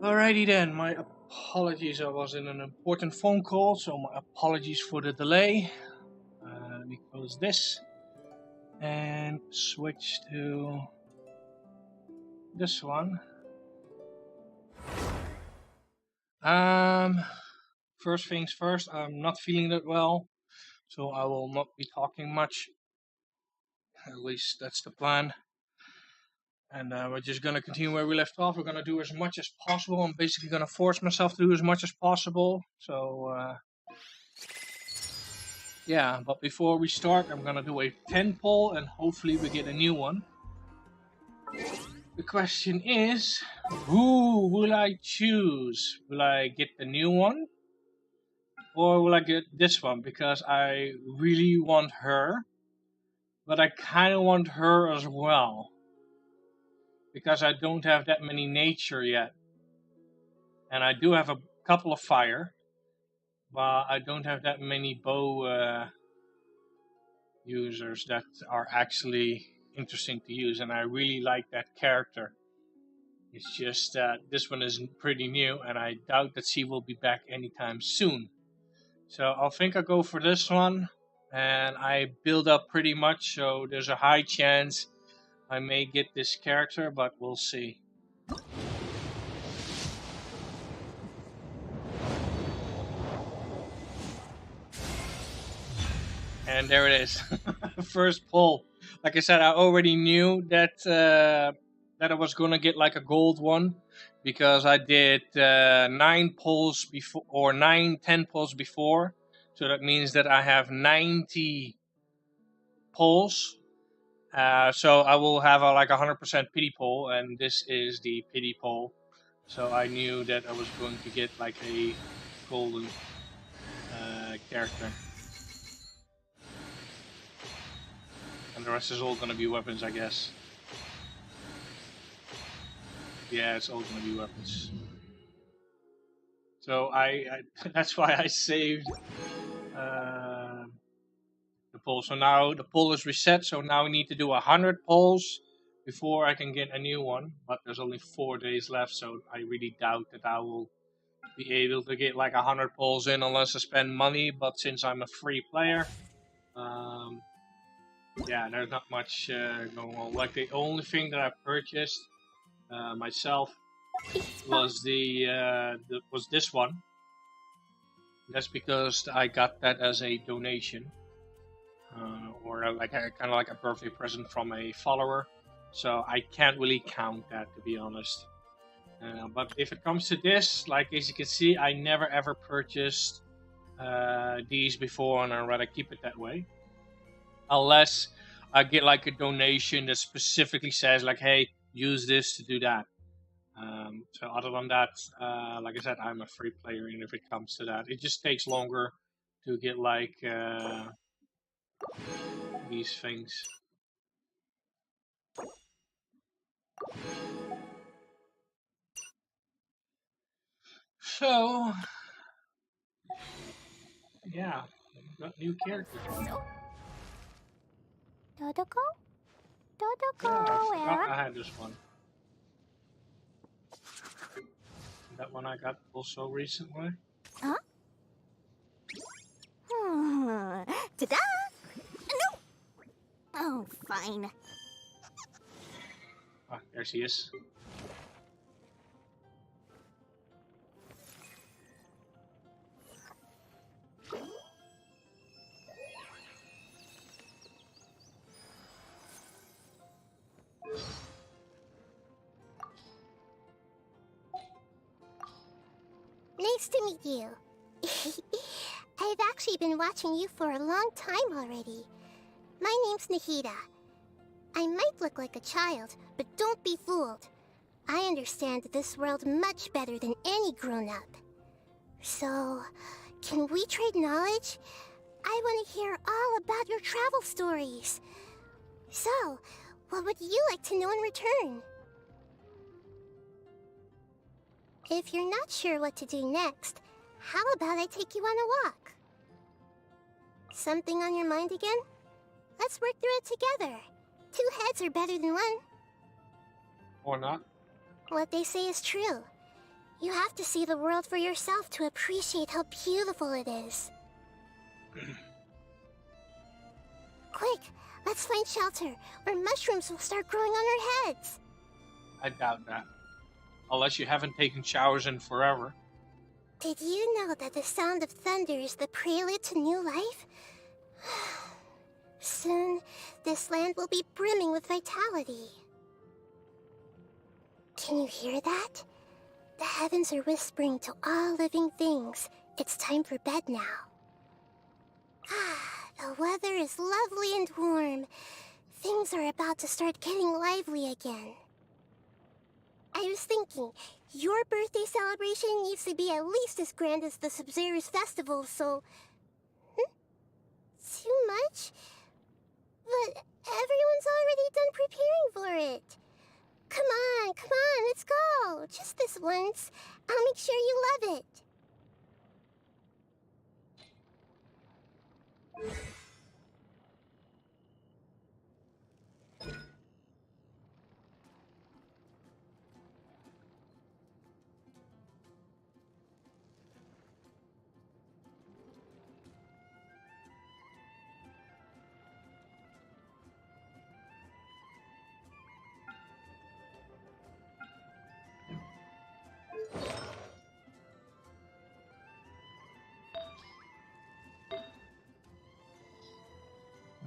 Alrighty then, my apologies. I was in an important phone call, so my apologies for the delay. Let me close this and switch to this one. Um, First things first, I'm not feeling that well, so I will not be talking much. At least that's the plan. And we're just gonna continue where we left off. We're gonna do as much as possible. I'm basically gonna force myself to do as much as possible. So yeah, but before we start, I'm gonna do a 10 poll and hopefully we get a new one. The question is, who will I choose? Will I get the new one? Or will I get this one? Because I really want her, but I kind of want her as well. Because I don't have that many nature yet. And I do have a couple of fire, but I don't have that many bow users that are actually interesting to use. And I really like that character. It's just that this one is pretty new, and I doubt that she will be back anytime soon. So I think I'll go for this one, and I build up pretty much, so there's a high chance I may get this character, but we'll see. And there it is, first pull. Like I said, I already knew that I was gonna get like a gold one because I did 9 pulls before, or 10 pulls before. So that means that I have 90 pulls. So I will have like 100% pity pull, and this is the pity pull. So I knew that I was going to get like a golden character. And the rest is all gonna be weapons, I guess. Yeah, it's all gonna be weapons. So I that's why I saved the poll. So now the poll is reset. So now we need to do 100 polls before I can get a new one. But there's only 4 days left, so I really doubt that I will be able to get like 100 polls in unless I spend money. But since I'm a free player, yeah, there's not much going on. Like the only thing that I purchased myself was was this one. That's because I got that as a donation, or like kind of like a birthday present from a follower. So I can't really count that, to be honest. But if it comes to this, like as you can see, I never ever purchased these before, and I'd rather keep it that way. Unless I get like a donation that specifically says like, "Hey, use this to do that." So other than that, like I said, I'm a free player, and if it comes to that, it just takes longer to get like these things. So yeah, we've got new characters. Dodoko? Dodoko, Yeah, I forgot where? I had this one. That one I got also recently. Huh? Ta-da! No! Oh, fine. Ah, there she is. Nice to meet you. I've actually been watching you for a long time already. My name's Nahida. I might look like a child, but don't be fooled. I understand this world much better than any grown-up. So, can we trade knowledge? I want to hear all about your travel stories. So, what would you like to know in return? If you're not sure what to do next, how about I take you on a walk? Something on your mind again? Let's work through it together. 2 heads are better than one. Or not. What they say is true. You have to see the world for yourself to appreciate how beautiful it is. Quick, let's find shelter, where mushrooms will start growing on our heads. I doubt that. Unless you haven't taken showers in forever. Did you know that the sound of thunder is the prelude to new life? Soon, this land will be brimming with vitality. Can you hear that? The heavens are whispering to all living things. It's time for bed now. The weather is lovely and warm. Things are about to start getting lively again. I was thinking, your birthday celebration needs to be at least as grand as the Sub-Zero's festival, so... Too much? But everyone's already done preparing for it. Come on, let's go. Just this once. I'll make sure you love it.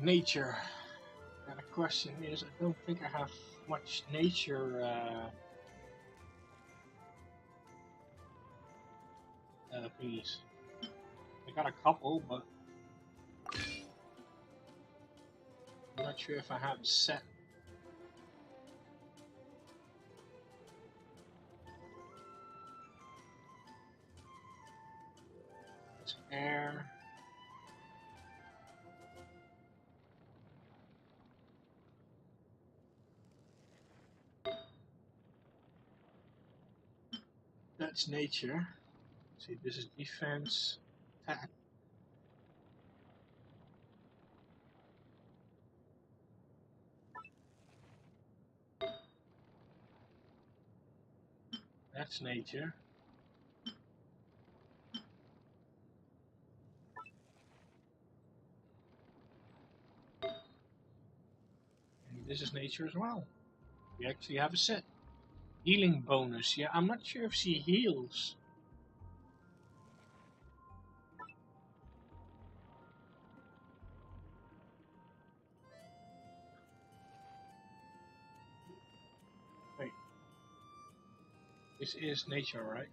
Nature. And the question is, I don't think I have much nature thingies. I got a couple, but I'm not sure if I have a set. It's air. That's nature. See, this is defense, attack. That's nature. And this is nature as well. We actually have a set. Healing bonus. Yeah, I'm not sure if she heals. Wait. This is nature, right?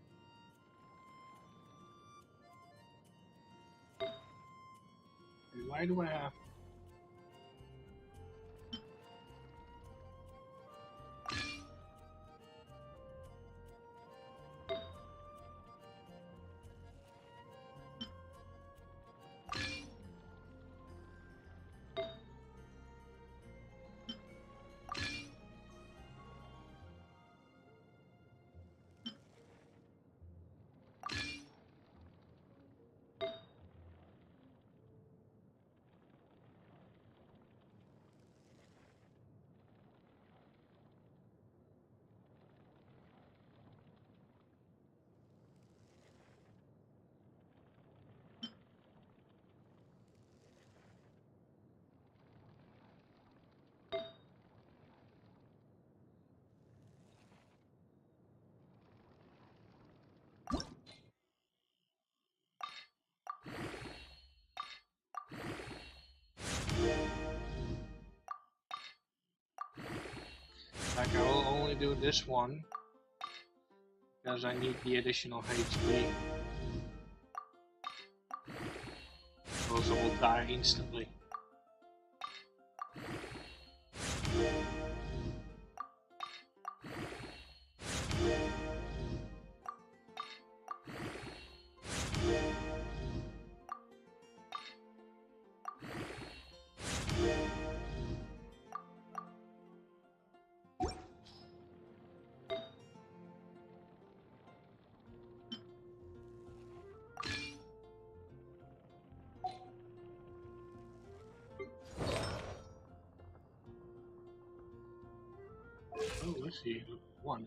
Why do I have... Like, I will only do this one because I need the additional HP. Else I will die instantly. Oh, let's see. One.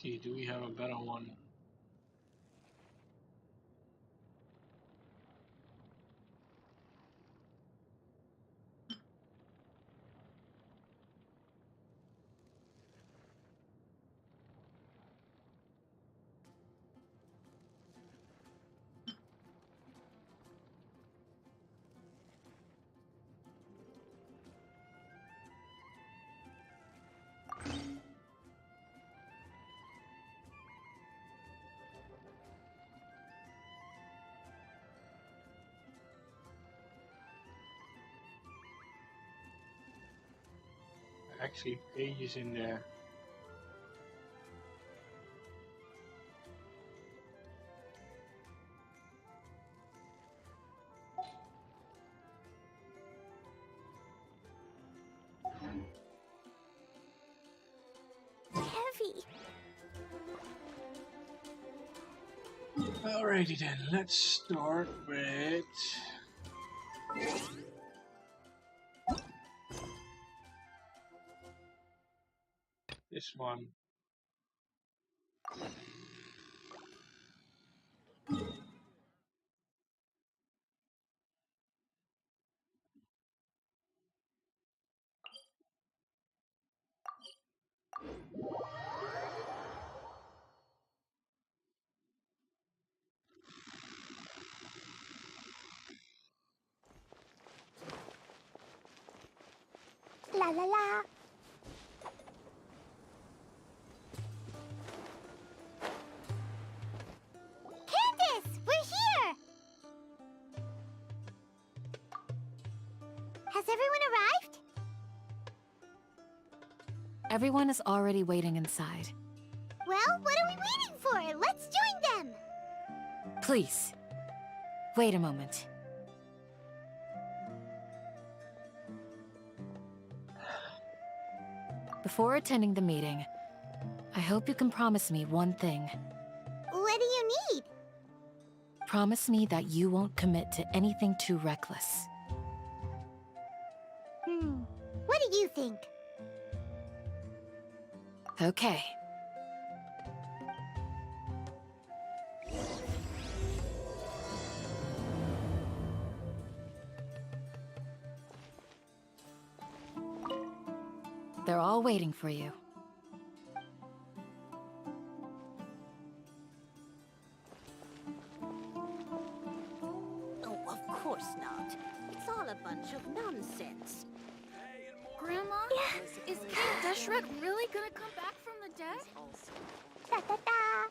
see, do we have a better one? Actually, pages in there. Heavy. Alrighty then, let's start with this one. La la la. Candace, we're here! Has everyone arrived? Everyone is already waiting inside. Well, what are we waiting for? Let's join them! Please, wait a moment. Before attending the meeting, I hope you can promise me one thing. What do you need? Promise me that you won't commit to anything too reckless. What do you think? Okay. They're all waiting for you. Oh, of course not. It's all a bunch of nonsense. Grandma? Is King Deshret really gonna come back from the dead? Da da da.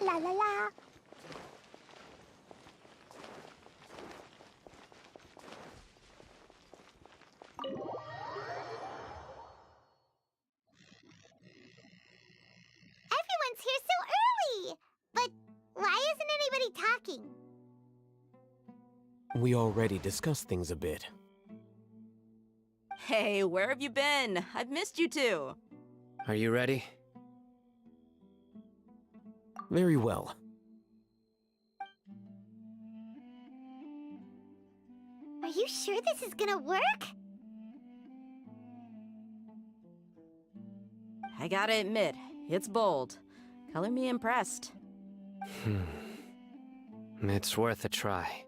La la la. Everyone's here so early! But why isn't anybody talking? We already discussed things a bit. Hey, where have you been? I've missed you too. Are you ready? Very well. Are you sure this is gonna work? I gotta admit, it's bold. Color me impressed. It's worth a try.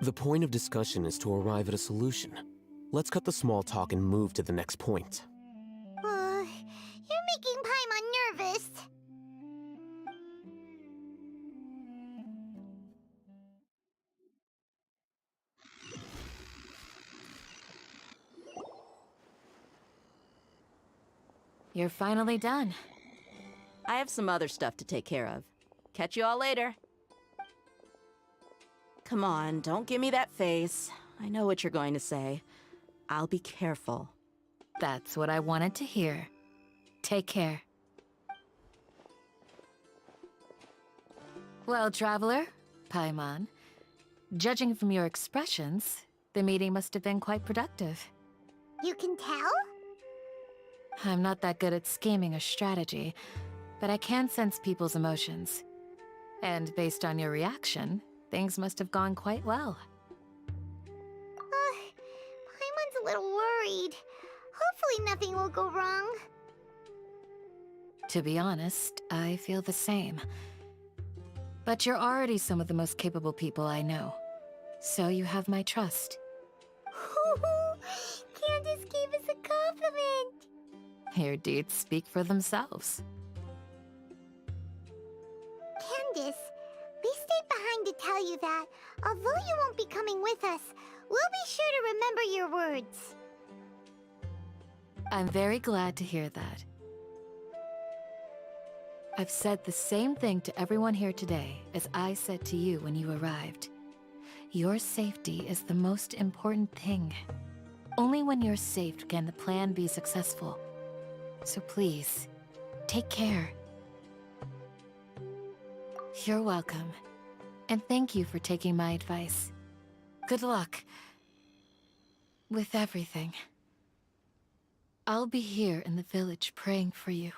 The point of discussion is to arrive at a solution. Let's cut the small talk and move to the next point. You're making Paimon nervous. You're finally done. I have some other stuff to take care of. Catch you all later. Come on, don't give me that face. I know what you're going to say. I'll be careful. That's what I wanted to hear. Take care. Well, Traveler, Paimon, judging from your expressions, the meeting must have been quite productive. You can tell? I'm not that good at scheming or strategy, but I can sense people's emotions. And based on your reaction, things must have gone quite well. Paimon's a little worried. Hopefully nothing will go wrong. To be honest, I feel the same. But you're already some of the most capable people I know. So you have my trust. Candace gave us a compliment. Your deeds speak for themselves. Candace, we stayed behind to tell you that, although you won't be coming with us, we'll be sure to remember your words. I'm very glad to hear that. I've said the same thing to everyone here today as I said to you when you arrived. Your safety is the most important thing. Only when you're safe can the plan be successful. So please, take care. You're welcome. And thank you for taking my advice. Good luck with everything. I'll be here in the village praying for you.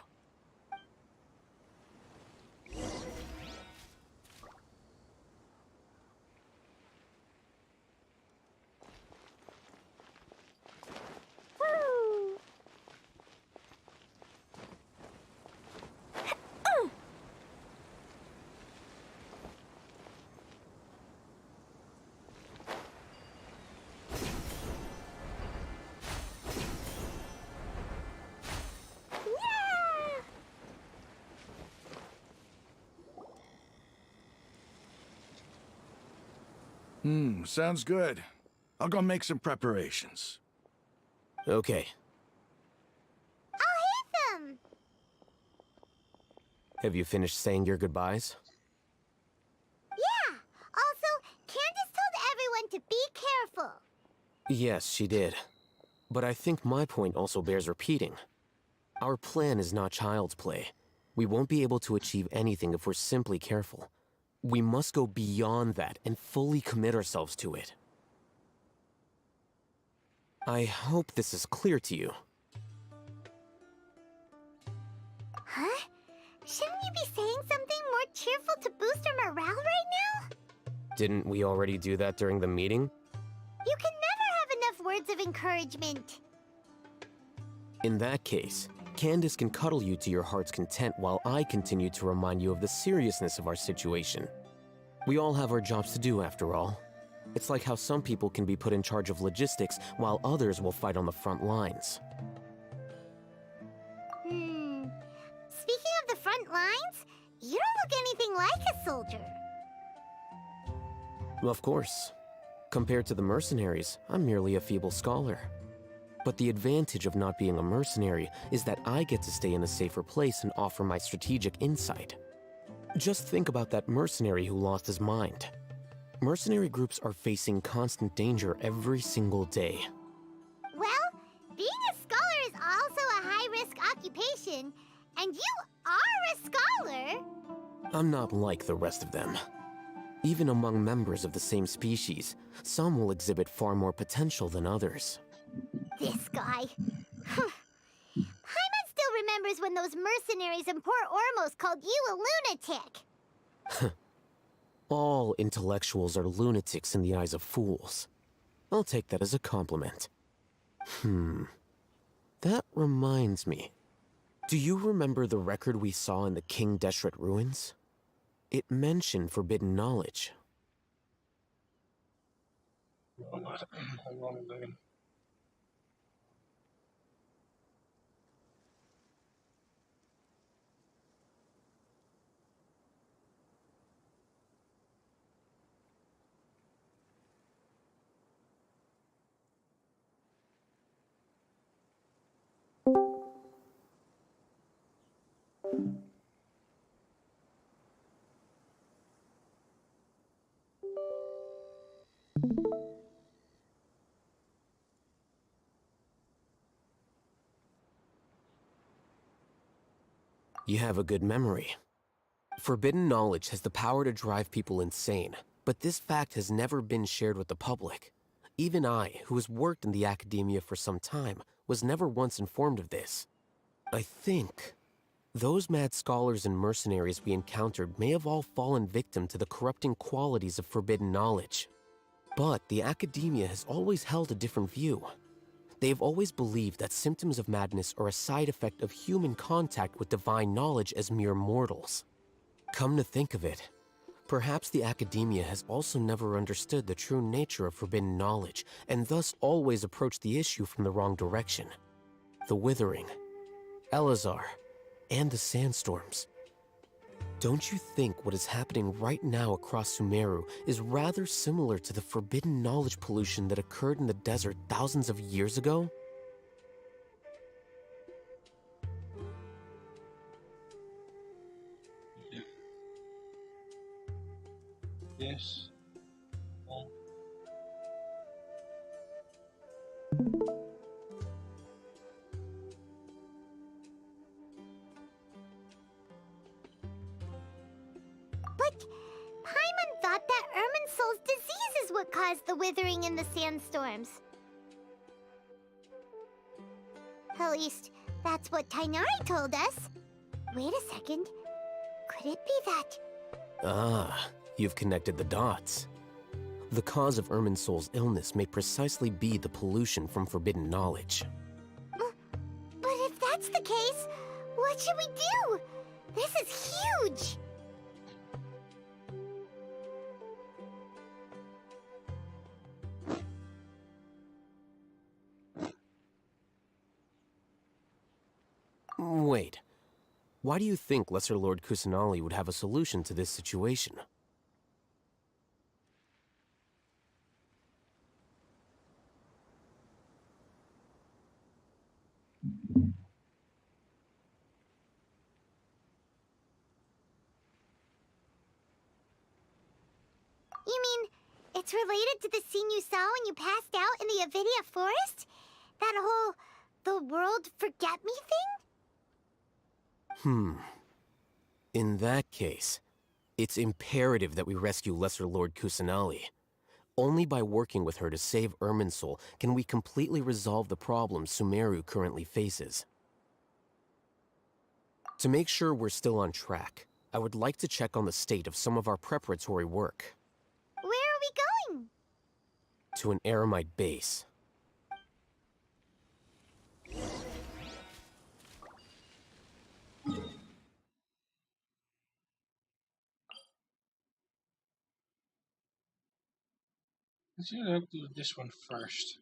Sounds good. I'll go make some preparations. Okay. I'll hit them! Have you finished saying your goodbyes? Yeah! Also, Candace told everyone to be careful. Yes, she did. But I think my point also bears repeating. Our plan is not child's play. We won't be able to achieve anything if we're simply careful. We must go beyond that and fully commit ourselves to it. I hope this is clear to you. Huh? Shouldn't you be saying something more cheerful to boost our morale right now? Didn't we already do that during the meeting? You can never have enough words of encouragement. In that case, Candace can cuddle you to your heart's content while I continue to remind you of the seriousness of our situation. We all have our jobs to do, after all. It's like how some people can be put in charge of logistics while others will fight on the front lines. Speaking of the front lines, you don't look anything like a soldier. Of course. Compared to the mercenaries, I'm merely a feeble scholar. But the advantage of not being a mercenary is that I get to stay in a safer place and offer my strategic insight. Just think about that mercenary who lost his mind. Mercenary groups are facing constant danger every single day. Well, being a scholar is also a high-risk occupation, and you are a scholar. I'm not like the rest of them. Even among members of the same species, some will exhibit far more potential than others. This guy. Paimon still remembers when those mercenaries in Port Ormos called you a lunatic. All intellectuals are lunatics in the eyes of fools. I'll take that as a compliment. That reminds me. Do you remember the record we saw in the King Deshret ruins? It mentioned forbidden knowledge. Hold on a second. You have a good memory. Forbidden knowledge has the power to drive people insane, but this fact has never been shared with the public. Even I, who has worked in the academia for some time, was never once informed of this. I think those mad scholars and mercenaries we encountered may have all fallen victim to the corrupting qualities of forbidden knowledge. But the academia has always held a different view. They have always believed that symptoms of madness are a side effect of human contact with divine knowledge as mere mortals. Come to think of it, perhaps the academia has also never understood the true nature of forbidden knowledge, and thus always approached the issue from the wrong direction. The Withering, Elazar, and the sandstorms. Don't you think what is happening right now across Sumeru is rather similar to the forbidden knowledge pollution that occurred in the desert thousands of years ago? Yeah. Yes. Well. But Paimon thought that Irminsul's disease is what caused the withering in the sandstorms. At least, that's what Tainari told us. Wait a second. Could it be that... Ah, you've connected the dots. The cause of Irminsul's illness may precisely be the pollution from forbidden knowledge. But if that's the case, what should we do? This is huge! Wait. Why do you think Lesser Lord Kusanali would have a solution to this situation? You mean, it's related to the scene you saw when you passed out in the Avidia forest? That whole... the world forget me thing? In that case, it's imperative that we rescue Lesser Lord Kusanali. Only by working with her to save Irminsul can we completely resolve the problems Sumeru currently faces. To make sure we're still on track, I would like to check on the state of some of our preparatory work. Where are we going? To an Eremite base. Let's do this one first.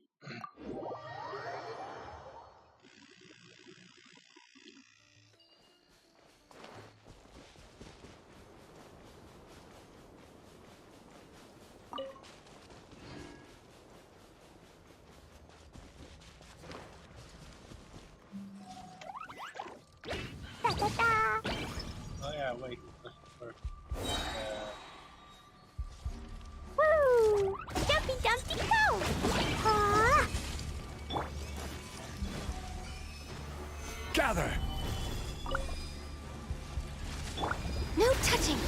Oh yeah, wait. Woo! Dumpy Dumpty go! Aww! Gather! No touching!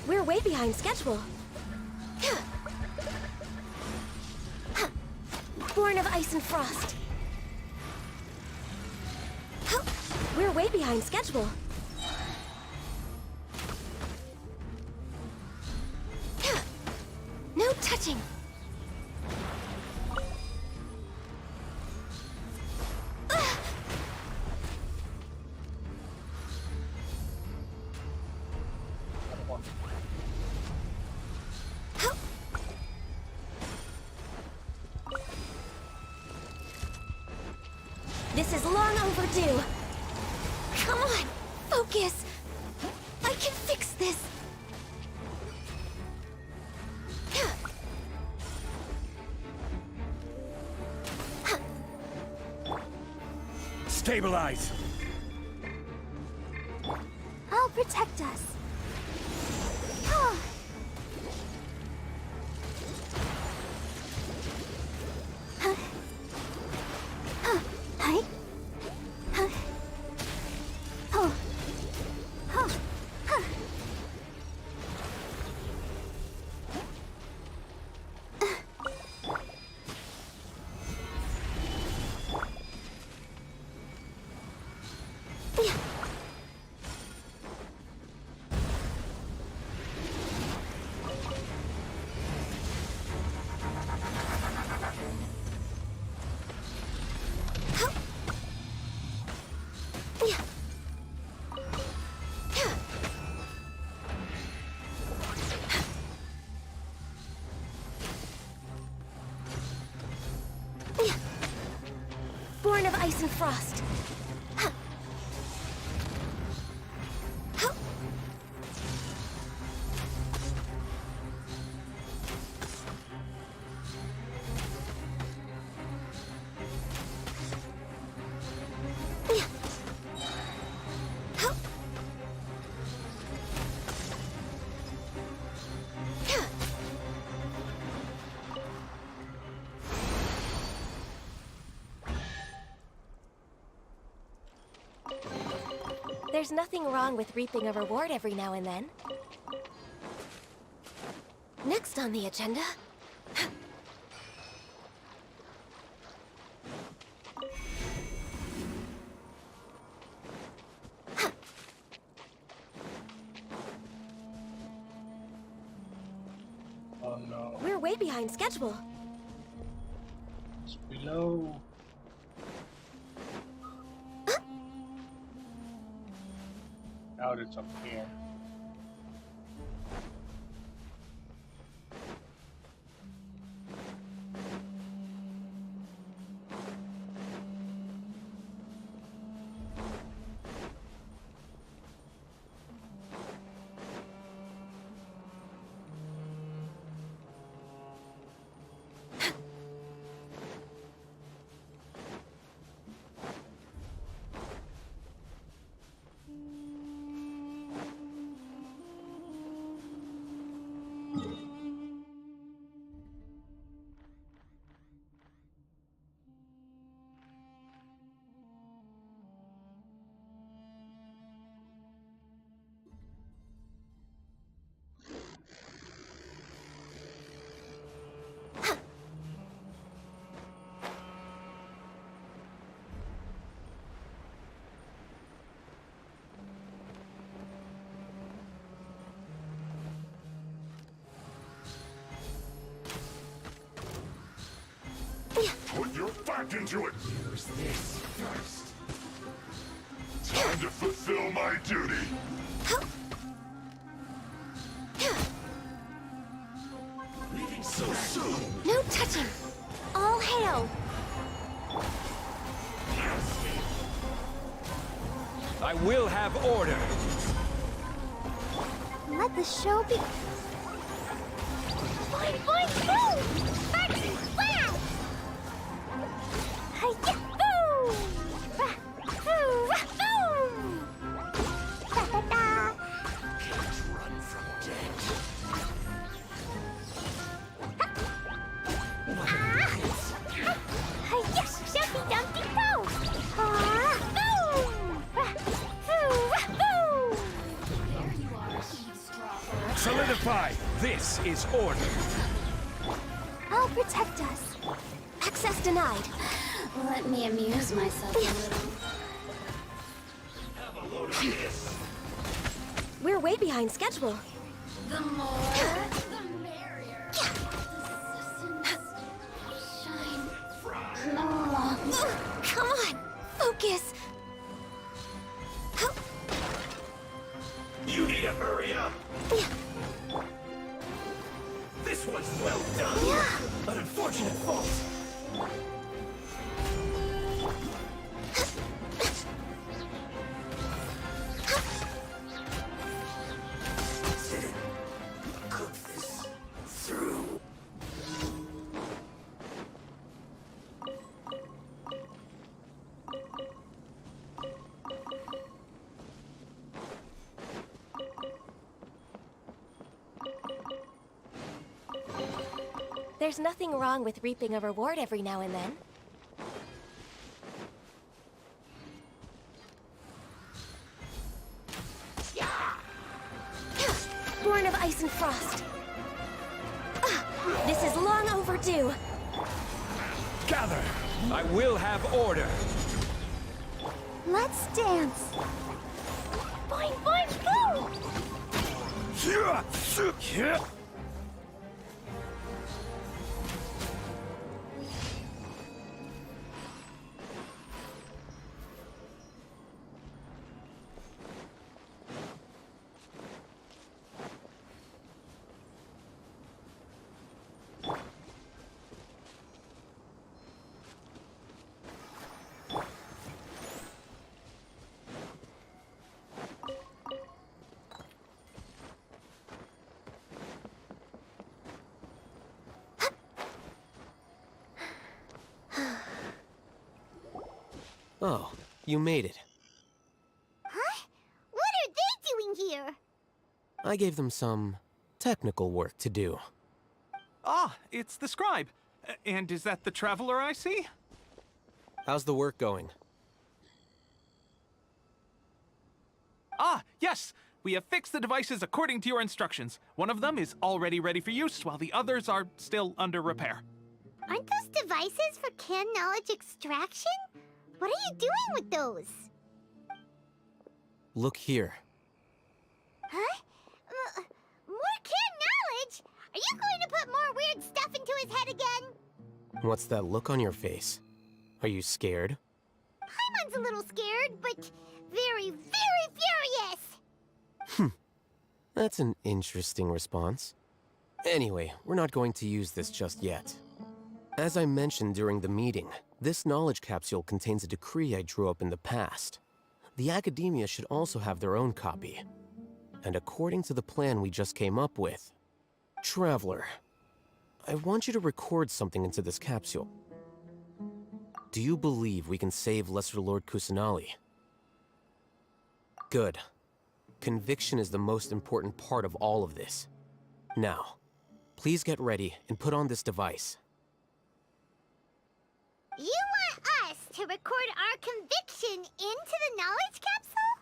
We're way behind schedule. Born of ice and frost. We're way behind schedule. No touching. This is long overdue. Come on, focus. I can fix this. Stabilize! I'll protect us. Hi. ice and frost. There's nothing wrong with reaping a reward every now and then. Next on the agenda... Oh no. We're way behind schedule. It's below. Now it's up here. Put your back into it! Use this first. Time to fulfill my duty! Leaving so soon! No touching! All hail! I will have order. Let the show be... Boing, boing, boom! Sparks and flash! Hi-ya! Boom! Rah! Hoo! Rah! Boom! Da-da-da! Can't run from death. Hi-ya! Dumpty, dumpty, boom! Ah! Boom! Rah! Hoo! Rah! Boom! Solidify. This is order. I'll protect us. Access denied. Let me amuse myself a little. We're way behind schedule. The more, the merrier. Assistance. Shine. No longer. Come on! Focus! You need to hurry up. This one's well done. An unfortunate fault. Cook this through. There's nothing wrong with reaping a reward every now and then. Born of ice and frost. This is long overdue. Gather. I will have order. Let's dance. Boing, boing, boom! Oh, you made it. Huh? What are they doing here? I gave them some technical work to do. Ah, it's the scribe. And is that the traveler I see? How's the work going? Ah, yes! We have fixed the devices according to your instructions. One of them is already ready for use, while the others are still under repair. Aren't those devices for can knowledge extraction? What are you doing with those? Look here. Huh? More can knowledge? Are you going to put more weird stuff into his head again? What's that look on your face? Are you scared? Paimon's a little scared, but very, very furious! That's an interesting response. Anyway, we're not going to use this just yet. As I mentioned during the meeting, this knowledge capsule contains a decree I drew up in the past. The academia should also have their own copy. And according to the plan we just came up with, Traveler, I want you to record something into this capsule. Do you believe we can save Lesser Lord Kusanali? Good. Conviction is the most important part of all of this. Now, please get ready and put on this device. You want us to record our conviction into the knowledge capsule?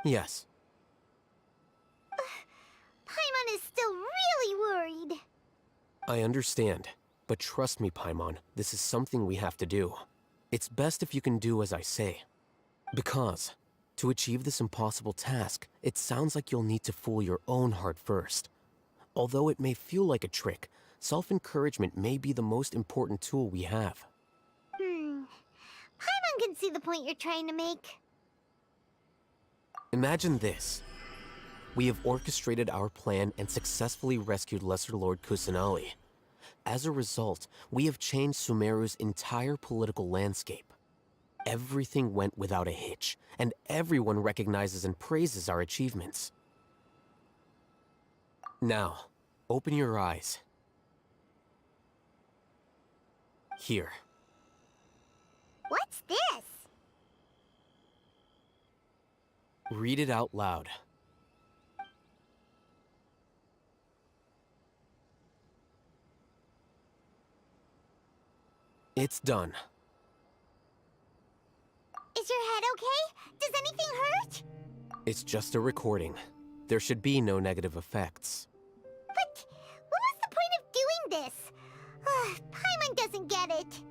Yes. Paimon is still really worried. I understand, but trust me, Paimon, this is something we have to do. It's best if you can do as I say. Because, to achieve this impossible task, it sounds like you'll need to fool your own heart first. Although it may feel like a trick, self-encouragement may be the most important tool we have. Paimon can see the point you're trying to make. Imagine this. We have orchestrated our plan and successfully rescued Lesser Lord Kusanali. As a result, we have changed Sumeru's entire political landscape. Everything went without a hitch, and everyone recognizes and praises our achievements. Now, open your eyes. Here. What's this? Read it out loud. It's done. Is your head okay? Does anything hurt? It's just a recording. There should be no negative effects. But what was the point of doing this? Paimon doesn't get it.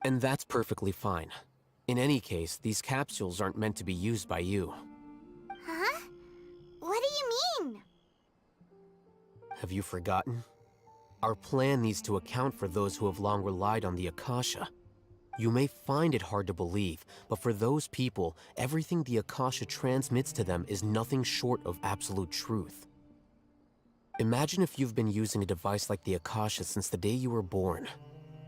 And that's perfectly fine. In any case, these capsules aren't meant to be used by you. Huh? What do you mean? Have you forgotten? Our plan needs to account for those who have long relied on the Akasha. You may find it hard to believe, but for those people, everything the Akasha transmits to them is nothing short of absolute truth. Imagine if you've been using a device like the Akasha since the day you were born,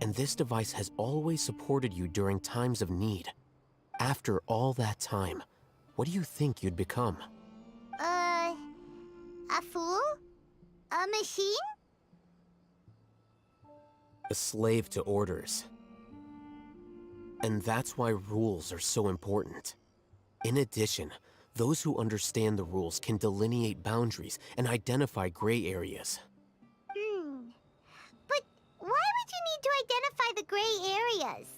and this device has always supported you during times of need. After all that time, what do you think you'd become? A fool? A machine? A slave to orders. And that's why rules are so important. In addition, those who understand the rules can delineate boundaries and identify gray areas. But why would you need to identify the gray areas?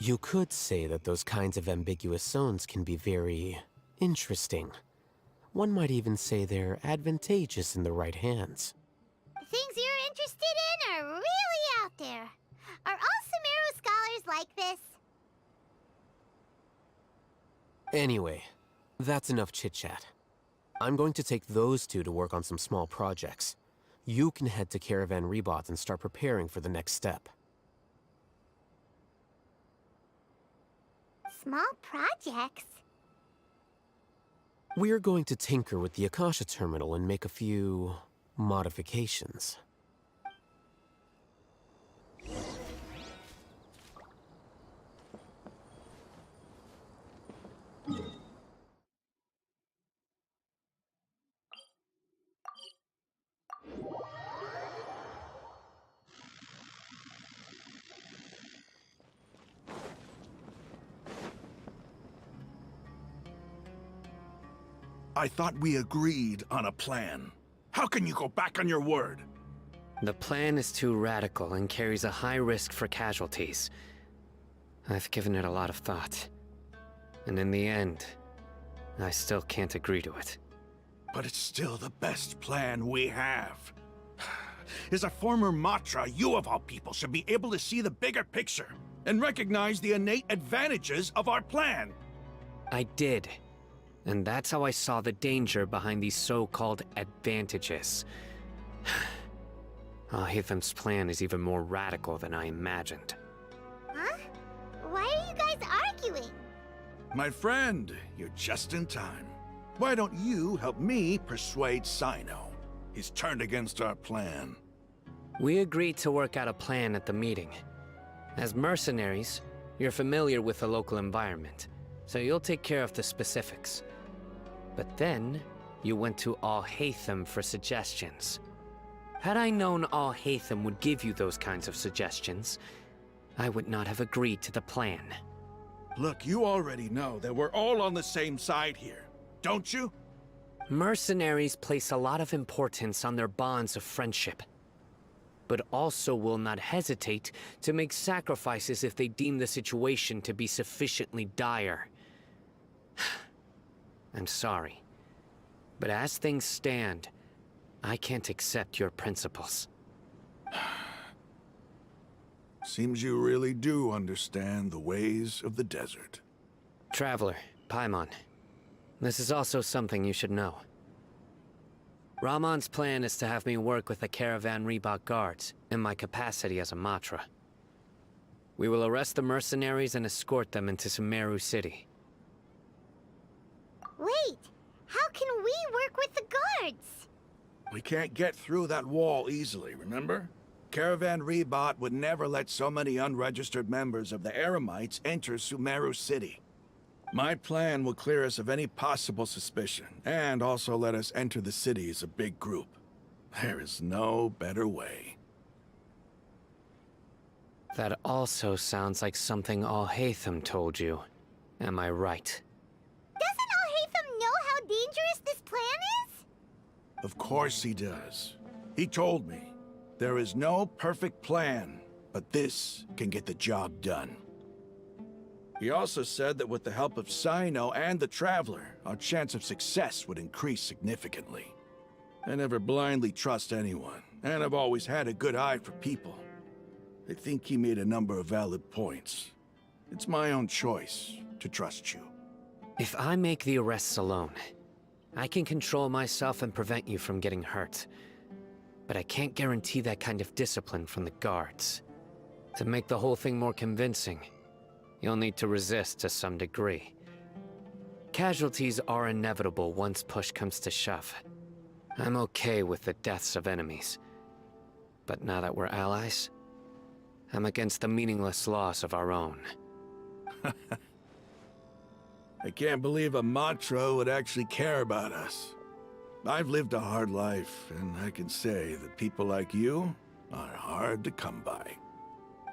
You could say that those kinds of ambiguous zones can be very interesting. One might even say they're advantageous in the right hands. The things you're interested in are really out there. Are all Sumeru scholars like this? Anyway, that's enough chit-chat. I'm going to take those two to work on some small projects. You can head to Caravan Rebot and start preparing for the next step. Small projects? We're going to tinker with the Akasha terminal and make a few modifications. I thought we agreed on a plan. How can you go back on your word? The plan is too radical and carries a high risk for casualties. I've given it a lot of thought. And in the end, I still can't agree to it. But it's still the best plan we have. As a former Matra, you of all people should be able to see the bigger picture and recognize the innate advantages of our plan. I did. And that's how I saw the danger behind these so-called advantages. Alhaitham's plan is even more radical than I imagined. Huh? Why are you guys arguing? My friend, you're just in time. Why don't you help me persuade Sino? He's turned against our plan. We agreed to work out a plan at the meeting. As mercenaries, you're familiar with the local environment, so you'll take care of the specifics. But then, you went to Alhaitham for suggestions. Had I known Alhaitham would give you those kinds of suggestions, I would not have agreed to the plan. Look, you already know that we're all on the same side here, don't you? Mercenaries place a lot of importance on their bonds of friendship, but also will not hesitate to make sacrifices if they deem the situation to be sufficiently dire. I'm sorry, but as things stand, I can't accept your principles. Seems you really do understand the ways of the desert. Traveler, Paimon, this is also something you should know. Ramon's plan is to have me work with the Caravan Reebok guards in my capacity as a Matra. We will arrest the mercenaries and escort them into Sumeru City. Wait, how can we work with the guards? We can't get through that wall easily, remember? Caravan Reebok would never let so many unregistered members of the Eremites enter Sumeru City. My plan will clear us of any possible suspicion, and also let us enter the city as a big group. There is no better way. That also sounds like something Alhaitham told you. Am I right? Doesn't Alhaitham know how dangerous this plan is? Of course he does. He told me, there is no perfect plan, but this can get the job done. He also said that with the help of Sino and the Traveler, our chance of success would increase significantly. I never blindly trust anyone, and I've always had a good eye for people. I think he made a number of valid points. It's my own choice to trust you. If I make the arrests alone, I can control myself and prevent you from getting hurt. But I can't guarantee that kind of discipline from the guards. To make the whole thing more convincing, you'll need to resist to some degree. Casualties are inevitable once push comes to shove. I'm okay with the deaths of enemies. But now that we're allies, I'm against the meaningless loss of our own. I can't believe a Matra would actually care about us. I've lived a hard life, and I can say that people like you are hard to come by.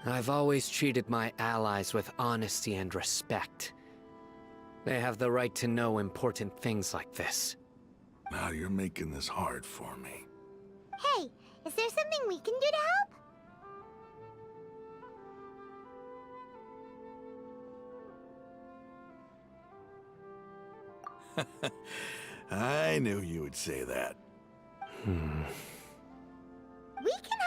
I've always treated my allies with honesty and respect. They have the right to know important things like this. Now you're making this hard for me. Hey, is there something we can do to help? I knew you would say that. We can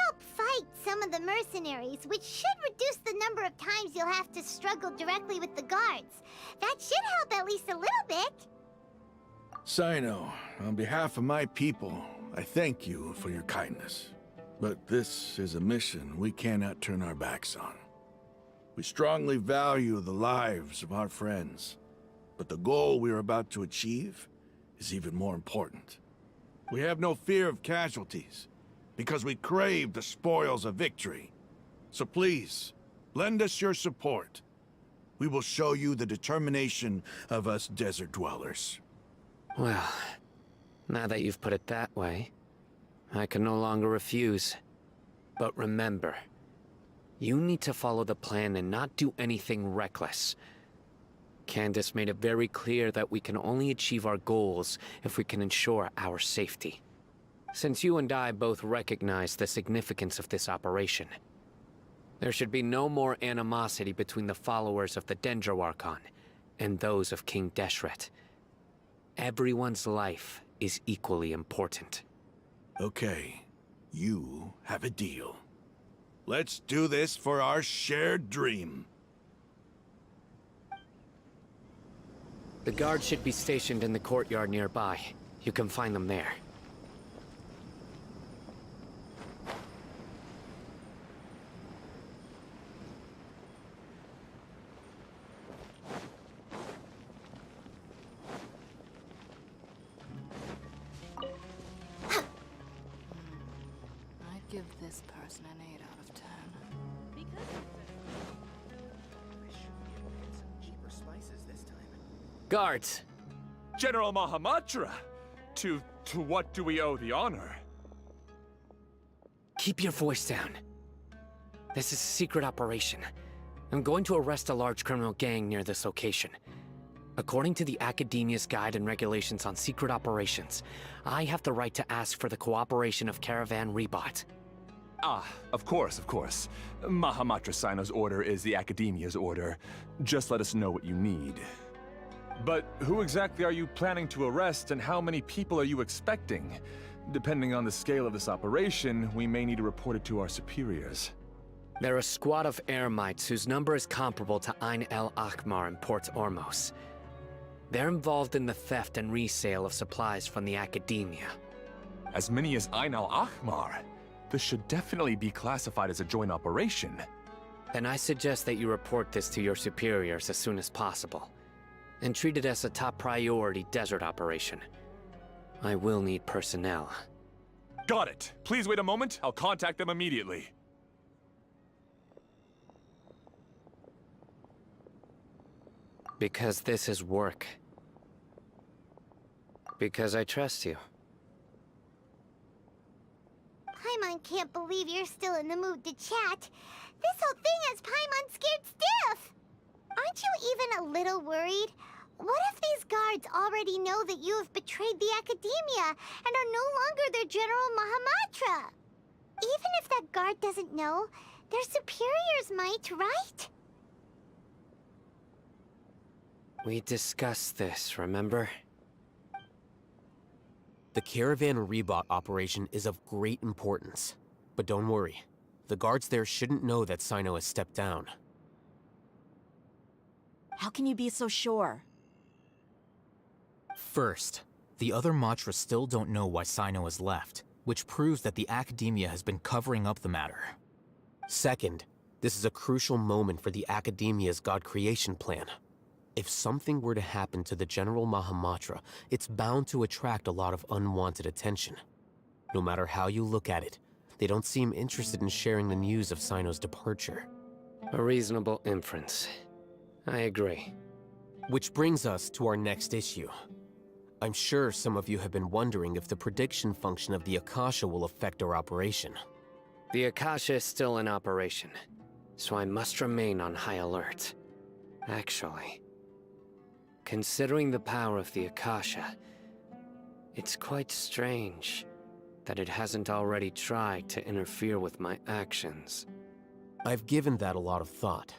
help fight some of the mercenaries, which should reduce the number of times you'll have to struggle directly with the guards. That should help at least a little bit. Sino, on behalf of my people, I thank you for your kindness. But this is a mission we cannot turn our backs on. We strongly value the lives of our friends, but the goal we are about to achieve is even more important. We have no fear of casualties, because we crave the spoils of victory. So please, lend us your support. We will show you the determination of us desert dwellers. Well, now that you've put it that way, I can no longer refuse. But remember, you need to follow the plan and not do anything reckless. Candace made it very clear that we can only achieve our goals if we can ensure our safety. Since you and I both recognize the significance of this operation, there should be no more animosity between the followers of the Dendro Archon and those of King Deshret. Everyone's life is equally important. Okay, you have a deal. Let's do this for our shared dream. The guards should be stationed in the courtyard nearby. You can find them there. I'd give this person an 8 out of 10. Guards! General Mahamatra! To what do we owe the honor? Keep your voice down. This is a secret operation. I'm going to arrest a large criminal gang near this location. According to the Academia's Guide and Regulations on Secret Operations, I have the right to ask for the cooperation of Caravan Rebot. Ah, of course, of course. Mahamatra Sino's order is the Academia's order. Just let us know what you need. But who exactly are you planning to arrest, and how many people are you expecting? Depending on the scale of this operation, we may need to report it to our superiors. They're a squad of Eremites whose number is comparable to Ain El Akhmar in Port Ormos. They're involved in the theft and resale of supplies from the Academia. As many as Ain Al Akhmar? This should definitely be classified as a joint operation. Then I suggest that you report this to your superiors as soon as possible, and treat it as a top priority desert operation. I will need personnel. Got it. Please wait a moment. I'll contact them immediately. Because this is work. Because I trust you. Paimon can't believe you're still in the mood to chat. This whole thing has Paimon scared stiff. Aren't you even a little worried? What if these guards already know that you have betrayed the Academia and are no longer their General Mahamatra? Even if that guard doesn't know, their superiors might, right? We discussed this, remember? The Caravan Rebot operation is of great importance. But don't worry, the guards there shouldn't know that Sino has stepped down. How can you be so sure? First, the other Matra still don't know why Sino has left, which proves that the Academia has been covering up the matter. Second, this is a crucial moment for the Academia's God creation plan. If something were to happen to the General Mahamatra, it's bound to attract a lot of unwanted attention. No matter how you look at it, they don't seem interested in sharing the news of Sino's departure. A reasonable inference. I agree. Which brings us to our next issue. I'm sure some of you have been wondering if the prediction function of the Akasha will affect our operation. The Akasha is still in operation, so I must remain on high alert. Actually, considering the power of the Akasha, it's quite strange that it hasn't already tried to interfere with my actions. I've given that a lot of thought.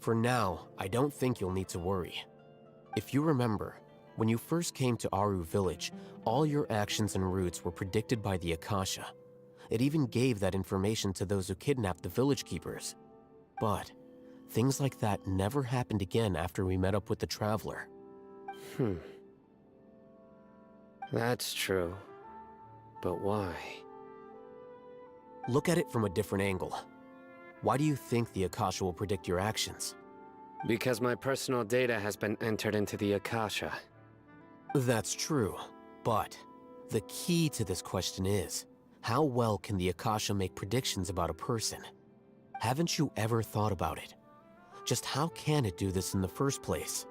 For now, I don't think you'll need to worry. If you remember, when you first came to Aru Village, all your actions and routes were predicted by the Akasha. It even gave that information to those who kidnapped the village keepers. But things like that never happened again after we met up with the Traveler. That's true. But why? Look at it from a different angle. Why do you think the Akasha will predict your actions? Because my personal data has been entered into the Akasha. That's true, but the key to this question is, how well can the Akasha make predictions about a person? Haven't you ever thought about it? Just how can it do this in the first place?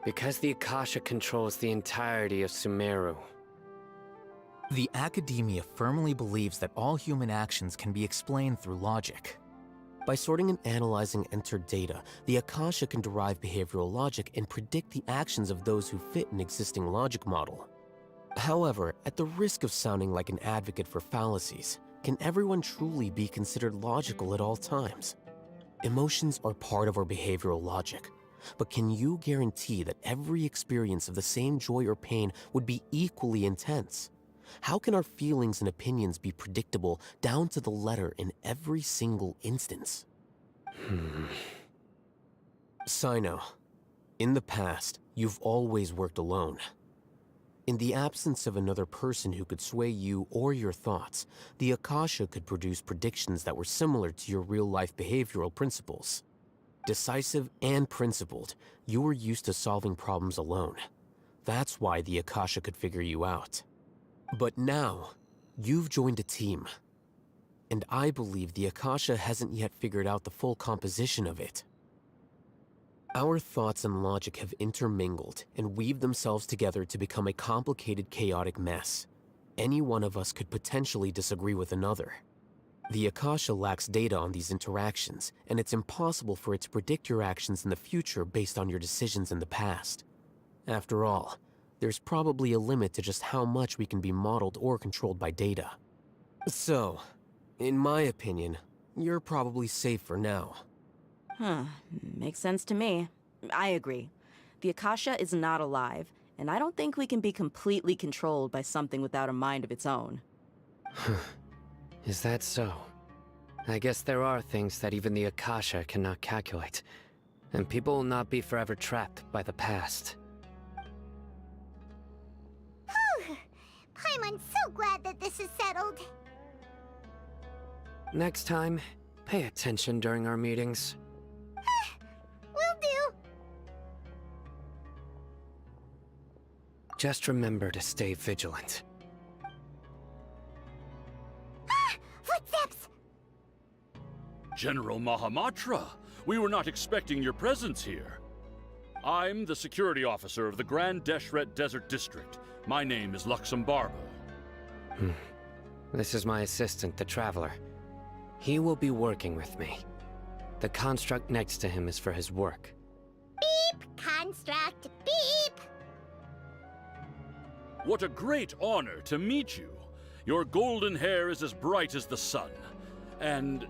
Because the Akasha controls the entirety of Sumeru. The Academia firmly believes that all human actions can be explained through logic. By sorting and analyzing entered data, the Akasha can derive behavioral logic and predict the actions of those who fit an existing logic model. However, at the risk of sounding like an advocate for fallacies, can everyone truly be considered logical at all times? Emotions are part of our behavioral logic, but can you guarantee that every experience of the same joy or pain would be equally intense? How can our feelings and opinions be predictable down to the letter in every single instance? Sino, in the past, you've always worked alone. In the absence of another person who could sway you or your thoughts, the Akasha could produce predictions that were similar to your real-life behavioral principles. Decisive and principled, you were used to solving problems alone. That's why the Akasha could figure you out. But now, you've joined a team. And I believe the Akasha hasn't yet figured out the full composition of it. Our thoughts and logic have intermingled and weaved themselves together to become a complicated, chaotic mess. Any one of us could potentially disagree with another. The Akasha lacks data on these interactions, and it's impossible for it to predict your actions in the future based on your decisions in the past. After all, there's probably a limit to just how much we can be modeled or controlled by data. So, in my opinion, you're probably safe for now. Makes sense to me. I agree. The Akasha is not alive, and I don't think we can be completely controlled by something without a mind of its own. Is that so? I guess there are things that even the Akasha cannot calculate, and people will not be forever trapped by the past. Paimon's so glad that this is settled. Next time, pay attention during our meetings. Will do. Just remember to stay vigilant. Footsteps! General Mahamatra, we were not expecting your presence here. I'm the security officer of the Grand Deshret Desert District. My name is Luxembarbo. This is my assistant, the Traveler. He will be working with me. The construct next to him is for his work. Beep! Construct, beep! What a great honor to meet you. Your golden hair is as bright as the sun. And,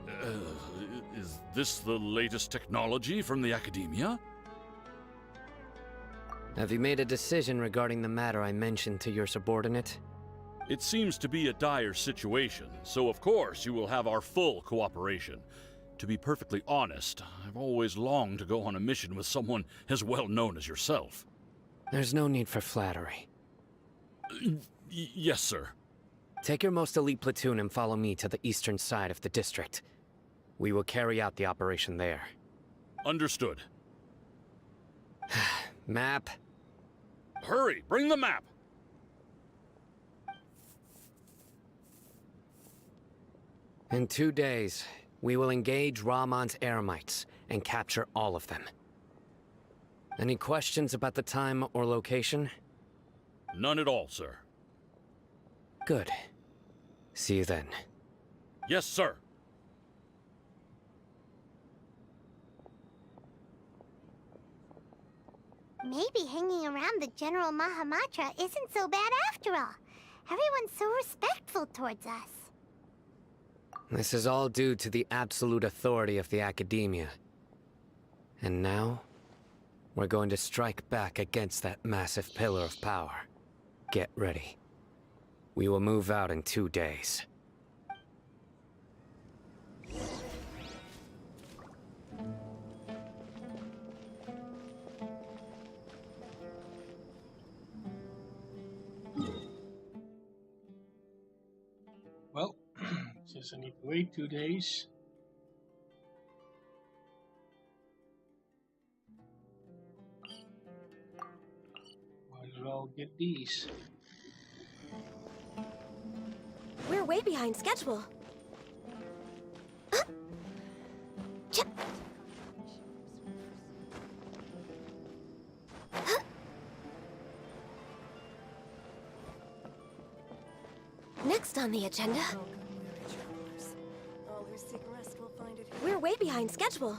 is this the latest technology from the Academia? Have you made a decision regarding the matter I mentioned to your subordinate? It seems to be a dire situation, so of course you will have our full cooperation. To be perfectly honest, I've always longed to go on a mission with someone as well known as yourself. There's no need for flattery. Yes, sir. Take your most elite platoon and follow me to the eastern side of the district. We will carry out the operation there. Understood. Map. Hurry, bring the map! In 2 days, we will engage Rahman's Eremites and capture all of them. Any questions about the time or location? None at all, sir. Good. See you then. Yes, sir. Maybe hanging around the General Mahamatra isn't so bad after all. Everyone's so respectful towards us. This is all due to the absolute authority of the Academia. And now, we're going to strike back against that massive pillar of power. Get ready. We will move out in 2 days. Well, since I need to wait 2 days. Might as well get these. We're way behind schedule. Next on the agenda, we're We're way behind schedule.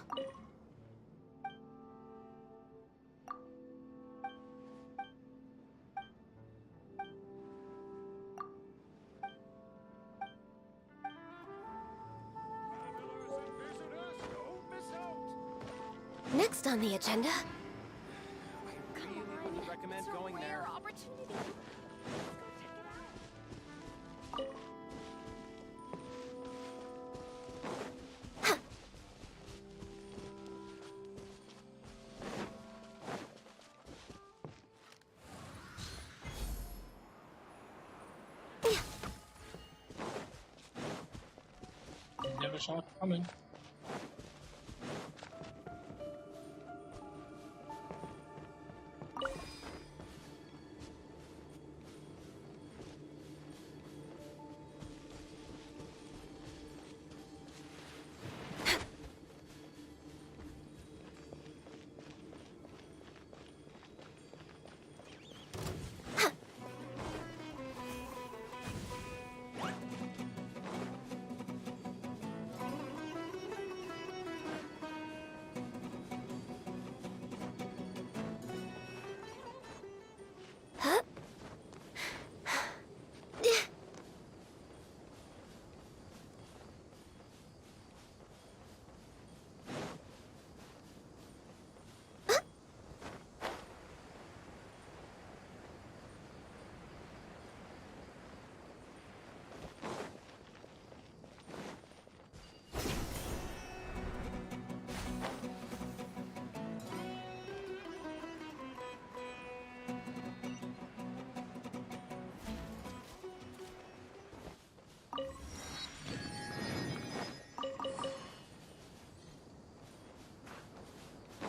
Next on the agenda. Would recommend going there. Opportunity. Never saw it coming.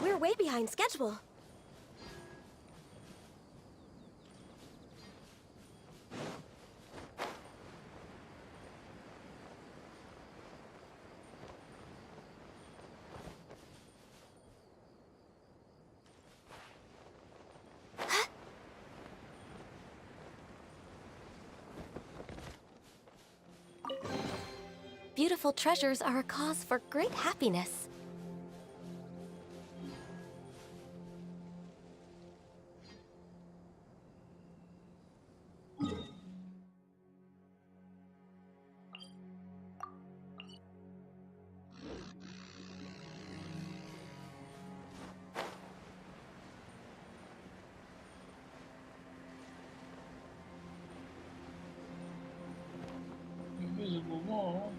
We're way behind schedule. Beautiful treasures are a cause for great happiness. Invisible wall.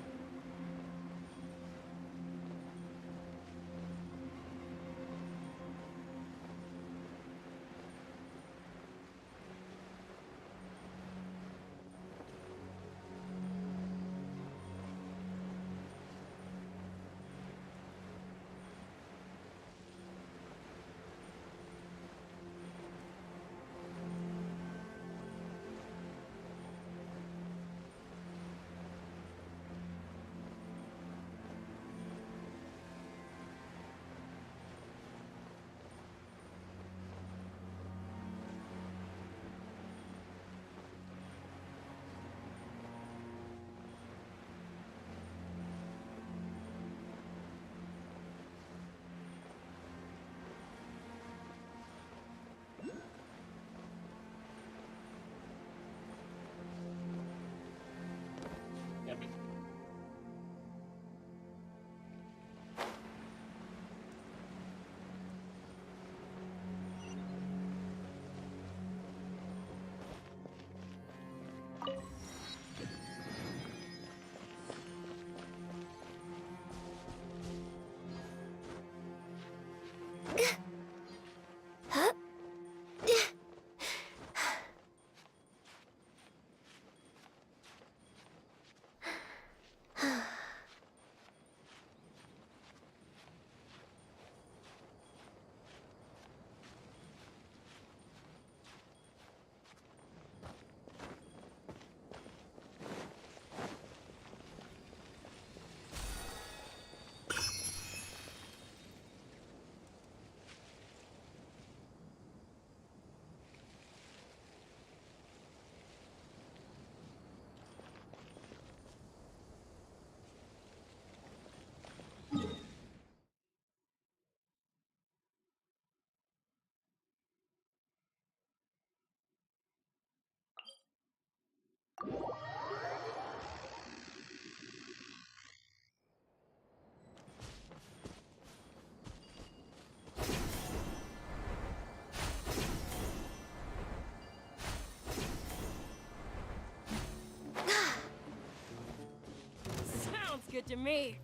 good to me.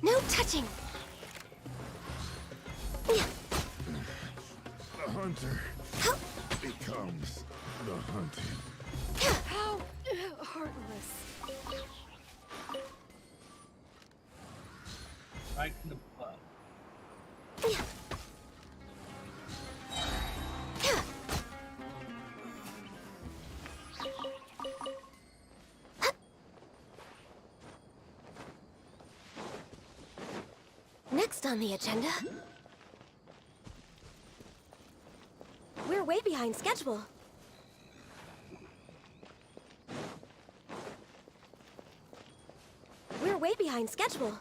No touching. The hunter becomes the hunted. How heartless. Right in the butt. Next on the agenda... We're way behind schedule. We're way behind schedule.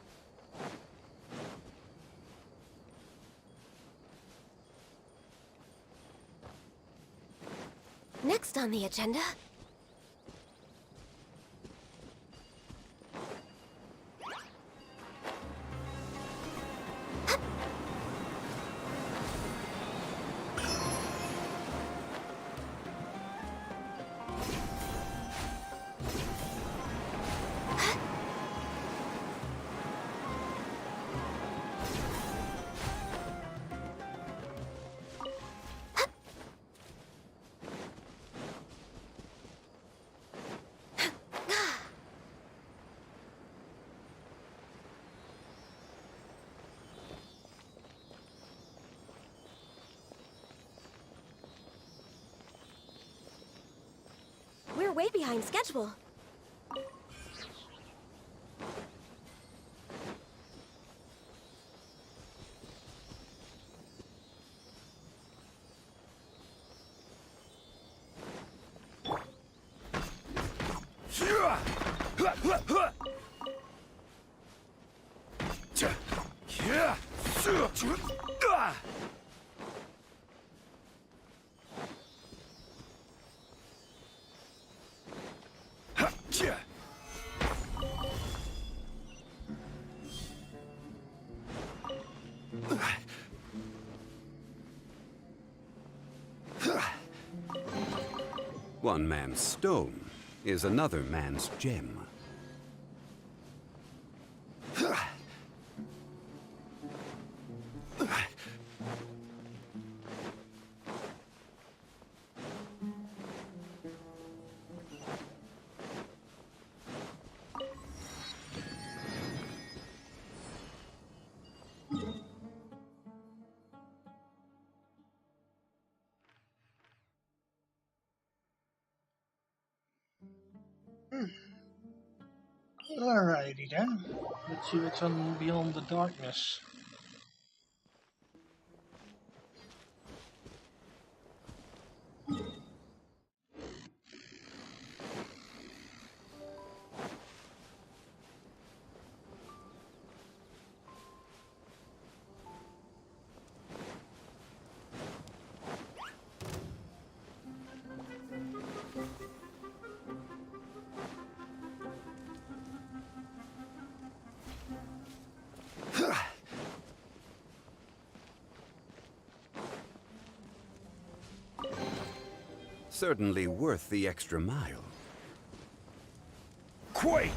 Next on the agenda... We're way behind schedule. One man's stone is another man's gem. Alrighty then. Let's see what's on Beyond the Darkness. Certainly worth the extra mile. Quake!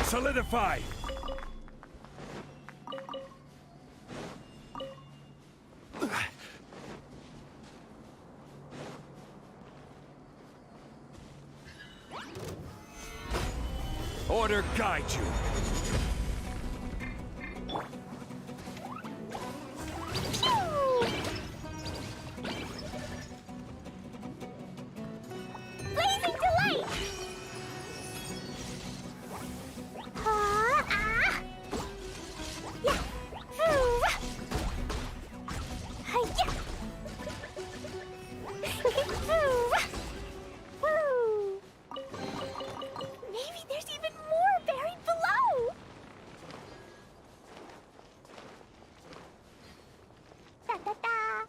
Solidify! Order guide you. Blazing delight! Yeah! Hi-ya! Maybe there's even more buried below! Da-da-da!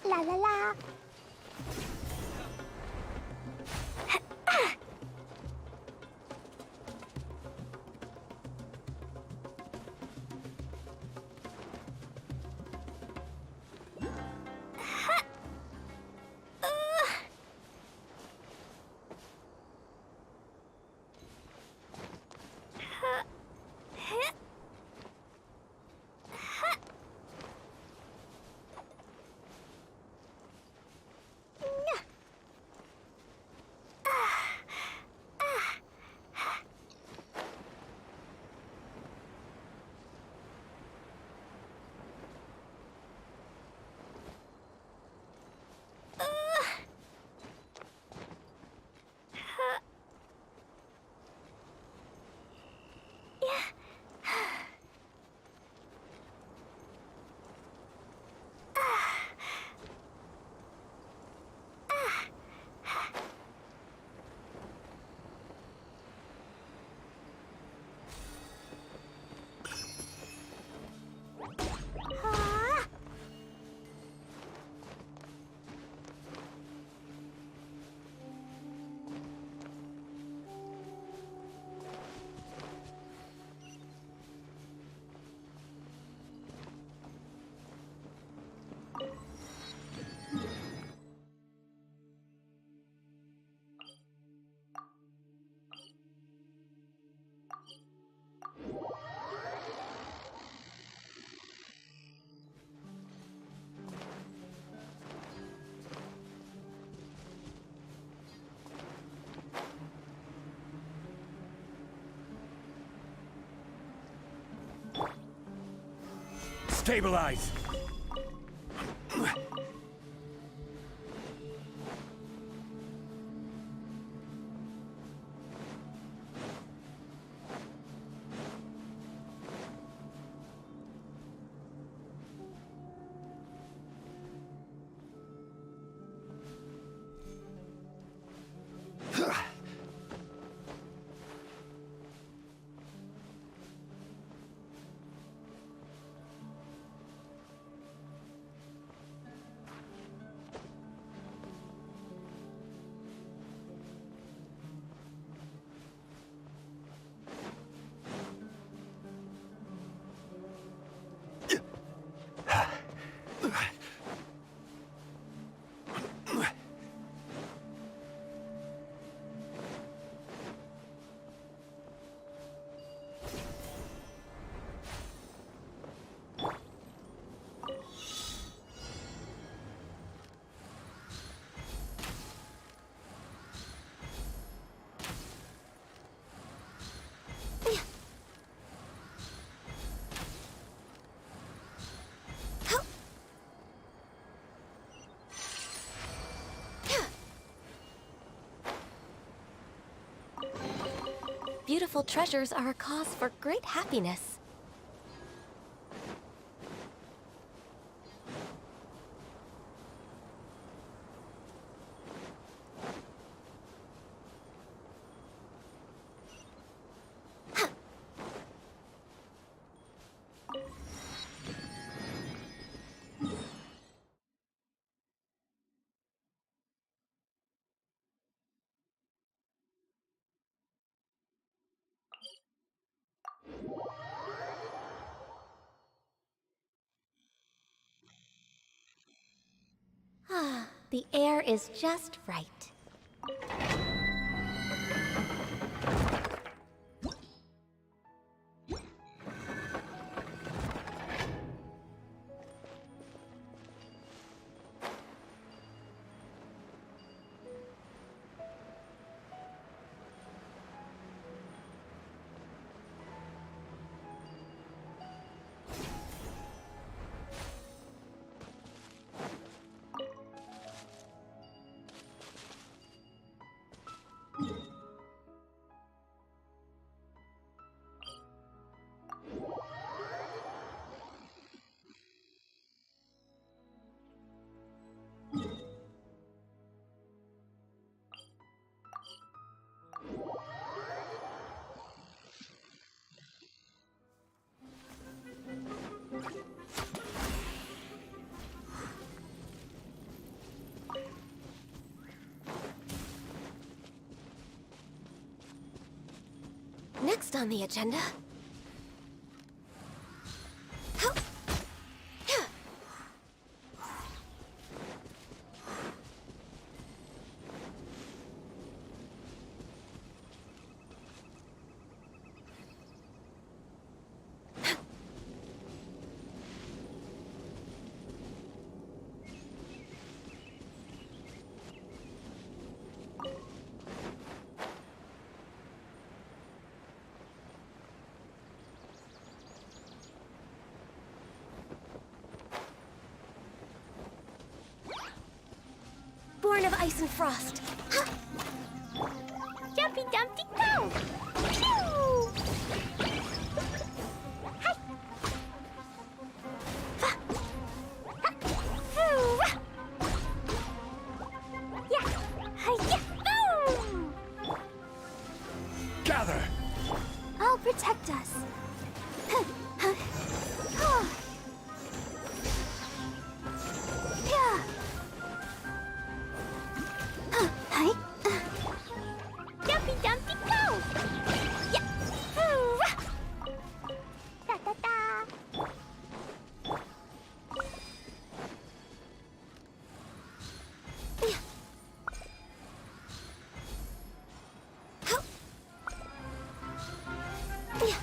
La la la. Stabilize! Beautiful treasures are a cause for great happiness. Ah, the air is just right. Next on the agenda... Born of ice and frost. Jumpy Dumpty go! Pew! Hi! Ha! Ha! Hoo! Yeah! Hi-ya! Boom! Gather! I'll protect us. Yeah. Hi. Dumpy Dumpty go! Yeah. Hoo! Da da da. Yeah. Ho. Yeah.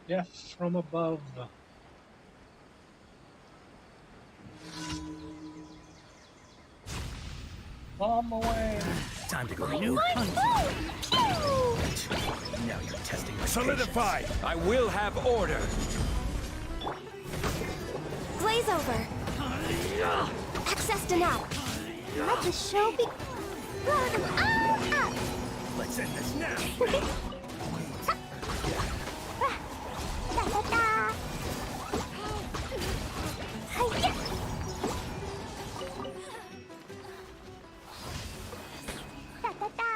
Death from above. Bomb away. Time to go new hunting. Now you're testing my Solidify! I will have order. Glaze over. Access denied. Let the show be... Let's end this now. Da-da-da. Hi-ya. Da-da-da.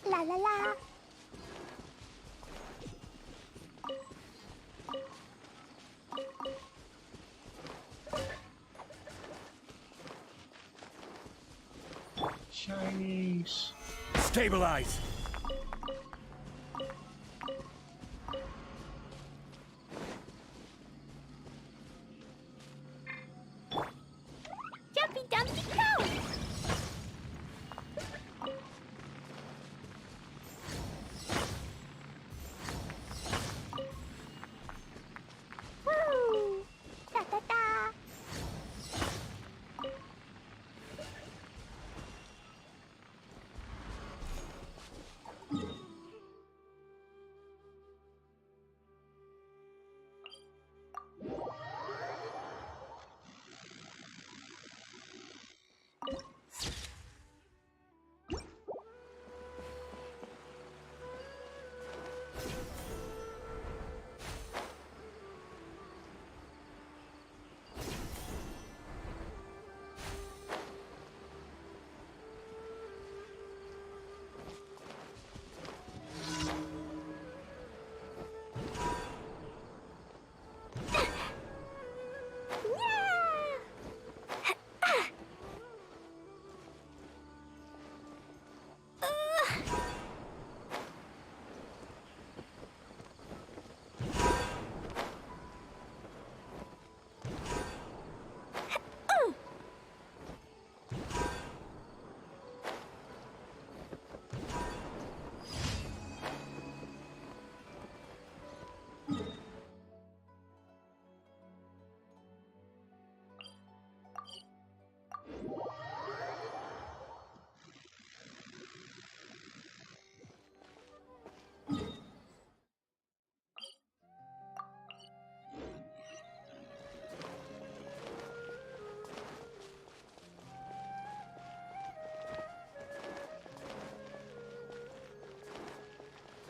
La-la-la. Chinese. Stabilize. Jumpy Dumpty go! Woo! Da-da-da.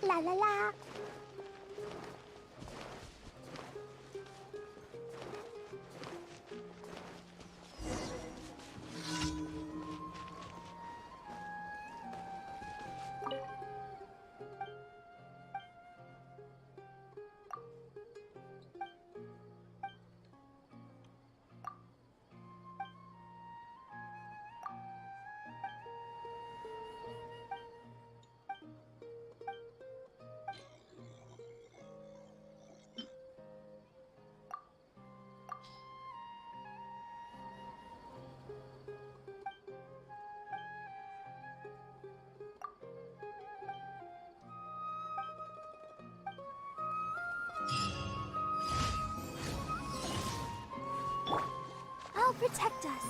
La la la. I'll protect us.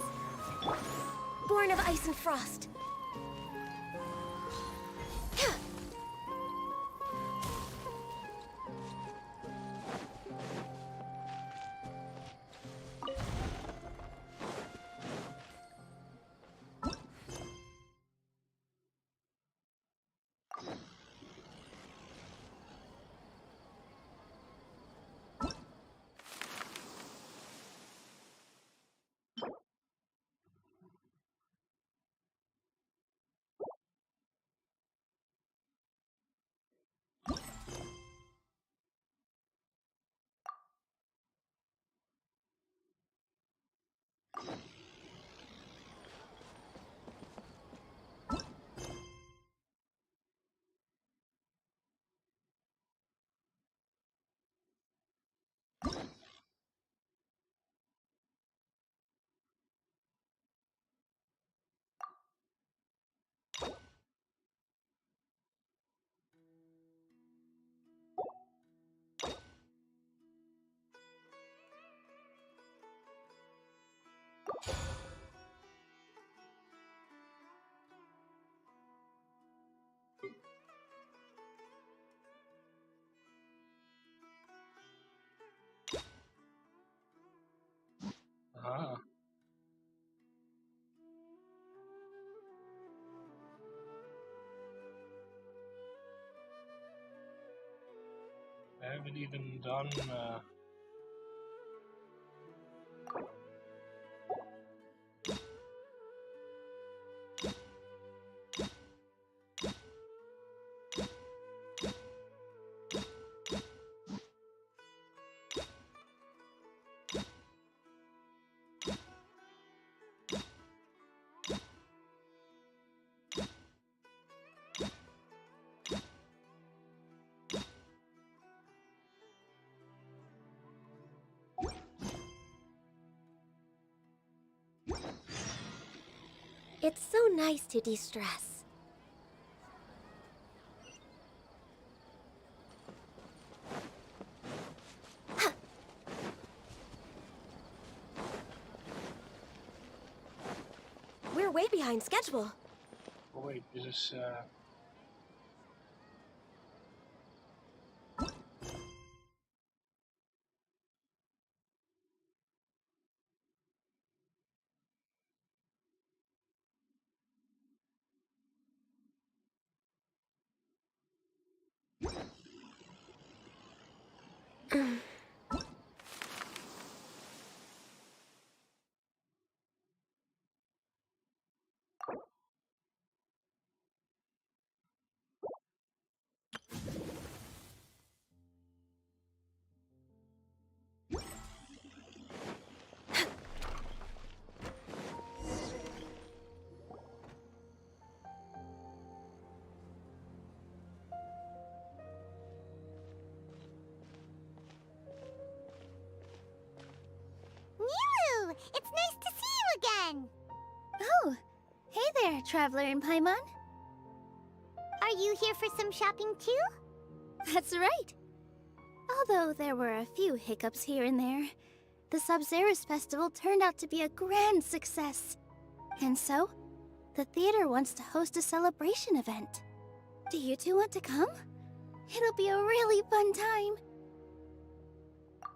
Born of ice and frost. haven't even done. It's so nice to de-stress. We're way behind schedule. Oh wait, this is. Nilu! It's nice to see you again! Oh, hey there, Traveler in Paimon. Are you here for some shopping too? That's right. Although there were a few hiccups here and there, the Sabzerus Festival turned out to be a grand success. And so, the theater wants to host a celebration event. Do you two want to come? It'll be a really fun time.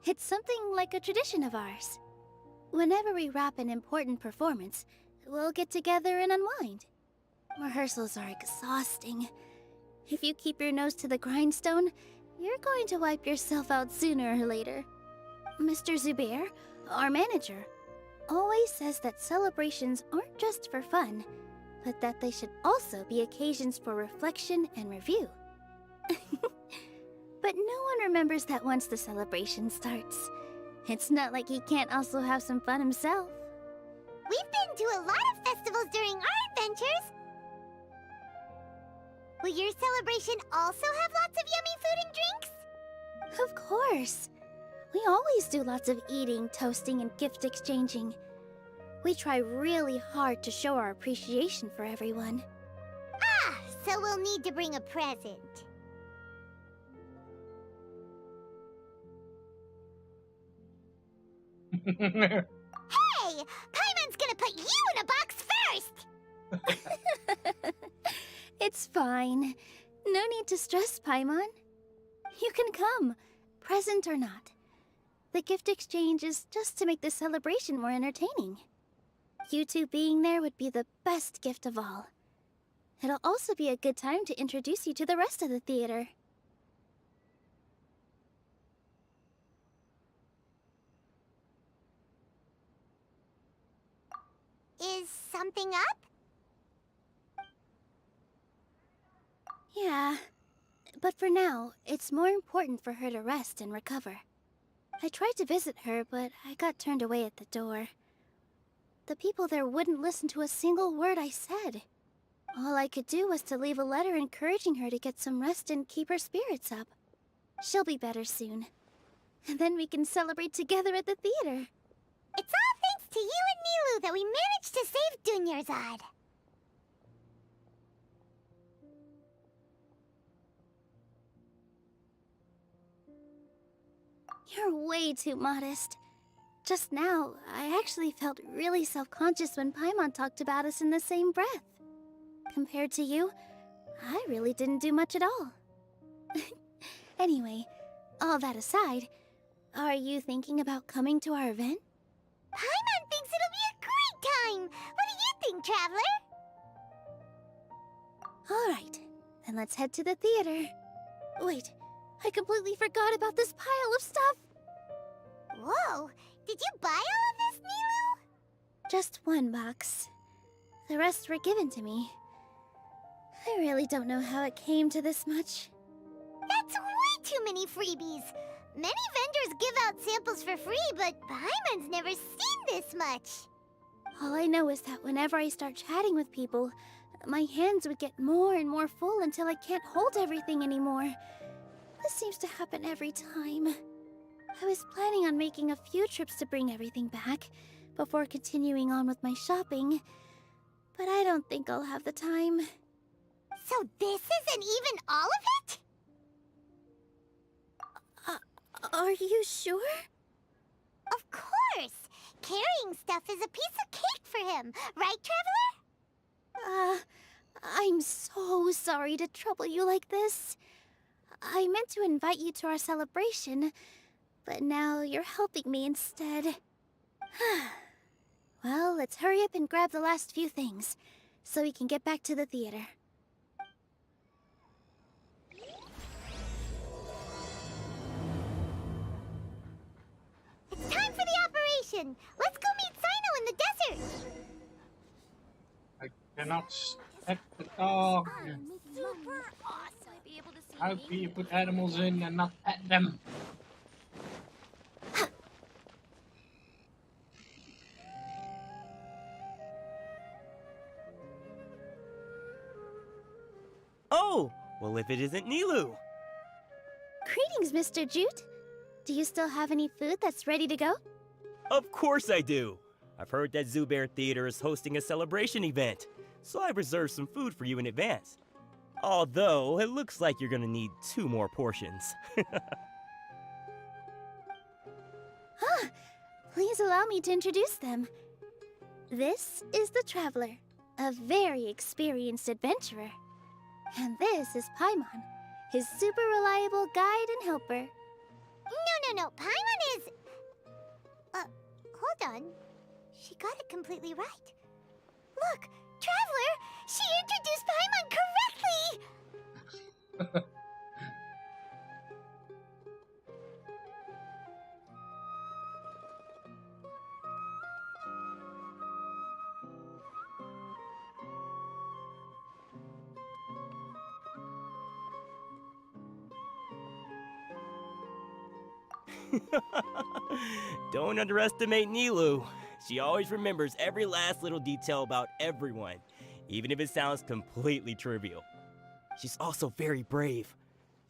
It's something like a tradition of ours. Whenever we wrap an important performance, we'll get together and unwind. Rehearsals are exhausting. If you keep your nose to the grindstone, you're going to wipe yourself out sooner or later. Mr. Zubair, our manager, always says that celebrations aren't just for fun, but that they should also be occasions for reflection and review. But no one remembers that once the celebration starts. It's not like he can't also have some fun himself. We've been to a lot of festivals during our adventures. Will your celebration also have lots of yummy food and drinks? Of course. We always do lots of eating, toasting, and gift exchanging. We try really hard to show our appreciation for everyone. Ah, so we'll need to bring a present. Hey! Paimon's gonna put you in a box first! It's fine. No need to stress, Paimon. You can come, present or not. The gift exchange is just to make the celebration more entertaining. You two being there would be the best gift of all. It'll also be a good time to introduce you to the rest of the theater. Is something up? Yeah, but for now, it's more important for her to rest and recover. I tried to visit her, but I got turned away at the door. The people there wouldn't listen to a single word I said. All I could do was to leave a letter encouraging her to get some rest and keep her spirits up. She'll be better soon. And then we can celebrate together at the theater. It's all thanks to you and Nilu that we managed to save Dunyarzad. You're way too modest. Just now, I actually felt really self-conscious when Paimon talked about us in the same breath. Compared to you, I really didn't do much at all. Anyway, all that aside, are you thinking about coming to our event? Paimon thinks it'll be a great time! What do you think, Traveler? Alright, then let's head to the theater. Wait, I completely forgot about this pile of stuff. Whoa! Did you buy all of this, Nilu? Just one box. The rest were given to me. I really don't know how it came to this much. That's way too many freebies! Many vendors give out samples for free, but Paimon's never seen this much. All I know is that whenever I start chatting with people, my hands would get more and more full until I can't hold everything anymore. This seems to happen every time. I was planning on making a few trips to bring everything back before continuing on with my shopping, but I don't think I'll have the time. So this isn't even all of it? Are you sure? Of course! Carrying stuff is a piece of cake for him, right, Traveler? I'm so sorry to trouble you like this. I meant to invite you to our celebration, but now you're helping me instead. Well, let's hurry up and grab the last few things, so we can get back to the theater. It's time for the operation! Let's go meet Sino in the desert! I cannot step the dog. Super awesome. How can you put animals in and not pet them? Oh, well if it isn't Nilu. Greetings, Mr. Jute. Do you still have any food that's ready to go? Of course I do. I've heard that Zubair Theater is hosting a celebration event, so I reserved some food for you in advance. Although, it looks like you're gonna need 2 more portions. Please allow me to introduce them. This is the Traveler, a very experienced adventurer. And this is Paimon, his super reliable guide and helper. No, Paimon is... hold on. She got it completely right. Look, Traveler! She introduced Paimon correctly! Don't underestimate Nilu. She always remembers every last little detail about everyone, even if it sounds completely trivial. She's also very brave.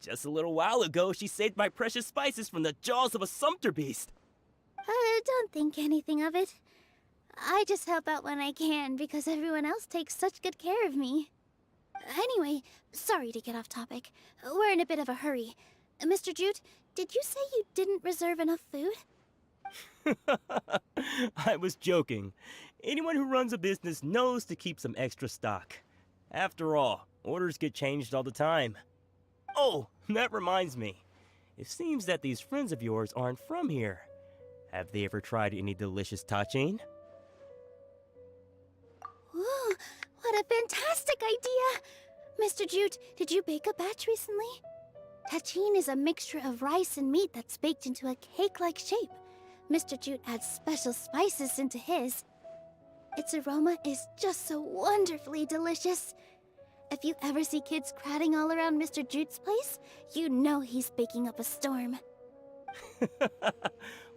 Just a little while ago, she saved my precious spices from the jaws of a sumpter beast. Don't think anything of it. I just help out when I can because everyone else takes such good care of me. Anyway, sorry to get off topic. We're in a bit of a hurry. Mr. Jute, did you say you didn't reserve enough food? I was joking. Anyone who runs a business knows to keep some extra stock. After all, orders get changed all the time. Oh, that reminds me. It seems that these friends of yours aren't from here. Have they ever tried any delicious tachin? Ooh, what a fantastic idea! Mr. Jute, did you bake a batch recently? Tachin is a mixture of rice and meat that's baked into a cake-like shape. Mr. Jute adds special spices into his. Its aroma is just so wonderfully delicious. If you ever see kids crowding all around Mr. Jute's place, you know he's baking up a storm.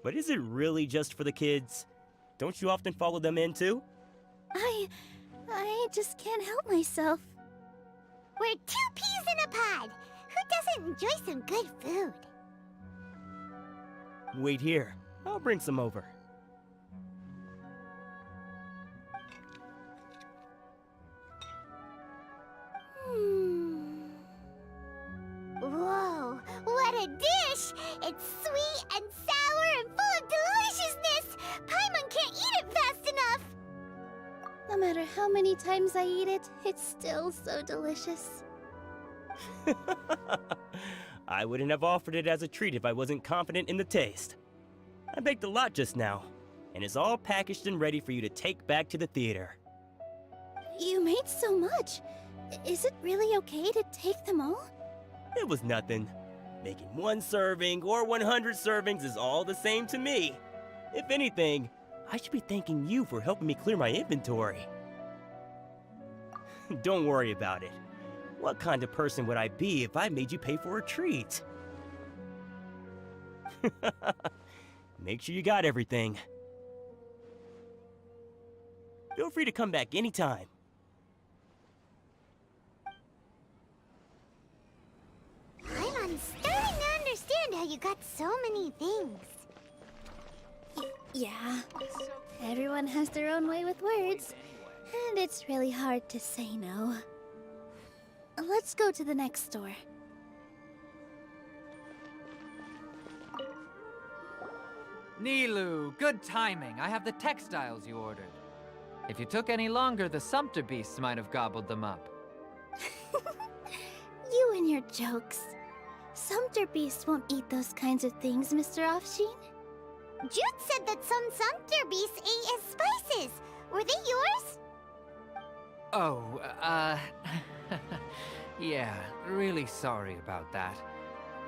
But is it really just for the kids? Don't you often follow them in too? I just can't help myself. We're 2 peas in a pod! Who doesn't enjoy some good food? Wait here. I'll bring some over. Whoa, what a dish! It's sweet and sour and full of deliciousness! Paimon can't eat it fast enough! No matter how many times I eat it, it's still so delicious. I wouldn't have offered it as a treat if I wasn't confident in the taste. I baked a lot just now, and it's all packaged and ready for you to take back to the theater. You made so much. Is it really okay to take them all? It was nothing. Making 1 serving or 100 servings is all the same to me. If anything, I should be thanking you for helping me clear my inventory. Don't worry about it. What kind of person would I be if I made you pay for a treat? Make sure you got everything. Feel free to come back anytime. I'm starting to understand how you got so many things. Yeah, everyone has their own way with words, and it's really hard to say no. Let's go to the next store. Nilu, good timing. I have the textiles you ordered. If you took any longer, the Sumpter beasts might have gobbled them up. You and your jokes. Sumpter beasts won't eat those kinds of things, Mr. Offsheen. Jude said that some Sumpter beasts ate as spices. Were they yours? Oh, yeah, really sorry about that.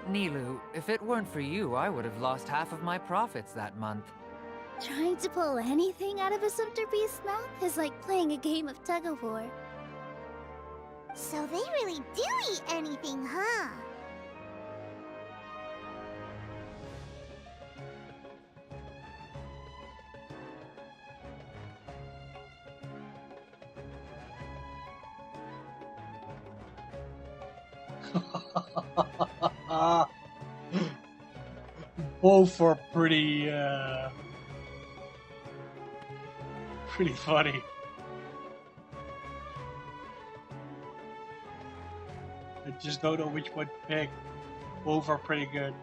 Nilu, if it weren't for you, I would have lost half of my profits that month. Trying to pull anything out of a Sumpter beast's mouth is like playing a game of tug-of-war. So they really do eat anything, huh? Both are pretty funny. I just don't know which one to pick. Both are pretty good.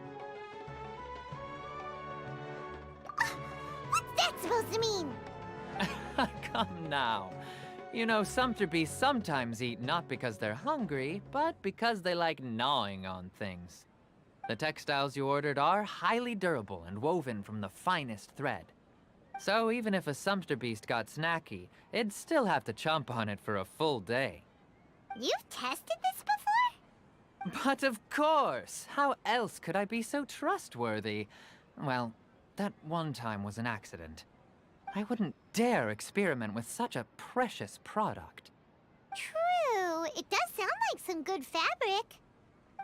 What's that supposed to mean? Come now. You know, Sumpter beasts sometimes eat not because they're hungry, but because they like gnawing on things. The textiles you ordered are highly durable and woven from the finest thread. So even if a Sumpter beast got snacky, it'd still have to chomp on it for a full day. You've tested this before? But of course! How else could I be so trustworthy? Well, that one time was an accident. I wouldn't dare experiment with such a precious product. True. It does sound like some good fabric.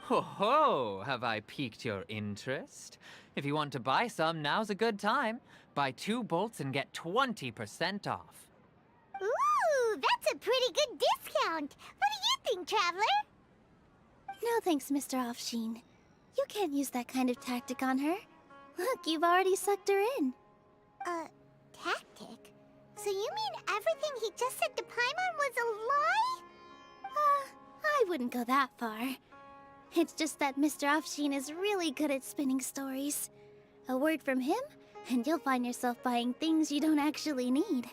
Ho ho! Have I piqued your interest? If you want to buy some, now's a good time. Buy 2 bolts and get 20% off. Ooh, that's a pretty good discount. What do you think, Traveler? No thanks, Mr. Offsheen. You can't use that kind of tactic on her. Look, you've already sucked her in. Tactic? So you mean everything he just said to Paimon was a lie? I wouldn't go that far. It's just that Mr. Offsheen is really good at spinning stories. A word from him, and you'll find yourself buying things you don't actually need.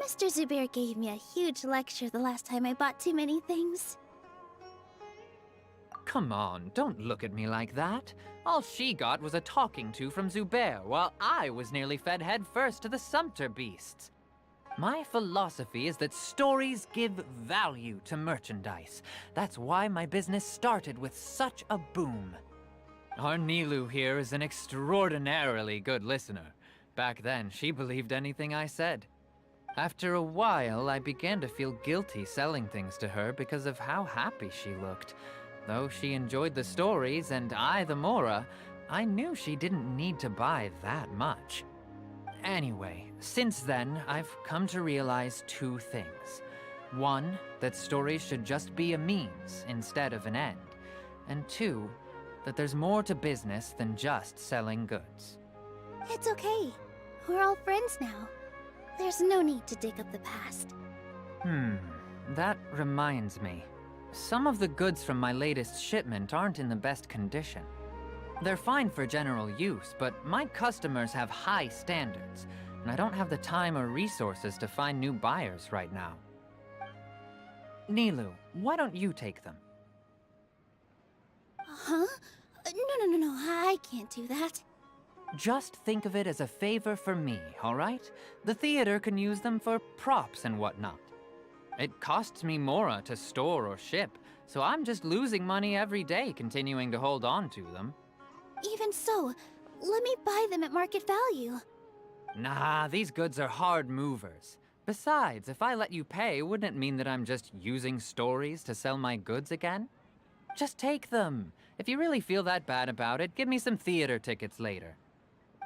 Mr. Zubair gave me a huge lecture the last time I bought too many things. Come on, don't look at me like that. All she got was a talking to from Zubair, while I was nearly fed head first to the Sumpter beasts. My philosophy is that stories give value to merchandise. That's why my business started with such a boom. Our Nilu here is an extraordinarily good listener. Back then, she believed anything I said. After a while, I began to feel guilty selling things to her because of how happy she looked. Though she enjoyed the stories and I the Mora, I knew she didn't need to buy that much. Anyway, since then, I've come to realize 2 things. 1, that stories should just be a means instead of an end. And 2, that there's more to business than just selling goods. It's okay. We're all friends now. There's no need to dig up the past. That reminds me. Some of the goods from my latest shipment aren't in the best condition. They're fine for general use, but my customers have high standards, and I don't have the time or resources to find new buyers right now. Nilu, why don't you take them? Huh? No, I can't do that. Just think of it as a favor for me, all right? The theater can use them for props and whatnot. It costs me Mora to store or ship, so I'm just losing money every day continuing to hold on to them. Even so, let me buy them at market value. Nah, these goods are hard movers. Besides, if I let you pay, wouldn't it mean that I'm just using stories to sell my goods again? Just take them. If you really feel that bad about it, give me some theater tickets later.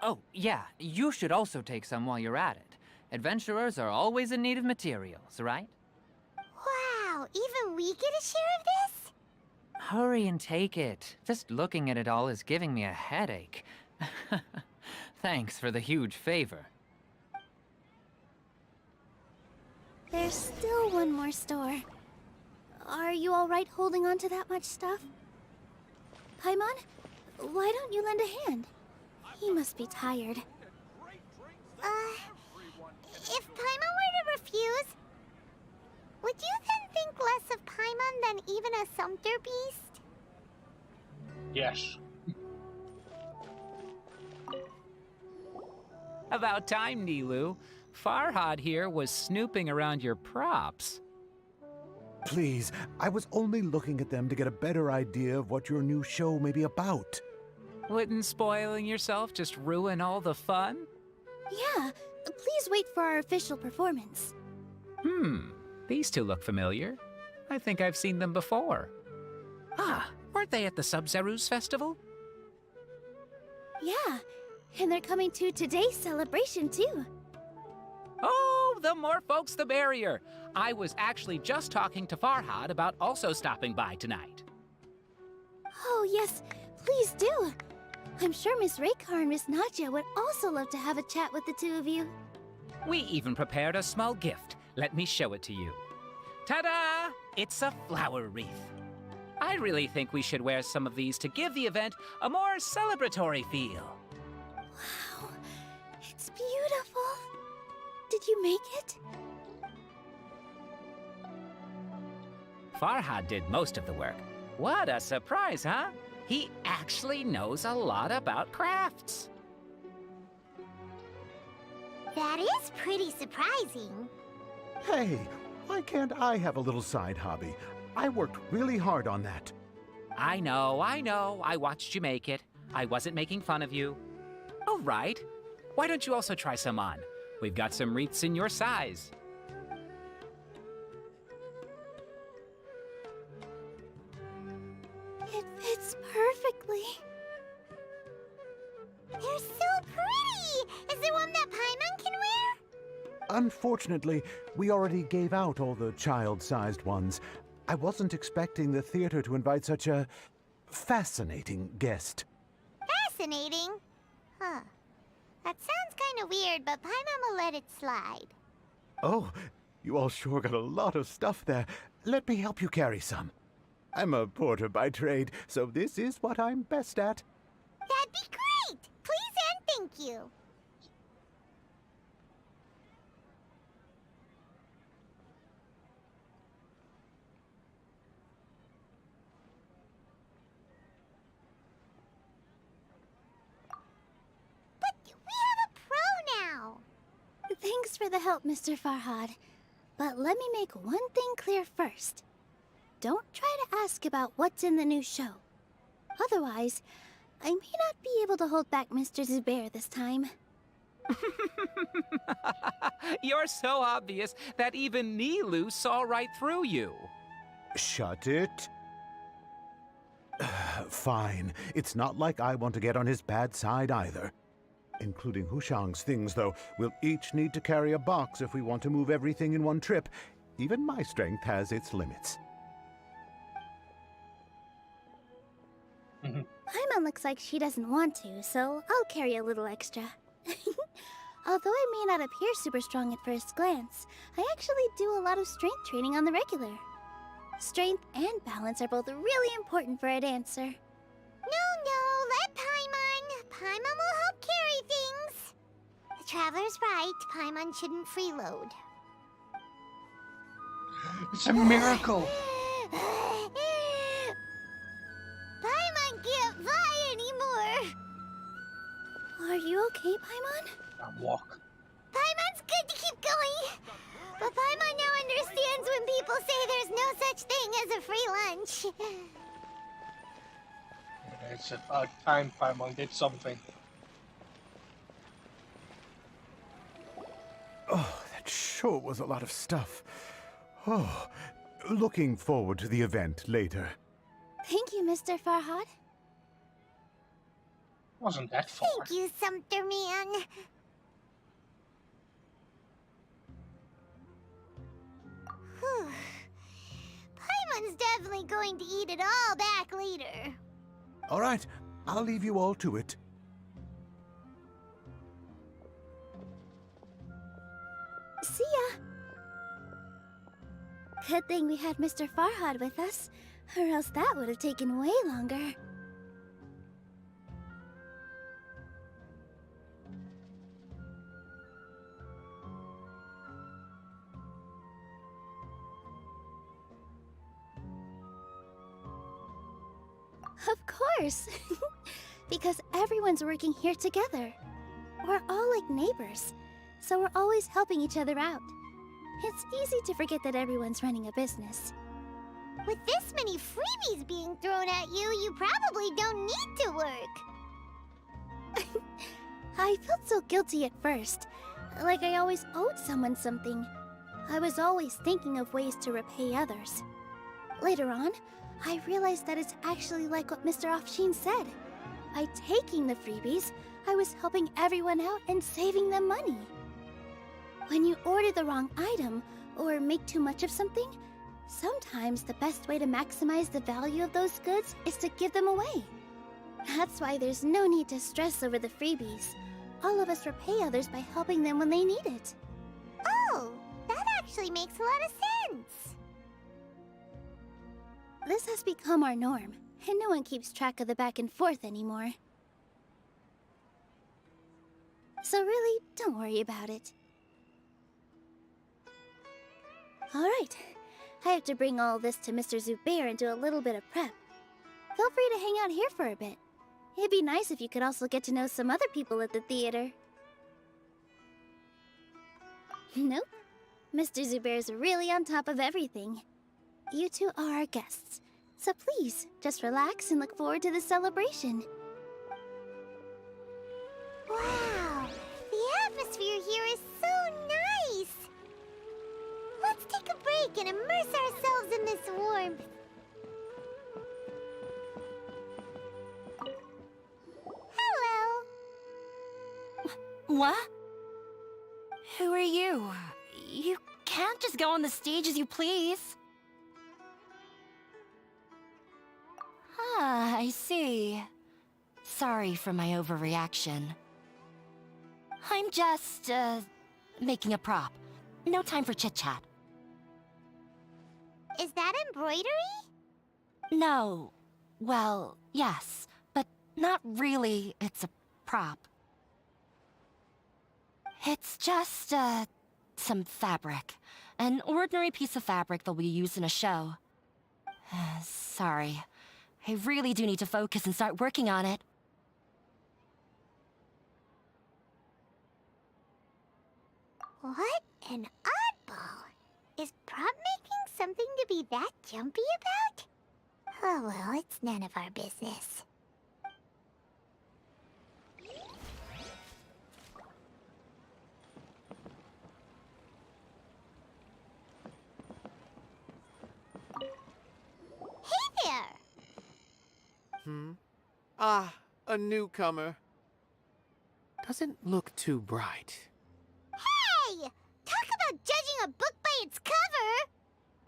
Oh, yeah, you should also take some while you're at it. Adventurers are always in need of materials, right? Wow, even we get a share of this? Hurry and take it. Just looking at it all is giving me a headache. Thanks for the huge favor. There's still one more store. Are you alright holding on to that much stuff? Paimon, why don't you lend a hand? He must be tired. If Paimon were to refuse, would you then think less of Paimon than even a sumpter beast? Yes. About time, Nilu. Farhad here was snooping around your props. Please, I was only looking at them to get a better idea of what your new show may be about. Wouldn't spoiling yourself just ruin all the fun? Yeah, please wait for our official performance. These two look familiar. I think I've seen them before. Ah, weren't they at the Sub-Zerus festival? Yeah, and they're coming to today's celebration too. Oh, the more folks the merrier. I was actually just talking to Farhad about also stopping by tonight. Oh yes, please do. I'm sure Miss Raykar and Miss Nadja would also love to have a chat with the two of you. We even prepared a small gift. Let me show it to you. Ta-da! It's a flower wreath. I really think we should wear some of these to give the event a more celebratory feel. Wow, it's beautiful. Did you make it? Farhad did most of the work. What a surprise, huh? He actually knows a lot about crafts. That is pretty surprising. Hey, why can't I have a little side hobby? I worked really hard on that. I know. I watched you make it. I wasn't making fun of you. All right. Why don't you also try some on? We've got some wreaths in your size. It fits perfectly. They're so pretty! Is there one that Paimon can wear? Unfortunately, we already gave out all the child-sized ones. I wasn't expecting the theater to invite such a fascinating guest. Fascinating? Huh. That sounds kind of weird, but Paimon will let it slide. Oh, you all sure got a lot of stuff there. Let me help you carry some. I'm a porter by trade, so this is what I'm best at. That'd be great! Please and thank you. But we have a pro now! Thanks for the help, Mr. Farhad. But let me make one thing clear first. Don't try to ask about what's in the new show. Otherwise, I may not be able to hold back Mr. Zubair this time. You're so obvious that even Nilu saw right through you. Shut it. Fine. It's not like I want to get on his bad side either. Including Hushang's things, though. We'll each need to carry a box if we want to move everything in one trip. Even my strength has its limits. Paimon looks like she doesn't want to, so I'll carry a little extra. Although I may not appear super strong at first glance, I actually do a lot of strength training on the regular. Strength and balance are both really important for a dancer. No, let Paimon. Paimon will help carry things. The Traveler's right. Paimon shouldn't freeload. It's a miracle! Paimon can't fly anymore! Are you okay, Paimon? Now walk. Paimon's good to keep going, but But Paimon now understands when people say there's no such thing as a free lunch. It's about time Paimon did something. Oh, that sure was a lot of stuff. Oh, looking forward to the event later. Thank you, Mr. Farhad. Wasn't that far. Thank you, Sumter Man. Whew. Paimon's definitely going to eat it all back later. All right, I'll leave you all to it. See ya. Good thing we had Mr. Farhad with us, or else that would have taken way longer. Of course! Because everyone's working here together. We're all like neighbors, so we're always helping each other out. It's easy to forget that everyone's running a business. With this many freebies being thrown at you, you probably don't need to work. I felt so guilty at first, like I always owed someone something. I was always thinking of ways to repay others. Later on, I realized that it's actually like what Mr. Afshin said. By taking the freebies, I was helping everyone out and saving them money. When you order the wrong item, or make too much of something, sometimes the best way to maximize the value of those goods is to give them away. That's why there's no need to stress over the freebies. All of us repay others by helping them when they need it. Oh, that actually makes a lot of sense. This has become our norm, and no one keeps track of the back and forth anymore. So really, don't worry about it. Alright, I have to bring all this to Mr. Zubair and do a little bit of prep. Feel free to hang out here for a bit. It'd be nice if you could also get to know some other people at the theater. Nope. Mr. Zubair's really on top of everything. You two are our guests, so please, just relax and look forward to the celebration. Wow, the atmosphere here is so nice. Let's take a break and immerse ourselves in this warmth. Hello. What? Who are you? You can't just go on the stage as you please. Ah, I see. Sorry for my overreaction. I'm just, making a prop. No time for chit-chat. Is that embroidery? No. Well, yes, but not really. It's a prop. It's just, some fabric. An ordinary piece of fabric that we use in a show. Sorry. I really do need to focus and start working on it. What an oddball. Is prop making something to be that jumpy about? Oh well, it's none of our business. Hey there! Ah, a newcomer. Doesn't look too bright. Hey! Talk about judging a book by its cover!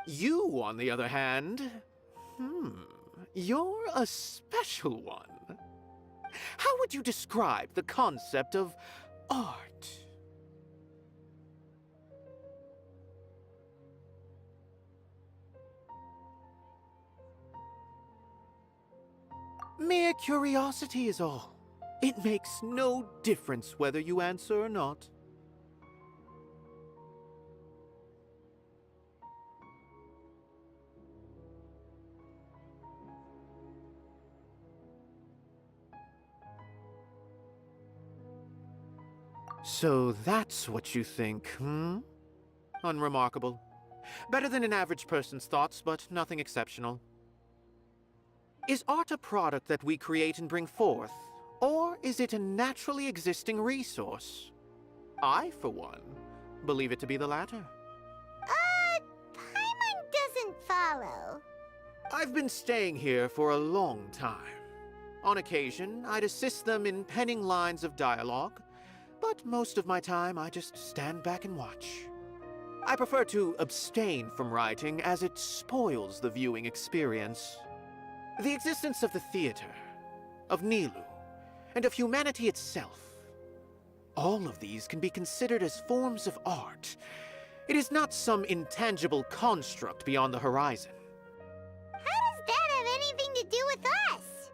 You, on the other hand, you're a special one. How would you describe the concept of art? Mere curiosity is all. It makes no difference whether you answer or not. So that's what you think, unremarkable. Better than an average person's thoughts, but nothing exceptional. Is art a product that we create and bring forth, or is it a naturally existing resource? I, for one, believe it to be the latter. Paimon doesn't follow. I've been staying here for a long time. On occasion, I'd assist them in penning lines of dialogue, but most of my time I just stand back and watch. I prefer to abstain from writing as it spoils the viewing experience. The existence of the theater, of Nilu, and of humanity itself. All of these can be considered as forms of art. It is not some intangible construct beyond the horizon. How does that have anything to do with us?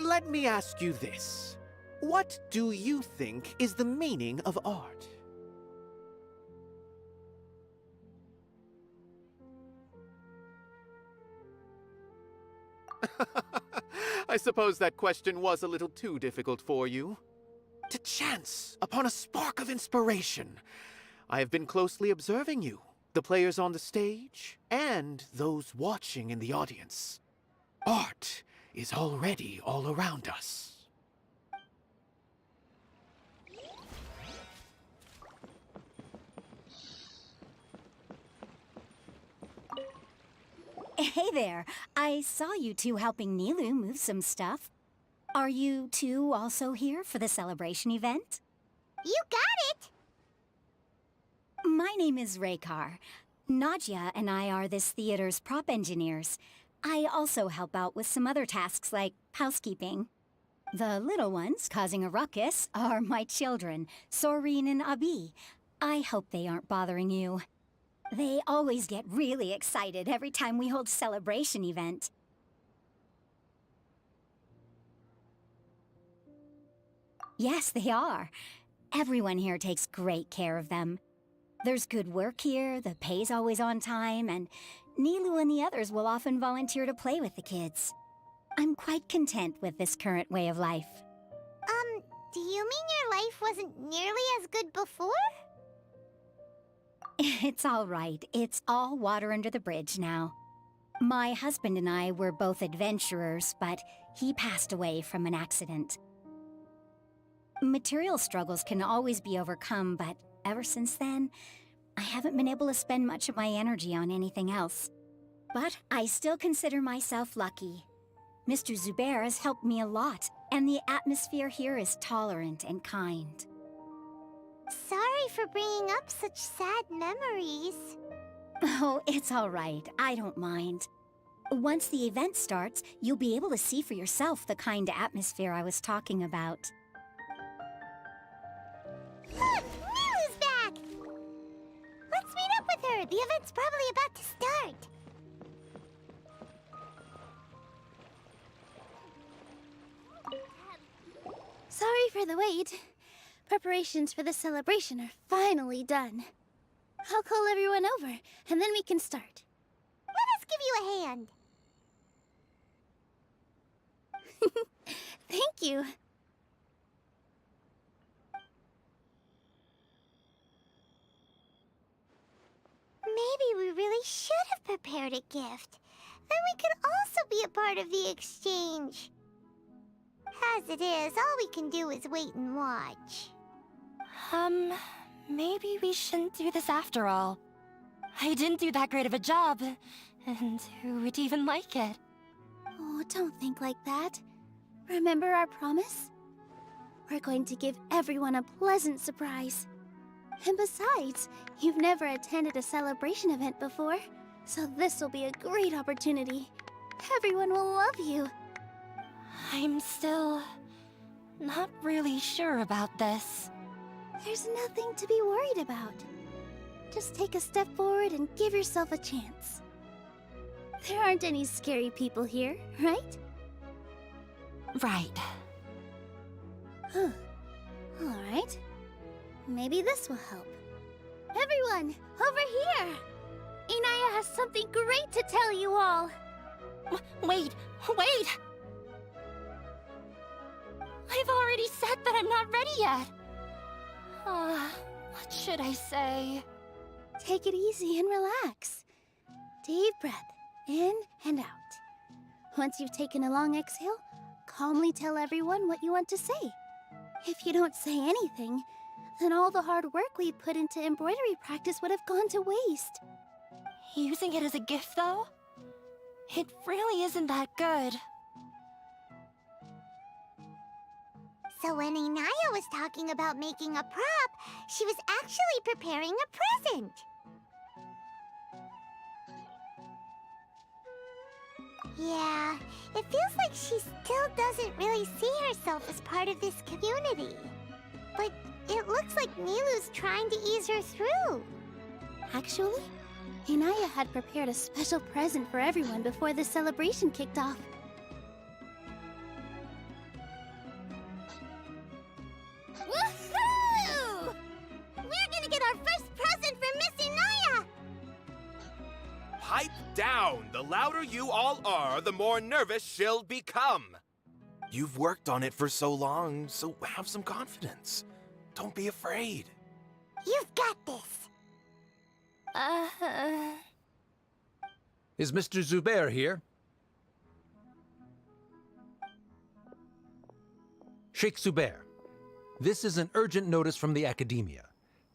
Let me ask you this. What do you think is the meaning of art? I suppose that question was a little too difficult for you. To chance upon a spark of inspiration. I have been closely observing you, the players on the stage, and those watching in the audience. Art is already all around us. Hey there. I saw you two helping Nilu move some stuff. Are you two also here for the celebration event? You got it! My name is Raykar. Nadia and I are this theater's prop engineers. I also help out with some other tasks like housekeeping. The little ones causing a ruckus are my children, Soreen and Abi. I hope they aren't bothering you. They always get really excited every time we hold a celebration event. Yes, they are. Everyone here takes great care of them. There's good work here, the pay's always on time, and Nilu and the others will often volunteer to play with the kids. I'm quite content with this current way of life. Do you mean your life wasn't nearly as good before? It's all right. It's all water under the bridge now. My husband and I were both adventurers, but he passed away from an accident. Material struggles can always be overcome, but ever since then, I haven't been able to spend much of my energy on anything else. But I still consider myself lucky. Mr. Zubair has helped me a lot, and the atmosphere here is tolerant and kind. Sorry for bringing up such sad memories. Oh, it's all right. I don't mind. Once the event starts, you'll be able to see for yourself the kind of atmosphere I was talking about. Look! Nilu's back! Let's meet up with her. The event's probably about to start. Sorry for the wait. Preparations for the celebration are finally done. I'll call everyone over, and then we can start. Let us give you a hand. Thank you. Maybe we really should have prepared a gift. Then we could also be a part of the exchange. As it is, all we can do is wait and watch. Maybe we shouldn't do this after all. I didn't do that great of a job, and who would even like it? Oh, don't think like that. Remember our promise? We're going to give everyone a pleasant surprise. And besides, you've never attended a celebration event before, so this will be a great opportunity. Everyone will love you. I'm still not really sure about this. There's nothing to be worried about. Just take a step forward and give yourself a chance. There aren't any scary people here, right? Right. Huh. All right. Maybe this will help. Everyone, over here! Inaya has something great to tell you all. Wait! I've already said that I'm not ready yet. What should I say? Take it easy and relax. Deep breath, in and out. Once you've taken a long exhale, calmly tell everyone what you want to say. If you don't say anything, then all the hard work we put into embroidery practice would have gone to waste. Using it as a gift, though? It really isn't that good. So when Inaya was talking about making a prop, she was actually preparing a present. Yeah, it feels like she still doesn't really see herself as part of this community. But it looks like Nilu's trying to ease her through. Actually, Inaya had prepared a special present for everyone before the celebration kicked off. Woohoo! We're gonna get our first present from Miss Inaya! Pipe down! The louder you all are, the more nervous she'll become. You've worked on it for so long, so have some confidence. Don't be afraid. You've got this. Is Mr. Zubair here? Sheikh Zubair, this is an urgent notice from the Academia.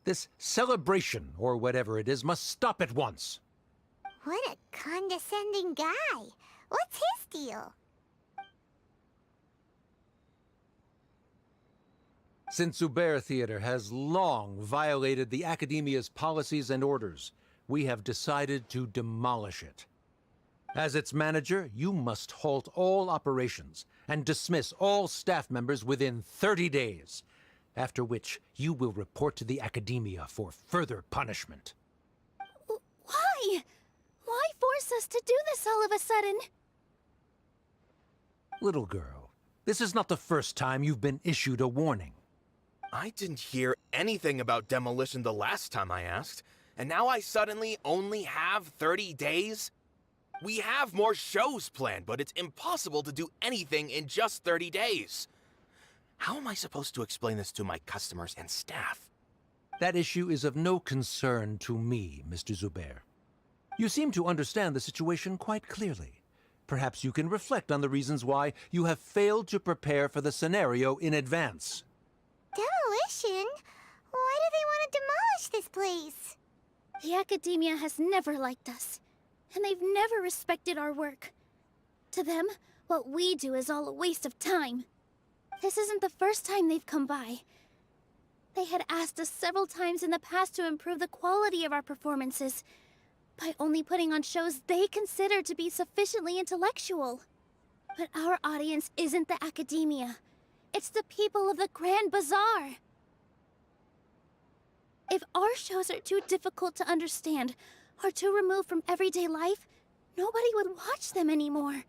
This celebration, or whatever it is, must stop at once. What a condescending guy. What's his deal? Since Zubair Theater has long violated the Academia's policies and orders, we have decided to demolish it. As its manager, you must halt all operations and dismiss all staff members within 30 days, after which you will report to the Academia for further punishment. Why? Why force us to do this all of a sudden? Little girl, this is not the first time you've been issued a warning. I didn't hear anything about demolition the last time I asked, and now I suddenly only have 30 days? We have more shows planned, but it's impossible to do anything in just 30 days. How am I supposed to explain this to my customers and staff? That issue is of no concern to me, Mr. Zubair. You seem to understand the situation quite clearly. Perhaps you can reflect on the reasons why you have failed to prepare for the scenario in advance. Demolition? Why do they want to demolish this place? The Academia has never liked us, and they've never respected our work. To them, what we do is all a waste of time. This isn't the first time they've come by. They had asked us several times in the past to improve the quality of our performances by only putting on shows they consider to be sufficiently intellectual. But our audience isn't the Academia. It's the people of the Grand Bazaar. If our shows are too difficult to understand or too removed from everyday life, nobody would watch them anymore.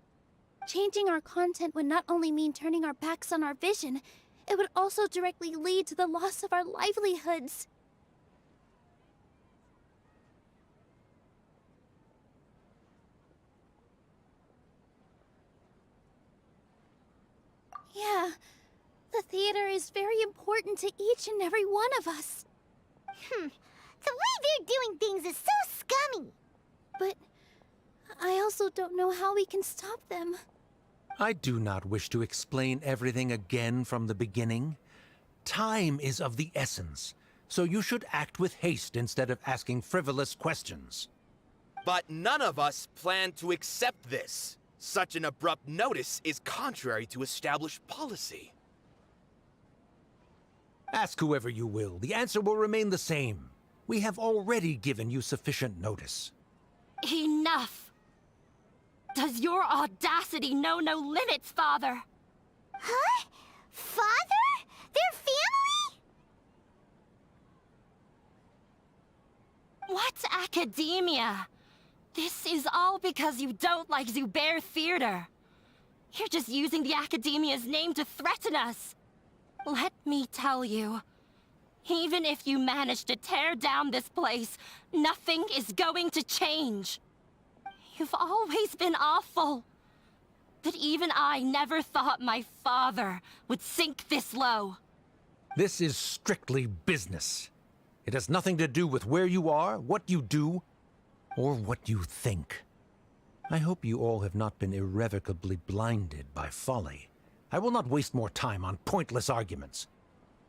Changing our content would not only mean turning our backs on our vision, it would also directly lead to the loss of our livelihoods. Yeah, the theater is very important to each and every one of us. The way they're doing things is so scummy. But I also don't know how we can stop them. I do not wish to explain everything again from the beginning. Time is of the essence, so you should act with haste instead of asking frivolous questions. But none of us plan to accept this. Such an abrupt notice is contrary to established policy. Ask whoever you will. The answer will remain the same. We have already given you sufficient notice. Enough! Does your audacity know no limits, Father? Huh? Father? Their family? What's academia? This is all because you don't like Zubair Theater. You're just using the Academia's name to threaten us. Let me tell you, even if you manage to tear down this place, nothing is going to change. You've always been awful. But even I never thought my father would sink this low. This is strictly business. It has nothing to do with where you are, what you do, or what you think. I hope you all have not been irrevocably blinded by folly. I will not waste more time on pointless arguments.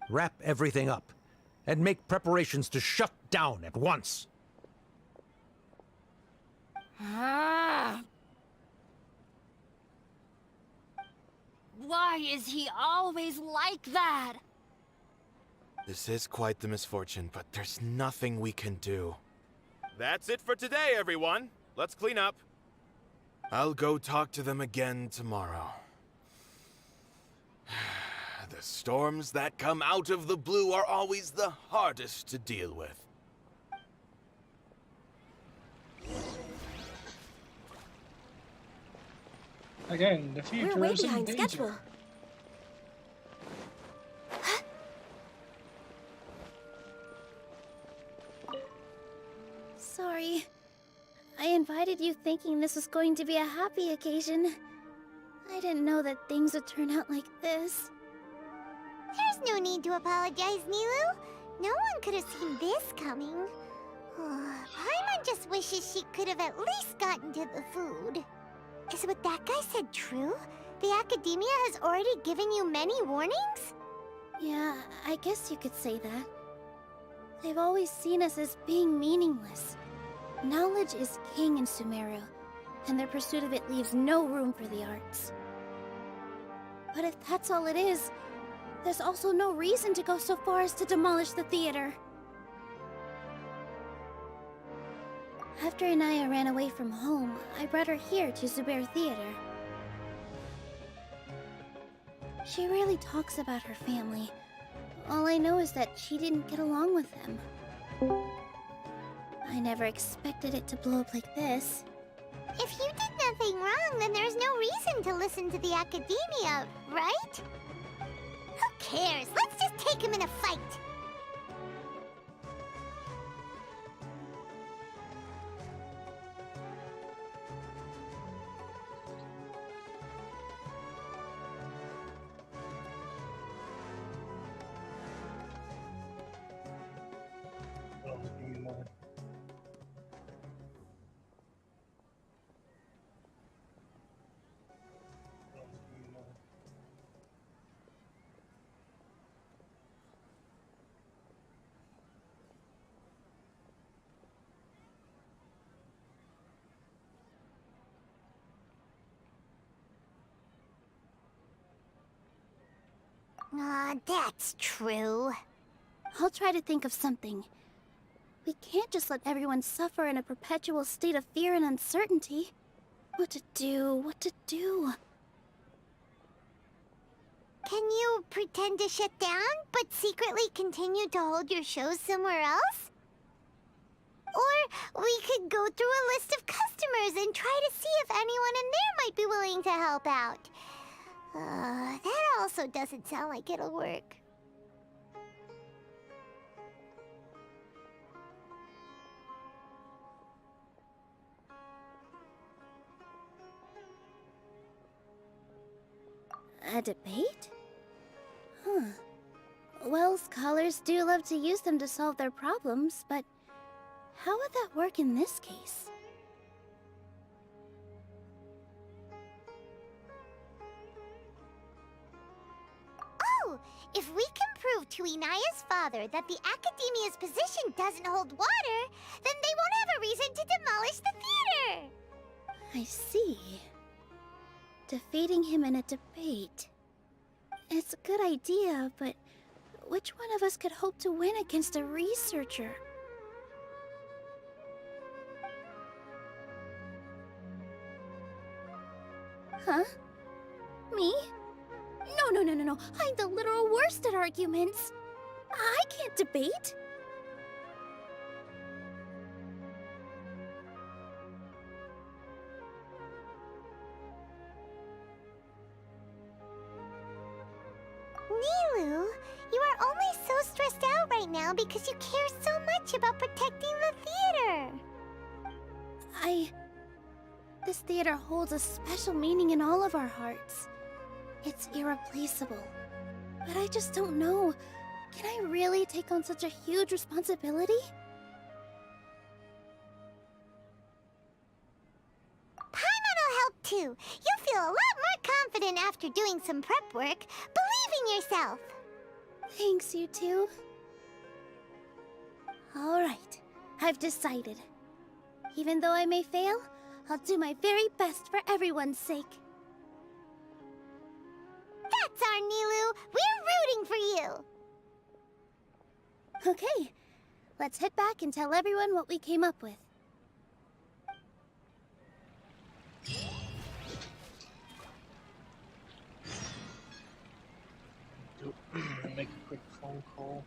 Wrap everything up, and make preparations to shut down at once. Ah. Why is he always like that? This is quite the misfortune, but there's nothing we can do. That's it for today, everyone. Let's clean up. I'll go talk to them again tomorrow. The storms that come out of the blue are always the hardest to deal with. Again, the future We're way is in behind danger. schedule. Sorry. I invited you thinking this was going to be a happy occasion. I didn't know that things would turn out like this. There's no need to apologize, Nilu. No one could have seen this coming. Paimon just wishes she could have at least gotten to the food. Is what that guy said true? The Academia has already given you many warnings? Yeah, I guess you could say that. They've always seen us as being meaningless. Knowledge is king in Sumeru, and their pursuit of it leaves no room for the arts. But if that's all it is, there's also no reason to go so far as to demolish the theater. After Inaya ran away from home, I brought her here to Zubair Theater. She rarely talks about her family. All I know is that she didn't get along with them. I never expected it to blow up like this. If you did nothing wrong, then there's no reason to listen to the Academia, right? Who cares? Let's just take him in a fight. That's true. I'll try to think of something. We can't just let everyone suffer in a perpetual state of fear and uncertainty. What to do, what to do? Can you pretend to shut down, but secretly continue to hold your shows somewhere else? Or we could go through a list of customers and try to see if anyone in there might be willing to help out. That also doesn't sound like it'll work. A debate? Huh. Well, scholars do love to use them to solve their problems, but how would that work in this case? Oh! If we can prove to Inaya's father that the Academia's position doesn't hold water, then they won't have a reason to demolish the theater! I see. Defeating him in a debate. It's a good idea, but which one of us could hope to win against a researcher? Huh? Me? No. I'm the literal worst at arguments. I can't debate. Nilu, you are only so stressed out right now because you care so much about protecting the theater. This theater holds a special meaning in all of our hearts. It's irreplaceable. But I just don't know. Can I really take on such a huge responsibility? Paimon will help too. You'll feel a lot more confident after doing some prep work. Believe in yourself. Thanks, you two. Alright, I've decided. Even though I may fail, I'll do my very best for everyone's sake. That's our Nilou. We're rooting for you. Okay, let's head back and tell everyone what we came up with. Make a quick phone call.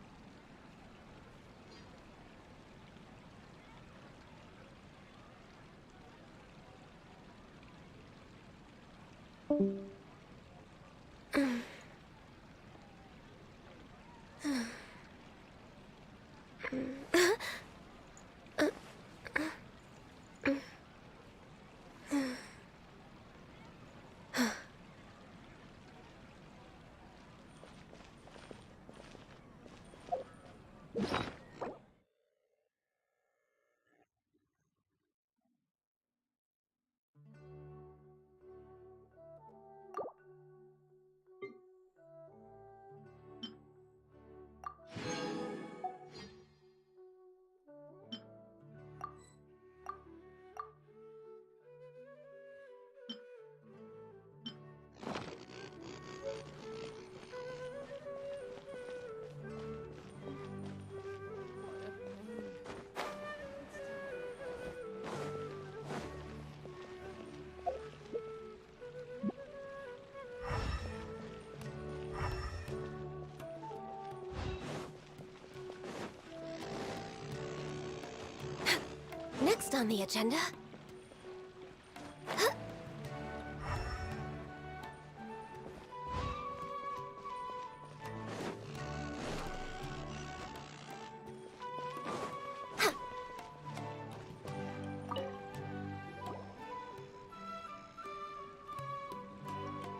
Next on the agenda...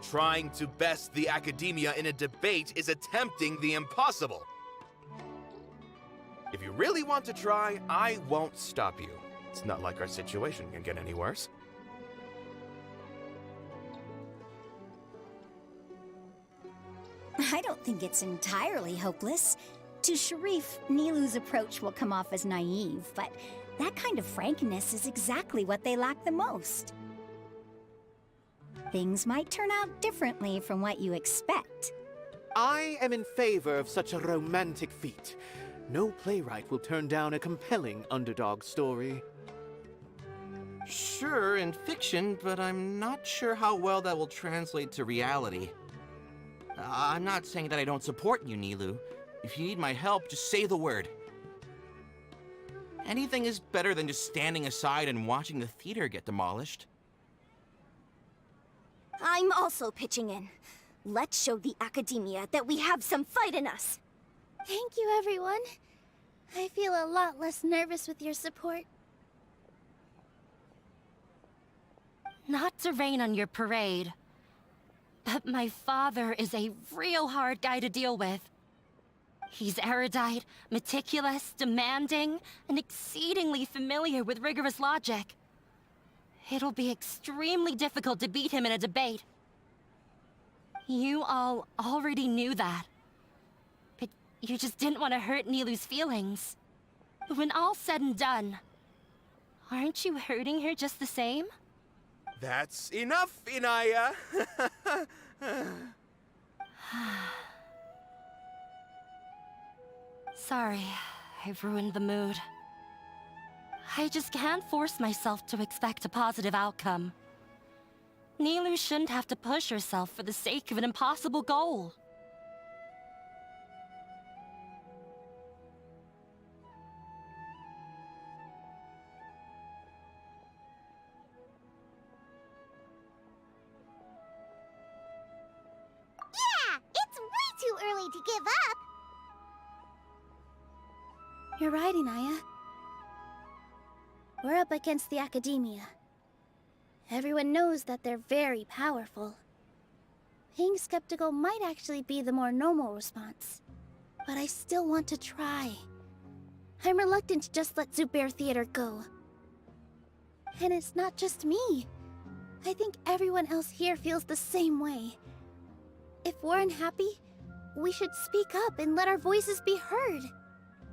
Trying to best the academia in a debate is attempting the impossible. If you really want to try, I won't stop you. It's not like our situation can get any worse. I don't think it's entirely hopeless. To Sharif, Nilou's approach will come off as naive, but that kind of frankness is exactly what they lack the most. Things might turn out differently from what you expect. I am in favor of such a romantic feat. No playwright will turn down a compelling underdog story. Sure, in fiction, but I'm not sure how well that will translate to reality. I'm not saying that I don't support you, Nilou. If you need my help, just say the word. Anything is better than just standing aside and watching the theater get demolished. I'm also pitching in. Let's show the academia that we have some fight in us. Thank you, everyone. I feel a lot less nervous with your support. Not to rain on your parade, but my father is a real hard guy to deal with. He's erudite, meticulous, demanding, and exceedingly familiar with rigorous logic. It'll be extremely difficult to beat him in a debate. You all already knew that. But you just didn't want to hurt Nilou's feelings. When all's said and done, aren't you hurting her just the same? That's enough, Inaya! Sorry, I've ruined the mood. I just can't force myself to expect a positive outcome. Nilou shouldn't have to push herself for the sake of an impossible goal. Yeah, it's way too early to give up. You're right, Inaya. We're up against the academia. Everyone knows that they're very powerful. Being skeptical might actually be the more normal response. but I still want to try. I'm reluctant to just let Zubair Theater go. And it's not just me. I think everyone else here feels the same way. If we're unhappy, we should speak up and let our voices be heard.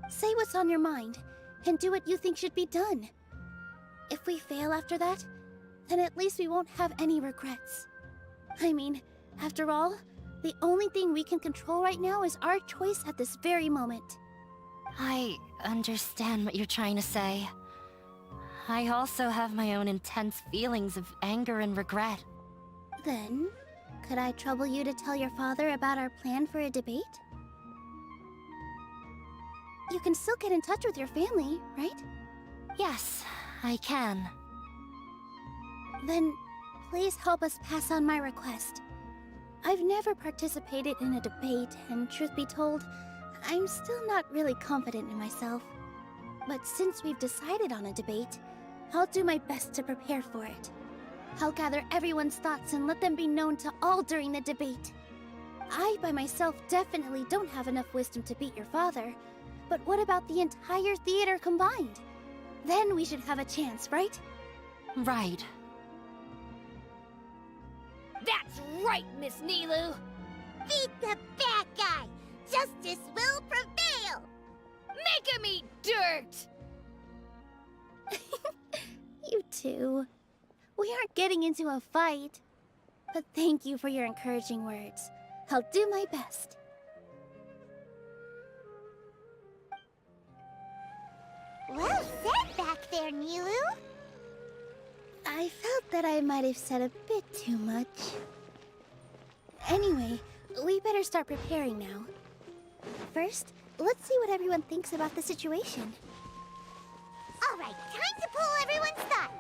Say what's on your mind, and do what you think should be done. If we fail after that, then at least we won't have any regrets. I mean, after all, the only thing we can control right now is our choice at this very moment. I understand what you're trying to say. I also have my own intense feelings of anger and regret. Then, could I trouble you to tell your father about our plan for a debate? You can still get in touch with your family, right? Yes, I can. Then, please help us pass on my request. I've never participated in a debate, and truth be told, I'm still not really confident in myself. But since we've decided on a debate, I'll do my best to prepare for it. I'll gather everyone's thoughts and let them be known to all during the debate. I, by myself, definitely don't have enough wisdom to beat your father. But what about the entire theater combined? Then we should have a chance, right? Right. That's right, Miss Nilu! Beat the bad guy! Justice will prevail! Make him eat dirt! You two. We aren't getting into a fight. But thank you for your encouraging words. I'll do my best. Well said back there, Nilu. I felt that I might have said a bit too much. Anyway, we better start preparing now. First, let's see what everyone thinks about the situation. All right, time to pull everyone's thoughts.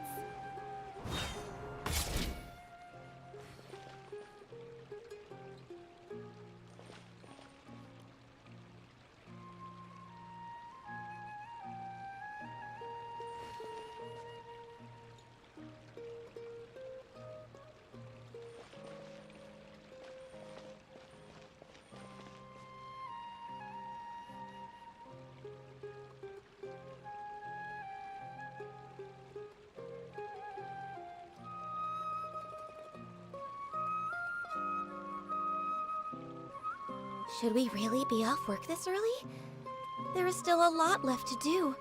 Should we really be off work this early? There is still a lot left to do.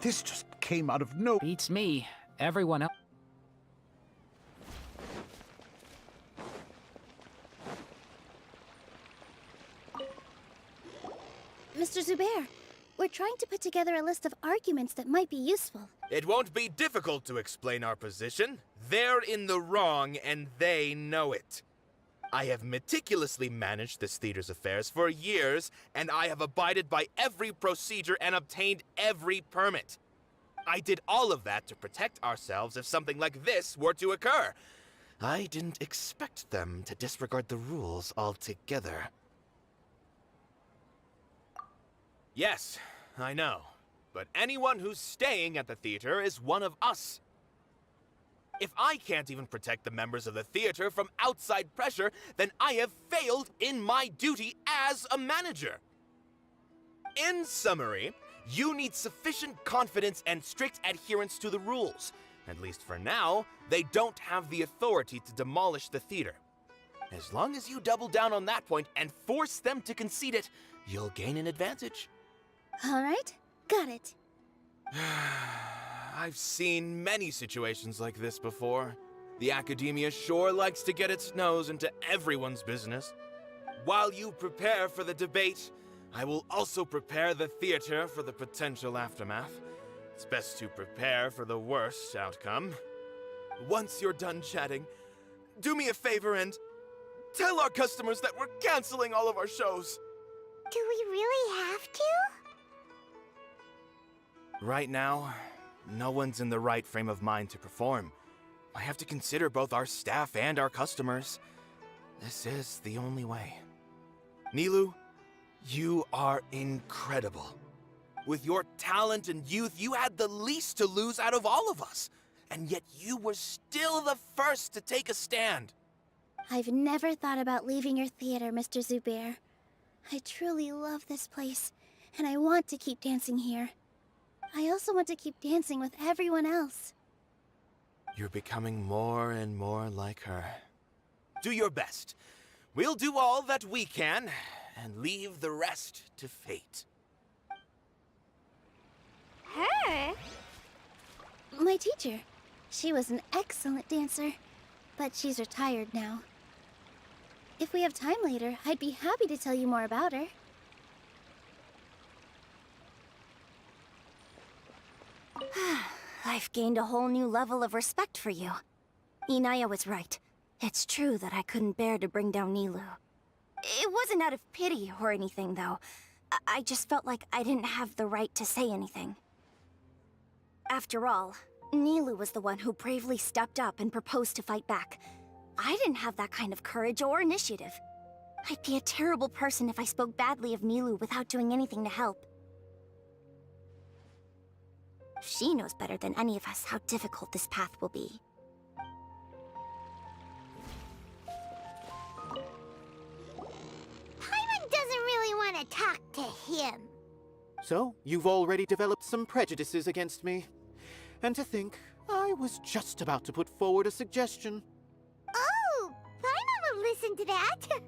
This just came out of no... Beats me. Everyone else... Mr. Zubair, we're trying to put together a list of arguments that might be useful. It won't be difficult to explain our position. They're in the wrong, and they know it. I have meticulously managed this theater's affairs for years, and I have abided by every procedure and obtained every permit. I did all of that to protect ourselves if something like this were to occur. I didn't expect them to disregard the rules altogether. Yes, I know. But anyone who's staying at the theater is one of us. If I can't even protect the members of the theater from outside pressure, then I have failed in my duty as a manager. In summary, you need sufficient confidence and strict adherence to the rules. At least for now, they don't have the authority to demolish the theater. As long as you double down on that point and force them to concede it, you'll gain an advantage. All right, got it. I've seen many situations like this before. The academia sure likes to get its nose into everyone's business. While you prepare for the debate, I will also prepare the theater for the potential aftermath. It's best to prepare for the worst outcome. Once you're done chatting, do me a favor and tell our customers that we're canceling all of our shows. Do we really have to? Right now, no one's in the right frame of mind to perform. I have to consider both our staff and our customers. This is the only way. Nilu, you are incredible. With your talent and youth, you had the least to lose out of all of us. And yet you were still the first to take a stand. I've never thought about leaving your theater, Mr. Zubair. I truly love this place, and I want to keep dancing here. I also want to keep dancing with everyone else. You're becoming more and more like her. Do your best. We'll do all that we can, and leave the rest to fate. Her? My teacher. She was an excellent dancer, but she's retired now. If we have time later, I'd be happy to tell you more about her. I've gained a whole new level of respect for you. Inaya was right. It's true that I couldn't bear to bring down Nilou. It wasn't out of pity or anything, though. I just felt like I didn't have the right to say anything. After all, Nilou was the one who bravely stepped up and proposed to fight back. I didn't have that kind of courage or initiative. I'd be a terrible person if I spoke badly of Nilou without doing anything to help. She knows better than any of us how difficult this path will be. Paimon doesn't really want to talk to him. So, you've already developed some prejudices against me. And to think, I was just about to put forward a suggestion. Oh, Paimon will listen to that.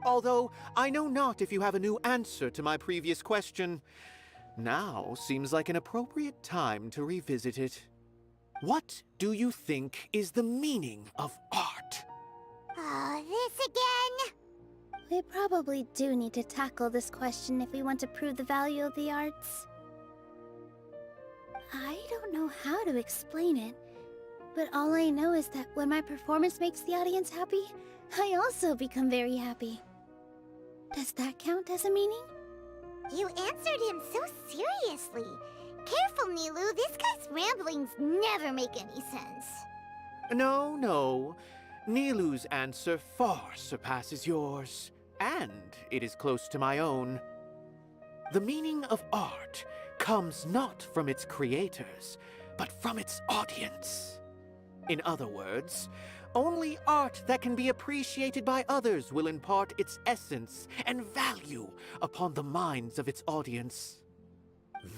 Although, I know not if you have a new answer to my previous question. Now seems like an appropriate time to revisit it. What do you think is the meaning of art? Oh, this again? We probably do need to tackle this question if we want to prove the value of the arts. I don't know how to explain it, but all I know is that when my performance makes the audience happy, I also become very happy. Does that count as a meaning? You answered him so seriously. Careful, Nilou. This guy's ramblings never make any sense. No. Nilou's answer far surpasses yours, and it is close to my own. The meaning of art comes not from its creators, but from its audience. In other words, only art that can be appreciated by others will impart its essence and value upon the minds of its audience.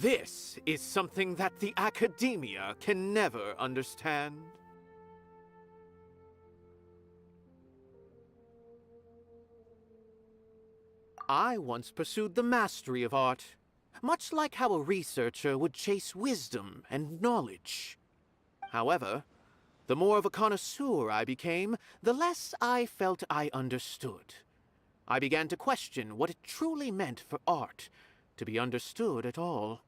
This is something that the academia can never understand. I once pursued the mastery of art, much like how a researcher would chase wisdom and knowledge. However, the more of a connoisseur I became, the less I felt I understood. I began to question what it truly meant for art to be understood at all.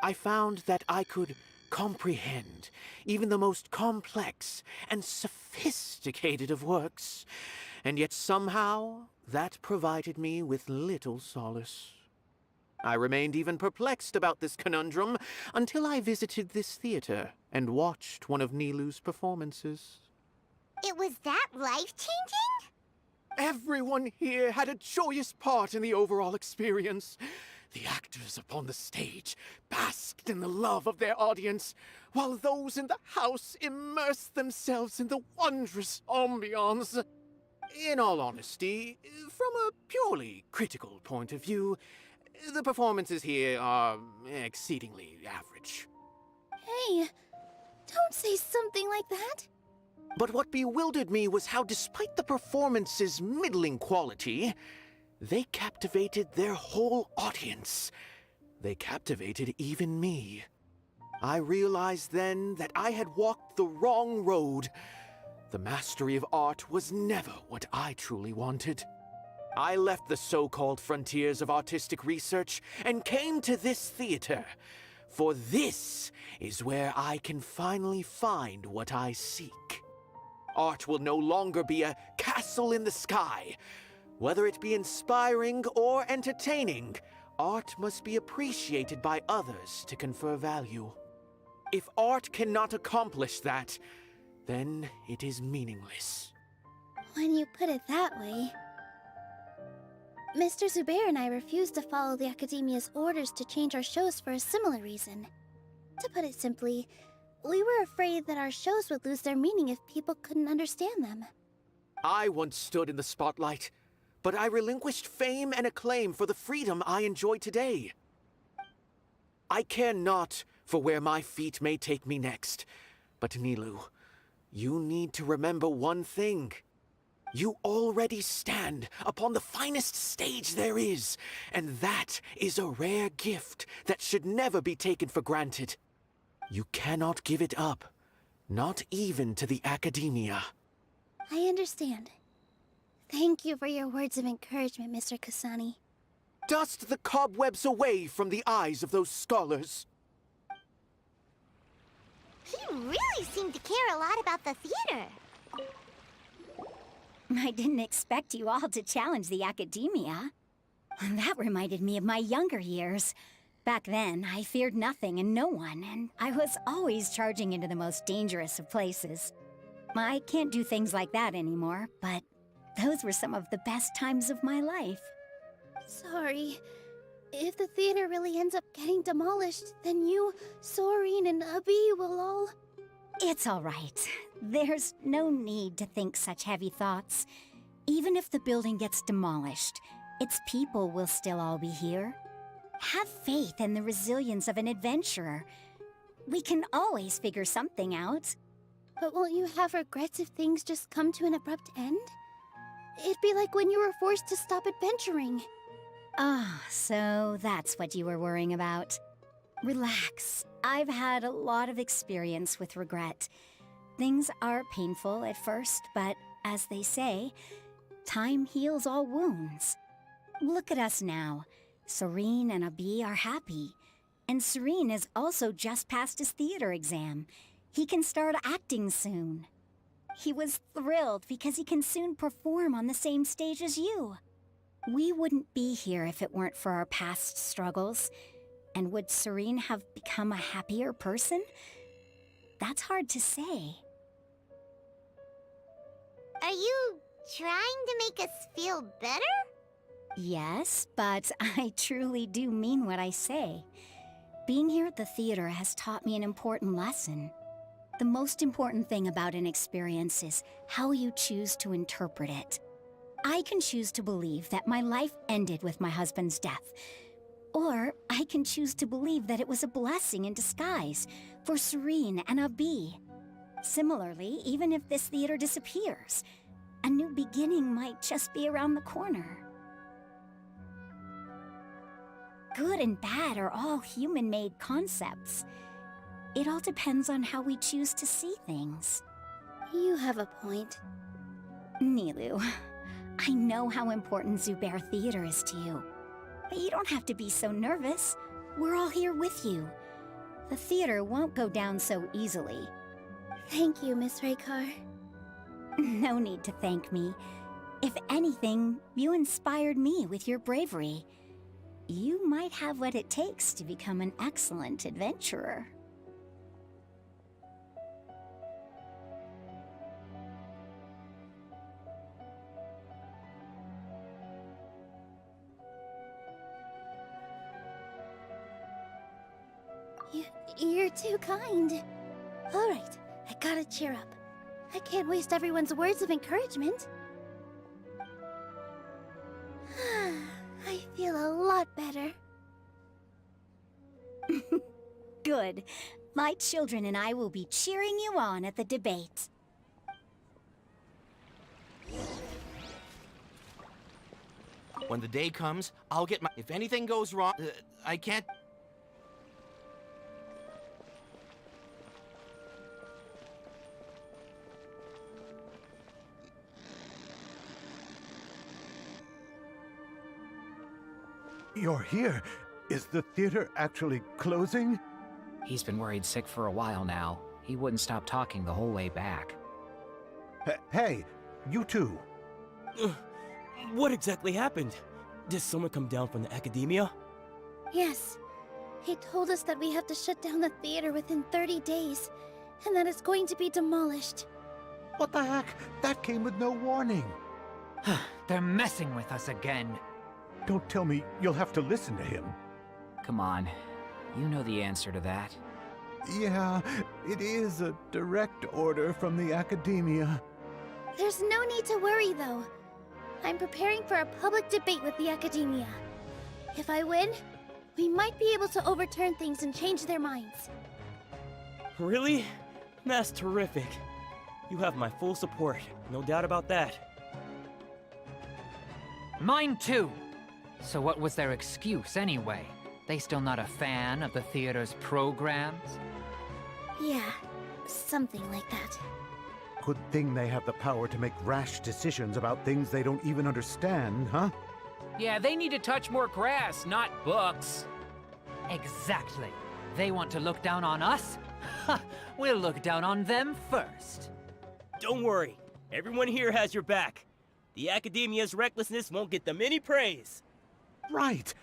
I found that I could comprehend even the most complex and sophisticated of works, and yet somehow that provided me with little solace. I remained even perplexed about this conundrum until I visited this theater and watched one of Nilou's performances. It was that life-changing? Everyone here had a joyous part in the overall experience. The actors upon the stage basked in the love of their audience, while those in the house immersed themselves in the wondrous ambiance. In all honesty, from a purely critical point of view, the performances here are exceedingly average. Hey, don't say something like that. But what bewildered me was how, despite the performance's middling quality, they captivated their whole audience. They captivated even me. I realized then that I had walked the wrong road. The mastery of art was never what I truly wanted. I left the so-called frontiers of artistic research and came to this theater, for this is where I can finally find what I seek. Art will no longer be a castle in the sky. Whether it be inspiring or entertaining, art must be appreciated by others to confer value. If art cannot accomplish that, then it is meaningless. When you put it that way... Mr. Zubair and I refused to follow the Academia's orders to change our shows for a similar reason. To put it simply, we were afraid that our shows would lose their meaning if people couldn't understand them. I once stood in the spotlight, but I relinquished fame and acclaim for the freedom I enjoy today. I care not for where my feet may take me next, but Nilou, you need to remember one thing. You already stand upon the finest stage there is, and that is a rare gift that should never be taken for granted. You cannot give it up, not even to the Academia. I understand. Thank you for your words of encouragement, Mr. Kasani. Dust the cobwebs away from the eyes of those scholars. He really seemed to care a lot about the theater. I didn't expect you all to challenge the Academia. That reminded me of my younger years. Back then, I feared nothing and no one, and I was always charging into the most dangerous of places. I can't do things like that anymore, but those were some of the best times of my life. Sorry. If the theater really ends up getting demolished, then you, Soren, and Abi will all... It's all right. There's no need to think such heavy thoughts. Even if the building gets demolished, its people will still all be here. Have faith in the resilience of an adventurer. We can always figure something out. But won't you have regrets if things just come to an abrupt end? It'd be like when you were forced to stop adventuring. Ah, so that's what you were worrying about. Relax. I've had a lot of experience with regret. Things are painful at first, but as they say, time heals all wounds. Look at us now. Serene and Abi are happy. And Serene has also just passed his theater exam. He can start acting soon. He was thrilled because he can soon perform on the same stage as you. We wouldn't be here if it weren't for our past struggles. And would Serene have become a happier person? That's hard to say. Are you trying to make us feel better? Yes, but I truly do mean what I say. Being here at the theater has taught me an important lesson. The most important thing about an experience is how you choose to interpret it. I can choose to believe that my life ended with my husband's death. Or I can choose to believe that it was a blessing in disguise for Serene and Abi. Similarly, even if this theater disappears, a new beginning might just be around the corner. Good and bad are all human-made concepts. It all depends on how we choose to see things. You have a point. Nilou, I know how important Zubair Theater is to you. But you don't have to be so nervous. We're all here with you. The theater won't go down so easily. Thank you, Miss Raykar. No need to thank me. If anything, you inspired me with your bravery. You might have what it takes to become an excellent adventurer. You're too kind. All right, I gotta cheer up. I can't waste everyone's words of encouragement. I feel a lot better. Good. My children and I will be cheering you on at the debate. When the day comes, I'll get my... If anything goes wrong, I can't... You're here. Is the theater actually closing? He's been worried sick for a while now. He wouldn't stop talking the whole way back. Hey, you two. What exactly happened? Did someone come down from the Academia? Yes. He told us that we have to shut down the theater within 30 days, and that it's going to be demolished. What the heck? That came with no warning. They're messing with us again. Don't tell me you'll have to listen to him. Come on. You know the answer to that. Yeah, it is a direct order from the Academia. There's no need to worry, though. I'm preparing for a public debate with the Academia. If I win, we might be able to overturn things and change their minds. Really? That's terrific. You have my full support, no doubt about that. Mine too! So what was their excuse anyway? They still not a fan of the theater's programs? Yeah, something like that. Good thing they have the power to make rash decisions about things they don't even understand, huh? Yeah, they need to touch more grass, not books. Exactly. They want to look down on us? Ha! We'll look down on them first. Don't worry. Everyone here has your back. The Academia's recklessness won't get them any praise. Right.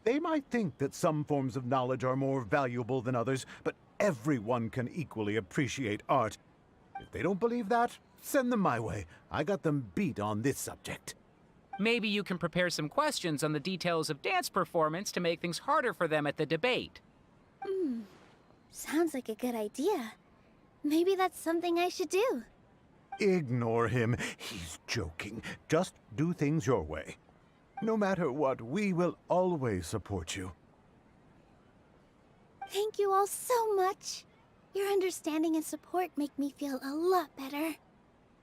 They might think that some forms of knowledge are more valuable than others, but everyone can equally appreciate art. If they don't believe that, send them my way. I got them beat on this subject. Maybe you can prepare some questions on the details of dance performance to make things harder for them at the debate. Sounds like a good idea. Maybe that's something I should do. Ignore him. He's joking. Just do things your way. No matter what, we will always support you. Thank you all so much. Your understanding and support make me feel a lot better.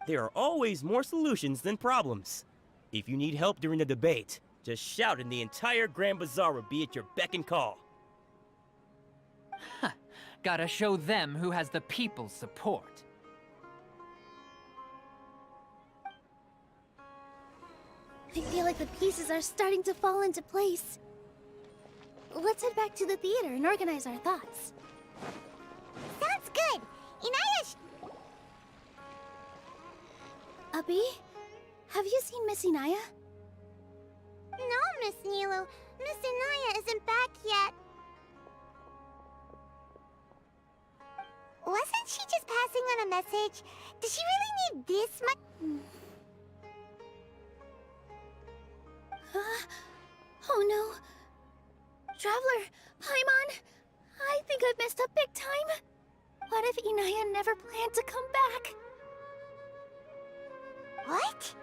There are always more solutions than problems. If you need help during the debate, just shout and the entire Grand Bazaar will be at your beck and call. Gotta show them who has the people's support. I feel like the pieces are starting to fall into place. Let's head back to the theater and organize our thoughts. Sounds good. Inaya Abi, have you seen Miss Inaya? No, Miss Nilo. Miss Inaya isn't back yet. Wasn't she just passing on a message? Does she really need this much? Oh no. Traveler, Paimon, I think I've messed up big time. What if Inaya never planned to come back? What?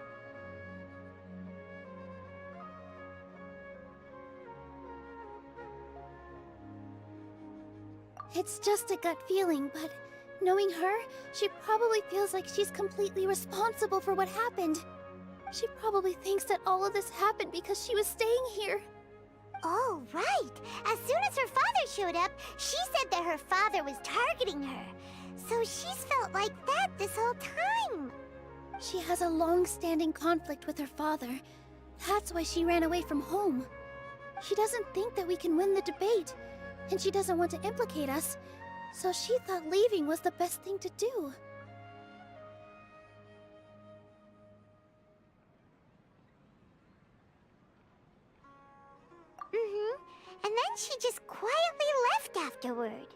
It's just a gut feeling, but knowing her, she probably feels like she's completely responsible for what happened. She probably thinks that all of this happened because she was staying here. Oh, right. As soon as her father showed up, she said that her father was targeting her. So she's felt like that this whole time. She has a long-standing conflict with her father. That's why she ran away from home. She doesn't think that we can win the debate, and she doesn't want to implicate us, so she thought leaving was the best thing to do. And then she just quietly left afterward.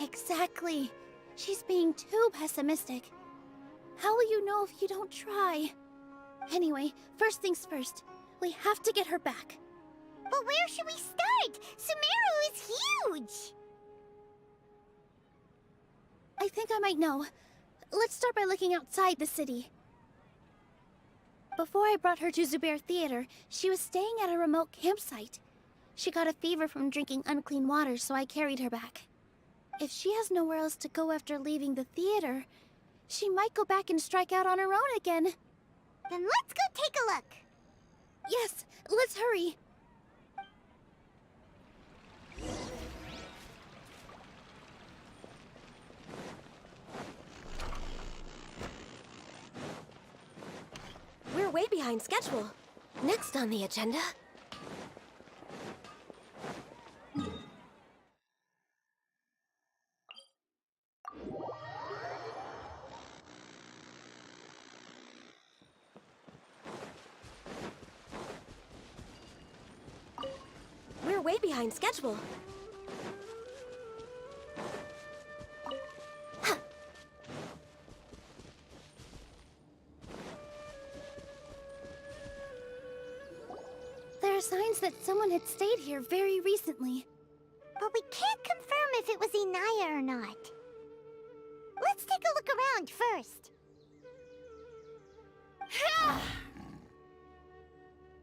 Exactly. She's being too pessimistic. How will you know if you don't try? Anyway, first things first. We have to get her back. But where should we start? Sumeru is huge! I think I might know. Let's start by looking outside the city. Before I brought her to Zubair Theater, she was staying at a remote campsite. She got a fever from drinking unclean water, so I carried her back. If she has nowhere else to go after leaving the theater, she might go back and strike out on her own again. Then let's go take a look. Yes, let's hurry. We're way behind schedule. Next on the agenda... We're way behind schedule. that someone had stayed here very recently. But we can't confirm if it was Inaya or not. Let's take a look around first.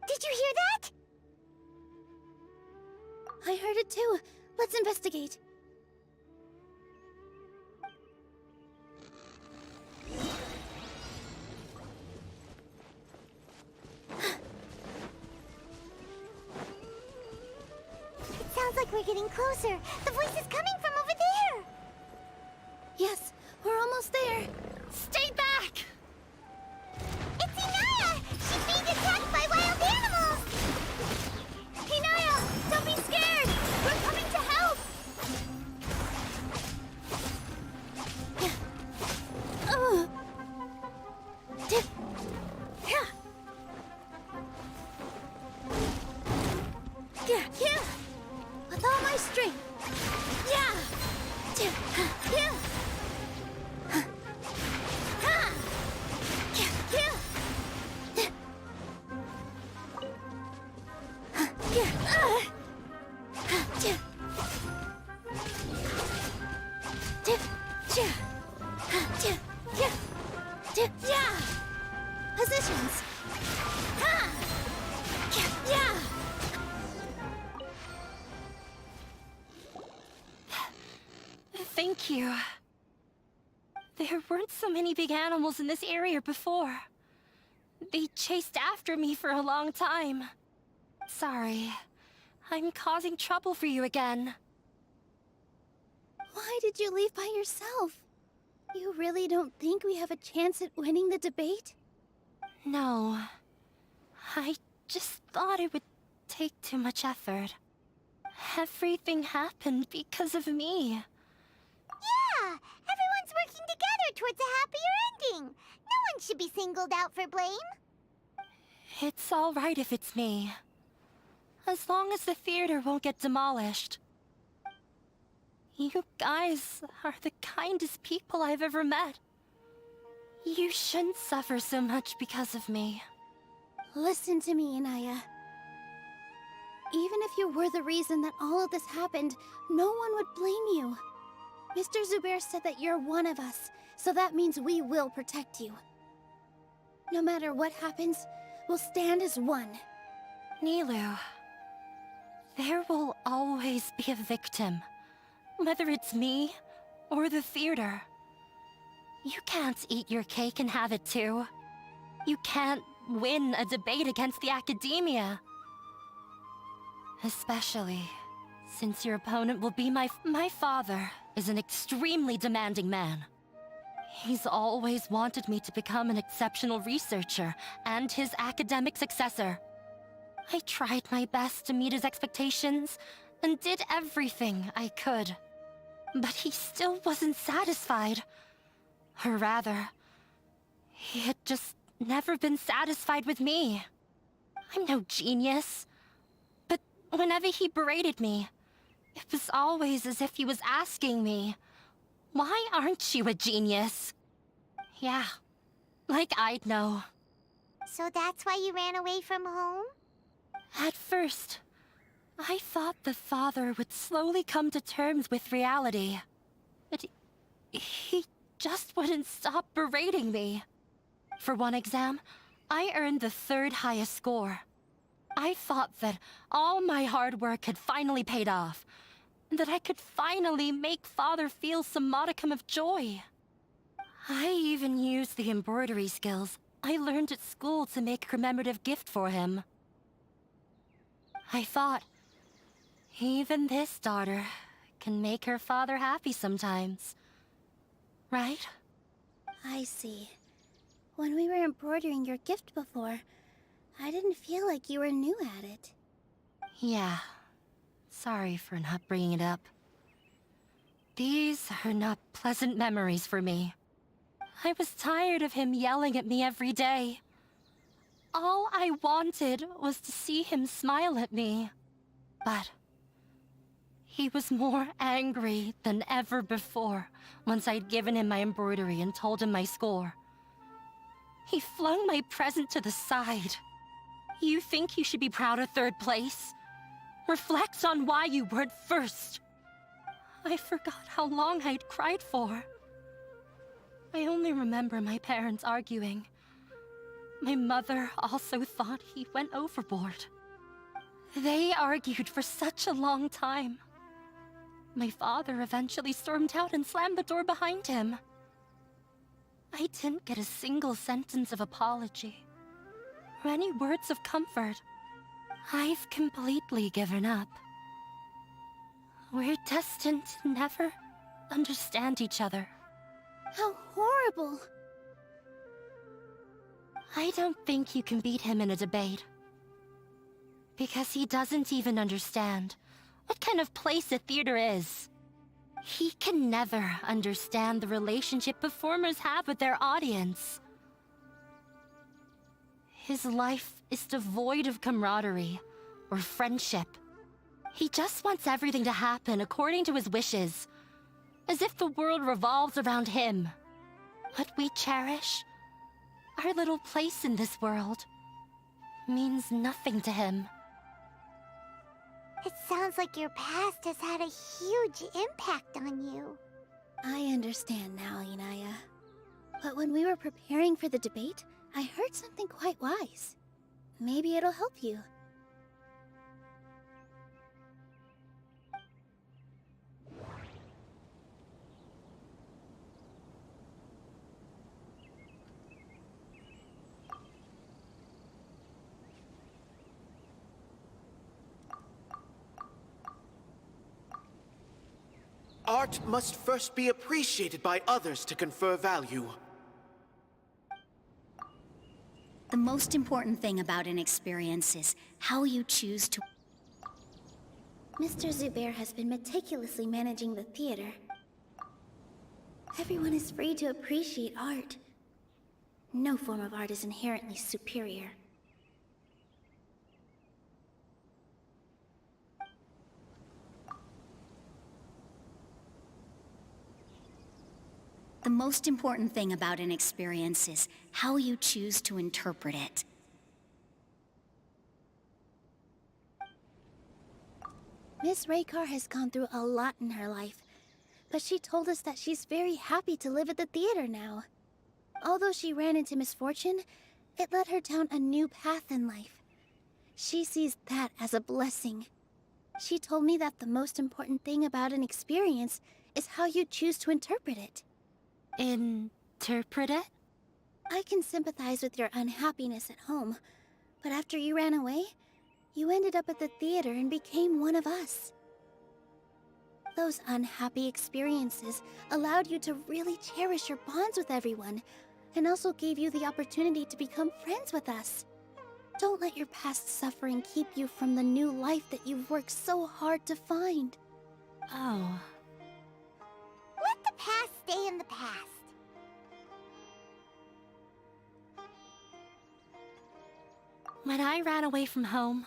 Did you hear that? I heard it too. Let's investigate. It sounds like we're getting closer. The voice is coming from over there. Yes, we're almost there. Stay back! It's Inaya! She's being attacked by wild animals! Inaya, don't be scared! We're coming to help! Yeah! With all my strength! Yeah! Positions! Yeah! Thank you. There weren't so many big animals in this area before. They chased after me for a long time. Sorry. I'm causing trouble for you again. Why did you leave by yourself? You really don't think we have a chance at winning the debate? No. I just thought it would take too much effort. Everything happened because of me. Yeah! Everyone's working together towards a happier ending. No one should be singled out for blame. It's all right if it's me. As long as the theater won't get demolished. You guys are the kindest people I've ever met. You shouldn't suffer so much because of me. Listen to me, Inaya. Even if you were the reason that all of this happened, no one would blame you. Mr. Zubair said that you're one of us, so that means we will protect you. No matter what happens, we'll stand as one. Nilou, there will always be a victim. Whether it's me or the theater. You can't eat your cake and have it too. You can't win a debate against the academia. Especially since your opponent will be my father is an extremely demanding man. He's always wanted me to become an exceptional researcher and his academic successor. I tried my best to meet his expectations and did everything I could. But he still wasn't satisfied. Or rather, he had just never been satisfied with me. I'm no genius. But whenever he berated me, it was always as if he was asking me, "Why aren't you a genius?" Yeah, like I'd know. So that's why you ran away from home? At first, I thought the father would slowly come to terms with reality. But he just wouldn't stop berating me. For one exam, I earned the 3rd highest score. I thought that all my hard work had finally paid off, and that I could finally make father feel some modicum of joy. I even used the embroidery skills I learned at school to make a commemorative gift for him. I thought, even this daughter can make her father happy sometimes. Right? I see. When we were embroidering your gift before, I didn't feel like you were new at it. Yeah. Sorry for not bringing it up. These are not pleasant memories for me. I was tired of him yelling at me every day. All I wanted was to see him smile at me. But he was more angry than ever before once I'd given him my embroidery and told him my score. He flung my present to the side. You think you should be proud of 3rd place? Reflect on why you weren't first. I forgot how long I'd cried for. I only remember my parents arguing. My mother also thought he went overboard. They argued for such a long time. My father eventually stormed out and slammed the door behind him. I didn't get a single sentence of apology or any words of comfort. I've completely given up. We're destined to never understand each other. How horrible! I don't think you can beat him in a debate. Because he doesn't even understand what kind of place a theater is. He can never understand the relationship performers have with their audience. His life is devoid of camaraderie or friendship. He just wants everything to happen according to his wishes, as if the world revolves around him. What we cherish, our little place in this world, means nothing to him. It sounds like your past has had a huge impact on you. I understand now, Inaya. But when we were preparing for the debate, I heard something quite wise. Maybe it'll help you. Art must first be appreciated by others to confer value. The most important thing about an experience is how you choose to... Mr. Zubair has been meticulously managing the theater. Everyone is free to appreciate art. No form of art is inherently superior. The most important thing about an experience is how you choose to interpret it. Miss Raykar has gone through a lot in her life, but she told us that she's very happy to live at the theater now. Although she ran into misfortune, it led her down a new path in life. She sees that as a blessing. She told me that the most important thing about an experience is how you choose to interpret it. Interpret it? I can sympathize with your unhappiness at home, but after you ran away, you ended up at the theater and became one of us. Those unhappy experiences allowed you to really cherish your bonds with everyone, and also gave you the opportunity to become friends with us. Don't let your past suffering keep you from the new life that you've worked so hard to find. Oh. Let the past stay in the past. When I ran away from home,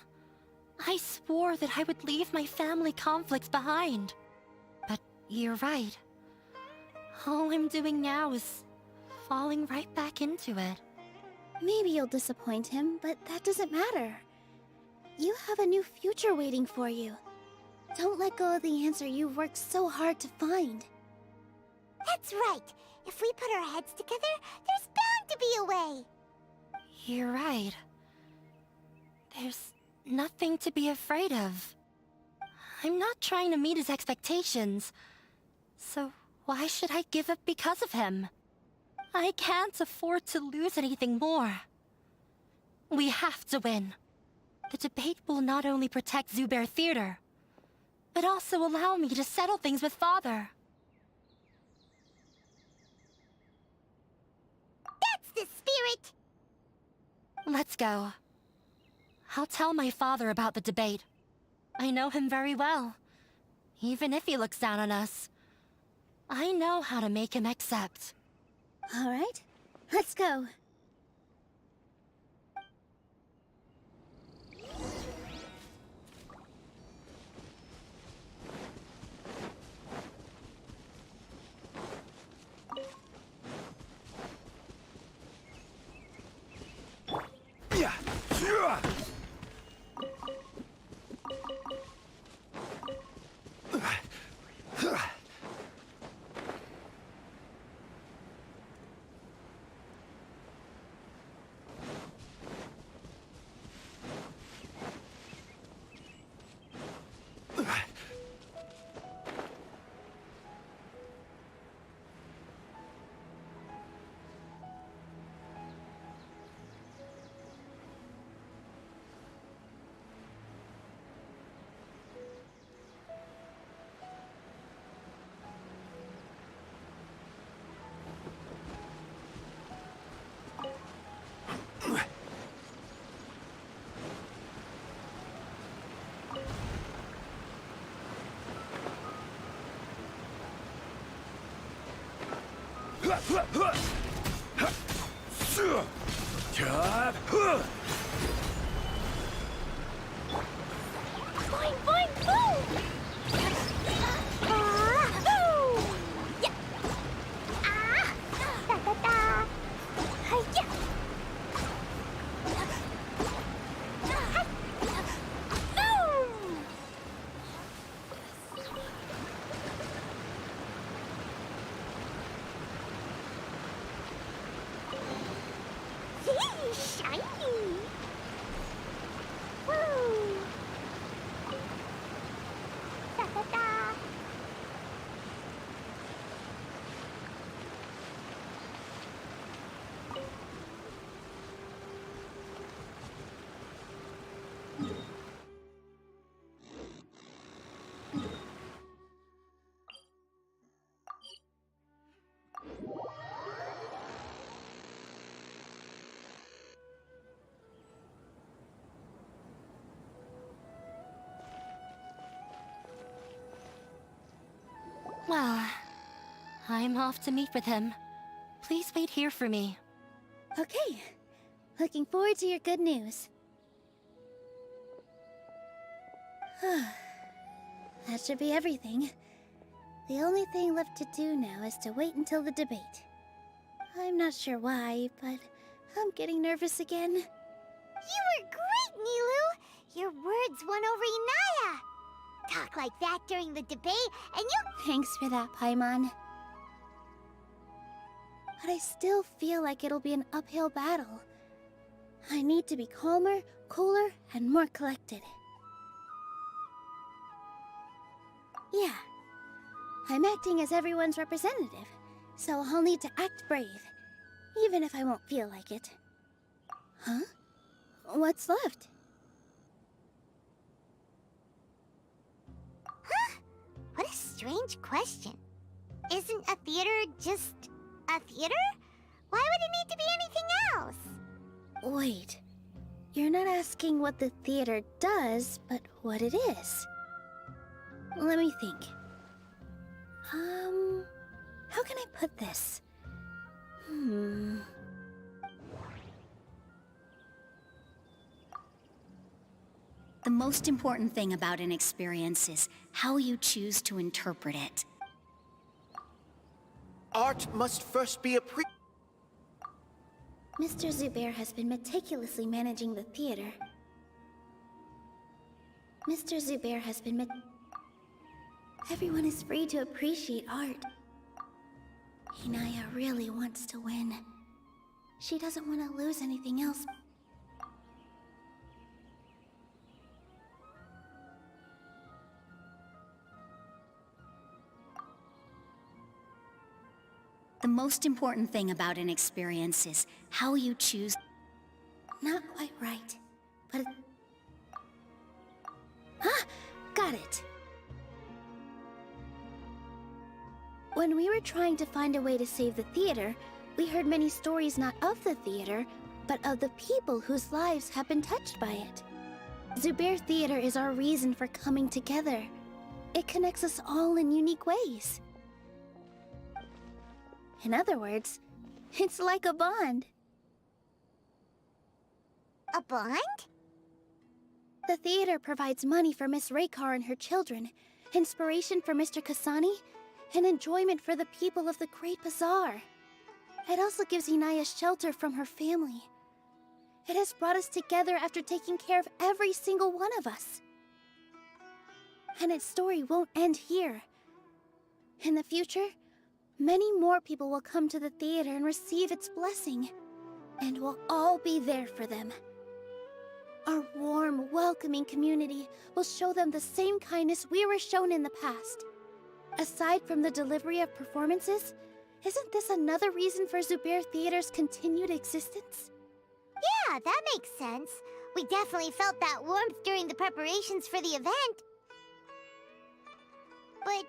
I swore that I would leave my family conflicts behind. But you're right. All I'm doing now is falling right back into it. Maybe you'll disappoint him, but that doesn't matter. You have a new future waiting for you. Don't let go of the answer you've worked so hard to find. That's right. If we put our heads together, there's bound to be a way. You're right. There's nothing to be afraid of. I'm not trying to meet his expectations. So why should I give up because of him? I can't afford to lose anything more. We have to win. The debate will not only protect Zubair Theater, but also allow me to settle things with Father. That's the spirit! Let's go. I'll tell my father about the debate. I know him very well. Even if he looks down on us, I know how to make him accept. All right, let's go. Boing, boing, boom! Boom! Yeah! Da, da, da! Hi-ya! Boom! Yee, shiny! Woo! Da, da, da! Well, I'm off to meet with him. Please wait here for me. Okay. Looking forward to your good news. That should be everything. The only thing left to do now is to wait until the debate. I'm not sure why, but I'm getting nervous again. You were great, Nilou! Your words won over Inaya! Talk like that during the debate, and you... Thanks for that, Paimon. But I still feel like it'll be an uphill battle. I need to be calmer, cooler, and more collected. Yeah. I'm acting as everyone's representative, so I'll need to act brave, even if I won't feel like it. Huh? What's left? Huh? What a strange question. Isn't a theater just a theater? Why would it need to be anything else? Wait. You're not asking what the theater does, but what it is. Let me think. How can I put this? The most important thing about an experience is how you choose to interpret it. Art must first be Mr. Zubair has been meticulously managing the theater. Mr. Zubair has been Everyone is free to appreciate art. Inaya really wants to win. She doesn't want to lose anything else. The most important thing about an experience is how you choose. Not quite right, but... Ah! Got it! When we were trying to find a way to save the theater, we heard many stories not of the theater, but of the people whose lives have been touched by it. Zubair Theater is our reason for coming together. It connects us all in unique ways. In other words, it's like a bond. A bond? The theater provides money for Miss Raykar and her children, inspiration for Mr. Kasani, and enjoyment for the people of the Great Bazaar. It also gives Inaya shelter from her family. It has brought us together after taking care of every single one of us. And its story won't end here. In the future, many more people will come to the theater and receive its blessing, and we'll all be there for them. Our warm, welcoming community will show them the same kindness we were shown in the past. Aside from the delivery of performances, isn't this another reason for Zubair Theater's continued existence? Yeah, that makes sense. We definitely felt that warmth during the preparations for the event. But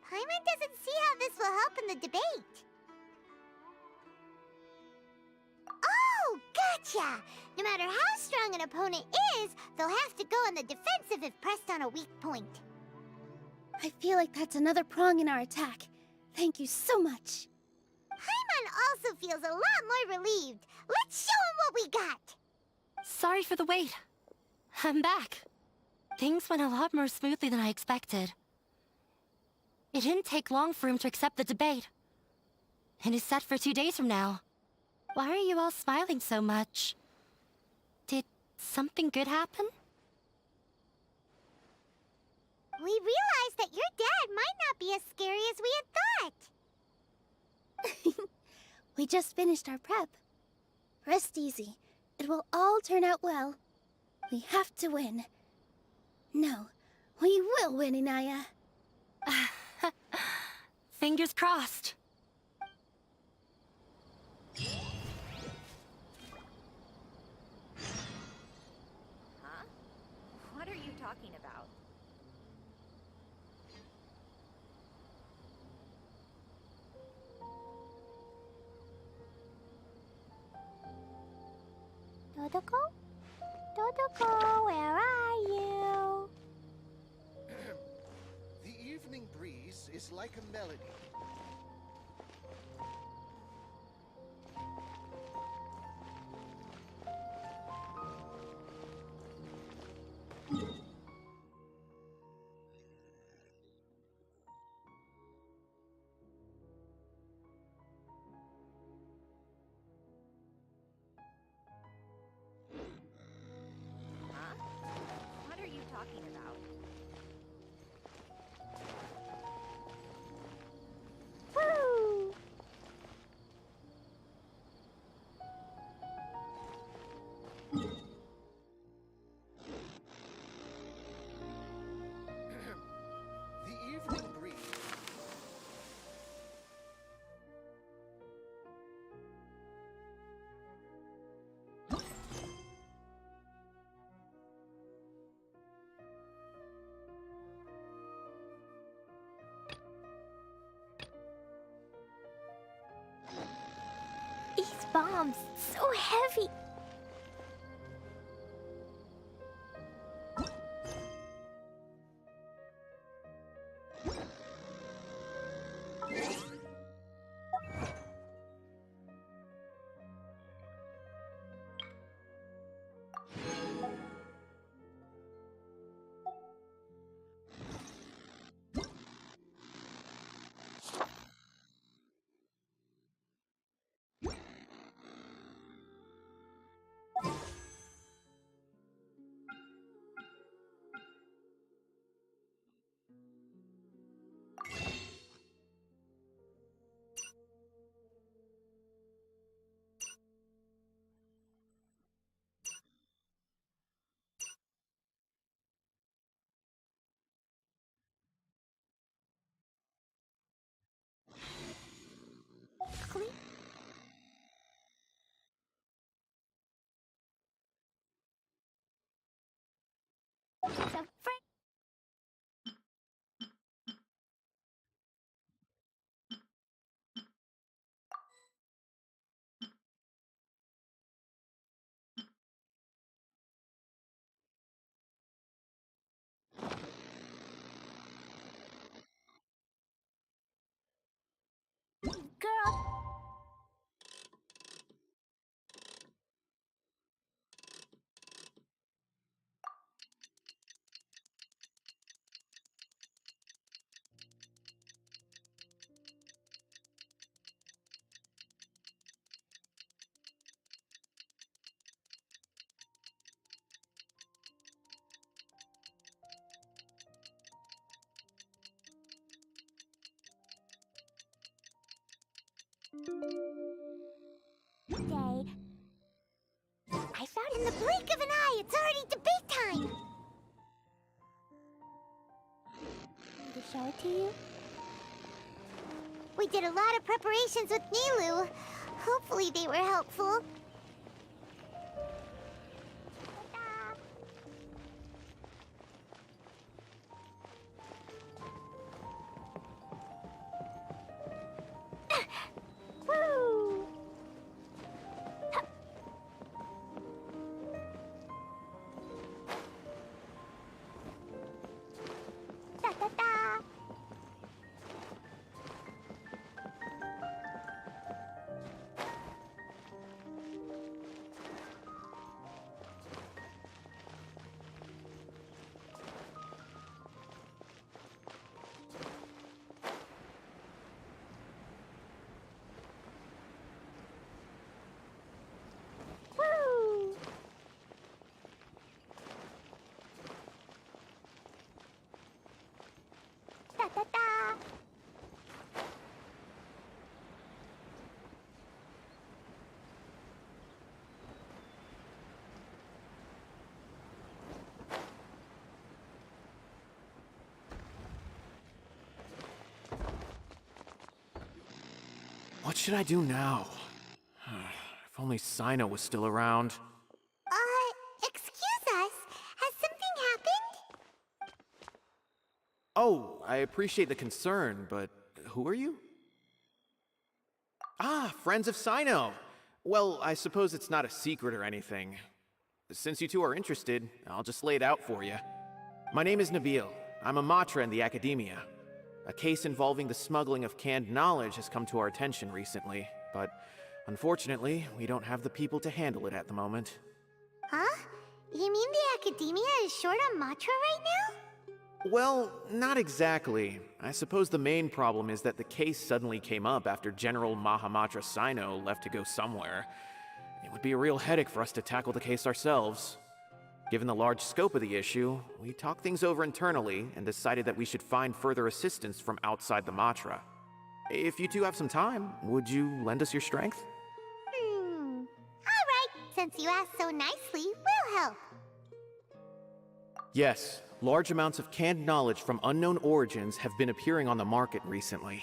Paimon doesn't see how this will help in the debate. Oh, gotcha! No matter how strong an opponent is, they'll have to go on the defensive if pressed on a weak point. I feel like that's another prong in our attack. Thank you so much. also feels a lot more relieved. Let's show him what we got! Sorry for the wait. I'm back. Things went a lot more smoothly than I expected. It didn't take long for him to accept the debate. It is set for 2 days from now. Why are you all smiling so much? Did something good happen? We realized that your dad might not be as scary as we had thought. We just finished our prep. Rest easy. It will all turn out well. We have to win. No, we will win, Inaya. Fingers crossed. Huh? What are you talking about? Dodoko? Dodoko, where are you? The evening breeze is like a melody. Huh? What are you talking about? Woo! The evening breeze. These bombs, so heavy. Clean. It's a friend. Girl. Day. I found in the blink of an eye. It's already debate time. Want to show it to you? We did a lot of preparations with Nilu. Hopefully they were helpful. Woo! Da da da! What should I do now? If only Sino was still around. Excuse us. Has something happened? Oh, I appreciate the concern, but who are you? Ah, friends of Sino. Well, I suppose it's not a secret or anything. Since you two are interested, I'll just lay it out for you. My name is Nabil. I'm a Matra in the Academia. A case involving the smuggling of canned knowledge has come to our attention recently, but unfortunately, we don't have the people to handle it at the moment. Huh? You mean the Academia is short on Matra right now? Well, not exactly. I suppose the main problem is that the case suddenly came up after General Mahamatra Sino left to go somewhere. It would be a real headache for us to tackle the case ourselves. Given the large scope of the issue, we talked things over internally and decided that we should find further assistance from outside the Matra. If you two have some time, would you lend us your strength? Alright, since you asked so nicely, we'll help. Yes, large amounts of canned knowledge from unknown origins have been appearing on the market recently.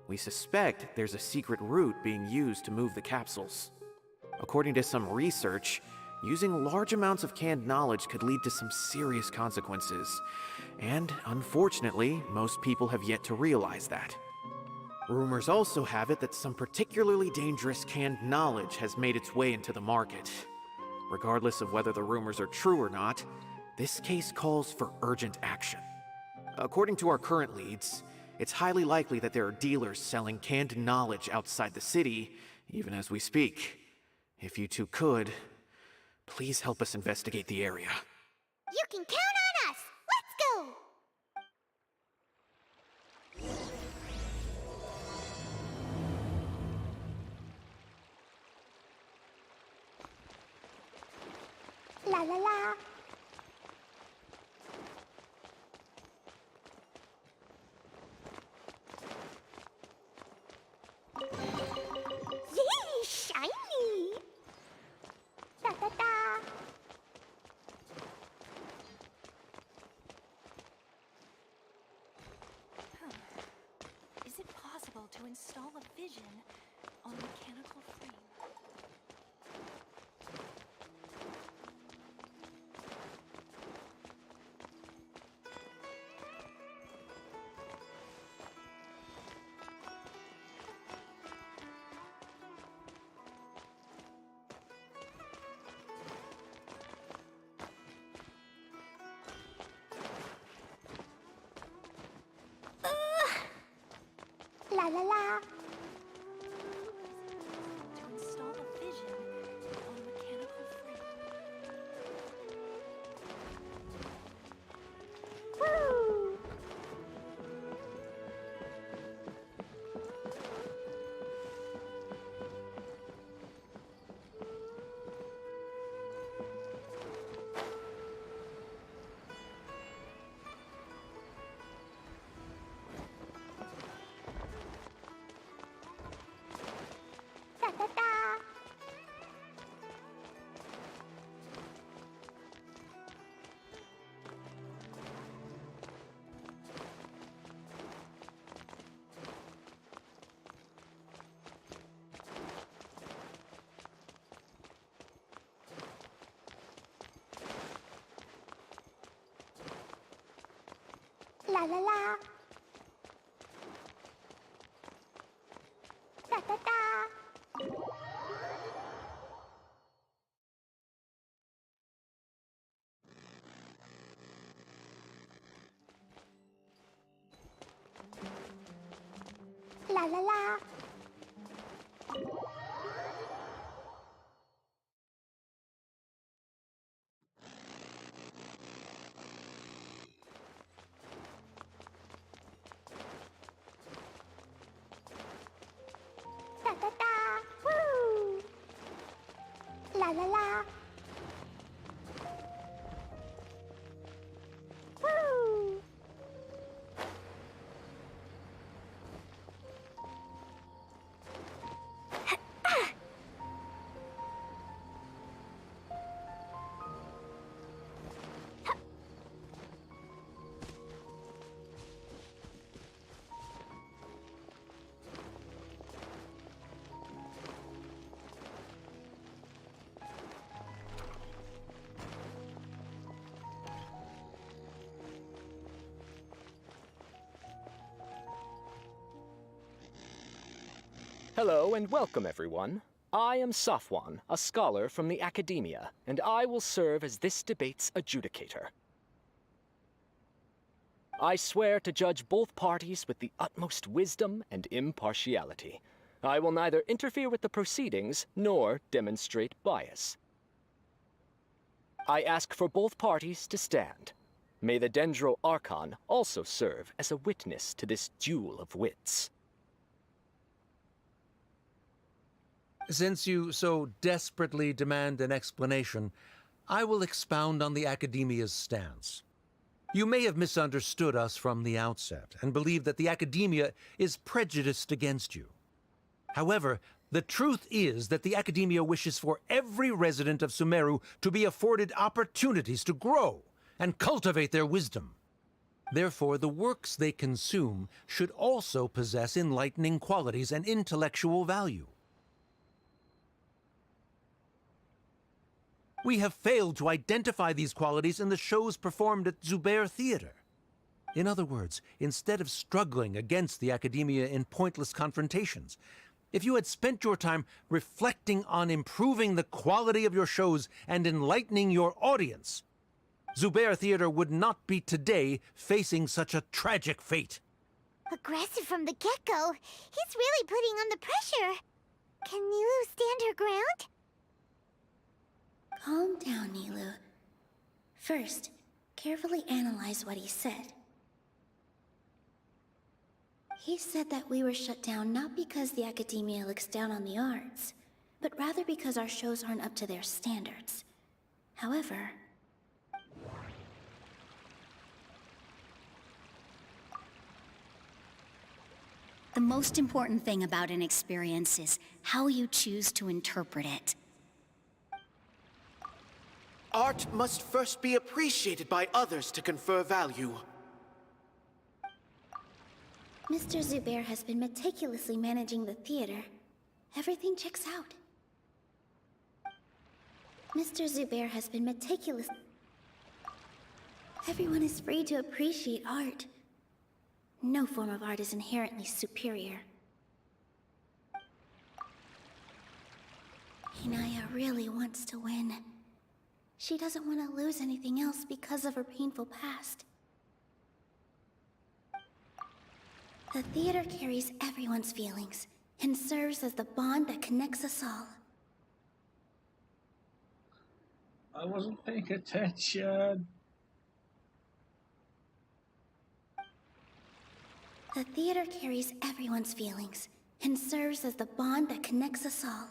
We suspect there's a secret route being used to move the capsules. According to some research, using large amounts of canned knowledge could lead to some serious consequences. And unfortunately, most people have yet to realize that. Rumors also have it that some particularly dangerous canned knowledge has made its way into the market. Regardless of whether the rumors are true or not, this case calls for urgent action. According to our current leads, it's highly likely that there are dealers selling canned knowledge outside the city, even as we speak. If you two could, please help us investigate the area. You can count on us! Let's go! La la la. Yay, shiny! Da da da. Is it possible to install a vision on a mechanical frame? La la la. To install a vision on a mechanical frame. Woo! Da da da. La la la. Da da da. La la la. Da da da. Woo! La la la. Woo! Hello and welcome, everyone. I am Safwan, a scholar from the Academia, and I will serve as this debate's adjudicator. I swear to judge both parties with the utmost wisdom and impartiality. I will neither interfere with the proceedings nor demonstrate bias. I ask for both parties to stand. May the Dendro Archon also serve as a witness to this duel of wits. Since you so desperately demand an explanation, I will expound on the Academia's stance. You may have misunderstood us from the outset and believe that the Academia is prejudiced against you. However, the truth is that the Academia wishes for every resident of Sumeru to be afforded opportunities to grow and cultivate their wisdom. Therefore, the works they consume should also possess enlightening qualities and intellectual value. We have failed to identify these qualities in the shows performed at Zubair Theater. In other words, instead of struggling against the Academia in pointless confrontations, if you had spent your time reflecting on improving the quality of your shows and enlightening your audience, Zubair Theater would not be today facing such a tragic fate. Aggressive from the get-go. He's really putting on the pressure. Can Nilu stand her ground? Calm down, Nilu. First, carefully analyze what he said. He said that we were shut down not because the Academia looks down on the arts, but rather because our shows aren't up to their standards. However, the most important thing about an experience is how you choose to interpret it. Art must first be appreciated by others to confer value. Mr. Zubair has been meticulously managing the theater. Everything checks out. Mr. Zubair has been meticulous. Everyone is free to appreciate art. No form of art is inherently superior. Inaya really wants to win. She doesn't want to lose anything else because of her painful past. The theater carries everyone's feelings and serves as the bond that connects us all. I wasn't paying attention. The theater carries everyone's feelings and serves as the bond that connects us all.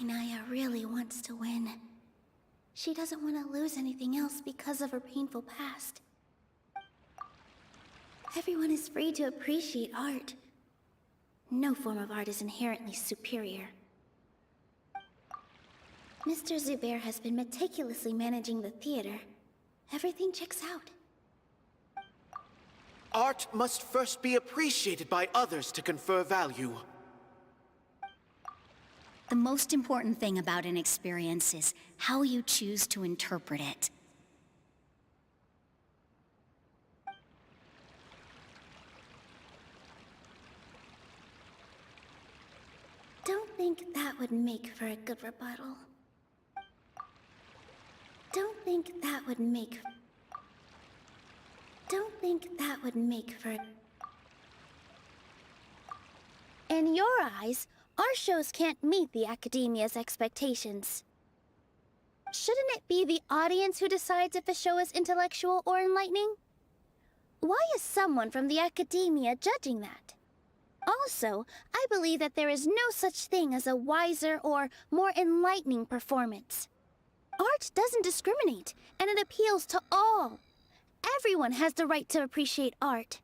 Inaya really wants to win. She doesn't want to lose anything else because of her painful past. Everyone is free to appreciate art. No form of art is inherently superior. Mr. Zubair has been meticulously managing the theater. Everything checks out. Art must first be appreciated by others to confer value. The most important thing about an experience is how you choose to interpret it. Don't think that would make for a good rebuttal. Don't think that would make for... In your eyes, our shows can't meet the Academia's expectations. Shouldn't it be the audience who decides if a show is intellectual or enlightening? Why is someone from the Academia judging that? Also, I believe that there is no such thing as a wiser or more enlightening performance. Art doesn't discriminate, and it appeals to all. Everyone has the right to appreciate art.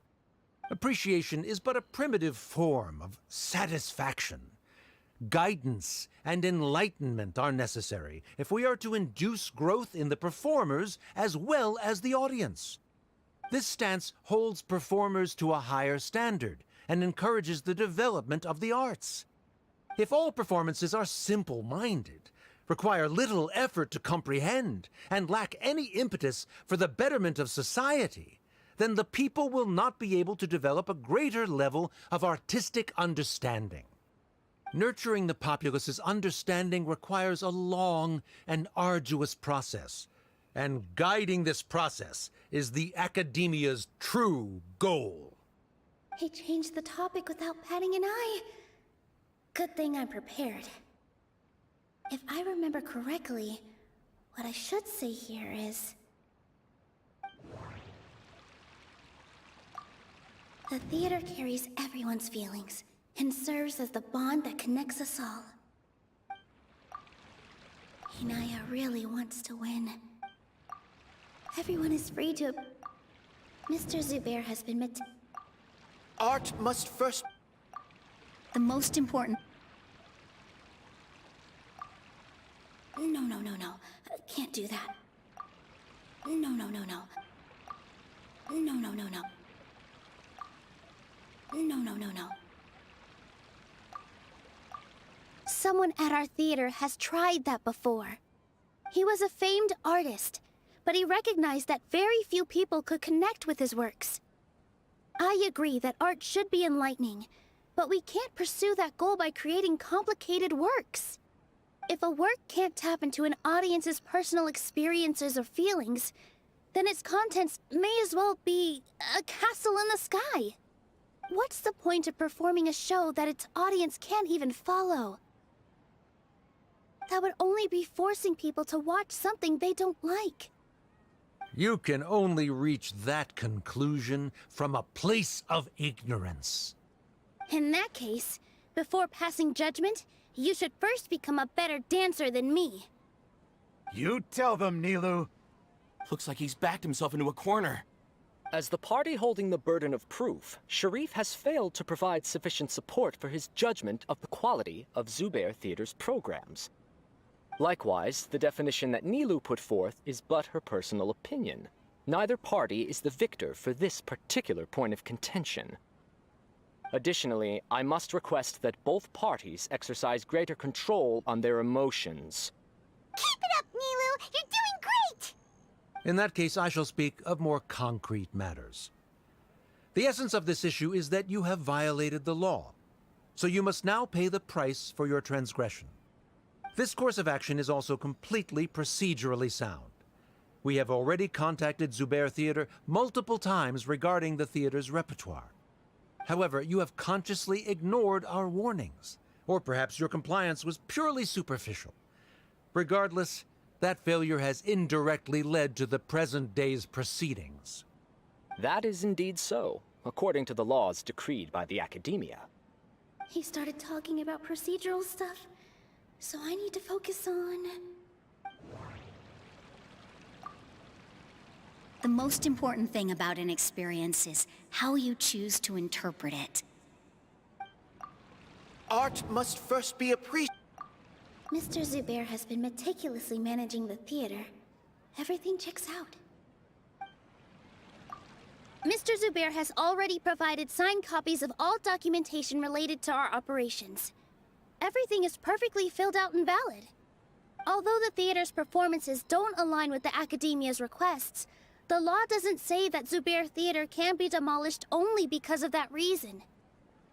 Appreciation is but a primitive form of satisfaction. Guidance and enlightenment are necessary if we are to induce growth in the performers as well as the audience. This stance holds performers to a higher standard and encourages the development of the arts. If all performances are simple-minded, require little effort to comprehend, and lack any impetus for the betterment of society, then the people will not be able to develop a greater level of artistic understanding. Nurturing the populace's understanding requires a long and arduous process, and guiding this process is the Academia's true goal. He changed the topic without batting an eye. Good thing I'm prepared. If I remember correctly, what I should say here is... The theater carries everyone's feelings, and serves as the bond that connects us all. Inaya really wants to win. Everyone is free to... Mr. Zubair has been Art must first... The most important... No. Can't do that. No. No. Someone at our theater has tried that before. He was a famed artist, but he recognized that very few people could connect with his works. I agree that art should be enlightening, but we can't pursue that goal by creating complicated works. If a work can't tap into an audience's personal experiences or feelings, then its contents may as well be a castle in the sky. What's the point of performing a show that its audience can't even follow? That would only be forcing people to watch something they don't like. You can only reach that conclusion from a place of ignorance. In that case, before passing judgment, you should first become a better dancer than me. You tell them, Nilou. Looks like he's backed himself into a corner. As the party holding the burden of proof, Sharif has failed to provide sufficient support for his judgment of the quality of Zubair Theater's programs. Likewise, the definition that Nilou put forth is but her personal opinion. Neither party is the victor for this particular point of contention. Additionally, I must request that both parties exercise greater control on their emotions. Keep it up, Nilou! You're doing great! In that case, I shall speak of more concrete matters. The essence of this issue is that you have violated the law, so you must now pay the price for your transgression. This course of action is also completely procedurally sound. We have already contacted Zubair Theater multiple times regarding the theater's repertoire. However, you have consciously ignored our warnings, or perhaps your compliance was purely superficial. Regardless, that failure has indirectly led to the present day's proceedings. That is indeed so, according to the laws decreed by the Academia. He started talking about procedural stuff, so I need to focus on... The most important thing about an experience is how you choose to interpret it. Art must first be appreciated. Mr. Zubair has been meticulously managing the theater. Everything checks out. Mr. Zubair has already provided signed copies of all documentation related to our operations. Everything is perfectly filled out and valid. Although the theater's performances don't align with the Academia's requests, the law doesn't say that Zubair Theater can be demolished only because of that reason.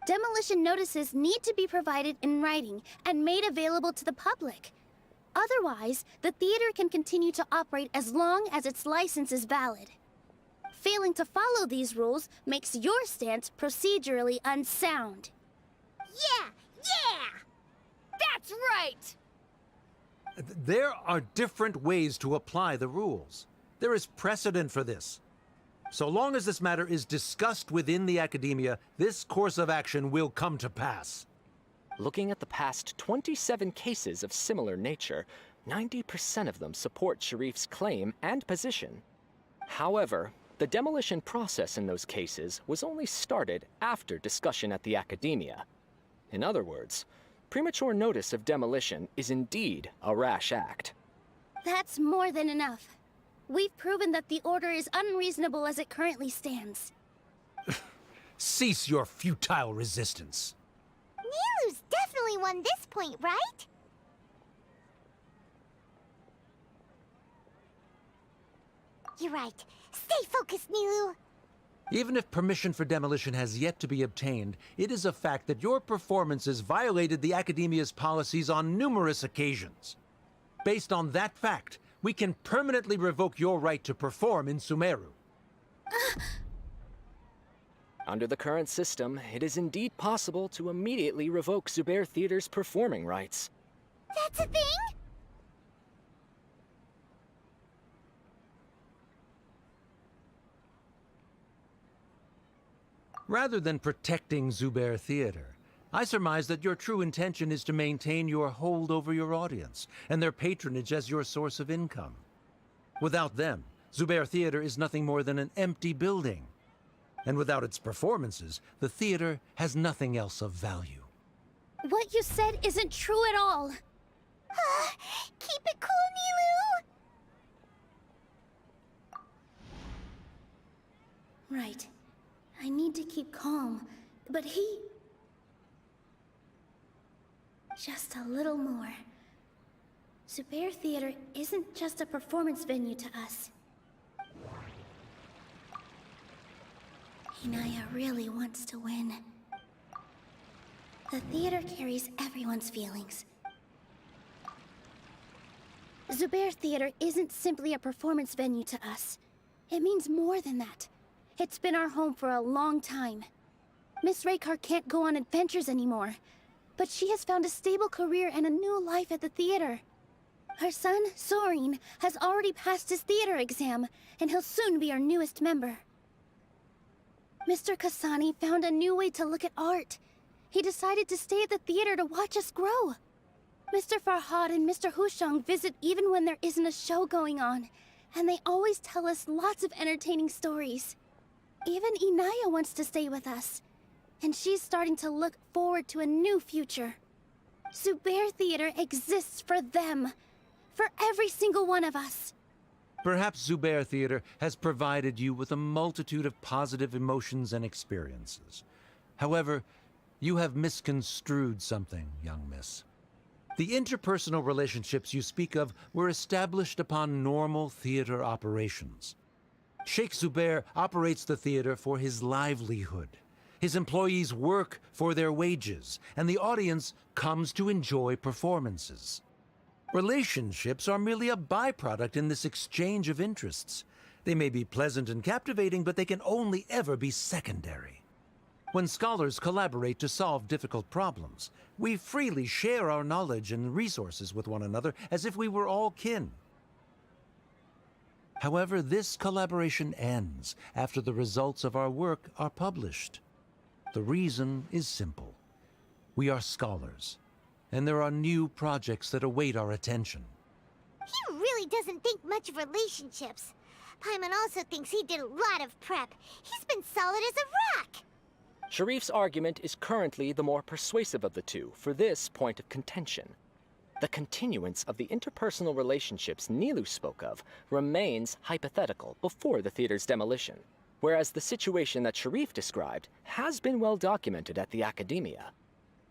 Demolition notices need to be provided in writing and made available to the public. Otherwise, the theater can continue to operate as long as its license is valid. Failing to follow these rules makes your stance procedurally unsound. Yeah! That's right! There are different ways to apply the rules. There is precedent for this. So long as this matter is discussed within the Academia, this course of action will come to pass. Looking at the past 27 cases of similar nature, 90% of them support Sharif's claim and position. However, the demolition process in those cases was only started after discussion at the Academia. In other words, premature notice of demolition is indeed a rash act. That's more than enough. We've proven that the order is unreasonable as it currently stands. Cease your futile resistance. Nilou's definitely won this point, right? You're right. Stay focused, Nilu. Even if permission for demolition has yet to be obtained, it is a fact that your performances violated the Academia's policies on numerous occasions. Based on that fact, we can permanently revoke your right to perform in Sumeru. Under the current system, it is indeed possible to immediately revoke Zubair Theater's performing rights. That's a thing? Rather than protecting Zubair Theater, I surmise that your true intention is to maintain your hold over your audience and their patronage as your source of income. Without them, Zubair Theater is nothing more than an empty building. And without its performances, the theater has nothing else of value. What you said isn't true at all. Keep it cool, Nilu! Right. I need to keep calm, but he... Just a little more. Zubair Theater isn't just a performance venue to us. Inaya really wants to win. The theater carries everyone's feelings. Zubair Theater isn't simply a performance venue to us. It means more than that. It's been our home for a long time. Miss Raykar can't go on adventures anymore, but she has found a stable career and a new life at the theater. Her son, Soren, has already passed his theater exam, and he'll soon be our newest member. Mr. Kasani found a new way to look at art. He decided to stay at the theater to watch us grow. Mr. Farhad and Mr. Hushang visit even when there isn't a show going on, and they always tell us lots of entertaining stories. Even Inaya wants to stay with us, and she's starting to look forward to a new future. Zubair Theater exists for them, for every single one of us. Perhaps Zubair Theater has provided you with a multitude of positive emotions and experiences. However, you have misconstrued something, young miss. The interpersonal relationships you speak of were established upon normal theater operations. Sheikh Zubair operates the theater for his livelihood. His employees work for their wages, and the audience comes to enjoy performances. Relationships are merely a byproduct in this exchange of interests. They may be pleasant and captivating, but they can only ever be secondary. When scholars collaborate to solve difficult problems, we freely share our knowledge and resources with one another as if we were all kin. However, this collaboration ends after the results of our work are published. The reason is simple. We are scholars, and there are new projects that await our attention. He really doesn't think much of relationships. Paimon also thinks he did a lot of prep. He's been solid as a rock. Sharif's argument is currently the more persuasive of the two for this point of contention. The continuance of the interpersonal relationships Nilu spoke of remains hypothetical before the theater's demolition, whereas the situation that Sharif described has been well documented at the Academia.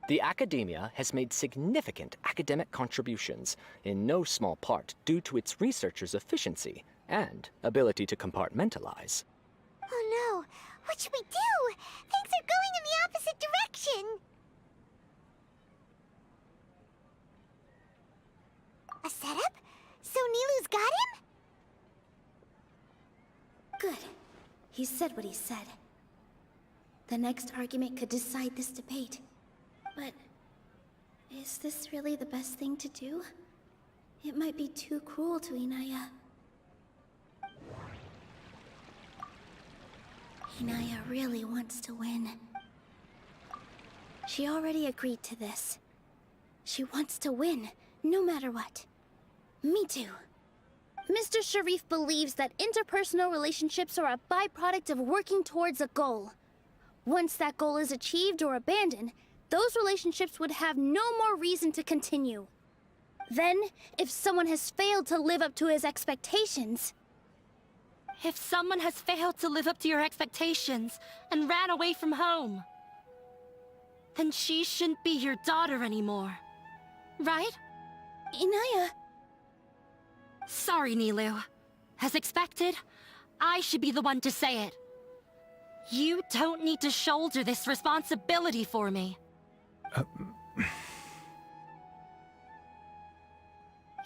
The Academia has made significant academic contributions, in no small part due to its researchers' efficiency and ability to compartmentalize. Oh no! What should we do? Things are going in the opposite direction! A setup? So Nilu's got him? Good. He said what he said. The next argument could decide this debate. But is this really the best thing to do? It might be too cruel to Inaya. Inaya really wants to win. She already agreed to this. She wants to win, no matter what. Me too. Mr. Sharif believes that interpersonal relationships are a byproduct of working towards a goal. Once that goal is achieved or abandoned, those relationships would have no more reason to continue. Then, if someone has failed to live up to his expectations... If someone has failed to live up to your expectations and ran away from home, then she shouldn't be your daughter anymore. Right? Inaya... Sorry, Nilu. As expected, I should be the one to say it. You don't need to shoulder this responsibility for me.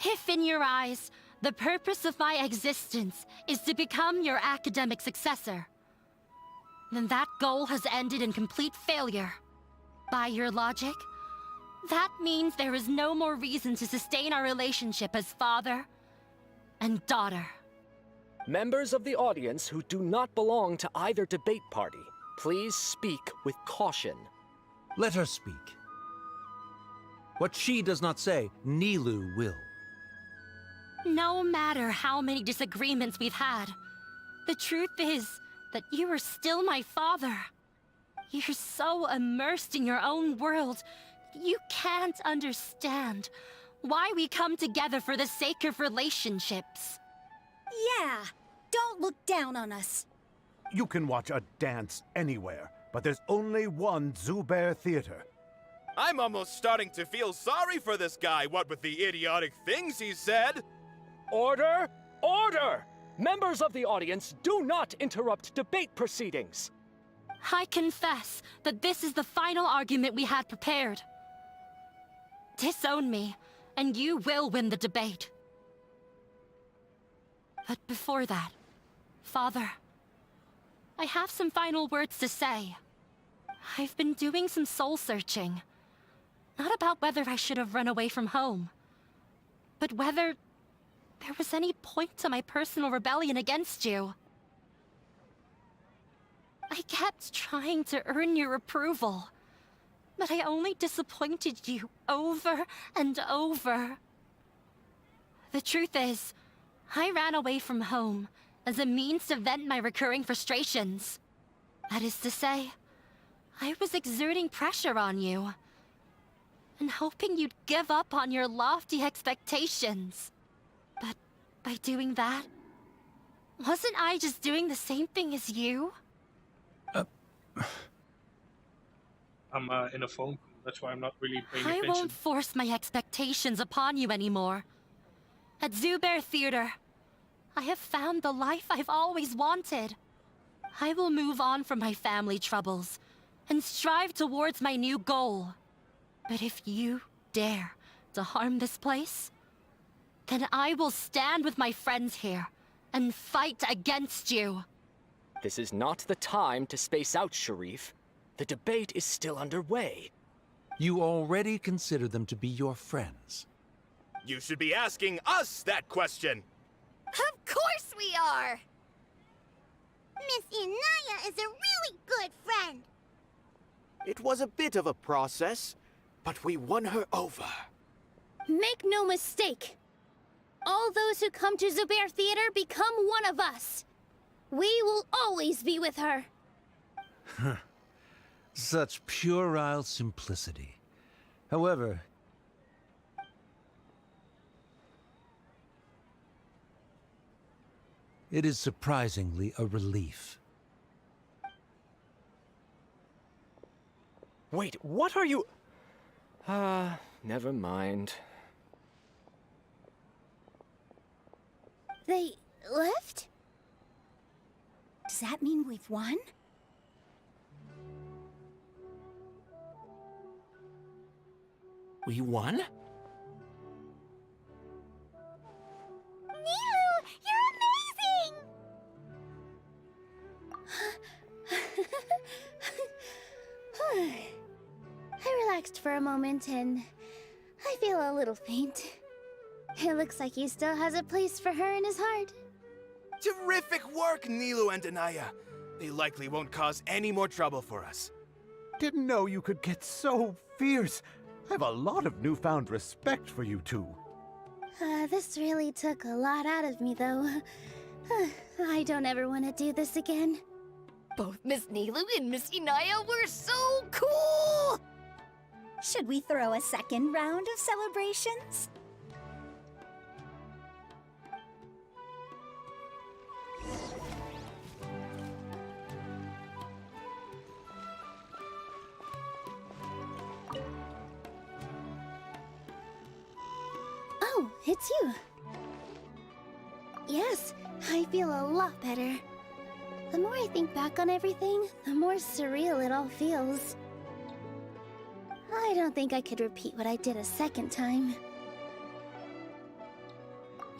If in your eyes, the purpose of my existence is to become your academic successor, then that goal has ended in complete failure. By your logic, that means there is no more reason to sustain our relationship as father and daughter. Members of the audience who do not belong to either debate party, please speak with caution. Let her speak. What she does not say, Nilou will. No matter how many disagreements we've had, the truth is that you are still my father. You're so immersed in your own world, you can't understand why we come together for the sake of relationships. Yeah, don't look down on us. You can watch a dance anywhere, but there's only one Zubair Theater. I'm almost starting to feel sorry for this guy, what with the idiotic things he said. Order! Order! Members of the audience, do not interrupt debate proceedings. I confess that this is the final argument we had prepared. Disown me, and you will win the debate. But before that, Father, I have some final words to say. I've been doing some soul-searching. Not about whether I should have run away from home, but whether there was any point to my personal rebellion against you. I kept trying to earn your approval, but I only disappointed you over and over. The truth is, I ran away from home as a means to vent my recurring frustrations. That is to say, I was exerting pressure on you, and hoping you'd give up on your lofty expectations. But by doing that, wasn't I just doing the same thing as you? I'm in a phone call, that's why I'm not really paying I attention. won't force my expectations upon you anymore. At Zubair Theater, I have found the life I've always wanted. I will move on from my family troubles and strive towards my new goal. But if you dare to harm this place, then I will stand with my friends here and fight against you. This is not the time to space out, Sharif. The debate is still underway. You already consider them to be your friends. You should be asking us that question. Of course we are! Miss Inaya is a really good friend. It was a bit of a process, but we won her over. Make no mistake. All those who come to Zubair Theater become one of us. We will always be with her. Such puerile simplicity. However, it is surprisingly a relief. Wait, what are you... never mind. They left? Does that mean we've won? We won? Nilou, you're amazing! I relaxed for a moment and I feel a little faint. It looks like he still has a place for her in his heart. Terrific work, Nilou and Anaya. They likely won't cause any more trouble for us. Didn't know you could get so fierce. I have a lot of newfound respect for you two. This really took a lot out of me, though. I don't ever want to do this again. Both Miss Nilou and Miss Inaya were so cool! Should we throw a second round of celebrations? Oh, it's you. Yes, I feel a lot better. The more I think back on everything, the more surreal it all feels. I don't think I could repeat what I did a second time.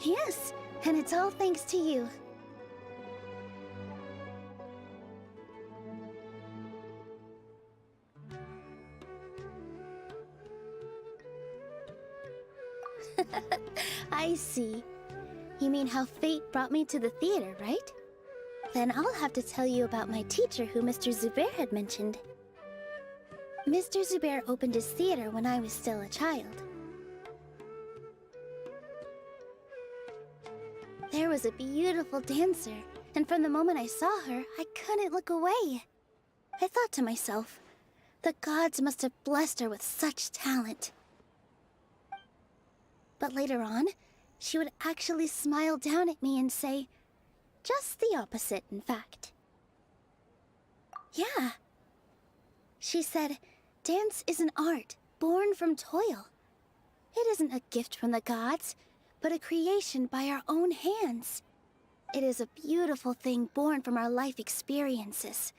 Yes, and it's all thanks to you. I see. You mean how fate brought me to the theater, right? Then I'll have to tell you about my teacher who Mr. Zubair had mentioned. Mr. Zubair opened his theater when I was still a child. There was a beautiful dancer, and from the moment I saw her, I couldn't look away. I thought to myself, the gods must have blessed her with such talent. But later on, she would actually smile down at me and say, just the opposite, in fact. Yeah. She said, dance is an art born from toil. It isn't a gift from the gods, but a creation by our own hands. It is a beautiful thing born from our life experiences.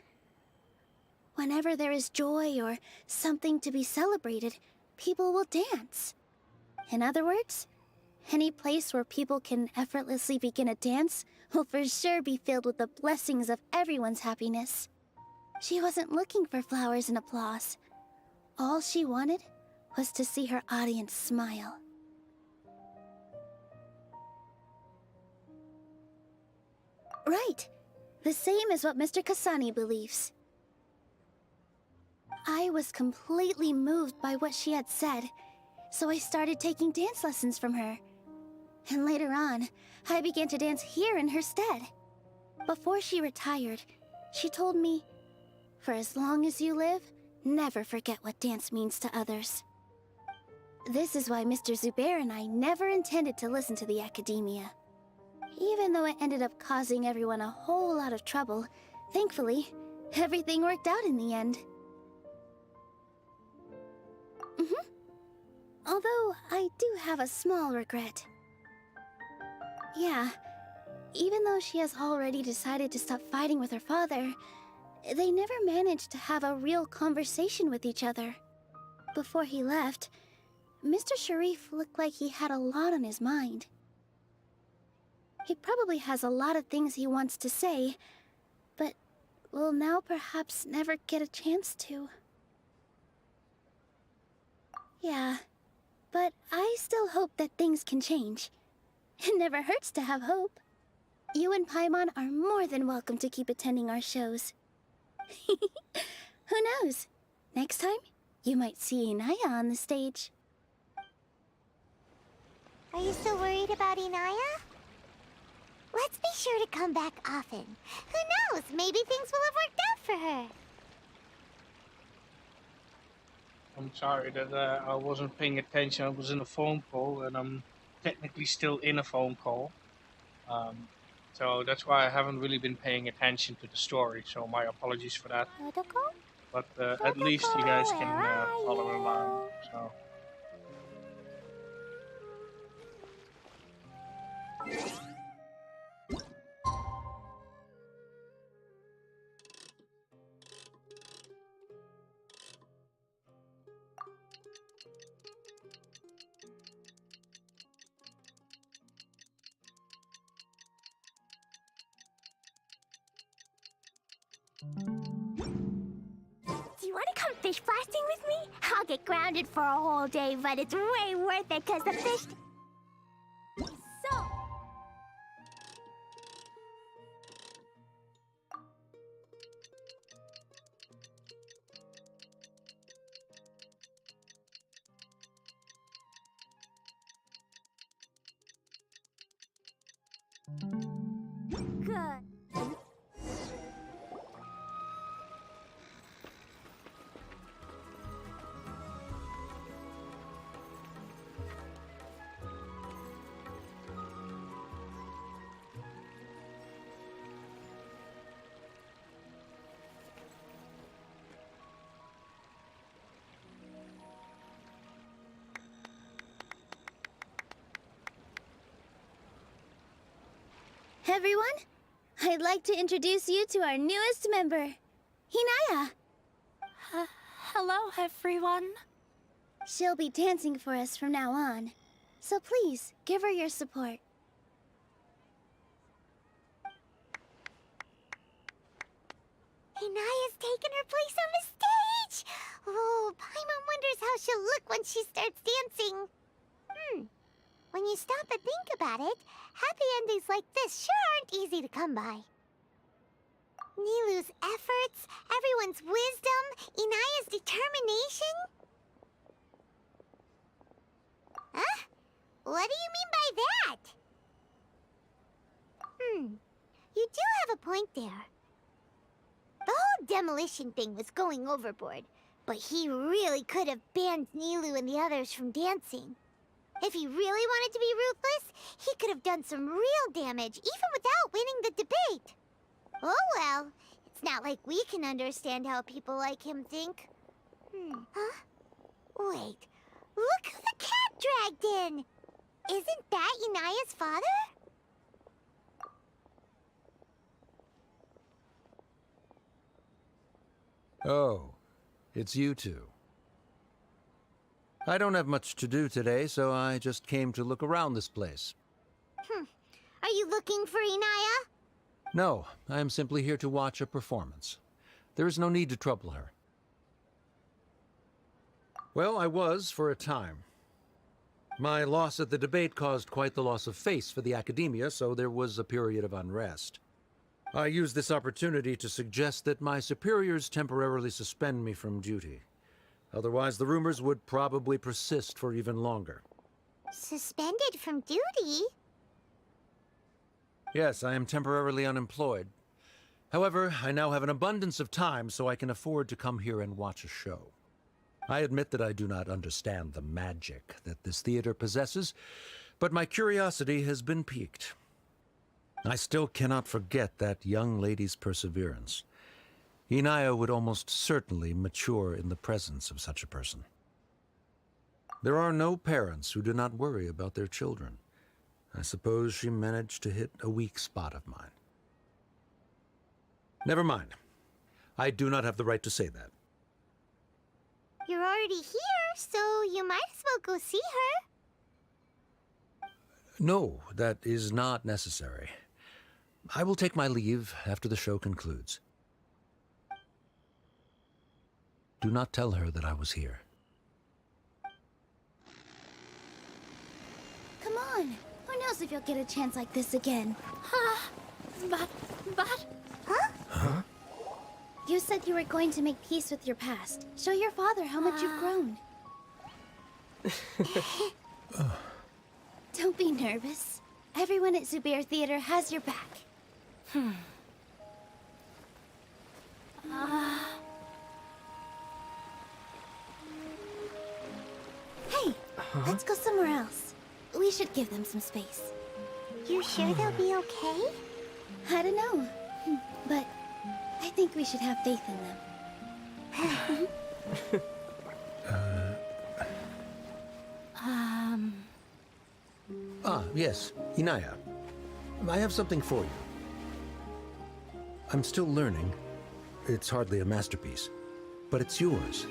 Whenever there is joy or something to be celebrated, people will dance. In other words, any place where people can effortlessly begin a dance will for sure be filled with the blessings of everyone's happiness. She wasn't looking for flowers and applause. All she wanted was to see her audience smile. Right. The same as what Mr. Kasani believes. I was completely moved by what she had said, so I started taking dance lessons from her. And later on, I began to dance here in her stead. Before she retired, she told me, for as long as you live, never forget what dance means to others. This is why Mr. Zubair and I never intended to listen to the academia. Even though it ended up causing everyone a whole lot of trouble, thankfully, everything worked out in the end. Although, I do have a small regret. Yeah, even though she has already decided to stop fighting with her father, they never managed to have a real conversation with each other. Before he left, Mr. Sharif looked like he had a lot on his mind. He probably has a lot of things he wants to say, but will now perhaps never get a chance to. Yeah, but I still hope that things can change. It never hurts to have hope. You and Paimon are more than welcome to keep attending our shows. Who knows? Next time, you might see Inaya on the stage. Are you still worried about Inaya? Let's be sure to come back often. Who knows? Maybe things will have worked out for her. I'm sorry that I wasn't paying attention. I was in a phone call, and I'm technically still in a phone call. So that's why I haven't really been paying attention to the story. So my apologies for that. But at least you guys can follow along. So. Do you want to come fish blasting with me? I'll get grounded for a whole day, but it's way worth it because the fish... So... Good. Everyone, I'd like to introduce you to our newest member, Hinaya. Hello, everyone. She'll be dancing for us from now on, so please give her your support. Inaya's taken her place on the stage! Oh, Paimon wonders how she'll look when she starts dancing. When you stop and think about it, happy endings like this sure aren't easy to come by. Nilou's efforts, everyone's wisdom, Inaya's determination. Huh? What do you mean by that? You do have a point there. The whole demolition thing was going overboard, but he really could have banned Nilou and the others from dancing. If he really wanted to be ruthless, he could have done some real damage, even without winning the debate. Oh well, it's not like we can understand how people like him think. Huh? Wait, look who the cat dragged in! Isn't that Inaya's father? Oh, it's you two. I don't have much to do today, so I just came to look around this place. Are you looking for Inaya? No, I am simply here to watch a performance. There is no need to trouble her. Well, I was for a time. My loss at the debate caused quite the loss of face for the academia, so there was a period of unrest. I used this opportunity to suggest that my superiors temporarily suspend me from duty. Otherwise, the rumors would probably persist for even longer. Suspended from duty? Yes, I am temporarily unemployed. However, I now have an abundance of time, so I can afford to come here and watch a show. I admit that I do not understand the magic that this theater possesses, but my curiosity has been piqued. I still cannot forget that young lady's perseverance. Inaya would almost certainly mature in the presence of such a person. There are no parents who do not worry about their children. I suppose she managed to hit a weak spot of mine. Never mind. I do not have the right to say that. You're already here, so you might as well go see her. No, that is not necessary. I will take my leave after the show concludes. Do not tell her that I was here. Come on. Who knows if you'll get a chance like this again? But... Huh? You said you were going to make peace with your past. Show your father how much you've grown. Don't be nervous. Everyone at Zubair Theater has your back. Hey, let's go somewhere else. We should give them some space. You sure they'll be okay? I don't know, but I think we should have faith in them. Yes, Inaya. I have something for you. I'm still learning. It's hardly a masterpiece, but it's yours,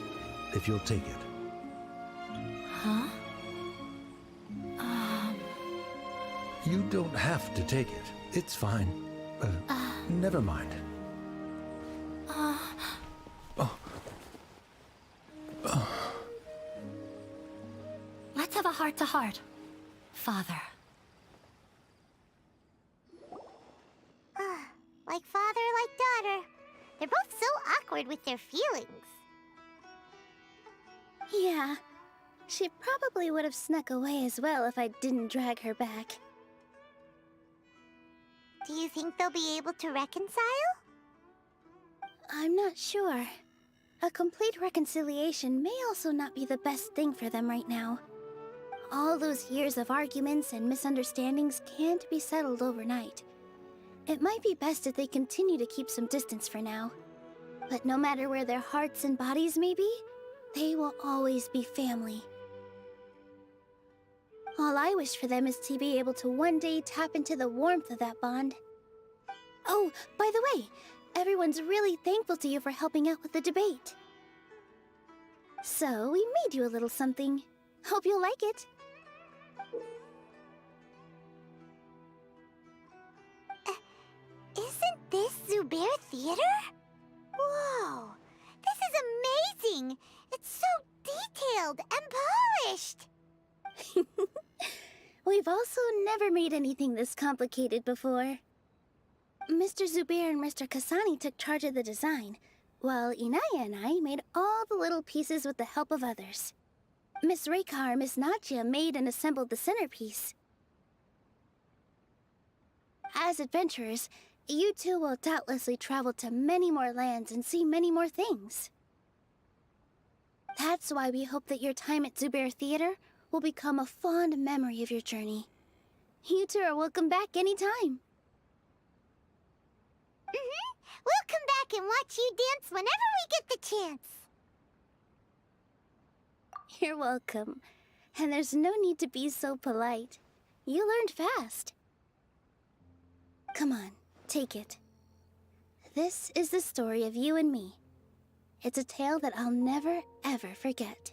if you'll take it. Huh? You don't have to take it. It's fine. Never mind. Let's have a heart-to-heart, Father. Like father, like daughter. They're both so awkward with their feelings. Yeah, she probably would have snuck away as well if I didn't drag her back. Do you think they'll be able to reconcile? I'm not sure. A complete reconciliation may also not be the best thing for them right now. All those years of arguments and misunderstandings can't be settled overnight. It might be best if they continue to keep some distance for now. But no matter where their hearts and bodies may be, they will always be family. All I wish for them is to be able to one day tap into the warmth of that bond. Oh, by the way, everyone's really thankful to you for helping out with the debate. So, we made you a little something. Hope you'll like it. Isn't this Zubair Theater? Whoa! This is amazing! It's so detailed and polished! We've also never made anything this complicated before. Mr. Zubair and Mr. Kasani took charge of the design, while Inaya and I made all the little pieces with the help of others. Miss Raykar and Miss Nadia made and assembled the centerpiece. As adventurers, you two will doubtlessly travel to many more lands and see many more things. That's why we hope that your time at Zubair Theater will become a fond memory of your journey. You two are welcome back anytime. We'll come back and watch you dance whenever we get the chance. You're welcome. And there's no need to be so polite. You learned fast. Come on, take it. This is the story of you and me. It's a tale that I'll never, ever forget.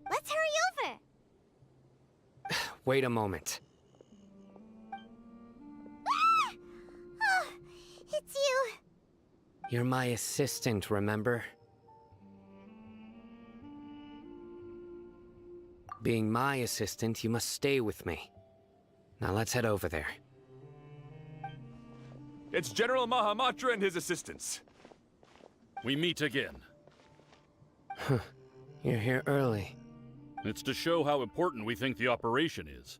Let's hurry over! Wait a moment. Ah! Oh, it's you! You're my assistant, remember? Being my assistant, you must stay with me. Now let's head over there. It's General Mahamatra and his assistants. We meet again. Huh. You're here early. It's to show how important we think the operation is.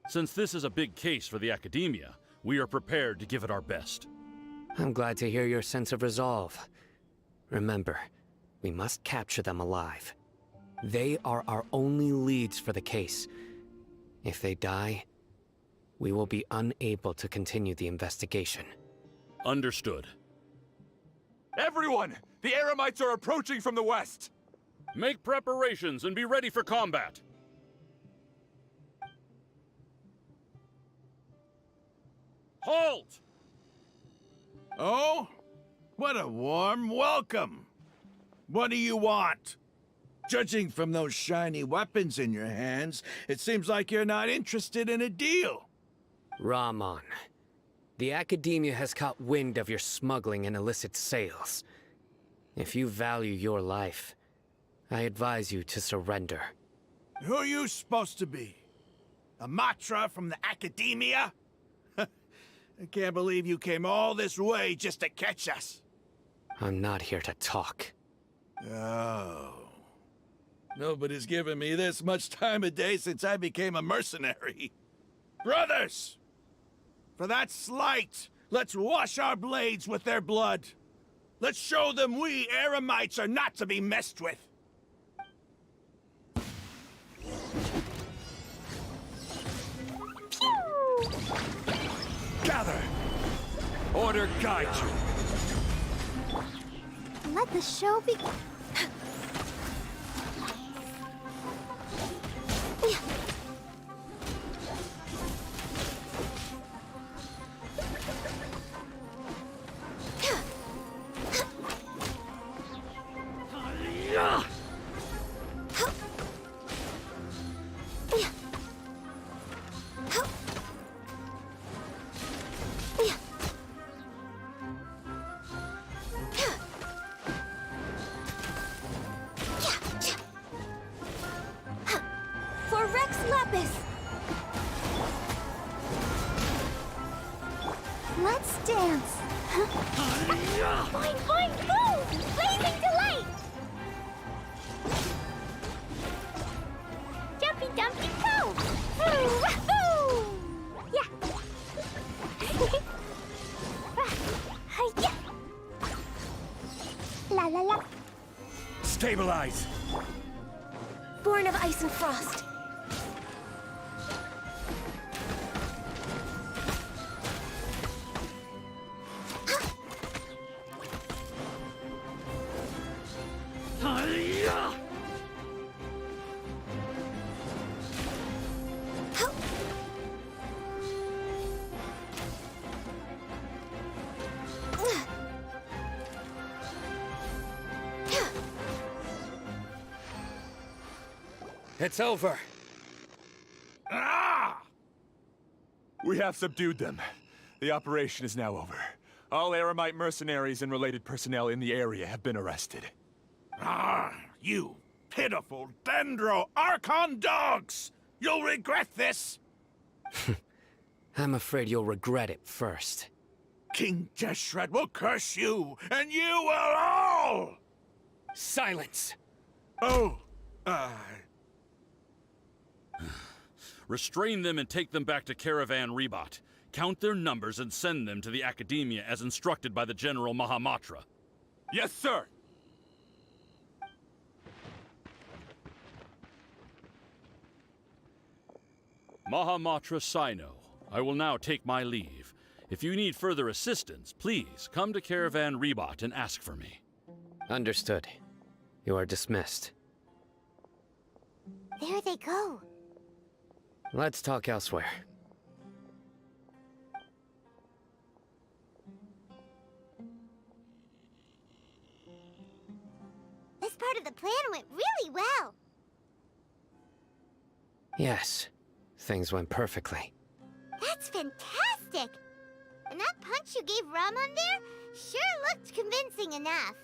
Since this is a big case for the Academia, we are prepared to give it our best. I'm glad to hear your sense of resolve. Remember, we must capture them alive. They are our only leads for the case. If they die, we will be unable to continue the investigation. Understood. Everyone! The Eremites are approaching from the west! Make preparations and be ready for combat. Halt! Oh? What a warm welcome! What do you want? Judging from those shiny weapons in your hands, it seems like you're not interested in a deal. Rahman, the Academia has caught wind of your smuggling and illicit sales. If you value your life, I advise you to surrender. Who are you supposed to be? A Matra from the Academia? I can't believe you came all this way just to catch us. I'm not here to talk. Oh. Nobody's given me this much time of day since I became a mercenary. Brothers! For that slight, let's wash our blades with their blood. Let's show them we Eremites are not to be messed with. Gather! Order guide you! Let the show begin. Let's dance! Boing, boing, boom! Blazing delight! Jumpy, dumpy, go! Woo! Yeah! Yeah! La la la! Stabilize! Born of ice and frost. It's over. Ah! We have subdued them. The operation is now over. All Eremite mercenaries and related personnel in the area have been arrested. Ah, you pitiful Dendro Archon dogs! You'll regret this! I'm afraid you'll regret it first. King Jeshred will curse you, and you will all! Silence! Oh, Restrain them and take them back to Caravan Rebot. Count their numbers and send them to the Academia as instructed by the General Mahamatra. Yes, sir! Mahamatra Sino, I will now take my leave. If you need further assistance, please come to Caravan Rebot and ask for me. Understood. You are dismissed. There they go. Let's talk elsewhere. This part of the plan went really well. Yes, things went perfectly. That's fantastic! And that punch you gave Ramon there sure looked convincing enough.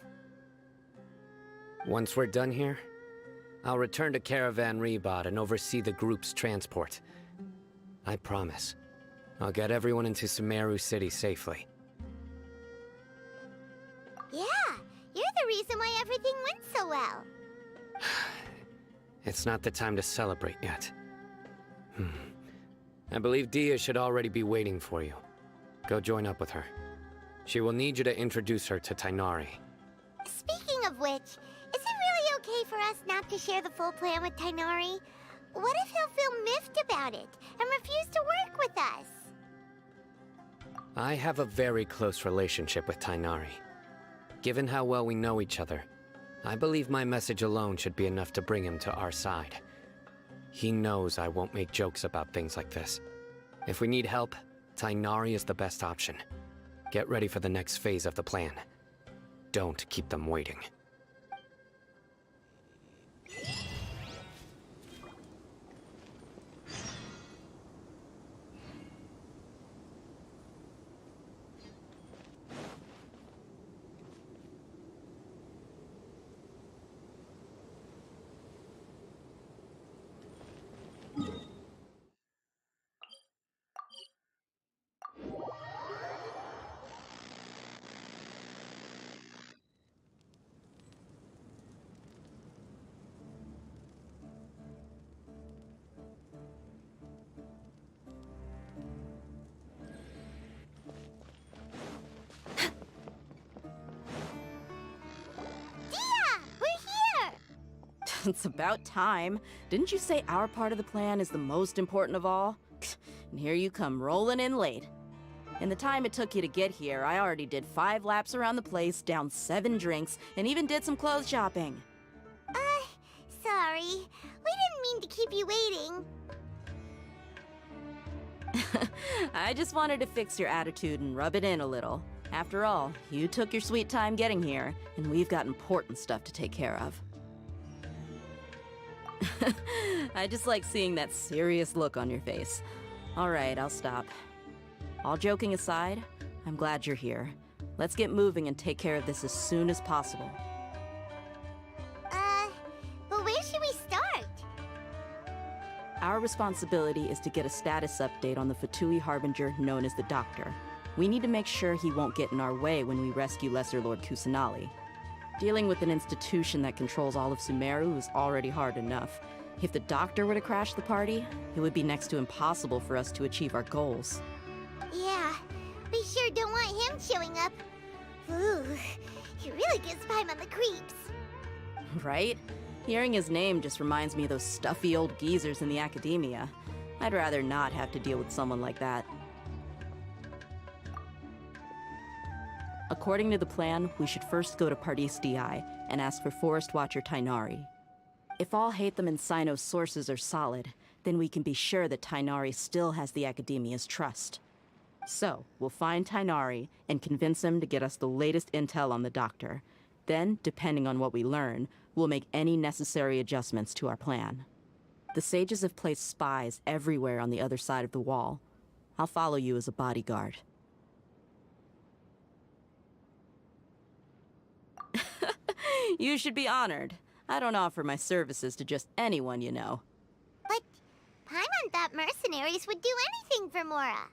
Once we're done here, I'll return to Caravan Rebot and oversee the group's transport. I promise. I'll get everyone into Sumeru City safely. Yeah, you're the reason why everything went so well. It's not the time to celebrate yet. I believe Dia should already be waiting for you. Go join up with her. She will need you to introduce her to Tainari. Speaking of which, is it really okay for us not to share the full plan with Tainari? What if he'll feel miffed about it and refuse to work with us? I have a very close relationship with Tainari. Given how well we know each other, I believe my message alone should be enough to bring him to our side. He knows I won't make jokes about things like this. If we need help, Tainari is the best option. Get ready for the next phase of the plan. Don't keep them waiting. It's about time. Didn't you say our part of the plan is the most important of all? And here you come rolling in late. In the time it took you to get here, I already did 5 laps around the place, downed 7 drinks, and even did some clothes shopping. Sorry. We didn't mean to keep you waiting. I just wanted to fix your attitude and rub it in a little. After all, you took your sweet time getting here, and we've got important stuff to take care of. I just like seeing that serious look on your face. All right, I'll stop. All joking aside, I'm glad you're here. Let's get moving and take care of this as soon as possible. But where should we start? Our responsibility is to get a status update on the Fatui Harbinger known as the Doctor. We need to make sure he won't get in our way when we rescue Lesser Lord Kusanali. Dealing with an institution that controls all of Sumeru is already hard enough. If the doctor were to crash the party, it would be next to impossible for us to achieve our goals. Yeah, we sure don't want him showing up. Ooh, he really gives Paimon the creeps. Right? Hearing his name just reminds me of those stuffy old geezers in the academia. I'd rather not have to deal with someone like that. According to the plan, we should first go to Pardis DI and ask for Forest Watcher Tainari. If all Hatham and Sino's sources are solid, then we can be sure that Tainari still has the Academia's trust. So, we'll find Tainari and convince him to get us the latest intel on the doctor. Then, depending on what we learn, we'll make any necessary adjustments to our plan. The sages have placed spies everywhere on the other side of the wall. I'll follow you as a bodyguard. You should be honored. I don't offer my services to just anyone you know. But Paimon thought mercenaries would do anything for Mora.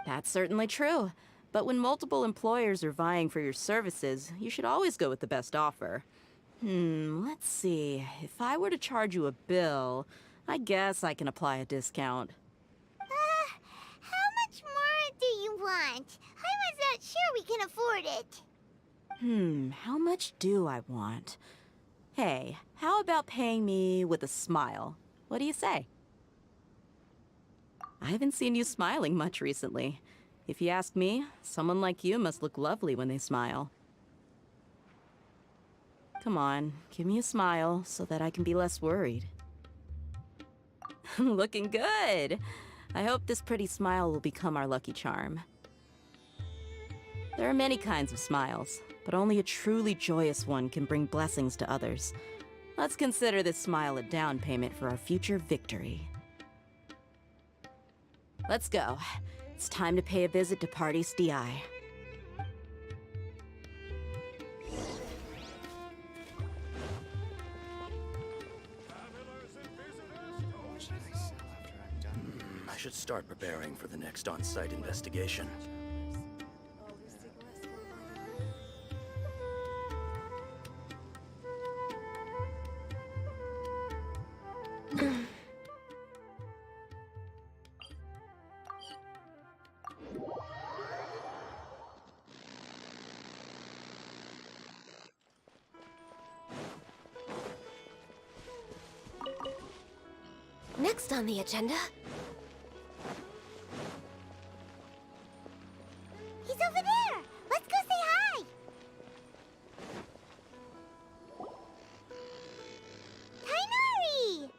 That's certainly true. But when multiple employers are vying for your services, you should always go with the best offer. Let's see. If I were to charge you a bill, I guess I can apply a discount. How much more do you want? Paimon's not sure we can afford it. How much do I want? Hey, how about paying me with a smile? What do you say? I haven't seen you smiling much recently. If you ask me, someone like you must look lovely when they smile. Come on, give me a smile so that I can be less worried. Looking good! I hope this pretty smile will become our lucky charm. There are many kinds of smiles, but only a truly joyous one can bring blessings to others. Let's consider this smile a down payment for our future victory. Let's go. It's time to pay a visit to Pardis DI. I should start preparing for the next on-site investigation. Next on the agenda... He's over there! Let's go say hi! Tainari!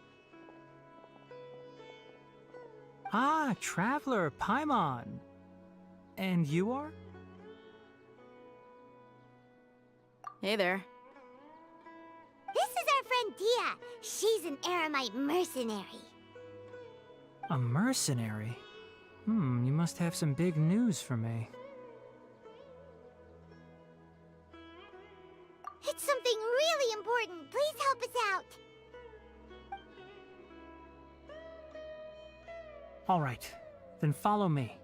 Ah, Traveler, Paimon. And you are? Hey there. This is our friend Dia. She's an Aramite mercenary. A mercenary? You must have some big news for me. It's something really important. Please help us out. All right, then follow me.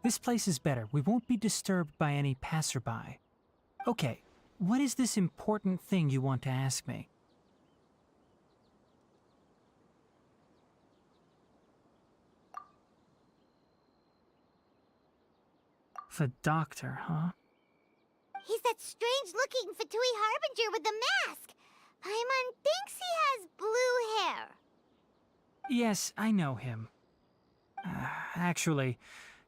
This place is better. We won't be disturbed by any passerby. Okay, what is this important thing you want to ask me? The doctor, huh? He's that strange-looking Fatui Harbinger with the mask. Paimon thinks he has blue hair. Yes, I know him. Actually,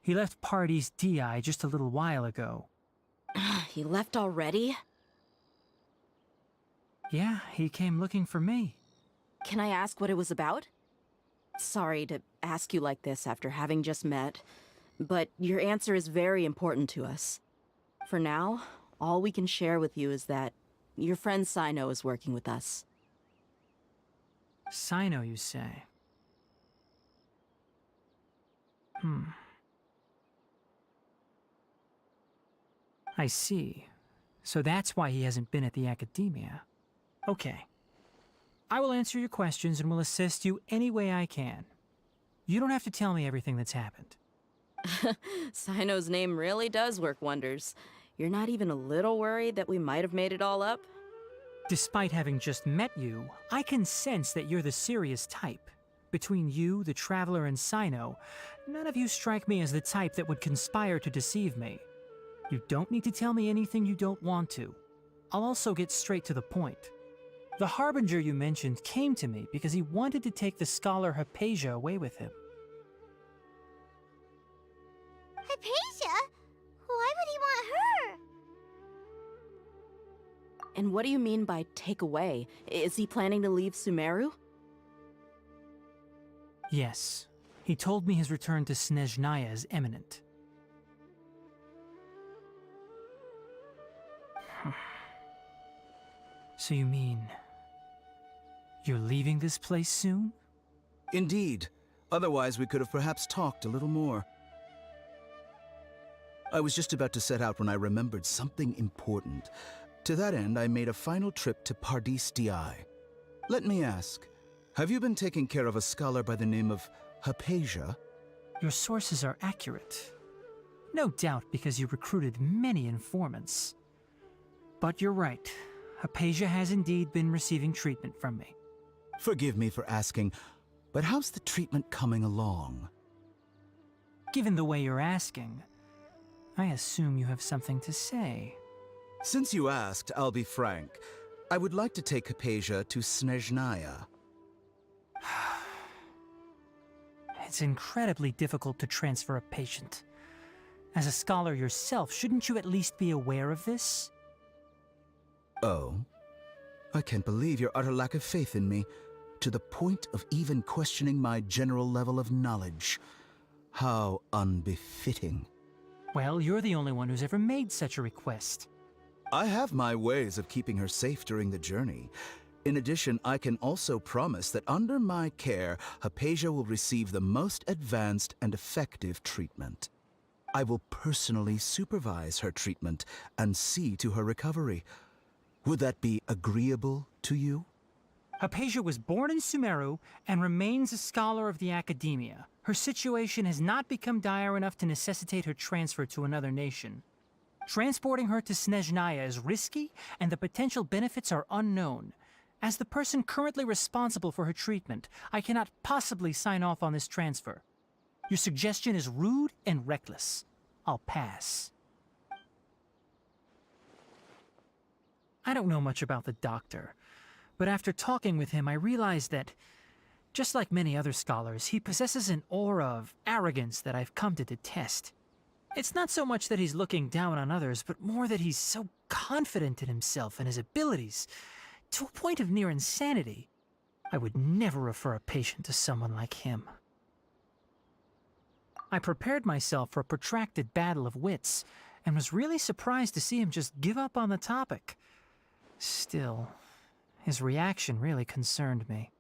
he left Pardis DI just a little while ago. He left already? Yeah, he came looking for me. Can I ask what it was about? Sorry to ask you like this after having just met, but your answer is very important to us. For now, all we can share with you is that your friend Sino is working with us. Sino, you say? I see. So that's why he hasn't been at the academia. Okay. I will answer your questions and will assist you any way I can. You don't have to tell me everything that's happened. Sino's name really does work wonders. You're not even a little worried that we might have made it all up? Despite having just met you, I can sense that you're the serious type. Between you, the Traveler, and Sino, none of you strike me as the type that would conspire to deceive me. You don't need to tell me anything you don't want to. I'll also get straight to the point. The Harbinger you mentioned came to me because he wanted to take the scholar Hypatia away with him. Hypatia? Why would he want her? And what do you mean by take away? Is he planning to leave Sumeru? Yes. He told me his return to Snezhnaya is imminent. So you mean... you're leaving this place soon? Indeed. Otherwise, we could have perhaps talked a little more. I was just about to set out when I remembered something important. To that end, I made a final trip to Pardis Di. Let me ask, have you been taking care of a scholar by the name of Hypatia? Your sources are accurate. No doubt because you recruited many informants. But you're right. Hypatia has indeed been receiving treatment from me. Forgive me for asking, but how's the treatment coming along? Given the way you're asking, I assume you have something to say. Since you asked, I'll be frank. I would like to take Hypatia to Snezhnaya. It's incredibly difficult to transfer a patient. As a scholar yourself, shouldn't you at least be aware of this? Oh? I can't believe your utter lack of faith in me, to the point of even questioning my general level of knowledge. How unbefitting. Well, you're the only one who's ever made such a request. I have my ways of keeping her safe during the journey. In addition, I can also promise that under my care, Hypatia will receive the most advanced and effective treatment. I will personally supervise her treatment and see to her recovery. Would that be agreeable to you? Hypatia was born in Sumeru and remains a scholar of the Academia. Her situation has not become dire enough to necessitate her transfer to another nation. Transporting her to Snezhnaya is risky, and the potential benefits are unknown. As the person currently responsible for her treatment, I cannot possibly sign off on this transfer. Your suggestion is rude and reckless. I'll pass. I don't know much about the doctor, but after talking with him, I realized that, just like many other scholars, he possesses an aura of arrogance that I've come to detest. It's not so much that he's looking down on others, but more that he's so confident in himself and his abilities, to a point of near insanity. I would never refer a patient to someone like him. I prepared myself for a protracted battle of wits, and was really surprised to see him just give up on the topic. Still, his reaction really concerned me.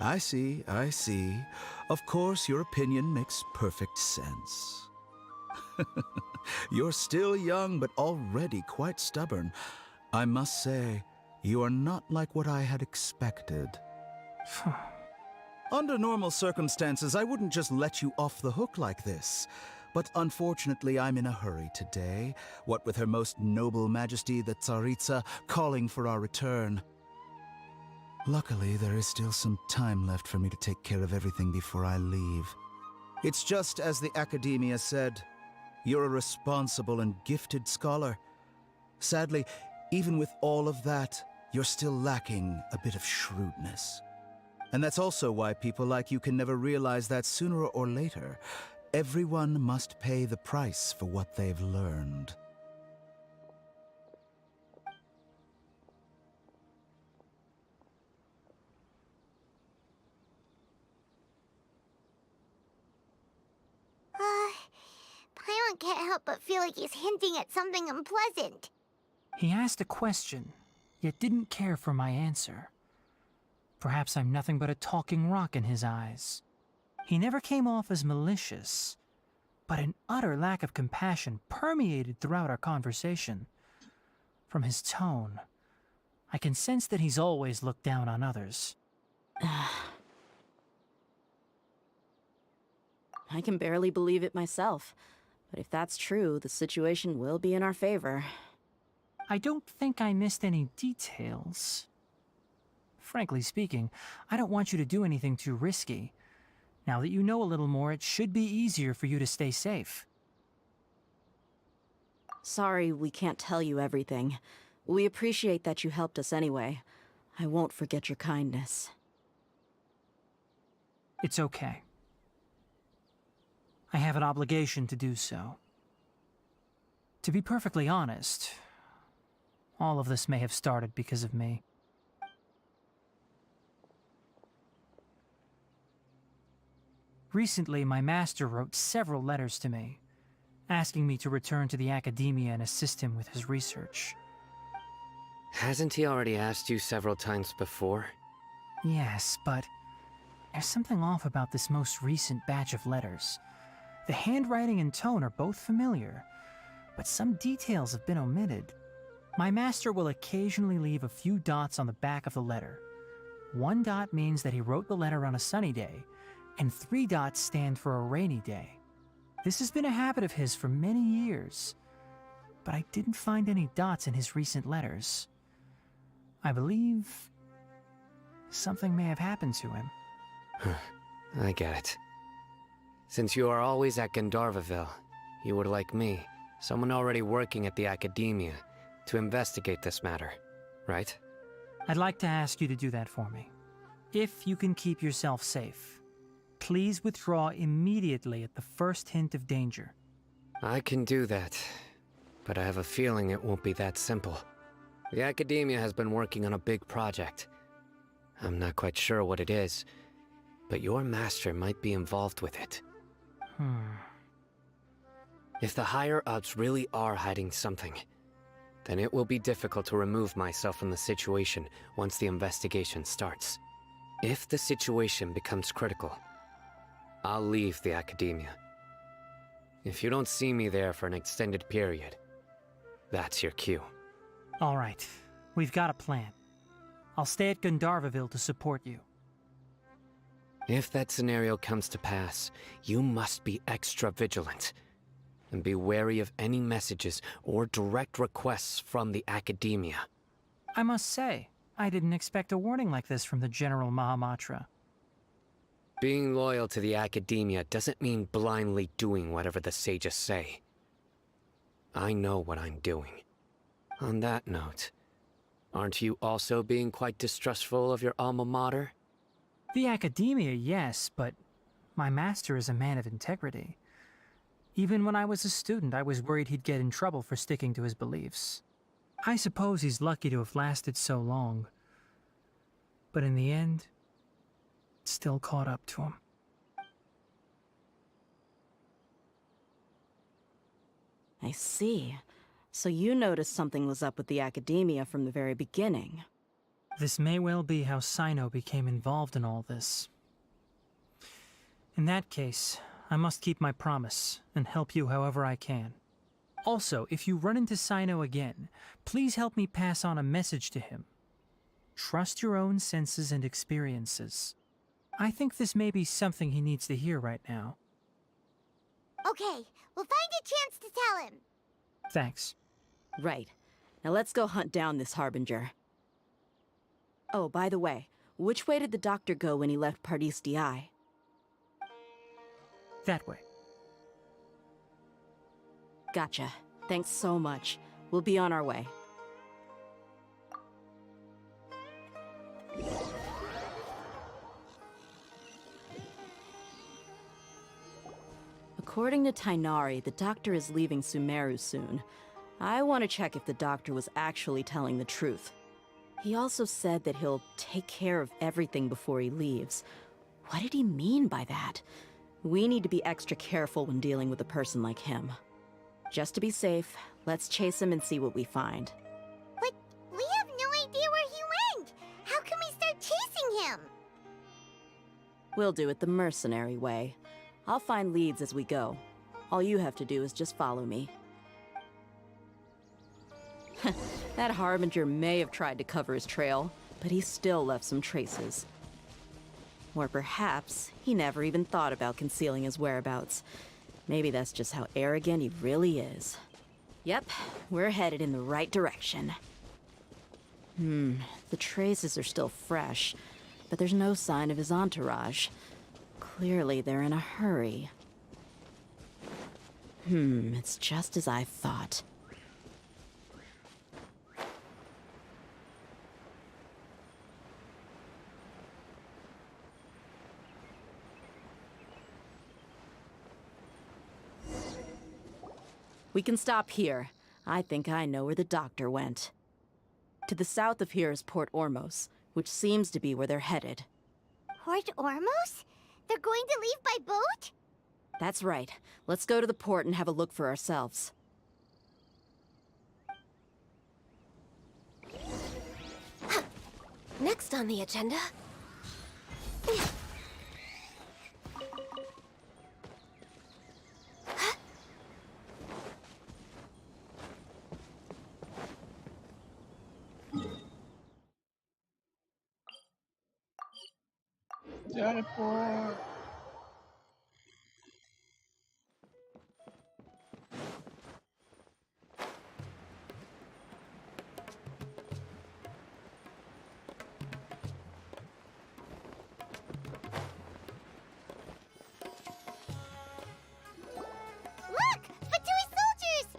I see, I see. Of course, your opinion makes perfect sense. You're still young, but already quite stubborn. I must say, you are not like what I had expected. Under normal circumstances, I wouldn't just let you off the hook like this. But unfortunately, I'm in a hurry today, what with Her Most Noble Majesty the Tsaritsa calling for our return. Luckily, there is still some time left for me to take care of everything before I leave. It's just as the Academia said, you're a responsible and gifted scholar. Sadly, even with all of that, you're still lacking a bit of shrewdness. And that's also why people like you can never realize that sooner or later, everyone must pay the price for what they've learned. Paimon can't help but feel like he's hinting at something unpleasant. He asked a question, yet didn't care for my answer. Perhaps I'm nothing but a talking rock in his eyes. He never came off as malicious, but an utter lack of compassion permeated throughout our conversation. From his tone, I can sense that he's always looked down on others. I can barely believe it myself. But if that's true, the situation will be in our favor. I don't think I missed any details. Frankly speaking, I don't want you to do anything too risky. Now that you know a little more, it should be easier for you to stay safe. Sorry we can't tell you everything. We appreciate that you helped us anyway. I won't forget your kindness. It's okay. I have an obligation to do so. To be perfectly honest, all of this may have started because of me. Recently, my master wrote several letters to me, asking me to return to the academia and assist him with his research. Hasn't he already asked you several times before? Yes, but there's something off about this most recent batch of letters. The handwriting and tone are both familiar, but some details have been omitted. My master will occasionally leave a few dots on the back of the letter. 1 dot means that he wrote the letter on a sunny day, and 3 dots stand for a rainy day. This has been a habit of his for many years, but I didn't find any dots in his recent letters. I believe something may have happened to him. I get it. Since you are always at Gandharvaville, you would like me, someone already working at the academia, to investigate this matter, right? I'd like to ask you to do that for me. If you can keep yourself safe, please withdraw immediately at the first hint of danger. I can do that, but I have a feeling it won't be that simple. The academia has been working on a big project. I'm not quite sure what it is, but your master might be involved with it. If the higher-ups really are hiding something, then it will be difficult to remove myself from the situation once the investigation starts. If the situation becomes critical, I'll leave the academia. If you don't see me there for an extended period, that's your cue. All right, we've got a plan. I'll stay at Gandharvaville to support you. If that scenario comes to pass, you must be extra vigilant. And be wary of any messages or direct requests from the academia. I must say, I didn't expect a warning like this from the General Mahamatra. Being loyal to the academia doesn't mean blindly doing whatever the sages say. I know what I'm doing. On that note, aren't you also being quite distrustful of your alma mater? The academia, yes, but my master is a man of integrity. Even when I was a student, I was worried he'd get in trouble for sticking to his beliefs. I suppose he's lucky to have lasted so long. But in the end, it still caught up to him. I see. So you noticed something was up with the academia from the very beginning. This may well be how Sino became involved in all this. In that case, I must keep my promise and help you however I can. Also, if you run into Sino again, please help me pass on a message to him. Trust your own senses and experiences. I think this may be something he needs to hear right now. Okay, we'll find a chance to tell him. Thanks. Right. Now let's go hunt down this Harbinger. Oh, by the way, which way did the doctor go when he left Pardis Di? That way. Gotcha. Thanks so much. We'll be on our way. According to Tainari, the doctor is leaving Sumeru soon. I want to check if the doctor was actually telling the truth. He also said that he'll take care of everything before he leaves. What did he mean by that? We need to be extra careful when dealing with a person like him. Just to be safe, let's chase him and see what we find. But we have no idea where he went! How can we start chasing We'll do it the mercenary way. I'll find leads as we go. All you have to do is just follow me. That Harbinger may have tried to cover his trail, but he still left some traces. Or perhaps he never even thought about concealing his whereabouts. Maybe that's just how arrogant he really is. Yep, we're headed in the right direction. The traces are still fresh, but there's no sign of his entourage. Clearly they're in a hurry. It's just as I thought. We can stop here. I think I know where the doctor went. To the south of here is Port Ormos, which seems to be where they're headed. Port Ormos? They're going to leave by boat? That's right. Let's go to the port and have a look for ourselves. Next on the agenda... Teleport. Look! Fatui soldiers!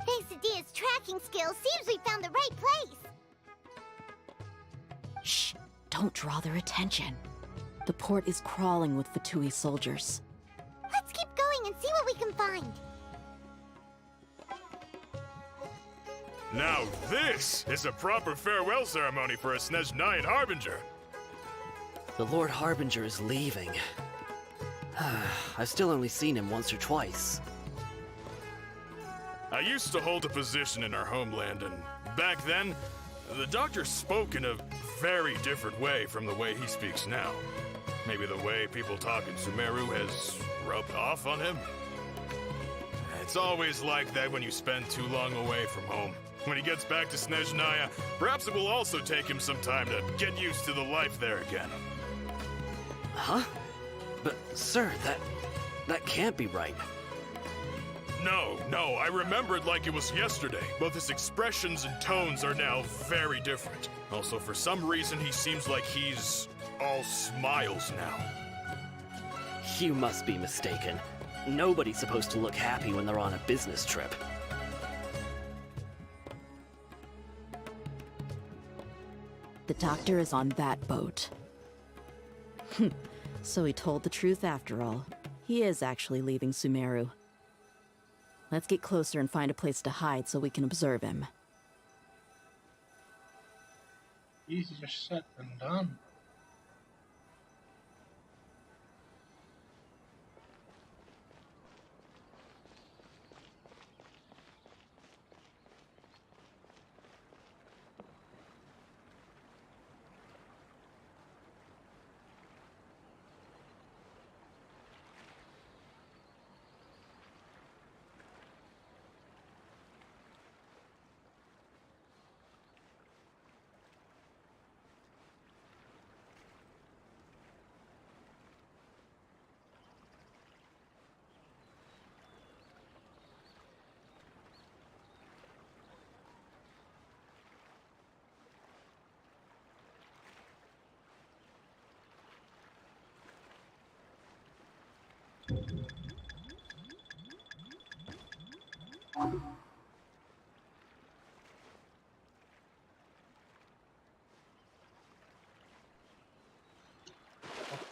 Thanks to Dia's tracking skills, seems we found the right place. Shh! Don't draw their attention. The port is crawling with Fatui soldiers. Let's keep going and see what we can find. Now this is a proper farewell ceremony for a Snezhnayan Harbinger. The Lord Harbinger is leaving. I've still only seen him once or twice. I used to hold a position in our homeland, and back then, the doctor spoke in a very different way from the way he speaks now. Maybe the way people talk in Sumeru has rubbed off on him? It's always like that when you spend too long away from home. When he gets back to Snezhnaya, perhaps it will also take him some time to get used to the life there again. Huh? But, sir, that can't be right. No, I remember it like it was yesterday. Both his expressions and tones are now very different. Also, for some reason, he seems like he's all smiles now. You must be mistaken. Nobody's supposed to look happy when they're on a business trip. The doctor is on that boat. So he told the truth after all. He is actually leaving Sumeru. Let's get closer and find a place to hide so we can observe him. Easier said than done.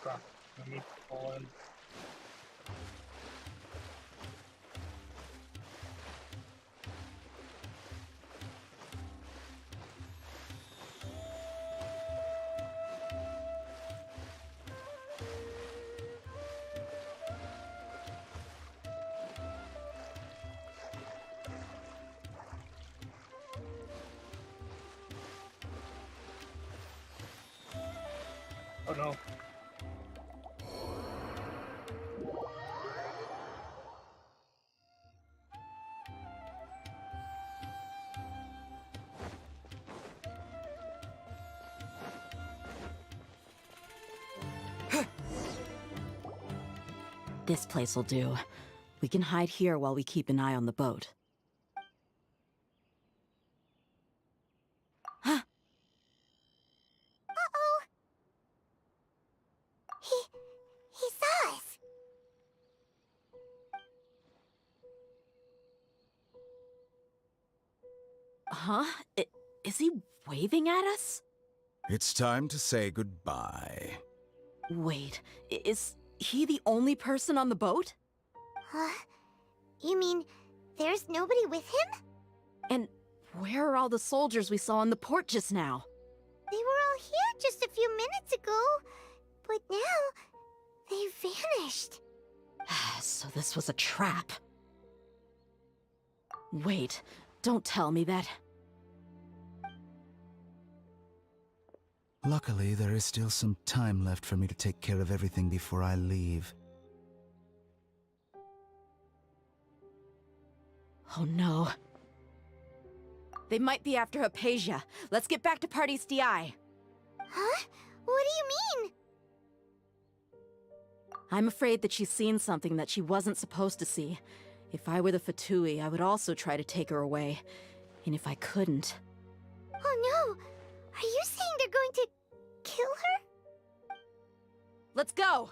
Okay, let me pull in. Oh no. This place will do. We can hide here while we keep an eye on the boat. Uh-oh. He saw us. Huh? Is he waving at us? It's time to say goodbye. Wait, is he the only person on the boat? You mean there's nobody with him? And where are all the soldiers we saw in the port just now? They were all here just a few minutes ago, but now they've vanished. So this was a trap. Wait, don't tell me that. Luckily, there is still some time left for me to take care of everything before I leave. Oh no. They might be after Hypatia. Let's get back to Party's DI. Huh? What do you mean? I'm afraid that she's seen something that she wasn't supposed to see. If I were the Fatui, I would also try to take her away. And if I couldn't... Oh no! Are you saying they're going to kill her? Let's go!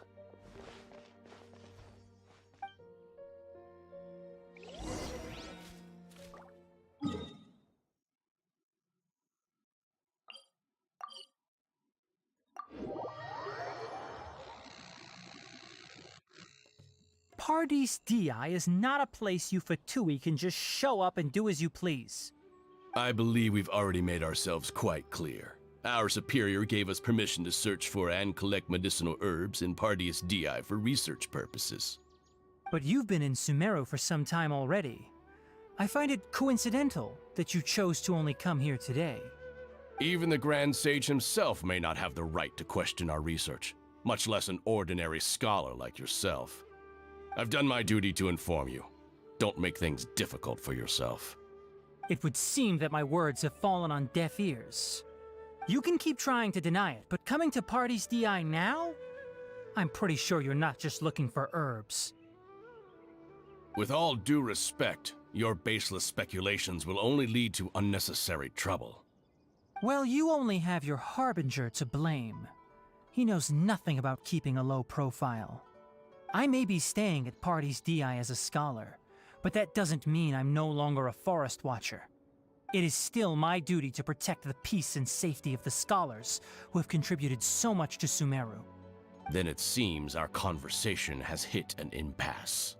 Pardis Di is not a place you Fatui can just show up and do as you please. I believe we've already made ourselves quite clear. Our superior gave us permission to search for and collect medicinal herbs in Pardis Di for research purposes. But you've been in Sumeru for some time already. I find it coincidental that you chose to only come here today. Even the Grand Sage himself may not have the right to question our research, much less an ordinary scholar like yourself. I've done my duty to inform you. Don't make things difficult for yourself. It would seem that my words have fallen on deaf ears. You can keep trying to deny it, but coming to Pardis Di now? I'm pretty sure you're not just looking for herbs. With all due respect, your baseless speculations will only lead to unnecessary trouble. Well, you only have your Harbinger to blame. He knows nothing about keeping a low profile. I may be staying at Pardis Di as a scholar, but that doesn't mean I'm no longer a forest watcher. It is still my duty to protect the peace and safety of the scholars who have contributed so much to Sumeru. Then it seems our conversation has hit an impasse.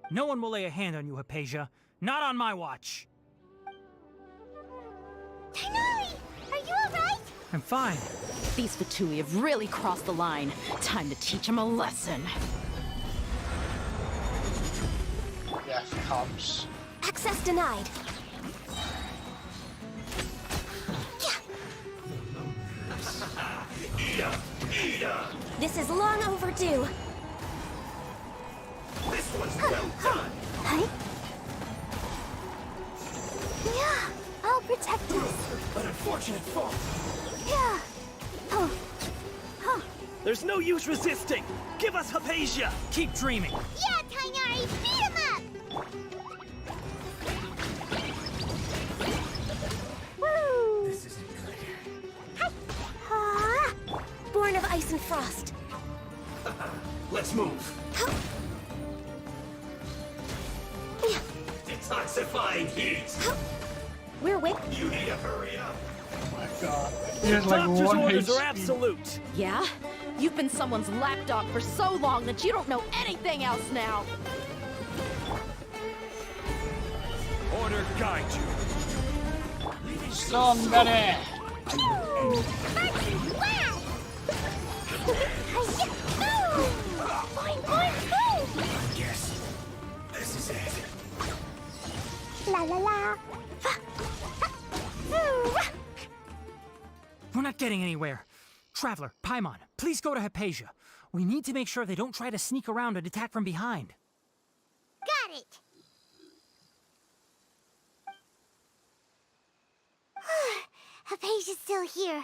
No one will lay a hand on you, Hypatia. Not on my watch. Tighnari! Are you alright? I'm fine. These Fatui have really crossed the line. Time to teach them a lesson. Death comes. Access denied. This is long overdue. This one's well done. Huh? Yeah, I'll protect us. An unfortunate fall. Yeah. Oh. Huh. There's no use resisting. Give us Hypatia. Keep dreaming. Yeah, Tighnari, beat him up! Woo! This isn't good. Hi. Born of ice and frost. Let's move. Detoxifying heat. We're waiting. You need to hurry up. Oh my god. He has like Doctor's one orders HP. are absolute. Yeah? You've been someone's lapdog for so long that you don't know anything else now. Order guide you. Somebody! Yes. This is it. La la la. We're not getting anywhere. Traveler, Paimon, please go to Hypatia. We need to make sure they don't try to sneak around and attack from behind. Got it. Hypatia's still here.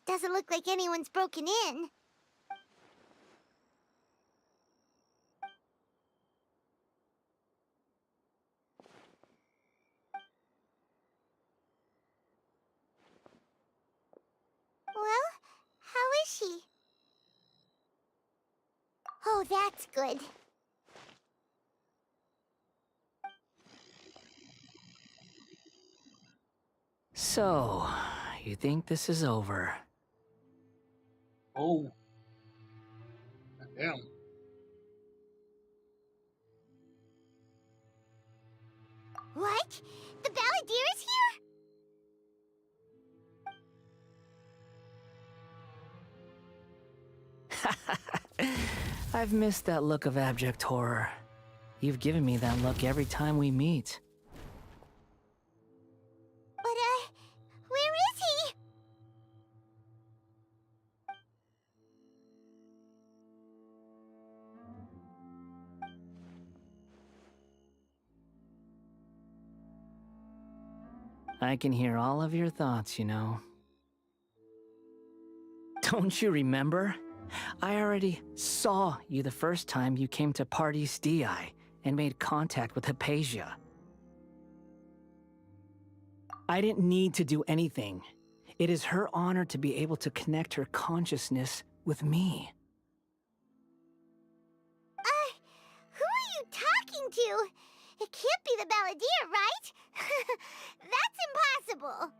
Doesn't look like anyone's broken in. Oh, that's good. So, you think this is over? Oh. Damn. What? The Balladeer is here? I've missed that look of abject horror. You've given me that look every time we meet. But, where is he? I can hear all of your thoughts, you know. Don't you remember? I already saw you the first time you came to Parties DI and made contact with Hypatia. I didn't need to do anything. It is her honor to be able to connect her consciousness with me. Who are you talking to? It can't be the Balladeer, right? That's impossible.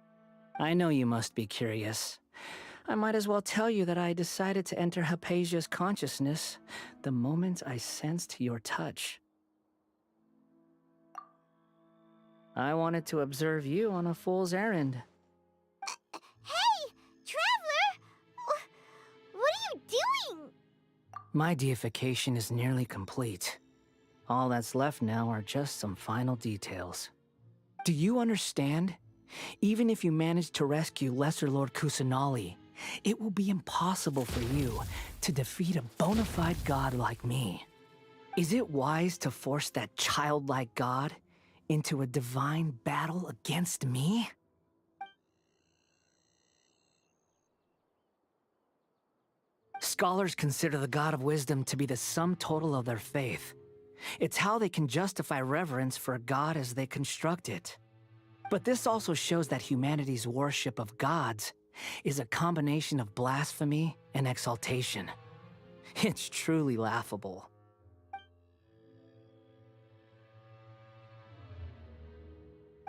I know you must be curious. I might as well tell you that I decided to enter Hypatia's consciousness the moment I sensed your touch. I wanted to observe you on a fool's errand. Hey, Traveler! What are you doing? My deification is nearly complete. All that's left now are just some final details. Do you understand? Even if you manage to rescue Lesser Lord Kusanali, it will be impossible for you to defeat a bona fide god like me. Is it wise to force that childlike god into a divine battle against me? Scholars consider the God of Wisdom to be the sum total of their faith. It's how they can justify reverence for a god as they construct it. But this also shows that humanity's worship of gods is a combination of blasphemy and exaltation. It's truly laughable.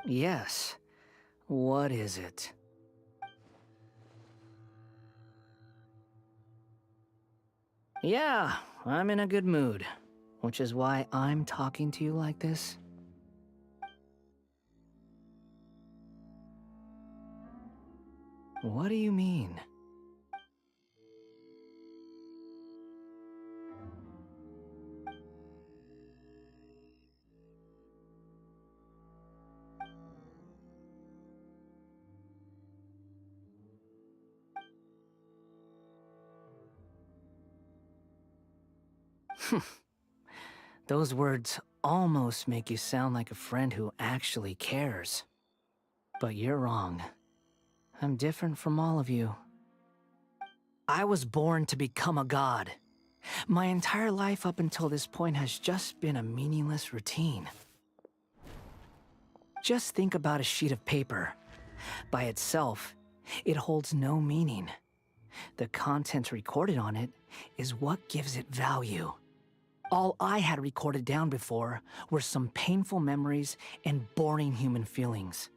Yes. What is it? Yeah, I'm in a good mood, which is why I'm talking to you like this. What do you mean? Those words almost make you sound like a friend who actually cares. But you're wrong. I'm different from all of you. I was born to become a god. My entire life up until this point has just been a meaningless routine. Just think about a sheet of paper. By itself, it holds no meaning. The content recorded on it is what gives it value. All I had recorded down before were some painful memories and boring human feelings.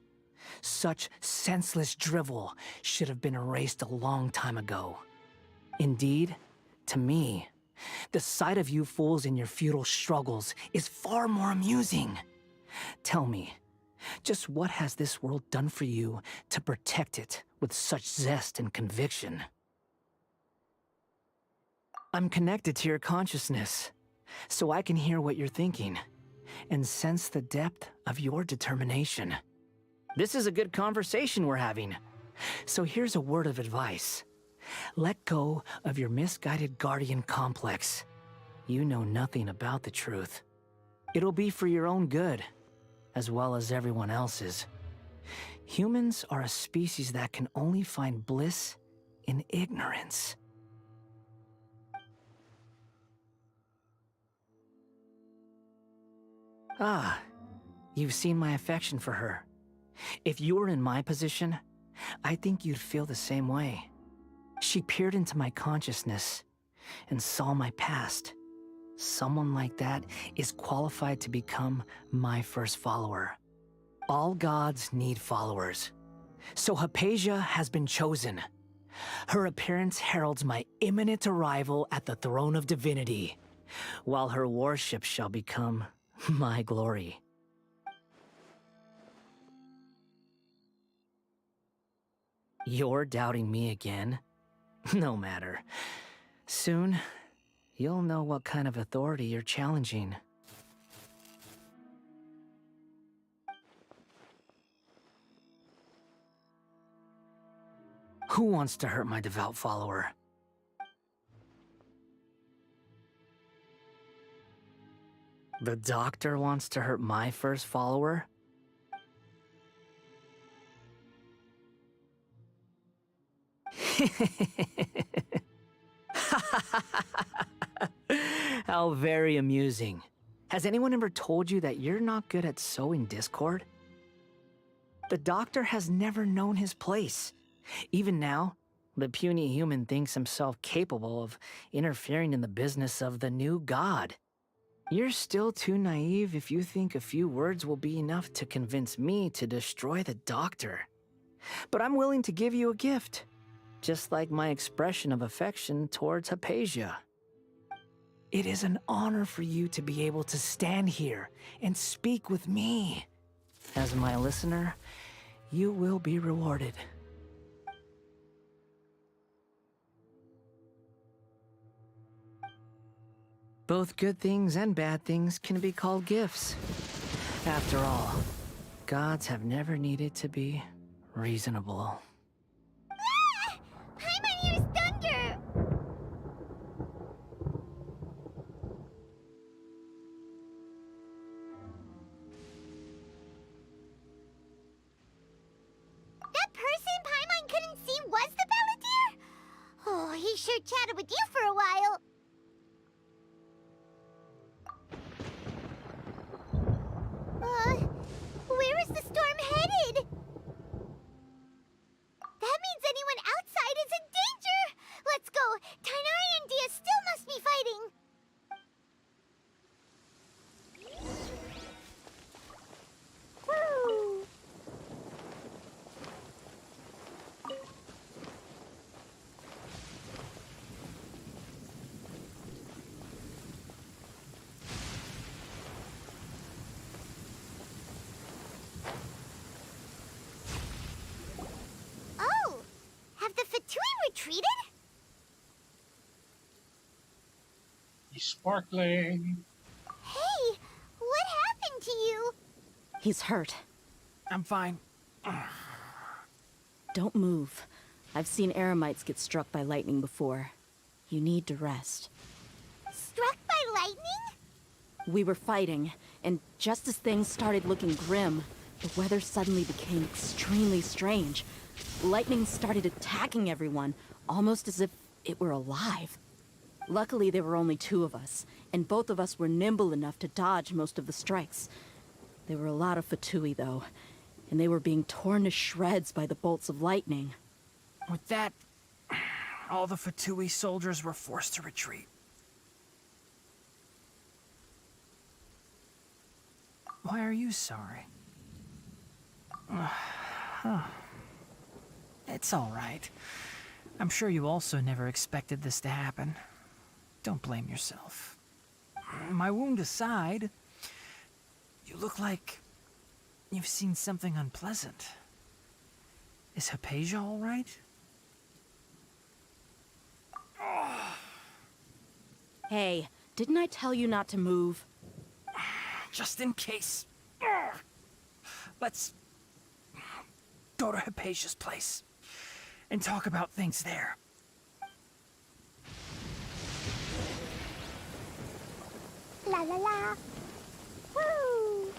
Such senseless drivel should have been erased a long time ago. Indeed, to me, the sight of you fools in your futile struggles is far more amusing. Tell me, just what has this world done for you to protect it with such zest and conviction? I'm connected to your consciousness, so I can hear what you're thinking and sense the depth of your determination. This is a good conversation we're having. So here's a word of advice. Let go of your misguided guardian complex. You know nothing about the truth. It'll be for your own good, as well as everyone else's. Humans are a species that can only find bliss in ignorance. Ah, you've seen my affection for her. If you were in my position, I think you'd feel the same way. She peered into my consciousness and saw my past, Someone like that is qualified to become my first follower. All gods need followers. So Hypatia has been chosen. Her appearance heralds my imminent arrival at the throne of divinity, while her worship shall become my glory. You're doubting me again? No matter. Soon, you'll know what kind of authority you're challenging. Who wants to hurt my devout follower? The doctor wants to hurt my first follower? How very amusing. Has anyone ever told you that you're not good at sowing discord? The doctor has never known his place. Even now, the puny human thinks himself capable of interfering in the business of the new god. You're still too naive if you think a few words will be enough to convince me to destroy the doctor. But I'm willing to give you a gift, just like my expression of affection towards Hypatia. It is an honor for you to be able to stand here and speak with me. As my listener, you will be rewarded. Both good things and bad things can be called gifts. After all, gods have never needed to be reasonable. Ah! Paimonier's thunder! That person Paimon couldn't see was the Palantir? Oh, he sure chatted with you for a while. Where is the storm headed? That means anyone outside is in danger! Let's go! Tainari and Dia still must be fighting! Woo! Oh! Have the Fatui retreated? He's sparkling. Hey! What happened to you? He's hurt. I'm fine. Don't move. I've seen eremites get struck by lightning before. You need to rest. Struck by lightning? We were fighting, and just as things started looking grim, the weather suddenly became extremely strange. Lightning started attacking everyone, almost as if it were alive. Luckily, there were only two of us, and both of us were nimble enough to dodge most of the strikes. There were a lot of Fatui, though, and they were being torn to shreds by the bolts of lightning. With that, all the Fatui soldiers were forced to retreat. Why are you sorry? It's all right. I'm sure you also never expected this to happen. Don't blame yourself. My wound aside, you look like you've seen something unpleasant. Is Hypatia all right? Hey, didn't I tell you not to move? Just in case. Let's go to Hypatia's place and talk about things there. La la la. Woo!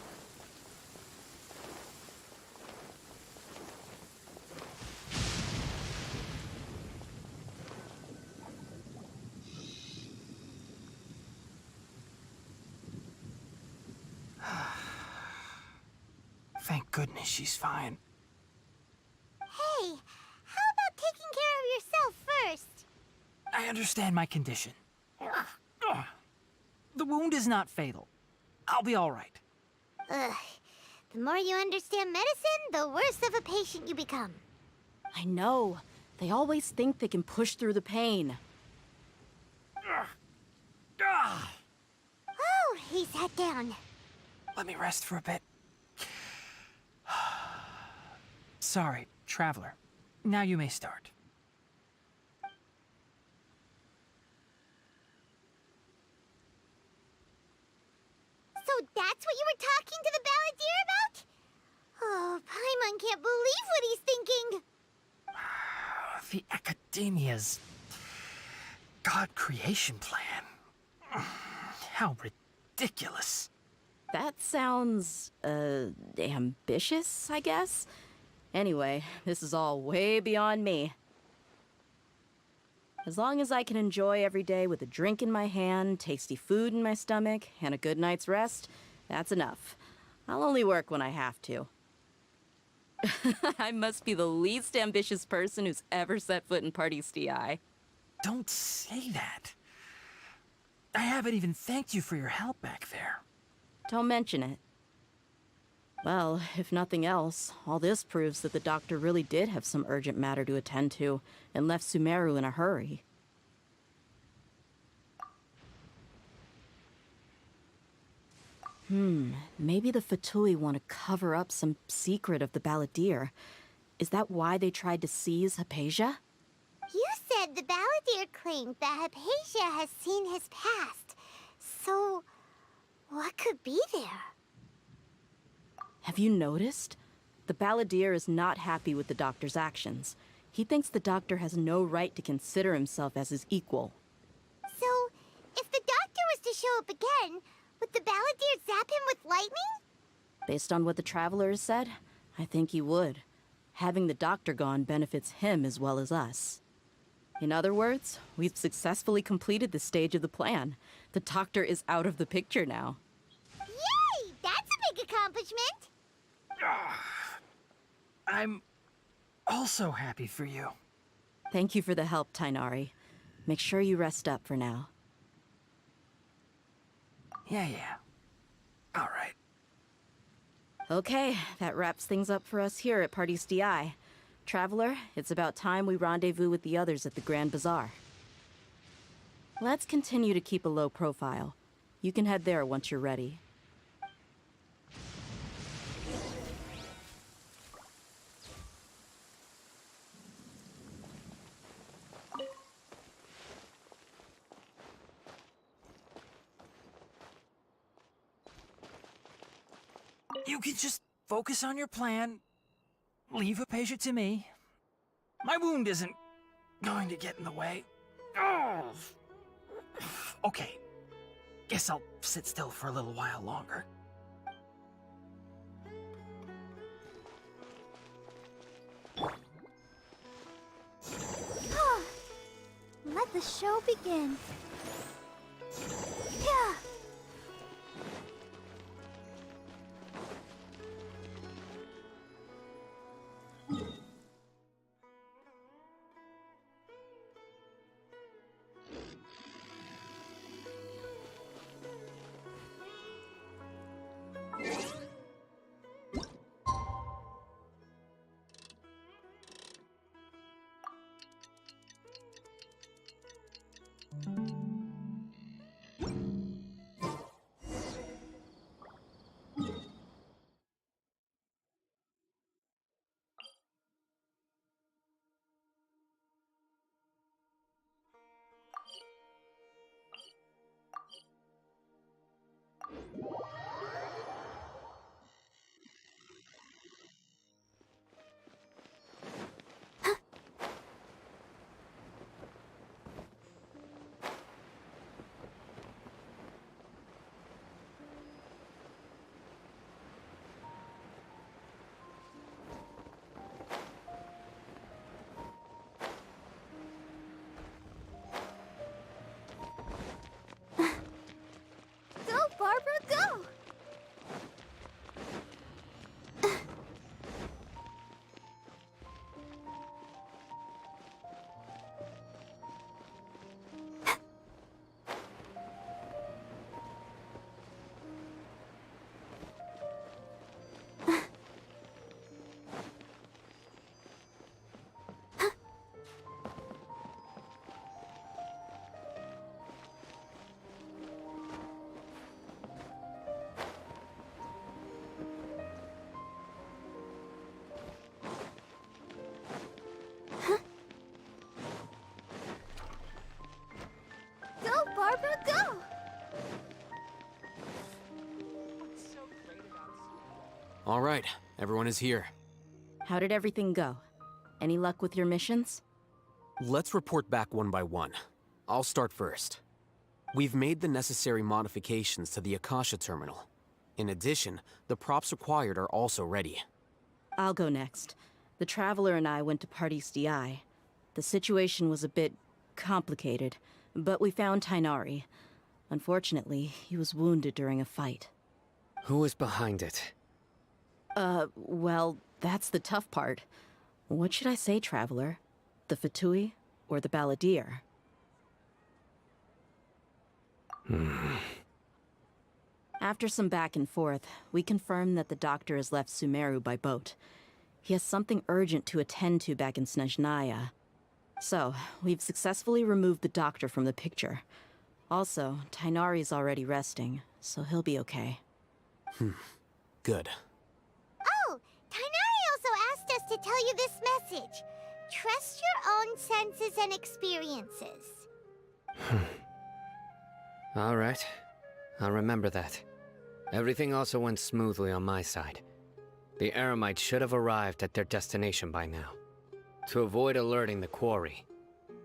Thank goodness she's fine. Hey, how about taking care of yourself first? I understand my condition. The wound is not fatal. I'll be all right. Ugh. The more you understand medicine, the worse of a patient you become. I know. They always think they can push through the pain. Oh, he sat down. Let me rest for a bit. Sorry, Traveler. Now you may start. So that's what you were talking to the balladeer about? Oh, Paimon can't believe what he's thinking. The Academia's God creation plan. How ridiculous. That sounds, ambitious, I guess? Anyway, this is all way beyond me. As long as I can enjoy every day with a drink in my hand, tasty food in my stomach, and a good night's rest, that's enough. I'll only work when I have to. I must be the least ambitious person who's ever set foot in Party's DI. Don't say that. I haven't even thanked you for your help back there. Don't mention it. Well, if nothing else, all this proves that the doctor really did have some urgent matter to attend to and left Sumeru in a hurry. Maybe the Fatui want to cover up some secret of the balladeer. Is that why they tried to seize Hypatia? You said the balladeer claimed that Hypatia has seen his past. So, what could be there? Have you noticed? The balladeer is not happy with the doctor's actions. He thinks the doctor has no right to consider himself as his equal. So, if the doctor was to show up again, would the balladeer zap him with lightning? Based on what the Traveler has said, I think he would. Having the doctor gone benefits him as well as us. In other words, we've successfully completed this stage of the plan. The doctor is out of the picture now. Yay! That's a big accomplishment! I'm also happy for you. Thank you for the help, Tainari. Make sure you rest up for now. Yeah. All right. Okay, that wraps things up for us here at Party's DI. Traveler, it's about time we rendezvous with the others at the Grand Bazaar. Let's continue to keep a low profile. You can head there once you're ready. You can just focus on your plan. Leave Hypatia to me. My wound isn't going to get in the way. Oh. Okay. Guess I'll sit still for a little while longer. Let the show begin. Yeah. All right, everyone is here. How did everything go? Any luck with your missions? Let's report back one by one. I'll start first. We've made the necessary modifications to the Akasha terminal. In addition, the props required are also ready. I'll go next. The Traveler and I went to Party's DI. The situation was a bit complicated, but we found Tainari. Unfortunately, he was wounded during a fight. Who is behind it? Well, that's the tough part. What should I say, Traveler? The Fatui or the Balladeer? After some back and forth, we confirmed that the doctor has left Sumeru by boat. He has something urgent to attend to back in Snezhnaya. So, we've successfully removed the doctor from the picture. Also, Tainari's already resting, so he'll be okay. Good. Oh, Tainari also asked us to tell you this message. Trust your own senses and experiences. All right. I'll remember that. Everything also went smoothly on my side. The Eremites should have arrived at their destination by now. To avoid alerting the quarry,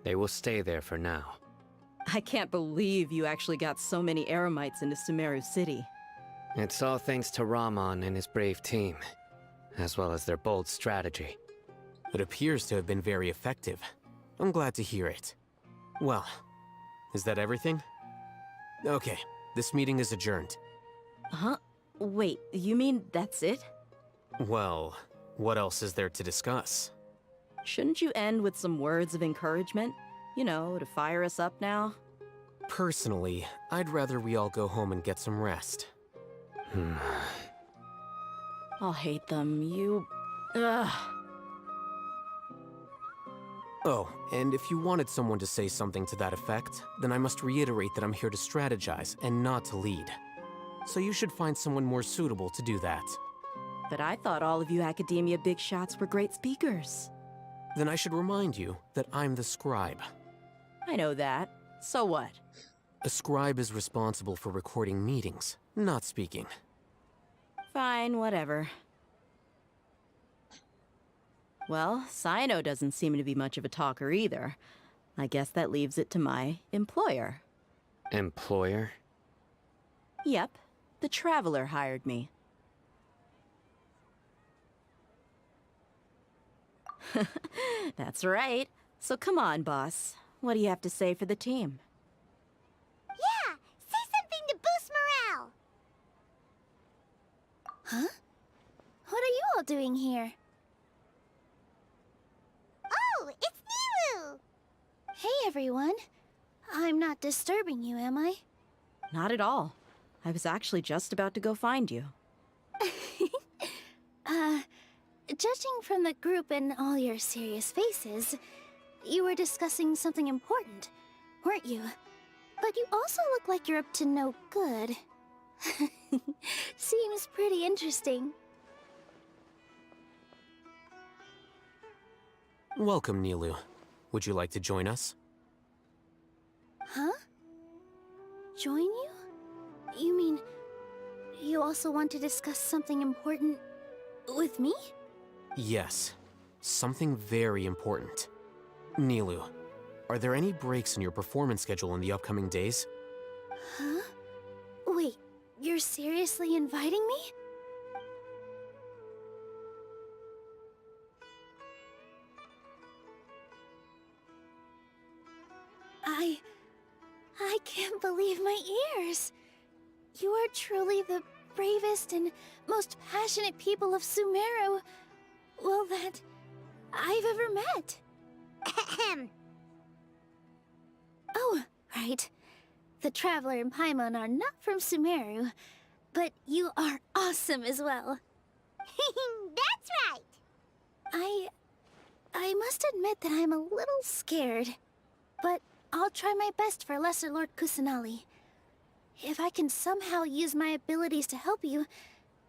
they will stay there for now. I can't believe you actually got so many Eremites into Sumeru City. It's all thanks to Rahman and his brave team, as well as their bold strategy. It appears to have been very effective. I'm glad to hear it. Well, is that everything? Okay, this meeting is adjourned. Huh? Wait, you mean that's it? Well, what else is there to discuss? Shouldn't you end with some words of encouragement? You know, to fire us up now? Personally, I'd rather we all go home and get some rest. I'll hate them, Ugh. Oh, and if you wanted someone to say something to that effect, then I must reiterate that I'm here to strategize and not to lead. So you should find someone more suitable to do that. But I thought all of you Academia big shots were great speakers. Then I should remind you that I'm the scribe. I know that. So what? A scribe is responsible for recording meetings, not speaking. Fine, whatever. Well, Cyno doesn't seem to be much of a talker either. I guess that leaves it to my employer. Employer? Yep, the Traveler hired me. That's right. So come on, boss. What do you have to say for the team? Yeah, say something to boost morale. Huh? What are you all doing here? Oh, it's Nilu! Hey, everyone. I'm not disturbing you, am I? Not at all. I was actually just about to go find you. Judging from the group and all your serious faces, you were discussing something important, weren't you? But you also look like you're up to no good. Seems pretty interesting. Welcome, Nilu. Would you like to join us? Huh? Join you? You mean, you also want to discuss something important with me? Yes. Something very important. Nilu, are there any breaks in your performance schedule in the upcoming days? Huh? Wait, you're seriously inviting me? I can't believe my ears. You are truly the bravest and most passionate people of Sumeru, well, that I've ever met. Ahem. Oh, right. The Traveler and Paimon are not from Sumeru, but you are awesome as well. That's right. I must admit that I'm a little scared, but I'll try my best for Lesser Lord Kusanali. If I can somehow use my abilities to help you,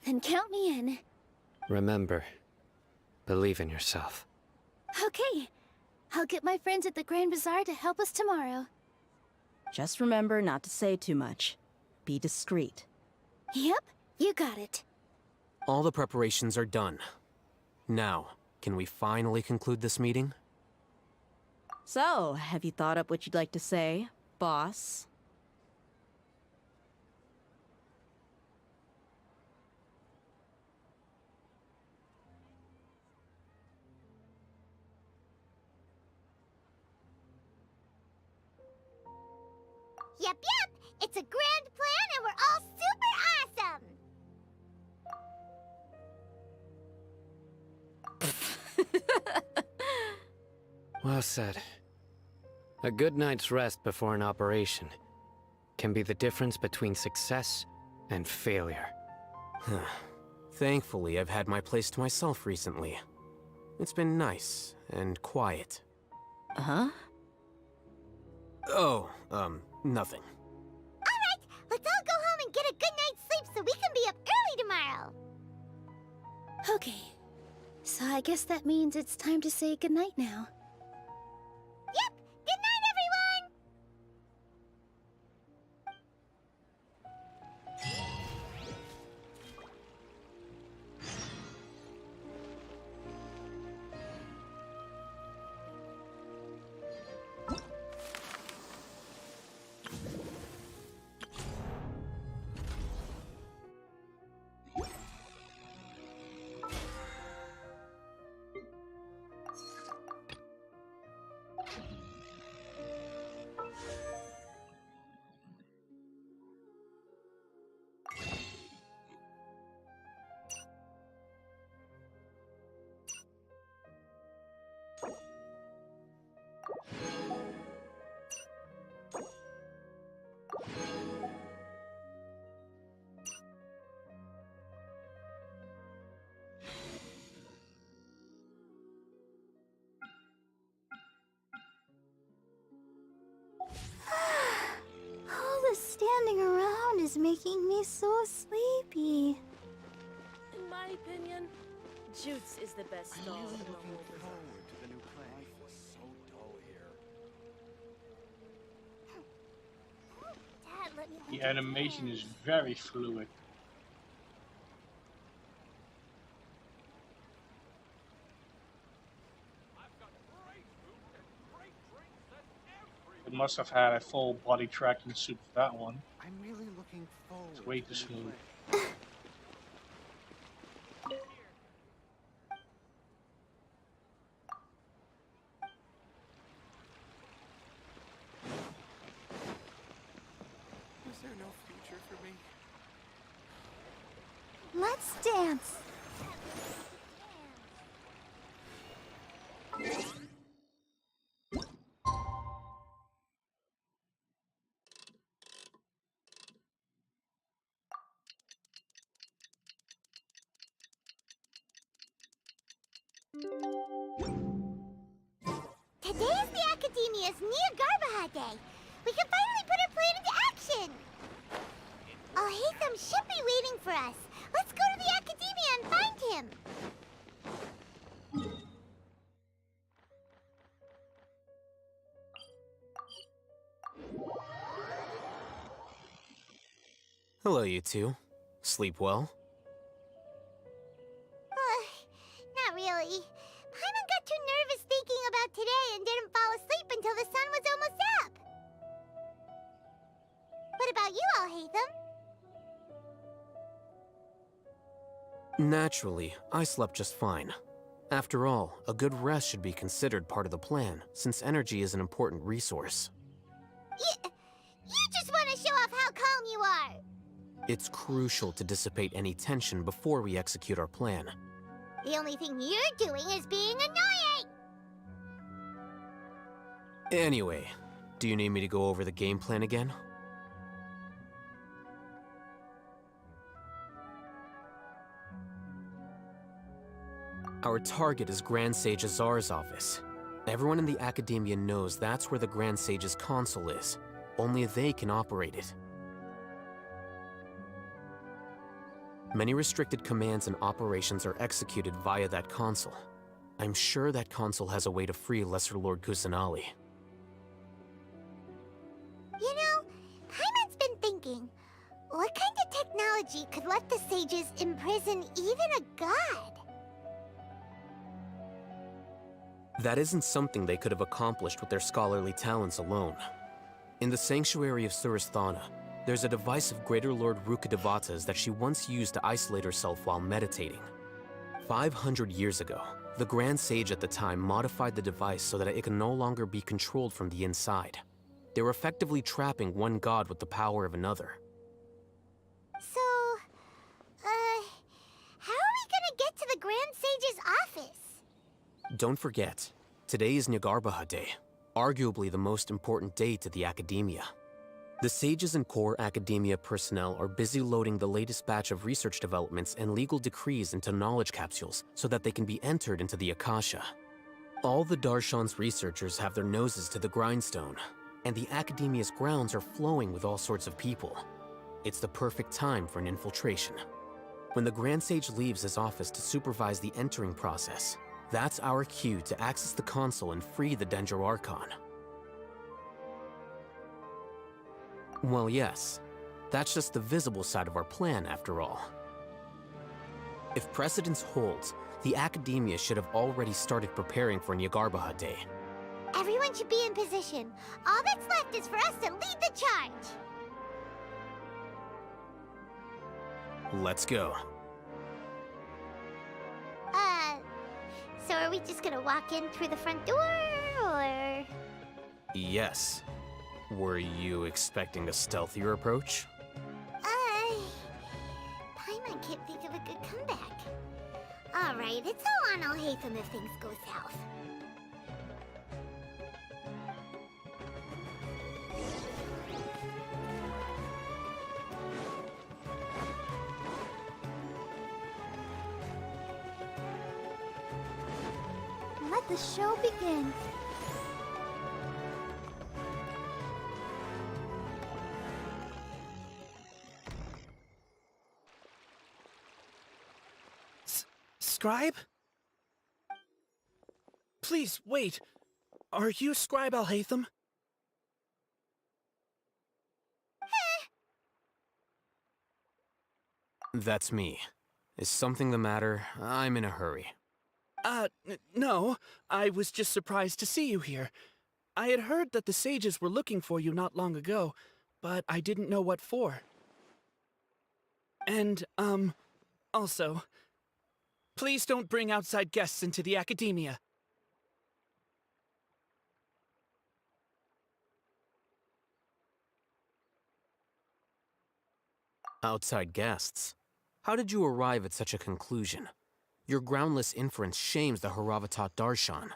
then count me in. Remember, believe in yourself. Okay, I'll get my friends at the Grand Bazaar to help us tomorrow. Just remember not to say too much. Be discreet. Yep, you got it. All the preparations are done. Now, can we finally conclude this meeting? So, have you thought up what you'd like to say, boss? Yep, it's a grand plan and we're all super awesome! Well said. A good night's rest before an operation can be the difference between success and failure. Thankfully, I've had my place to myself recently. It's been nice and quiet. Huh? Oh, nothing. Alright, let's all go home and get a good night's sleep so we can be up early tomorrow! Okay. So I guess that means it's time to say goodnight now. Yep! Good night, everyone! All the standing around is making me so sleepy. In my opinion, Jutes is the best stall in the whole forward to the new plan. Life was so dull here. Dad, let me The animation is very fluid. It must have had a full body tracking suit for that one. I'm really looking forward. It's way too smooth. Is there no future for me? Let's dance. Today is the Academia's Nia Garbaha Day. We can finally put our plan into action. Alhaitham should be waiting for us. Let's go to the Academia and find him. Hello, you two. Sleep well? Not really. Paimon got too nervous thinking about today and didn't fall asleep until the sun was almost up. What about you, Alhaitham? Naturally, I slept just fine. After all, a good rest should be considered part of the plan, since energy is an important resource. You just want to show off how calm you are. It's crucial to dissipate any tension before we execute our plan. The only thing you're doing is being annoying. Anyway, do you need me to go over the game plan again? Our target is Grand Sage Azar's office. Everyone in the Academia knows that's where the Grand Sage's console is. Only they can operate it. Many restricted commands and operations are executed via that console. I'm sure that console has a way to free Lesser Lord Kusanali. You know, Paimon's been thinking, what kind of technology technology could let the sages imprison even a god. That isn't something they could have accomplished with their scholarly talents alone. In the sanctuary of Surasthana, there's a device of Greater Lord Rukkhadevata's that she once used to isolate herself while meditating. 500 years ago, the Grand Sage at the time modified the device so that it could no longer be controlled from the inside. They were effectively trapping one god with the power of another. So, how are we gonna get to the Grand Sage's office? Don't forget, today is Nyagarbha Day, arguably the most important day to the Academia. The sages and core Academia personnel are busy loading the latest batch of research developments and legal decrees into knowledge capsules so that they can be entered into the Akasha. All the Darshan's researchers have their noses to the grindstone, and the Academia's grounds are flowing with all sorts of people. It's the perfect time for an infiltration. When the Grand Sage leaves his office to supervise the entering process, that's our cue to access the console and free the Dendro Archon. Well, yes. That's just the visible side of our plan, after all. If precedence holds, the Academia should have already started preparing for Nyagarbha Day. Everyone should be in position. All that's left is for us to lead the charge. Let's go. So are we just gonna walk in through the front door, or...? Yes. Were you expecting a stealthier approach? Paimon can't think of a good comeback. Alright, it's all on Alhaitham if things go south. Let the show begin. Scribe? Please, wait. Are you Scribe Alhaitham? That's me. Is something the matter? I'm in a hurry. No. I was just surprised to see you here. I had heard that the sages were looking for you not long ago, but I didn't know what for. And, also, please don't bring outside guests into the Academia. Outside guests? How did you arrive at such a conclusion? Your groundless inference shames the Haravatat Darshan.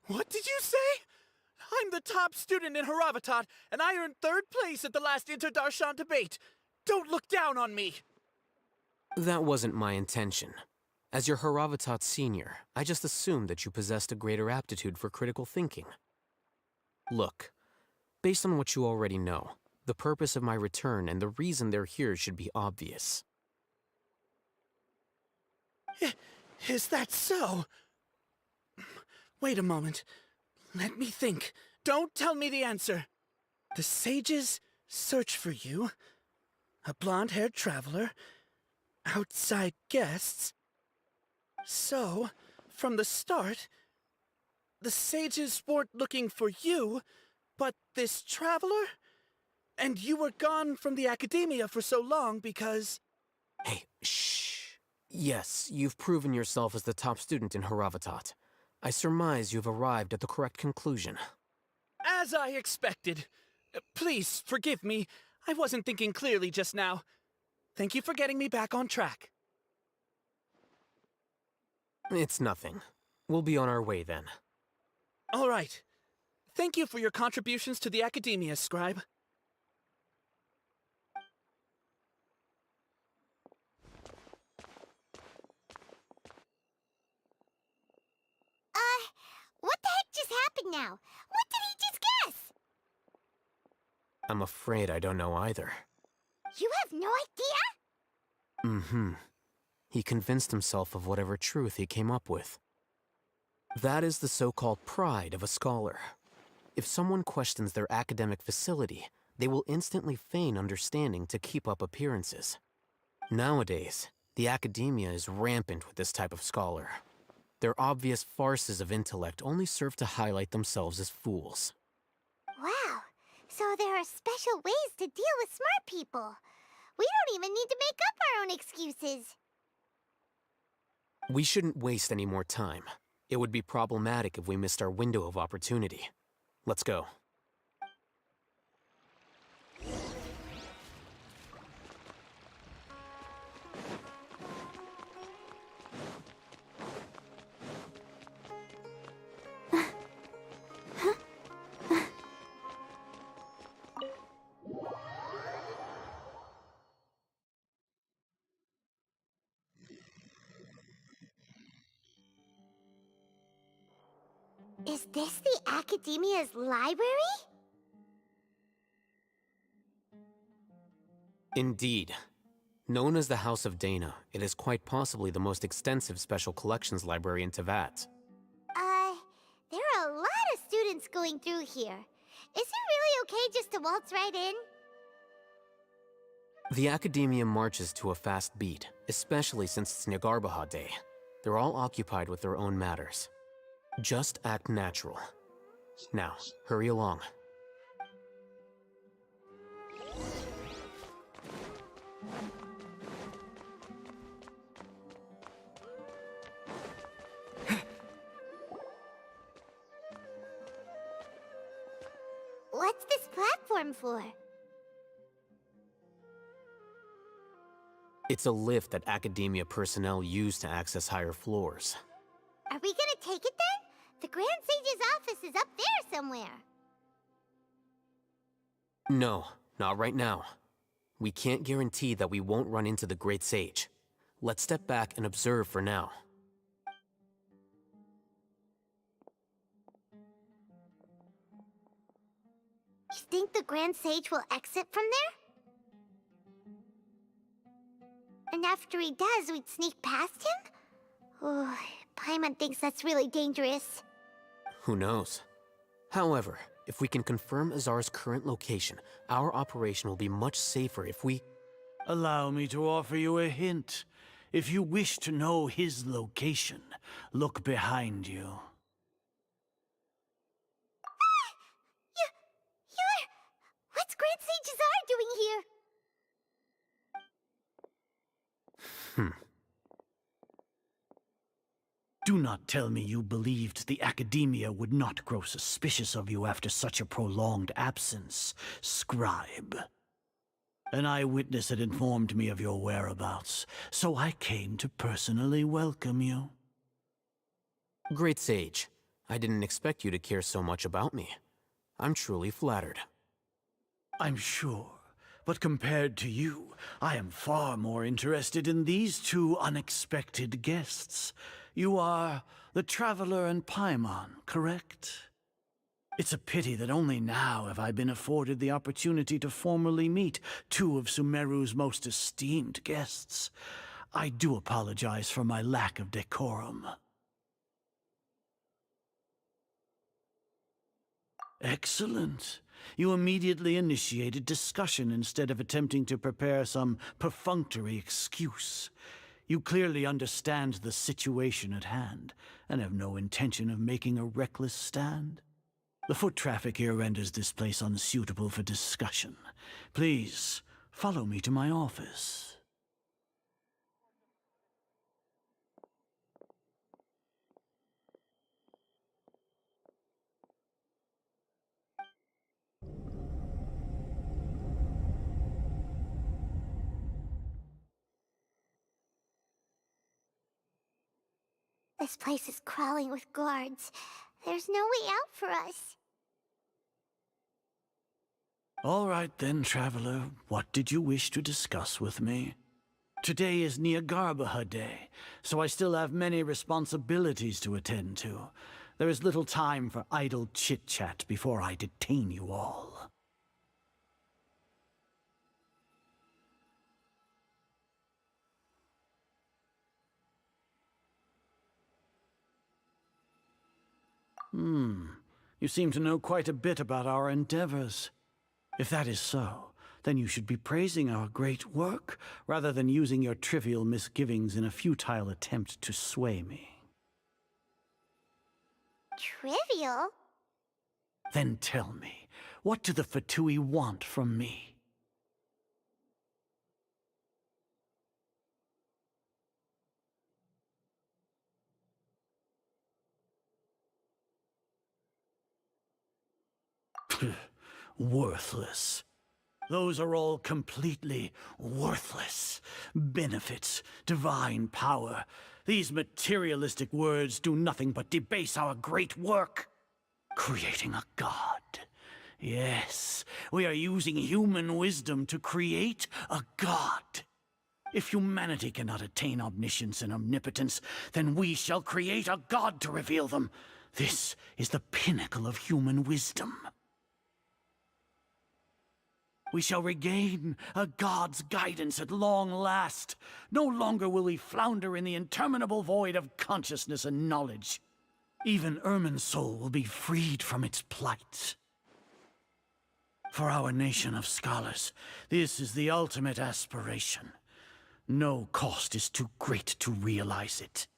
What did you say? I'm the top student in Haravatat, and I earned 3rd place at the last Inter-Darshan debate. Don't look down on me! That wasn't my intention. As your Haravatat senior, I just assumed that you possessed a greater aptitude for critical thinking. Look, based on what you already know, the purpose of my return and the reason they're here should be obvious. Is that so? Wait a moment. Let me think. Don't tell me the answer. The sages search for you. A blonde-haired traveler. Outside guests. So, from the start, the sages weren't looking for you, but this traveler? And you were gone from the Academia for so long because... Hey, shh. Yes, you've proven yourself as the top student in Haravatat. I surmise you've arrived at the correct conclusion. As I expected. Please, forgive me. I wasn't thinking clearly just now. Thank you for getting me back on track. It's nothing. We'll be on our way then. All right. Thank you for your contributions to the Academia, Scribe. What the heck just happened now? What did he just guess? I'm afraid I don't know either. You have no idea? Mm-hmm. He convinced himself of whatever truth he came up with. That is the so-called pride of a scholar. If someone questions their academic facility, They will instantly feign understanding to keep up appearances. Nowadays, the academia is rampant with this type of scholar. Their obvious farces of intellect only serve to highlight themselves as fools. Wow, so there are special ways to deal with smart people. We don't even need to make up our own excuses. We shouldn't waste any more time. It would be problematic if we missed our window of opportunity. Let's go. Is this the Academia's library? Indeed. Known as the House of Dana, it is quite possibly the most extensive special collections library in Teyvat. There are a lot of students going through here. Is it really okay just to waltz right in? The Academia marches to a fast beat, especially since it's Nyargarbaha Day. They're all occupied with their own matters. Just act natural. Now, hurry along. What's this platform for? It's a lift that Academia personnel use to access higher floors. Are we gonna take it then? The Grand Sage's office is up there somewhere. No, not right now. We can't guarantee that we won't run into the Great Sage. Let's step back and observe for now. You think the Grand Sage will exit from there? And after he does, we'd sneak past him? Oh, Paimon thinks that's really dangerous. Who knows? However, if we can confirm Azar's current location, our operation will be much safer if we... Allow me to offer you a hint. If you wish to know his location, look behind you. What's Grand Sage Azar doing here? Do not tell me you believed the Academia would not grow suspicious of you after such a prolonged absence, scribe. An eyewitness had informed me of your whereabouts, so I came to personally welcome you. Great Sage, I didn't expect you to care so much about me. I'm truly flattered. I'm sure, but compared to you, I am far more interested in these two unexpected guests. You are the Traveler and Paimon, correct? It's a pity that only now have I been afforded the opportunity to formally meet two of Sumeru's most esteemed guests. I do apologize for my lack of decorum. Excellent. You immediately initiated discussion instead of attempting to prepare some perfunctory excuse. You clearly understand the situation at hand, and have no intention of making a reckless stand. The foot traffic here renders this place unsuitable for discussion. Please, follow me to my office. This place is crawling with guards. There's no way out for us. All right then, Traveler. What did you wish to discuss with me? Today is Nyargarbaha Day, so I still have many responsibilities to attend to. There is little time for idle chit-chat before I detain you all. You seem to know quite a bit about our endeavors. If that is so, then you should be praising our great work, rather than using your trivial misgivings in a futile attempt to sway me. Trivial? Then tell me, what do the Fatui want from me? Worthless. Those are all completely worthless. Benefits, divine power. These materialistic words do nothing but debase our great work. Creating a god. Yes, we are using human wisdom to create a god. If humanity cannot attain omniscience and omnipotence, then we shall create a god to reveal them. This is the pinnacle of human wisdom. We shall regain a god's guidance at long last. No longer will we flounder in the interminable void of consciousness and knowledge. Even Ermin's soul will be freed from its plight. For our nation of scholars, this is the ultimate aspiration. No cost is too great to realize it.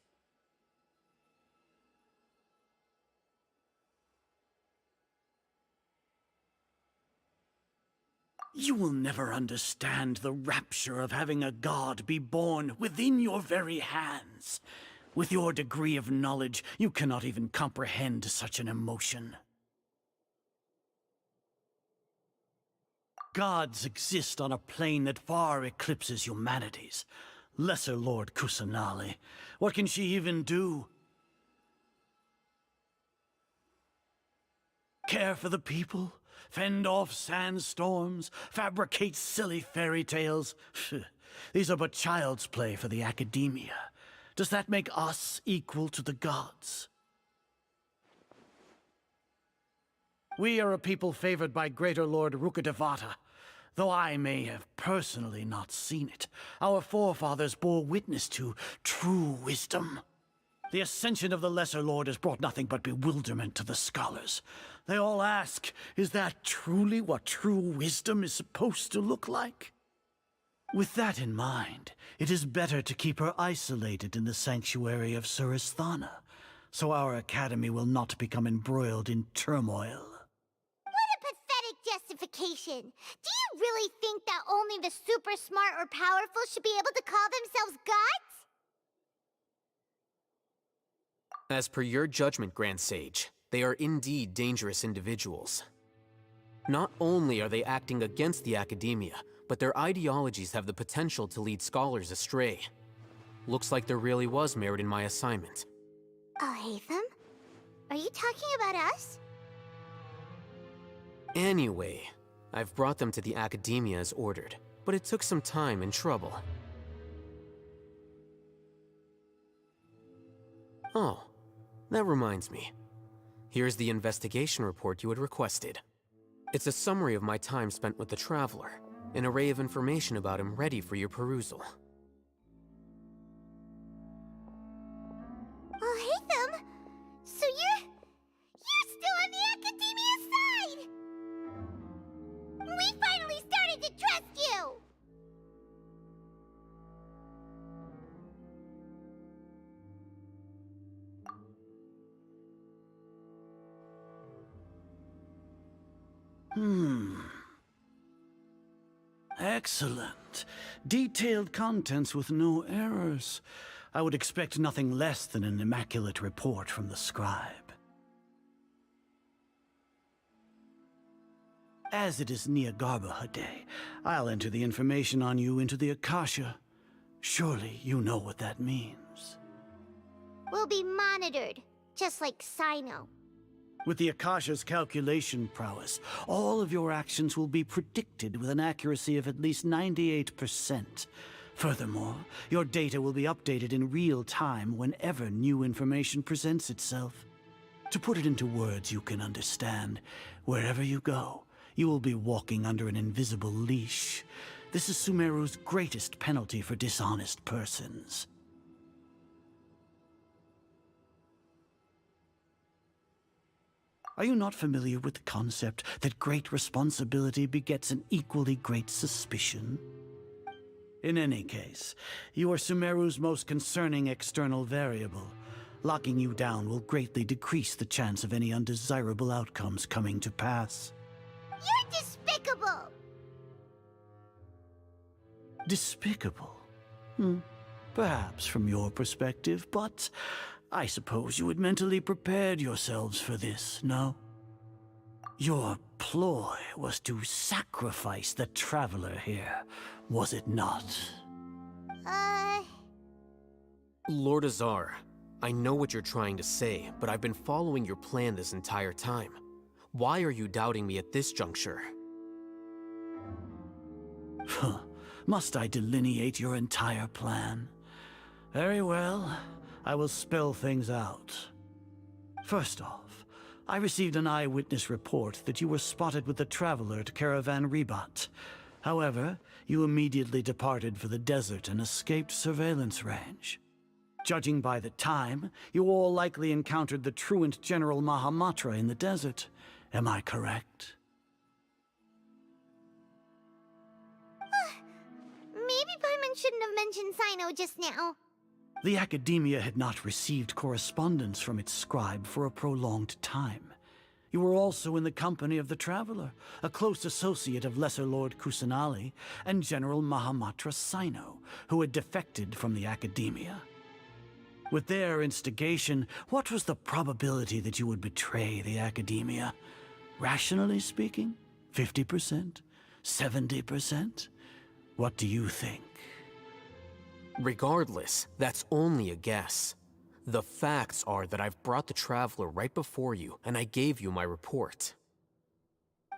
You will never understand the rapture of having a god be born within your very hands. With your degree of knowledge, you cannot even comprehend such an emotion. Gods exist on a plane that far eclipses humanity's. Lesser Lord Kusanali, what can she even do? Care for the people? Fend off sandstorms? Fabricate silly fairy tales? These are but child's play for the academia. Does that make us equal to the gods? We are a people favored by Greater Lord Rukkhadevata. Though I may have personally not seen it, our forefathers bore witness to true wisdom. The ascension of the Lesser Lord has brought nothing but bewilderment to the scholars. They all ask, is that truly what true wisdom is supposed to look like? With that in mind, it is better to keep her isolated in the sanctuary of Suristhana, so our academy will not become embroiled in turmoil. What a pathetic justification! Do you really think that only the super smart or powerful should be able to call themselves gods? As per your judgment, Grand Sage, they are indeed dangerous individuals. Not only are they acting against the academia, but their ideologies have the potential to lead scholars astray. Looks like there really was merit in my assignment. Alhaitham? Are you talking about us? Anyway, I've brought them to the academia as ordered, but it took some time and trouble. Oh, that reminds me. Here's the investigation report you had requested. It's a summary of my time spent with the Traveler, an array of information about him ready for your perusal. Alhaitham? So you're still on the academia side! We finally started to trust you! Excellent. Detailed contents with no errors. I would expect nothing less than an immaculate report from the scribe. As it is Niagarbaha Day, I'll enter the information on you into the Akasha. Surely you know what that means. We'll be monitored, just like Sino. With the Akasha's calculation prowess, all of your actions will be predicted with an accuracy of at least 98%. Furthermore, your data will be updated in real time whenever new information presents itself. To put it into words you can understand, wherever you go, you will be walking under an invisible leash. This is Sumeru's greatest penalty for dishonest persons. Are you not familiar with the concept that great responsibility begets an equally great suspicion? In any case, you are Sumeru's most concerning external variable. Locking you down will greatly decrease the chance of any undesirable outcomes coming to pass. You're despicable! Despicable? Perhaps from your perspective, but I suppose you had mentally prepared yourselves for this, no? Your ploy was to sacrifice the traveler here, was it not? Lord Azar, I know what you're trying to say, but I've been following your plan this entire time. Why are you doubting me at this juncture? Must I delineate your entire plan? Very well, I will spell things out. First off, I received an eyewitness report that you were spotted with the traveler at Caravan Ribat. However, you immediately departed for the desert and escaped surveillance range. Judging by the time, you all likely encountered the truant General Mahamatra in the desert. Am I correct? Maybe Paimon shouldn't have mentioned Sino just now. The Academia had not received correspondence from its scribe for a prolonged time. You were also in the company of the Traveler, a close associate of Lesser Lord Kusanali and General Mahamatra Sino, who had defected from the Academia. With their instigation, what was the probability that you would betray the Academia? Rationally speaking, 50%? 70%? What do you think? Regardless, that's only a guess. The facts are that I've brought the Traveler right before you, and I gave you my report.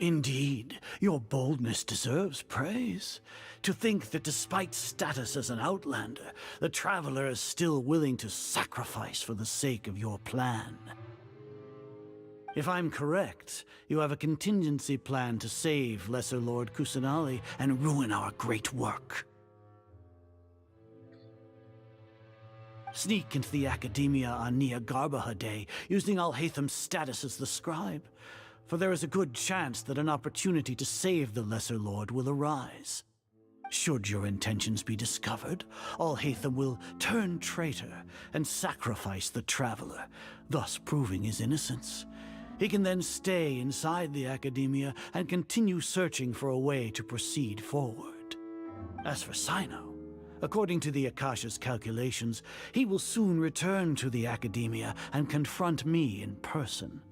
Indeed, your boldness deserves praise. To think that despite status as an outlander, the Traveler is still willing to sacrifice for the sake of your plan. If I'm correct, you have a contingency plan to save Lesser Lord Kusanali and ruin our great work. Sneak into the Academia on Niagarbaha Day, using Alhaitham's status as the scribe, for there is a good chance that an opportunity to save the Lesser Lord will arise. Should your intentions be discovered, Alhaitham will turn traitor and sacrifice the Traveler, thus proving his innocence. He can then stay inside the Academia and continue searching for a way to proceed forward. As for Sino, according to the Akasha's calculations, he will soon return to the Academia and confront me in person.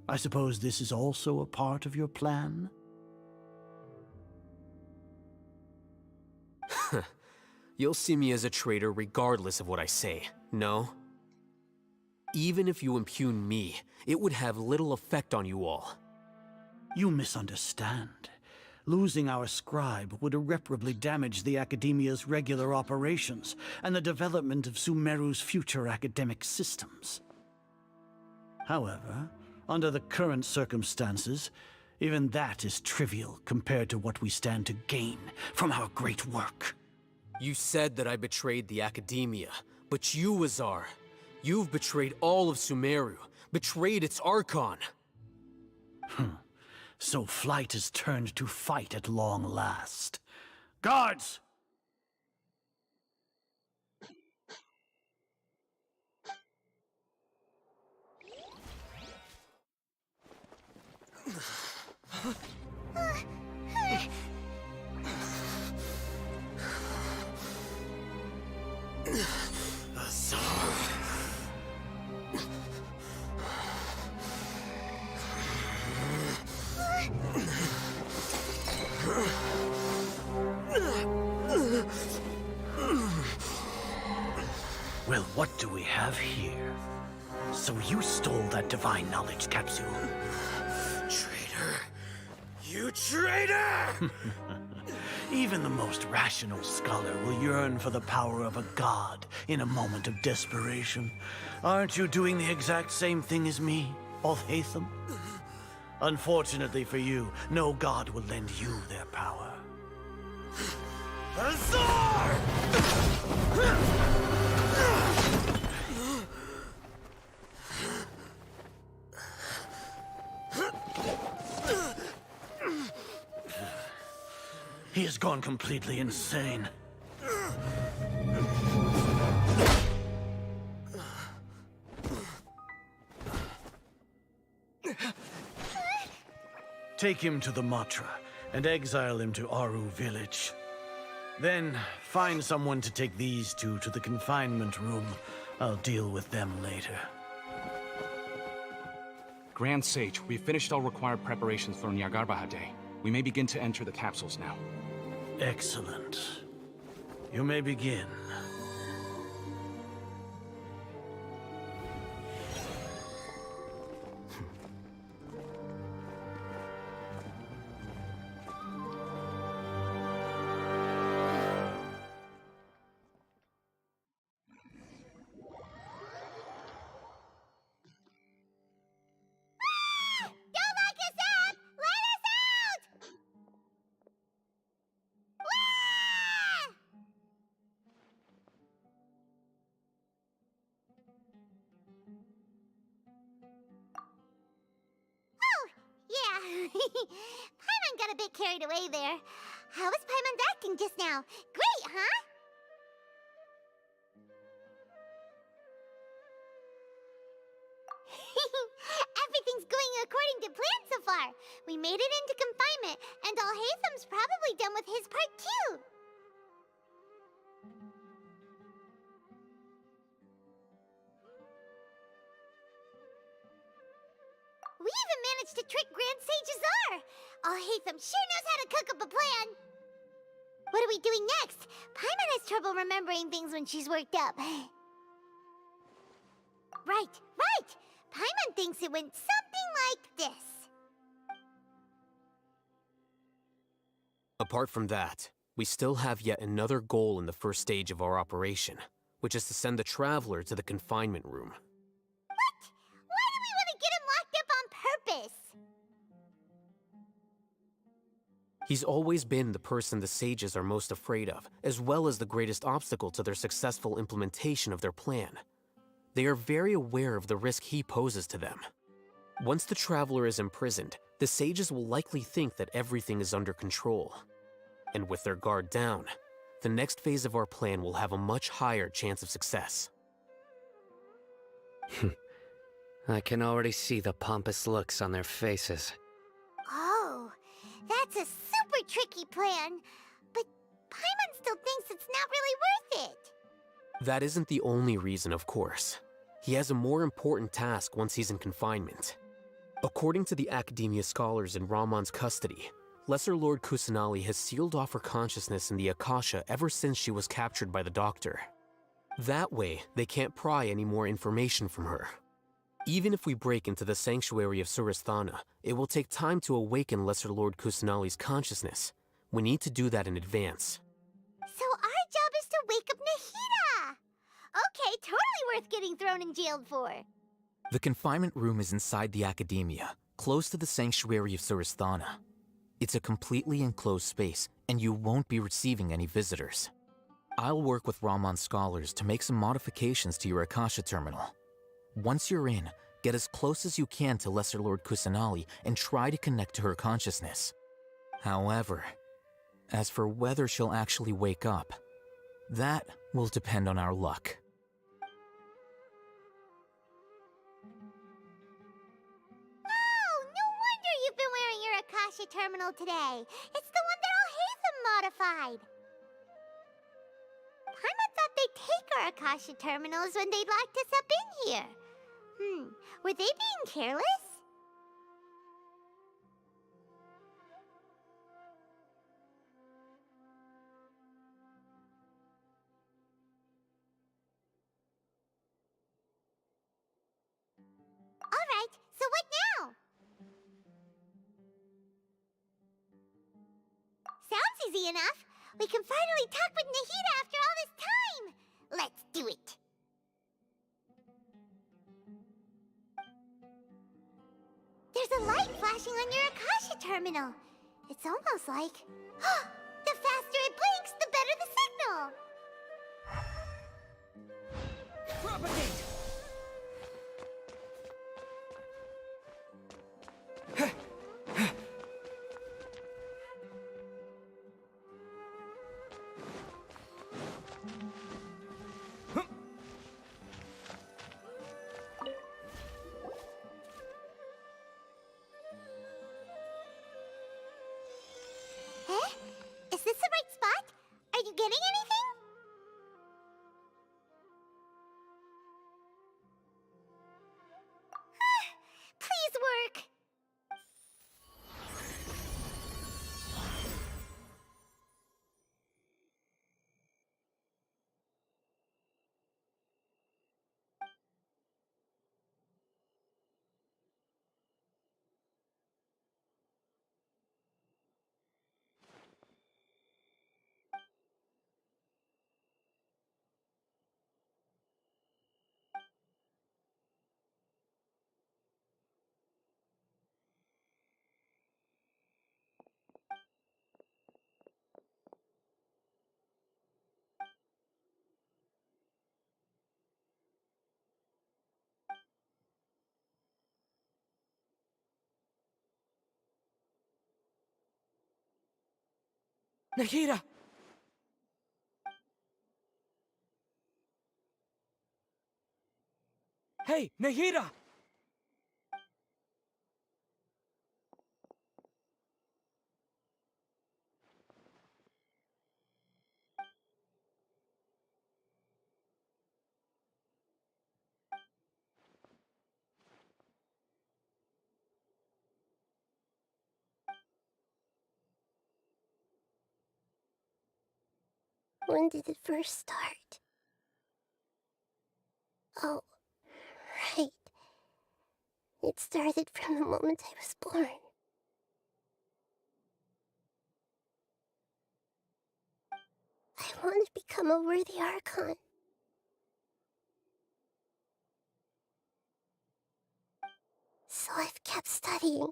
I suppose this is also a part of your plan? You'll see me as a traitor regardless of what I say, no? Even if you impugn me, it would have little effect on you all. You misunderstand. Losing our scribe would irreparably damage the Academia's regular operations and the development of Sumeru's future academic systems. However, under the current circumstances, even that is trivial compared to what we stand to gain from our great work. You said that I betrayed the Academia, but you, Azar, you've betrayed all of Sumeru, betrayed its Archon. So flight has turned to fight at long last. Guards! Well, what do we have here? So you stole that divine knowledge capsule. Traitor! You traitor! Even the most rational scholar will yearn for the power of a god in a moment of desperation. Aren't you doing the exact same thing as me, Alhaitham? Unfortunately for you, no god will lend you their power. Azar! He has gone completely insane. Take him to the Matra and exile him to Aru village. Then find someone to take these two to the confinement room. I'll deal with them later. Grand Sage, we've finished all required preparations for Nyagarbha Day. We may begin to enter the capsules now. Excellent. You may begin. Don't lock us up! Let us out! Wah! Oh, yeah. Paimon got a bit carried away there. How was Paimon acting just now? Great, huh? Everything's going according to plan so far. We made it into confinement, and Alhaitham's probably done with his part too. We even managed to trick Grand Sage Azar. Alhaitham sure knows how to cook up a plan. What are we doing next? Paimon has trouble remembering things when she's worked up. Right, right! Paimon thinks it went something like this. Apart from that, we still have yet another goal in the first stage of our operation, which is to send the Traveler to the confinement room. What? Why do we want to get him locked up on purpose? He's always been the person the sages are most afraid of, as well as the greatest obstacle to their successful implementation of their plan. They are very aware of the risk he poses to them. Once the Traveler is imprisoned, the sages will likely think that everything is under control. And with their guard down, the next phase of our plan will have a much higher chance of success. I can already see the pompous looks on their faces. Oh, that's a super tricky plan. But Paimon still thinks it's not really worth it. That isn't the only reason, of course. He has a more important task once he's in confinement. According to the Academia scholars in Ramon's custody, Lesser Lord Kusanali has sealed off her consciousness in the Akasha ever since she was captured by the Doctor. That way, they can't pry any more information from her. Even if we break into the sanctuary of Suristhana, it will take time to awaken Lesser Lord Kusanali's consciousness. We need to do that in advance. So our job is to wake up Nahida! Okay, totally worth getting thrown in jail for. The confinement room is inside the Academia, close to the sanctuary of Suristhana. It's a completely enclosed space, and you won't be receiving any visitors. I'll work with Ramon's scholars to make some modifications to your Akasha terminal. Once you're in, get as close as you can to Lesser Lord Kusanali and try to connect to her consciousness. However, as for whether she'll actually wake up, that will depend on our luck. Oh, no wonder you've been wearing your Akasha terminal today. It's the one that Alhaitham modified. Paimon thought they'd take our Akasha terminals when they locked us up in here. Were they being careless? Alright, so what now? Sounds easy enough. We can finally talk with Nahida after all this time. Let's do it. There's a light flashing on your Akasha terminal. It's almost like... the faster it blinks, the better the signal. Propagate! getting anything? Please work. Nahida! Hey, Nahida! When did it first start? Oh, right. It started from the moment I was born. I want to become a worthy Archon. So I've kept studying.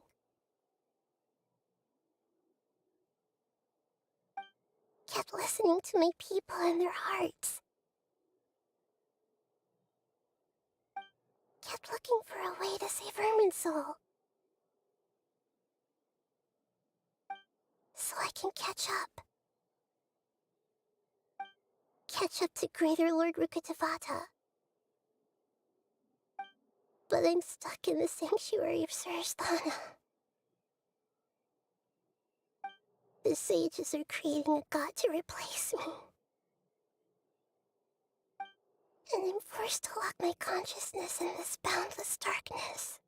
Kept listening to my people and their hearts. Kept looking for a way to save Irminsul. So I can catch up. Catch up to Greater Lord Rukkhadevata. But I'm stuck in the sanctuary of Surasthana. The sages are creating a god to replace me. And I'm forced to lock my consciousness in this boundless darkness.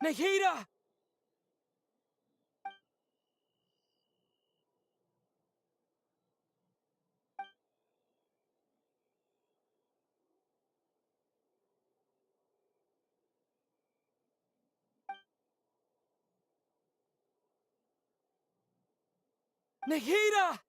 Nahida! Nahida!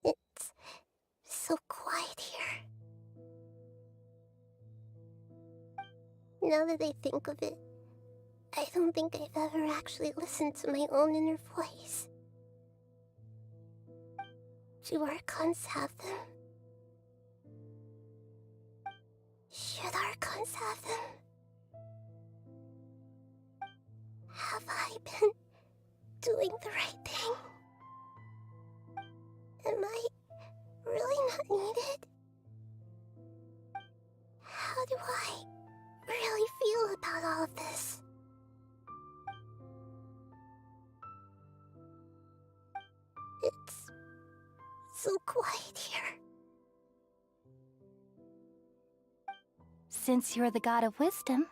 It's so quiet here. Now that I think of it, I don't think I've ever actually listened to my own inner voice. Do Archons have them? Should Archons have them? Have I been doing the right thing? Am I really not needed? How do I really feel about all of this? It's so quiet here. Since you're the god of wisdom,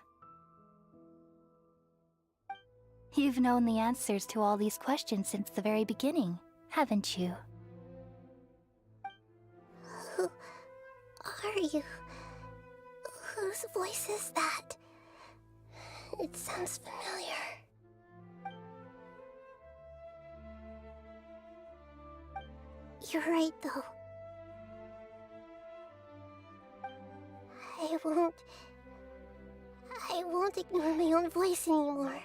you've known the answers to all these questions since the very beginning, haven't you? Who are you? Whose voice is that? It sounds familiar. You're right, though. I won't ignore my own voice anymore.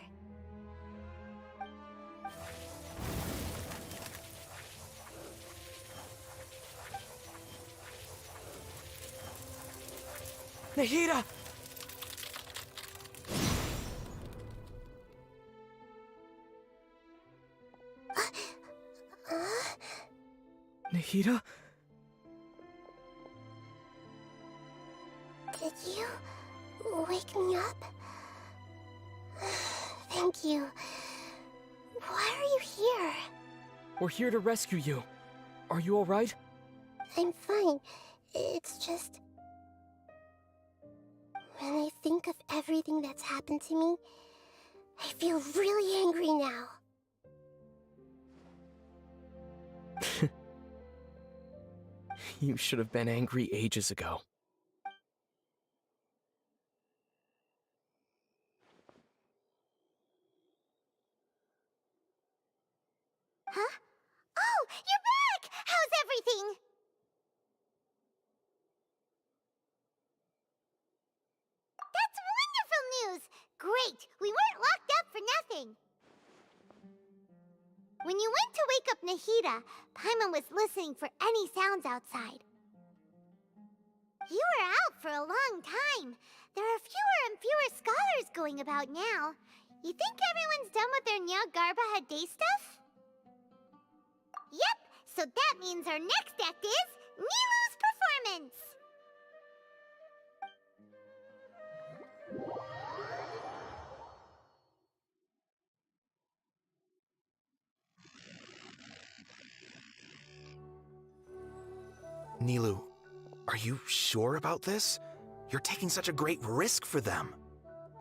Nahida! Nahida? Did you wake me up? Thank you. Why are you here? We're here to rescue you. Are you alright? I'm fine. It's just... when I think of everything that's happened to me, I feel really angry now. You should have been angry ages ago. Huh? Oh, you're back! How's everything? That's wonderful news! Great! We weren't locked up for nothing! When you went to wake up Nahida, Paimon was listening for any sounds outside. You were out for a long time. There are fewer and fewer scholars going about now. You think everyone's done with their Nyagarbha Day stuff? Yep, so that means our next act is Nilou's performance! Nilou, are you sure about this? You're taking such a great risk for them.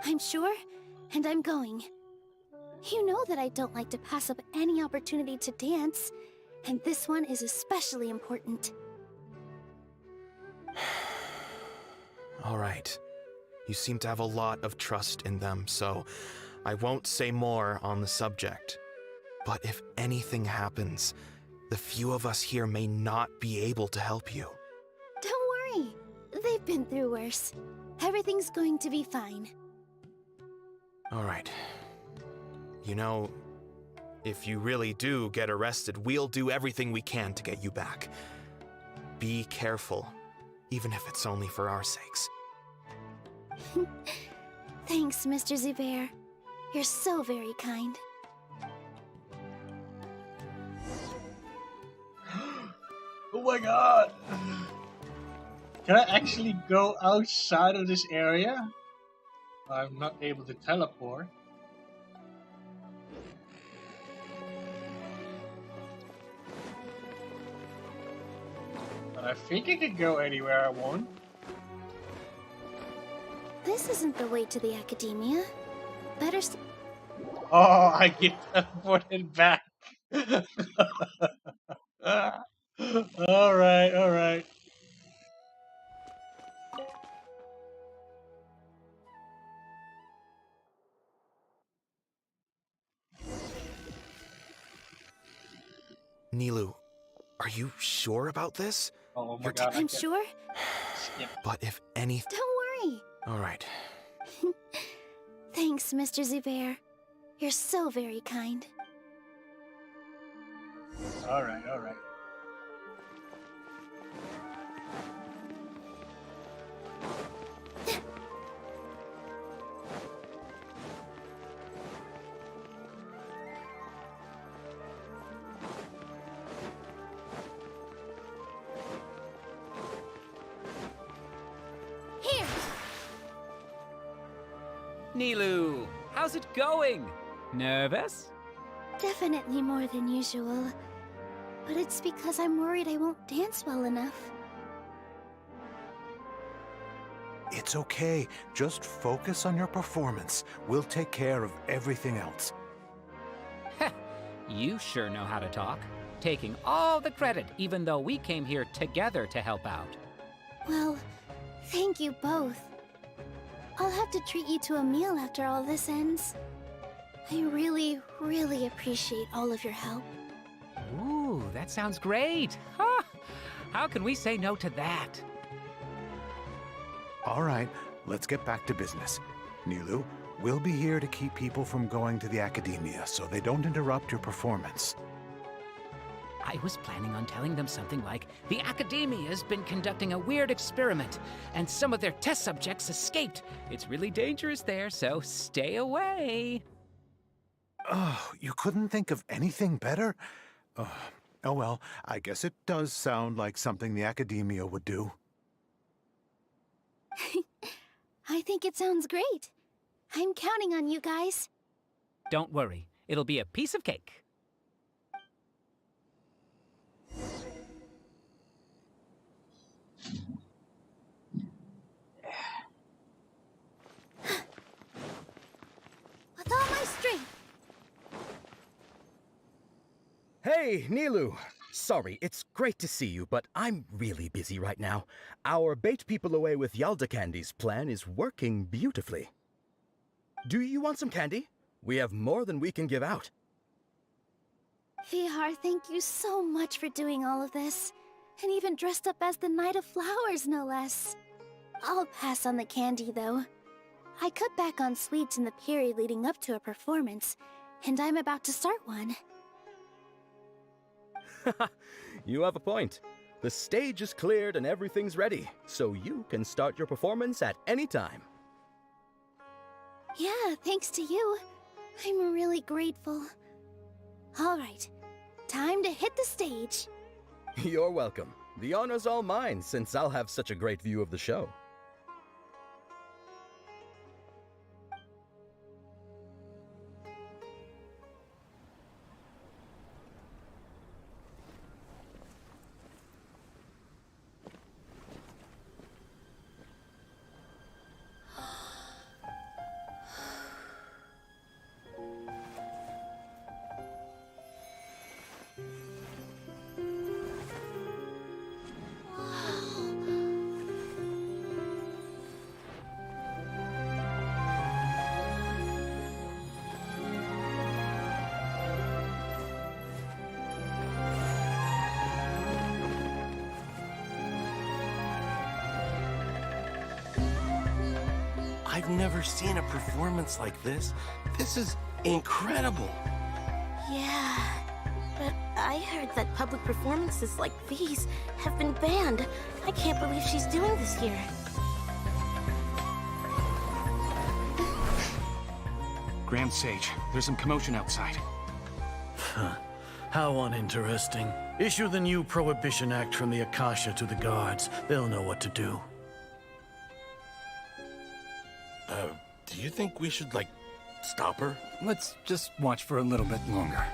I'm sure, and I'm going. You know that I don't like to pass up any opportunity to dance, and this one is especially important. All right. You seem to have a lot of trust in them, so I won't say more on the subject. But if anything happens, the few of us here may not be able to help you. Don't worry. They've been through worse. Everything's going to be fine. All right. You know, if you really do get arrested, we'll do everything we can to get you back. Be careful, even if it's only for our sakes. Thanks, Mr. Zubair. You're so very kind. Oh my god! Can I actually go outside of this area? I'm not able to teleport. But I think I can go anywhere I want. This isn't the way to the academia. Better Oh, I get teleported back. Alright, alright. Nilou, are you sure about this? Oh my god. I'm sure. But if anything... Don't worry. All right. Thanks, Mr. Zubair. You're so very kind. Alright, alright. Here! Nilou, how's it going? Nervous? Definitely more than usual. But it's because I'm worried I won't dance well enough. It's okay. Just focus on your performance. We'll take care of everything else. You sure know how to talk. Taking all the credit, even though we came here together to help out. Well, thank you both. I'll have to treat you to a meal after all this ends. I really, really appreciate all of your help. Ooh, that sounds great. Huh. How can we say no to that? All right, let's get back to business. Nilou, we'll be here to keep people from going to the academia so they don't interrupt your performance. I was planning on telling them something like, the Academia's been conducting a weird experiment, and some of their test subjects escaped. It's really dangerous there, so stay away. Oh, you couldn't think of anything better? Oh, Oh well, I guess it does sound like something the Academia would do. I think it sounds great. I'm counting on you guys. Don't worry, it'll be a piece of cake. With all my strength. Hey, Nilu! Sorry, it's great to see you, but I'm really busy right now. Our bait people away with Yalda candies plan is working beautifully. Do you want some candy? We have more than we can give out. Vihar, thank you so much for doing all of this. And even dressed up as the Knight of Flowers, no less. I'll pass on the candy, though. I cut back on sweets in the period leading up to a performance, and I'm about to start one. You have a point. The stage is cleared and everything's ready, so you can start your performance at any time. Yeah, thanks to you. I'm really grateful. All right, time to hit the stage. You're welcome. The honor's all mine, since I'll have such a great view of the show. I've never seen a performance like this. This is incredible. Yeah, but I heard that public performances like these have been banned. I can't believe she's doing this here. Grand Sage, there's some commotion outside. How uninteresting. Issue the new Prohibition Act from the Akasha to the guards. They'll know what to do. Do you think we should, stop her? Let's just watch for a little bit longer.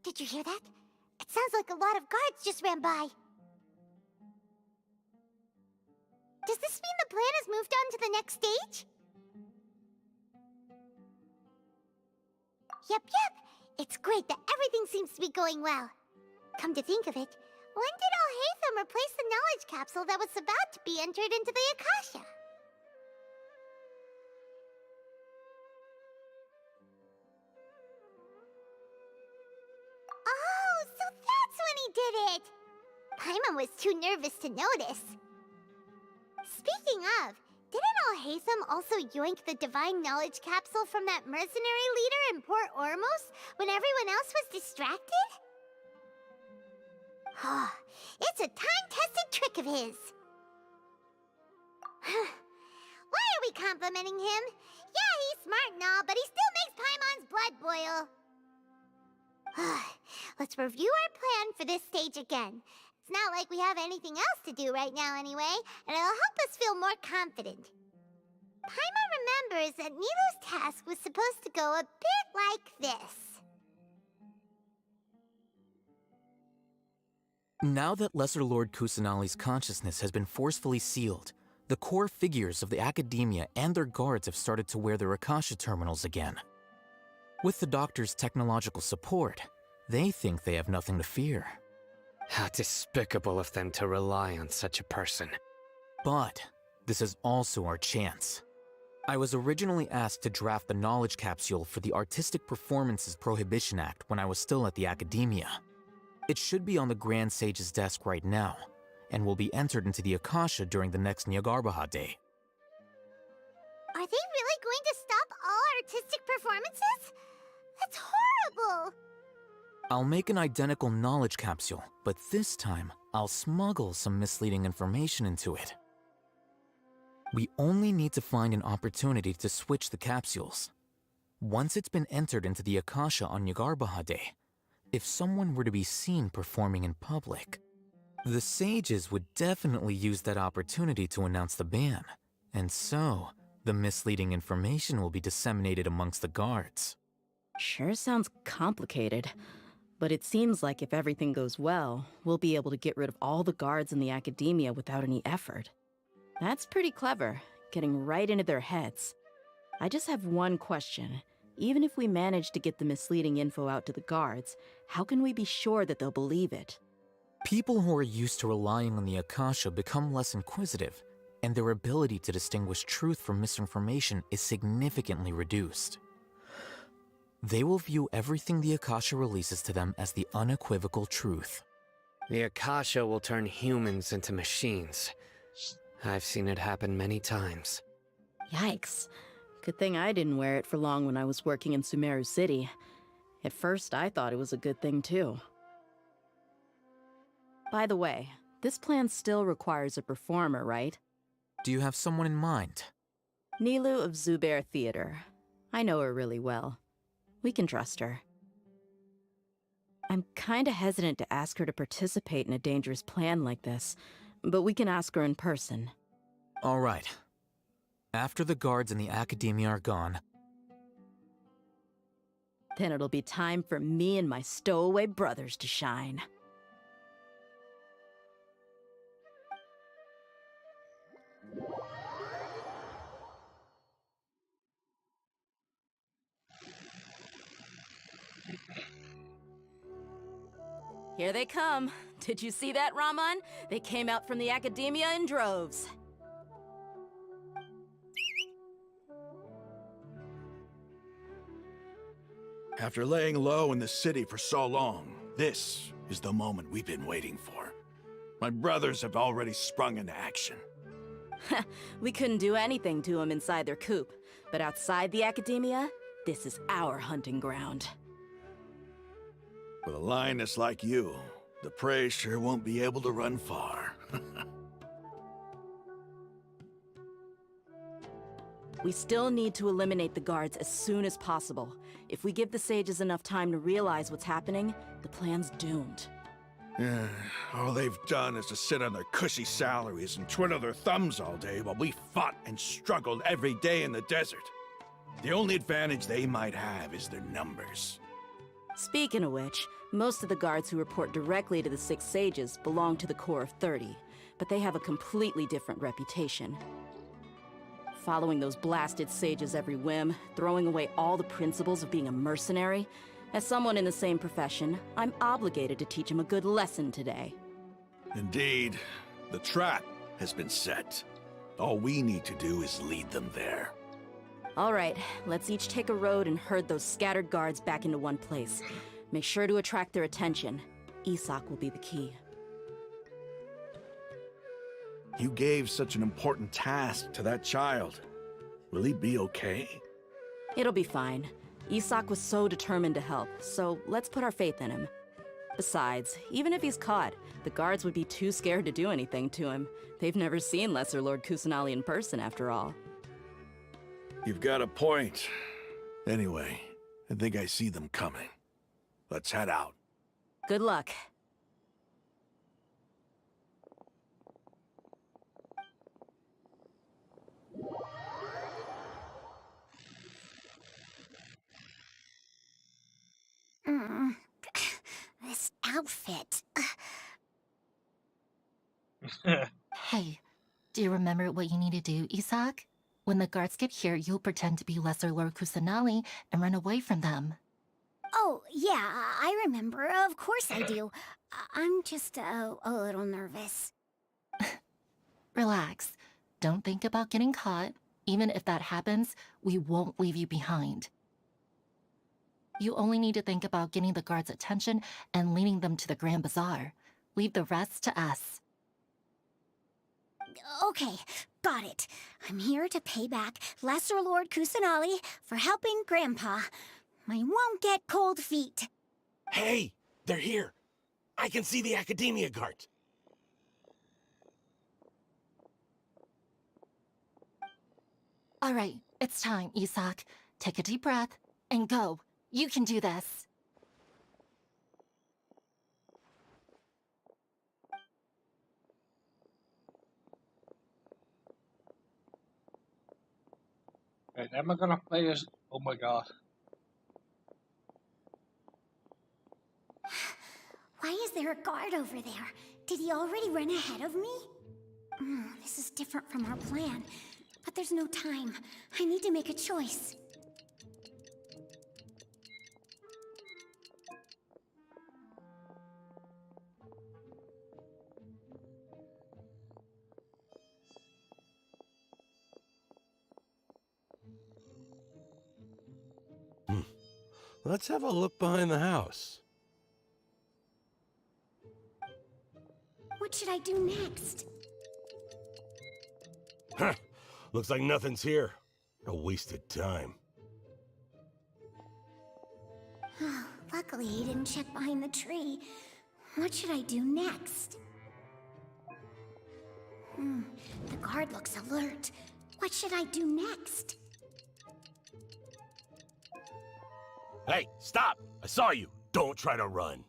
Did you hear that? It sounds like a lot of guards just ran by. Does this mean the plan has moved on to the next stage? Yep. It's great that everything seems to be going well. Come to think of it, when did Alhaitham replace the knowledge capsule that was about to be entered into the Akasha? Oh, so that's when he did it! Paimon was too nervous to notice. Speaking of, didn't Alhaitham also yoink the divine knowledge capsule from that mercenary leader in Port Ormos when everyone else was distracted? It's a time-tested trick of his. Why are we complimenting him? Yeah, he's smart and all, but he still makes Paimon's blood boil. Let's review our plan for this stage again. It's not like we have anything else to do right now anyway, and it'll help us feel more confident. Paimon remembers that Nilu's task was supposed to go a bit like this. Now that Lesser Lord Kusanali's consciousness has been forcefully sealed, The core figures of the academia and their guards have started to wear their Akasha terminals again. With the doctor's technological support, they think they have nothing to fear. How despicable of them to rely on such a person. But this is also our chance. I was originally asked to draft the knowledge capsule for the Artistic Performances Prohibition Act when I was still at the academia. It should be on the Grand Sage's desk right now, and will be entered into the Akasha during the next Nyagarbha Day. Are they really going to stop all artistic performances? That's horrible! I'll make an identical knowledge capsule, but this time, I'll smuggle some misleading information into it. We only need to find an opportunity to switch the capsules. Once it's been entered into the Akasha on Nyagarbha Day, if someone were to be seen performing in public, the sages would definitely use that opportunity to announce the ban, and so the misleading information will be disseminated amongst the guards. Sure sounds complicated, but it seems like if everything goes well, we'll be able to get rid of all the guards in the academia without any effort. That's pretty clever, getting right into their heads. I just have one question. Even if we manage to get the misleading info out to the guards, how can we be sure that they'll believe it? People who are used to relying on the Akasha become less inquisitive, and their ability to distinguish truth from misinformation is significantly reduced. They will view everything the Akasha releases to them as the unequivocal truth. The Akasha will turn humans into machines. I've seen it happen many times. Yikes. Good thing I didn't wear it for long when I was working in Sumeru City. At first, I thought it was a good thing too. By the way, this plan still requires a performer, right? Do you have someone in mind? Nilu of Zubair Theater. I know her really well. We can trust her. I'm kinda hesitant to ask her to participate in a dangerous plan like this, but we can ask her in person. All right. After the guards in the academia are gone, then it'll be time for me and my stowaway brothers to shine. Here they come. Did you see that, Raman? They came out from the academia in droves. After laying low in the city for so long, this is the moment we've been waiting for. My brothers have already sprung into action. We couldn't do anything to them inside their coop, but outside the academia, this is our hunting ground. With a lioness like you, the prey sure won't be able to run far. We still need to eliminate the guards as soon as possible. If we give the sages enough time to realize what's happening, the plan's doomed. All they've done is to sit on their cushy salaries and twiddle their thumbs all day while we fought and struggled every day in the desert. The only advantage they might have is their numbers. Speaking of which, most of the guards who report directly to the Six Sages belong to the Corps of 30, but they have a completely different reputation. Following those blasted sages every whim, throwing away all the principles of being a mercenary. As someone in the same profession, I'm obligated to teach them a good lesson today. Indeed, the trap has been set. All we need to do is lead them there. All right, let's each take a road and herd those scattered guards back into one place. Make sure to attract their attention. Isak will be the key. You gave such an important task to that child. Will he be okay? It'll be fine. Isak was so determined to help, so let's put our faith in him. Besides, even if he's caught, the guards would be too scared to do anything to him. They've never seen Lesser Lord Kusanali in person, after all. You've got a point. Anyway, I think I see them coming. Let's head out. Good luck. This outfit. Hey, Do you remember what you need to do, Isak? When the guards get here, you'll pretend to be Lesser Lord Kusanali and run away from them. Oh, yeah, I remember. Of course I do. I'm just a little nervous. Relax. Don't think about getting caught. Even if that happens, we won't leave you behind. You only need to think about getting the guards' attention and leading them to the Grand Bazaar. Leave the rest to us. Okay, got it. I'm here to pay back Lesser Lord Kusanali for helping Grandpa. I won't get cold feet. Hey, they're here. I can see the Academia guard. All right, it's time, Isak. Take a deep breath and go. You can do this. Right, am I gonna play as... Oh my god. Why is there a guard over there? Did he already run ahead of me? This is different from our plan. But there's no time. I need to make a choice. Let's have a look behind the house. What should I do next? Huh. Looks like nothing's here. A wasted time. Luckily, he didn't check behind the tree. What should I do next? The guard looks alert. What should I do next? Hey, stop! I saw you. Don't try to run.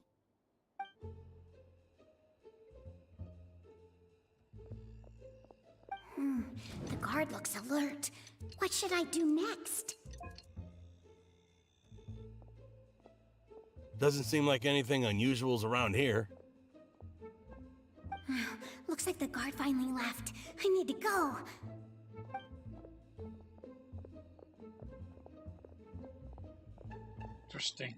The guard looks alert. What should I do next? Doesn't seem like anything unusual's around here. Looks like the guard finally left. I need to go. Interesting.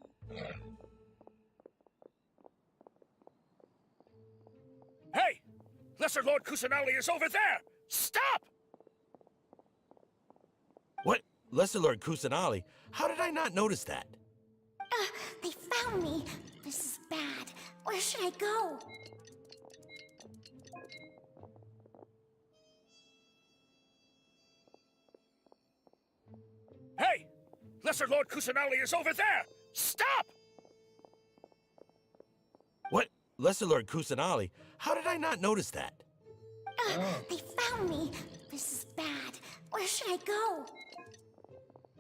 Hey! Lesser Lord Kusanali is over there! Stop! What? Lesser Lord Kusanali? How did I not notice that? They found me. This is bad. Where should I go? Hey! Lesser Lord Kusanali is over there! Stop! What? Lesser Lord Kusanali? How did I not notice that? They found me. This is bad. Where should I go?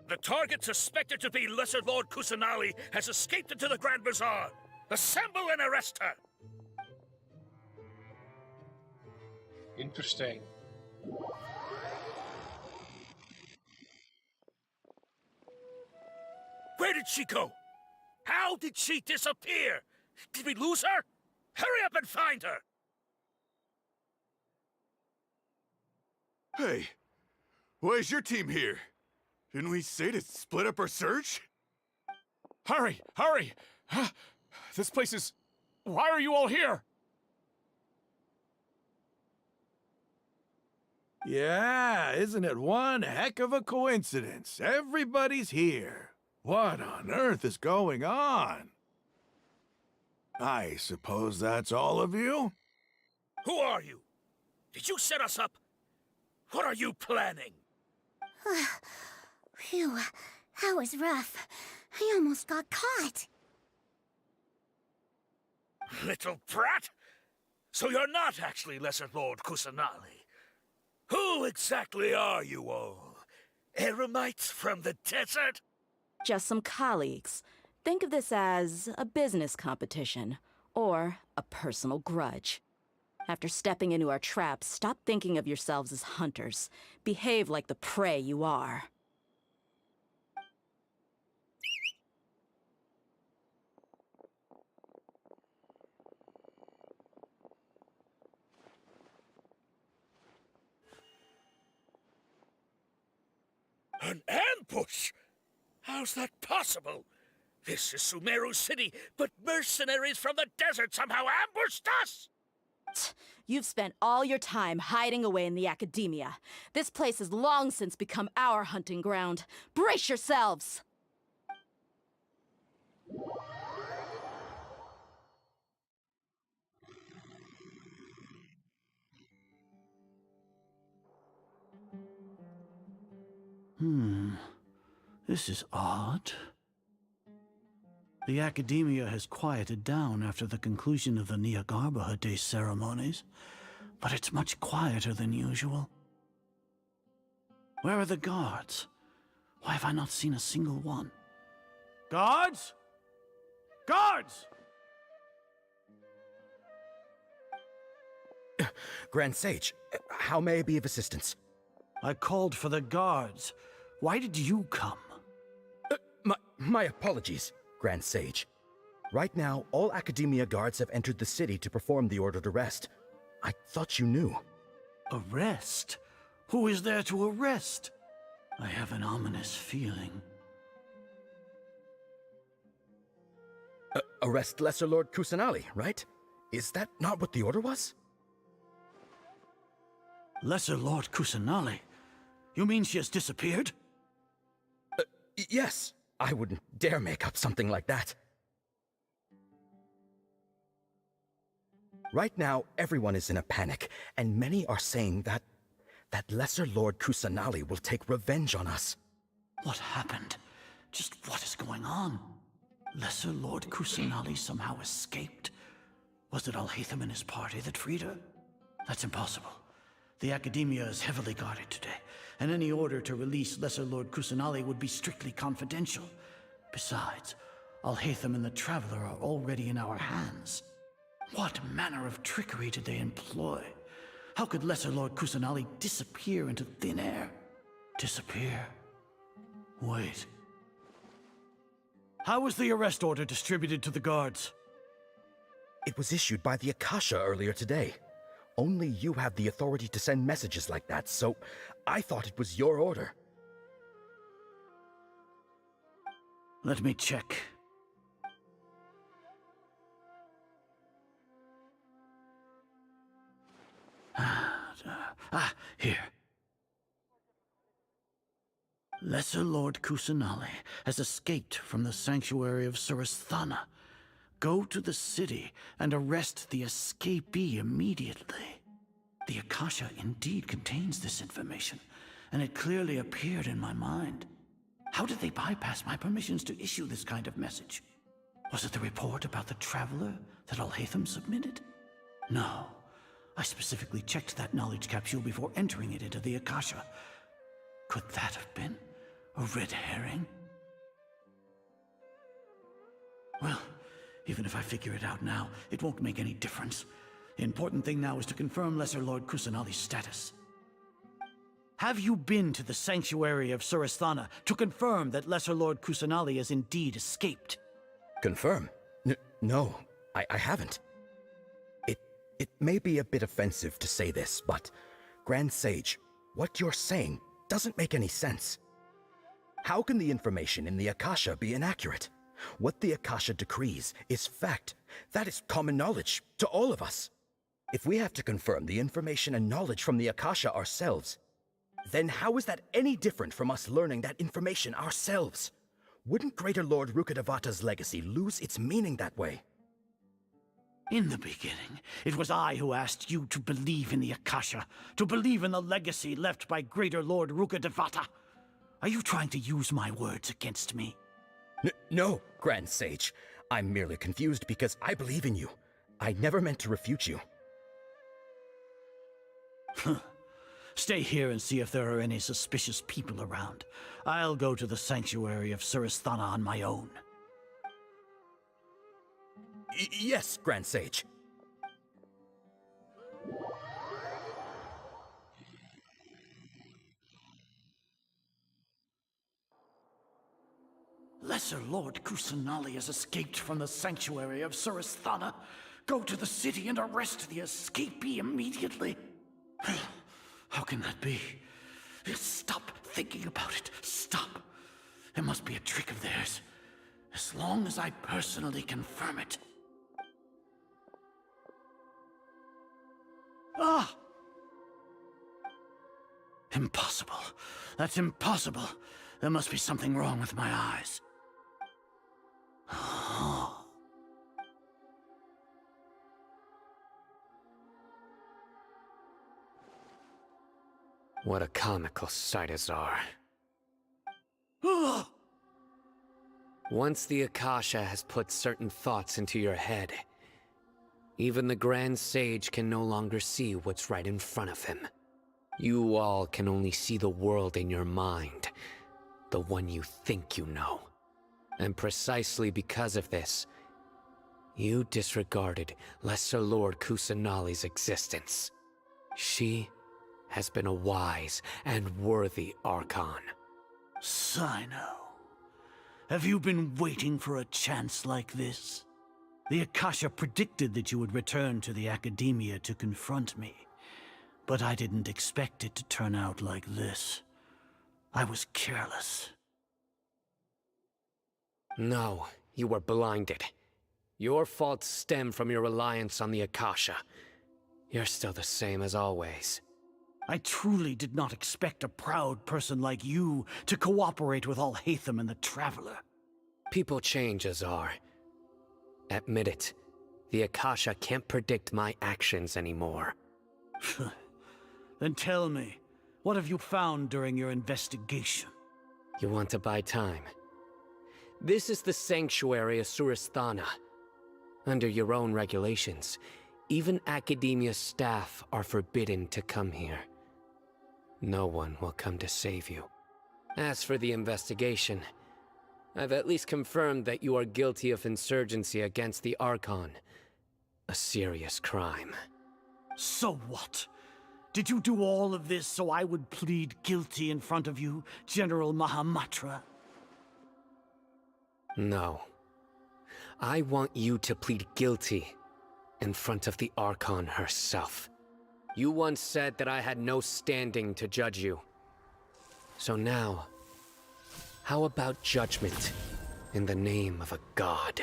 The target suspected to be Lesser Lord Kusanali has escaped into the Grand Bazaar. Assemble and arrest her! Interesting. Where did she go? How did she disappear? Did we lose her? Hurry up and find her! Hey, why is your team here? Didn't we say to split up our search? Hurry! Hurry! This place is... Why are you all here? Yeah, isn't it one heck of a coincidence? Everybody's here. What on earth is going on? I suppose that's all of you? Who are you? Did you set us up? What are you planning? Phew, that was rough. I almost got caught. Little brat! So you're not actually Lesser Lord Kusanali. Who exactly are you all? Eremites from the desert? Just some colleagues. Think of this as a business competition, or a personal grudge. After stepping into our traps, stop thinking of yourselves as hunters. Behave like the prey you are. An ambush? How's that possible? This is Sumeru City, but mercenaries from the desert somehow ambushed us! You've spent all your time hiding away in the academia. This place has long since become our hunting ground. Brace yourselves! This is odd. The academia has quieted down after the conclusion of the Niagarbaha Day ceremonies, but it's much quieter than usual. Where are the guards? Why have I not seen a single one? Guards? Guards! Grand Sage, how may I be of assistance? I called for the guards. Why did you come? My apologies, Grand Sage. Right now, all Academia guards have entered the city to perform the ordered arrest. I thought you knew. Arrest? Who is there to arrest? I have an ominous feeling. Arrest Lesser Lord Kusanali, right? Is that not what the order was? Lesser Lord Kusanali? You mean she has disappeared? Yes. I wouldn't dare make up something like that. Right now, everyone is in a panic, and many are saying that Lesser Lord Kusanali will take revenge on us. What happened? Just what is going on? Lesser Lord Kusanali somehow escaped? Was it Alhaitham and his party that freed her? That's impossible. The Academia is heavily guarded today, and any order to release Lesser Lord Kusanali would be strictly confidential. Besides, Alhaitham and the Traveler are already in our hands. What manner of trickery did they employ? How could Lesser Lord Kusanali disappear into thin air? Disappear? Wait. How was the arrest order distributed to the guards? It was issued by the Akasha earlier today. Only you have the authority to send messages like that, so I thought it was your order. Let me check. Here. Lesser Lord Kusanali has escaped from the sanctuary of Surasthana. Go to the city and arrest the escapee immediately. The Akasha indeed contains this information, and it clearly appeared in my mind. How did they bypass my permissions to issue this kind of message? Was it the report about the Traveler that Alhaitham submitted? No. I specifically checked that knowledge capsule before entering it into the Akasha. Could that have been a red herring? Well, even if I figure it out now, it won't make any difference. The important thing now is to confirm Lesser Lord Kusanali's status. Have you been to the sanctuary of Surasthana to confirm that Lesser Lord Kusanali has indeed escaped? Confirm? No, I haven't. It may be a bit offensive to say this, but Grand Sage, what you're saying doesn't make any sense. How can the information in the Akasha be inaccurate? What the Akasha decrees is fact. That is common knowledge to all of us. If we have to confirm the information and knowledge from the Akasha ourselves, then how is that any different from us learning that information ourselves? Wouldn't Greater Lord Rukkhadevata's legacy lose its meaning that way? In the beginning, it was I who asked you to believe in the Akasha, to believe in the legacy left by Greater Lord Rukkhadevata. Are you trying to use my words against me? No, Grand Sage. I'm merely confused because I believe in you. I never meant to refute you. Stay here and see if there are any suspicious people around. I'll go to the sanctuary of Surasthana on my own. Yes, Grand Sage. Lesser Lord Kusanali has escaped from the sanctuary of Surasthana. Go to the city and arrest the escapee immediately. How can that be? Stop thinking about it. Stop. It must be a trick of theirs. As long as I personally confirm it. Ah! Impossible. That's impossible. There must be something wrong with my eyes. What a comical sight, Azar. Once the Akasha has put certain thoughts into your head, even the Grand Sage can no longer see what's right in front of him. You all can only see the world in your mind, the one you think you know. And precisely because of this, you disregarded Lesser Lord Kusanali's existence. She has been a wise and worthy Archon. Sino, have you been waiting for a chance like this? The Akasha predicted that you would return to the Academia to confront me, but I didn't expect it to turn out like this. I was careless. No, you were blinded. Your faults stem from your reliance on the Akasha. You're still the same as always. I truly did not expect a proud person like you to cooperate with Alhaitham and the Traveler. People change, Azar. Admit it. The Akasha can't predict my actions anymore. Then tell me, what have you found during your investigation? You want to buy time? This is the sanctuary of Surasthana. Under your own regulations, even Academia staff are forbidden to come here. No one will come to save you. As for the investigation, I've at least confirmed that you are guilty of insurgency against the Archon. A serious crime. So what? Did you do all of this so I would plead guilty in front of you, General Mahamatra? No. I want you to plead guilty in front of the Archon herself. You once said that I had no standing to judge you. So now, how about judgment in the name of a god?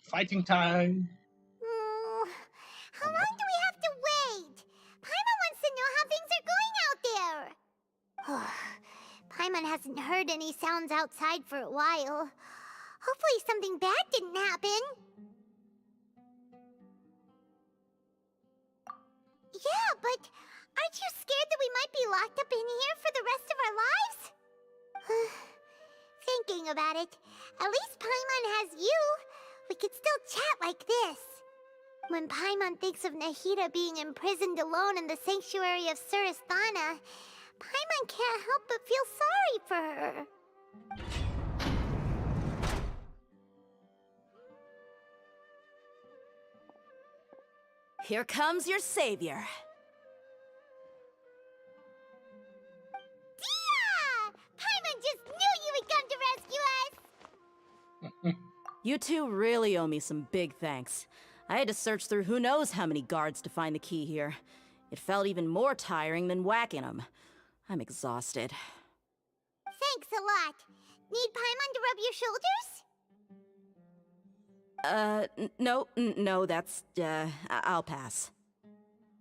Fighting time. How long do we have to wait? Paimon wants to know how things are going out there. Paimon hasn't heard any sounds outside for a while. Hopefully something bad didn't happen. Yeah, but aren't you scared that we might be locked up in here for the rest of our lives? Thinking about it, at least Paimon has you. We could still chat like this. When Paimon thinks of Nahida being imprisoned alone in the sanctuary of Surasthana, Paimon can't help but feel sorry for her. Here comes your savior. Dia! Paimon just knew you would come to rescue us! You two really owe me some big thanks. I had to search through who knows how many guards to find the key here. It felt even more tiring than whacking them. I'm exhausted. Thanks a lot. Need Paimon to rub your shoulders? No, that's, I'll pass.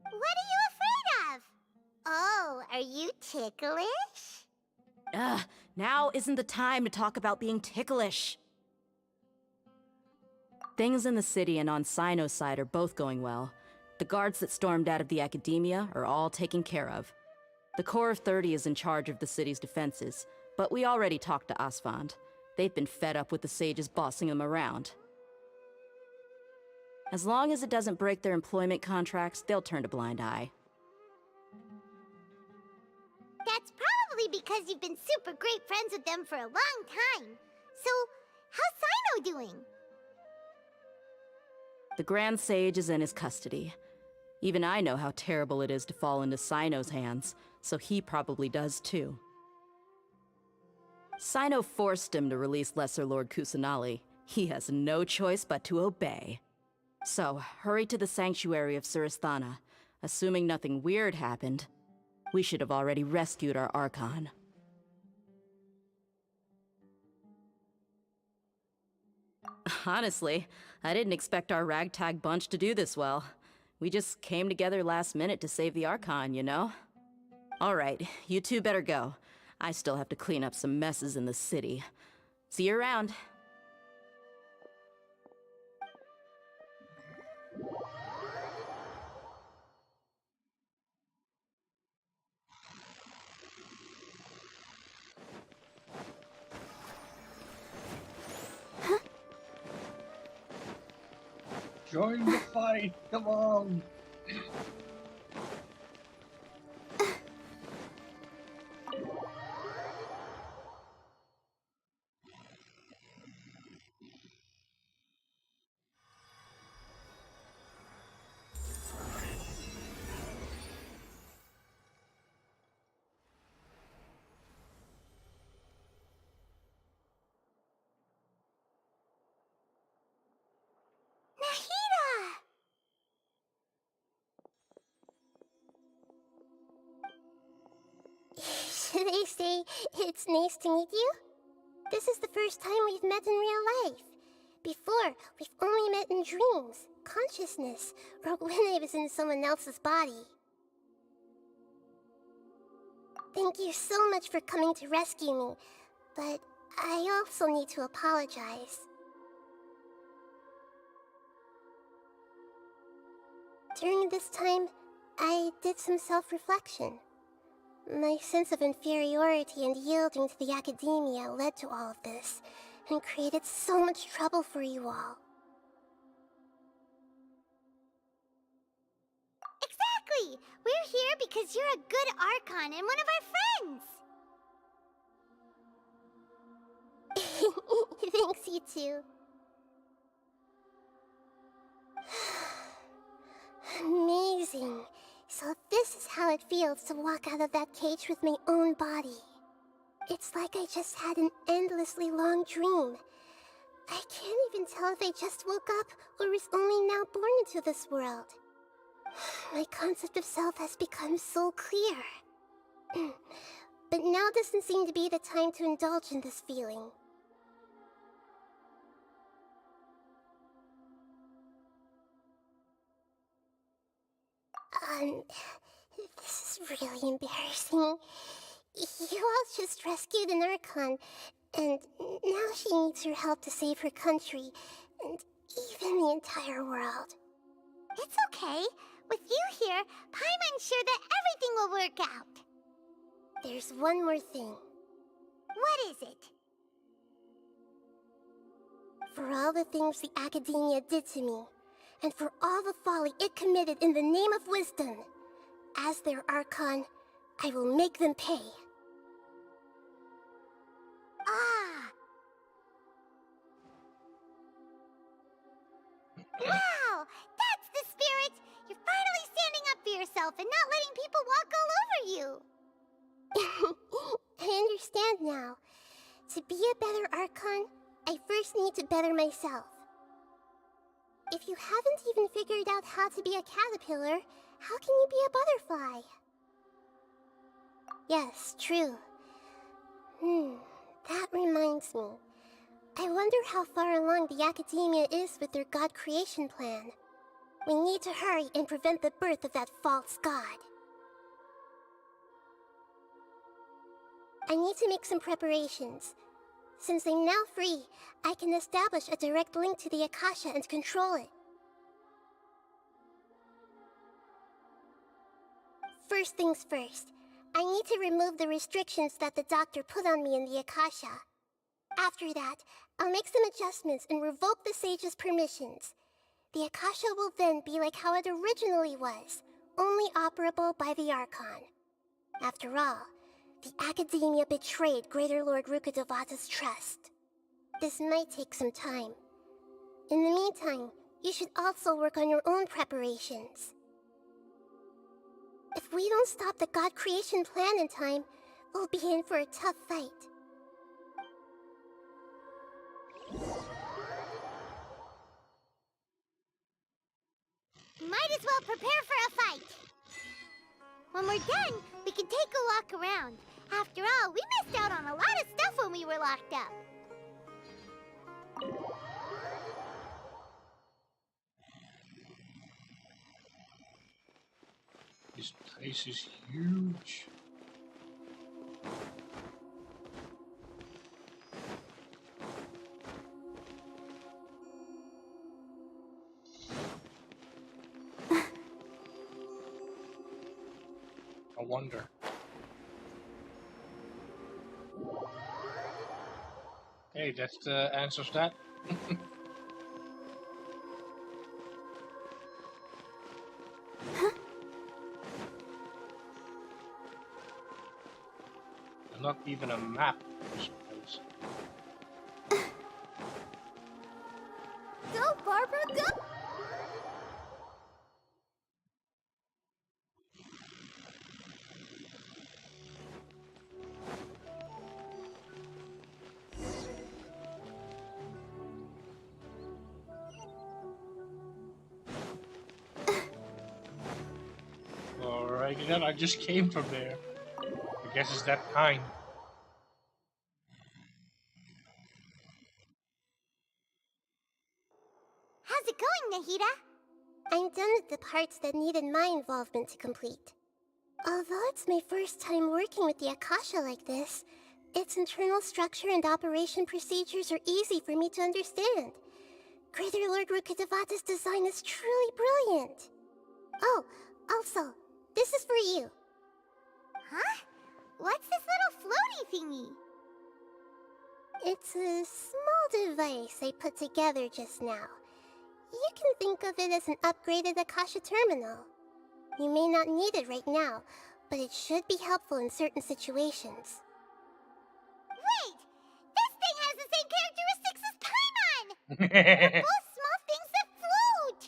What are you afraid of? Oh, are you ticklish? Now isn't the time to talk about being ticklish. Things in the city and on Sino's side are both going well. The guards that stormed out of the Academia are all taken care of. The Corps of 30 is in charge of the city's defenses, but we already talked to Asfand. They've been fed up with the sages bossing them around. As long as it doesn't break their employment contracts, they'll turn a blind eye. That's probably because you've been super great friends with them for a long time. So, how's Sino doing? The Grand Sage is in his custody. Even I know how terrible it is to fall into Sino's hands, so he probably does too. Sino forced him to release Lesser Lord Kusanali. He has no choice but to obey. So, hurry to the sanctuary of Surasthana. Assuming nothing weird happened, we should have already rescued our Archon. Honestly, I didn't expect our ragtag bunch to do this well. We just came together last minute to save the Archon, you know? Alright, you two better go. I still have to clean up some messes in the city. See you around. Join the fight, come on! Should I say it's nice to meet you? This is the first time we've met in real life. Before, we've only met in dreams, consciousness, or when I was in someone else's body. Thank you so much for coming to rescue me, but I also need to apologize. During this time, I did some self-reflection. My sense of inferiority and yielding to the academia led to all of this, and created so much trouble for you all. Exactly! We're here because you're a good Archon and one of our friends! Thanks, you two. Amazing. So this is how it feels to walk out of that cage with my own body. It's like I just had an endlessly long dream. I can't even tell if I just woke up or was only now born into this world. My concept of self has become so clear. But now doesn't seem to be the time to indulge in this feeling. This is really embarrassing. You all just rescued an Archon, and now she needs your help to save her country, and even the entire world. It's okay. With you here, Paimon's sure that everything will work out. There's one more thing. What is it? For all the things the Academia did to me, and for all the folly it committed in the name of wisdom, as their Archon, I will make them pay. Ah! Wow! That's the spirit! You're finally standing up for yourself and not letting people walk all over you! I understand now. To be a better Archon, I first need to better myself. If you haven't even figured out how to be a caterpillar, how can you be a butterfly? Yes, true. That reminds me. I wonder how far along the Academia is with their god creation plan. We need to hurry and prevent the birth of that false god. I need to make some preparations. Since I'm now free, I can establish a direct link to the Akasha and control it. First things first, I need to remove the restrictions that the doctor put on me in the Akasha. After that, I'll make some adjustments and revoke the sage's permissions. The Akasha will then be like how it originally was, only operable by the Archon. After all, the Academia betrayed Greater Lord Rukkhadevata's trust. This might take some time. In the meantime, you should also work on your own preparations. If we don't stop the god creation plan in time, we'll be in for a tough fight. as well prepare for a fight. When we're done, we can take a walk around. After all, we missed out on a lot of stuff when we were locked up. This place is huge. I wonder. Okay, that answers that. Not even a map of this place. Go, Barbara, go! Alrighty then, I just came from there. I guess it's that kind. How's it going, Nahida? I'm done with the parts that needed my involvement to complete. Although it's my first time working with the Akasha like this, its internal structure and operation procedures are easy for me to understand. Greater Lord Rukkhadevata's design is truly brilliant. Oh, also, this is for you. Huh? What's this little floaty thingy? It's a small device I put together just now. You can think of it as an upgraded Akasha terminal. You may not need it right now, but it should be helpful in certain situations. Wait! This thing has the same characteristics as Paimon! They're both small things that float!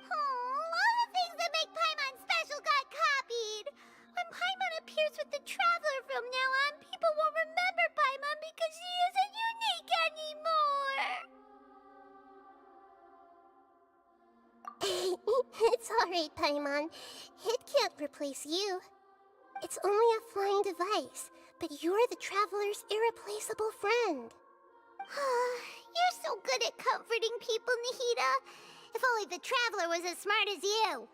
All the things that make Paimon special got copied! When Paimon appears with the Traveler from now on, people won't remember Paimon because she isn't unique anymore! It's alright, Paimon. It can't replace you. It's only a flying device, but you're the Traveler's irreplaceable friend. You're so good at comforting people, Nahida. If only the Traveler was as smart as you.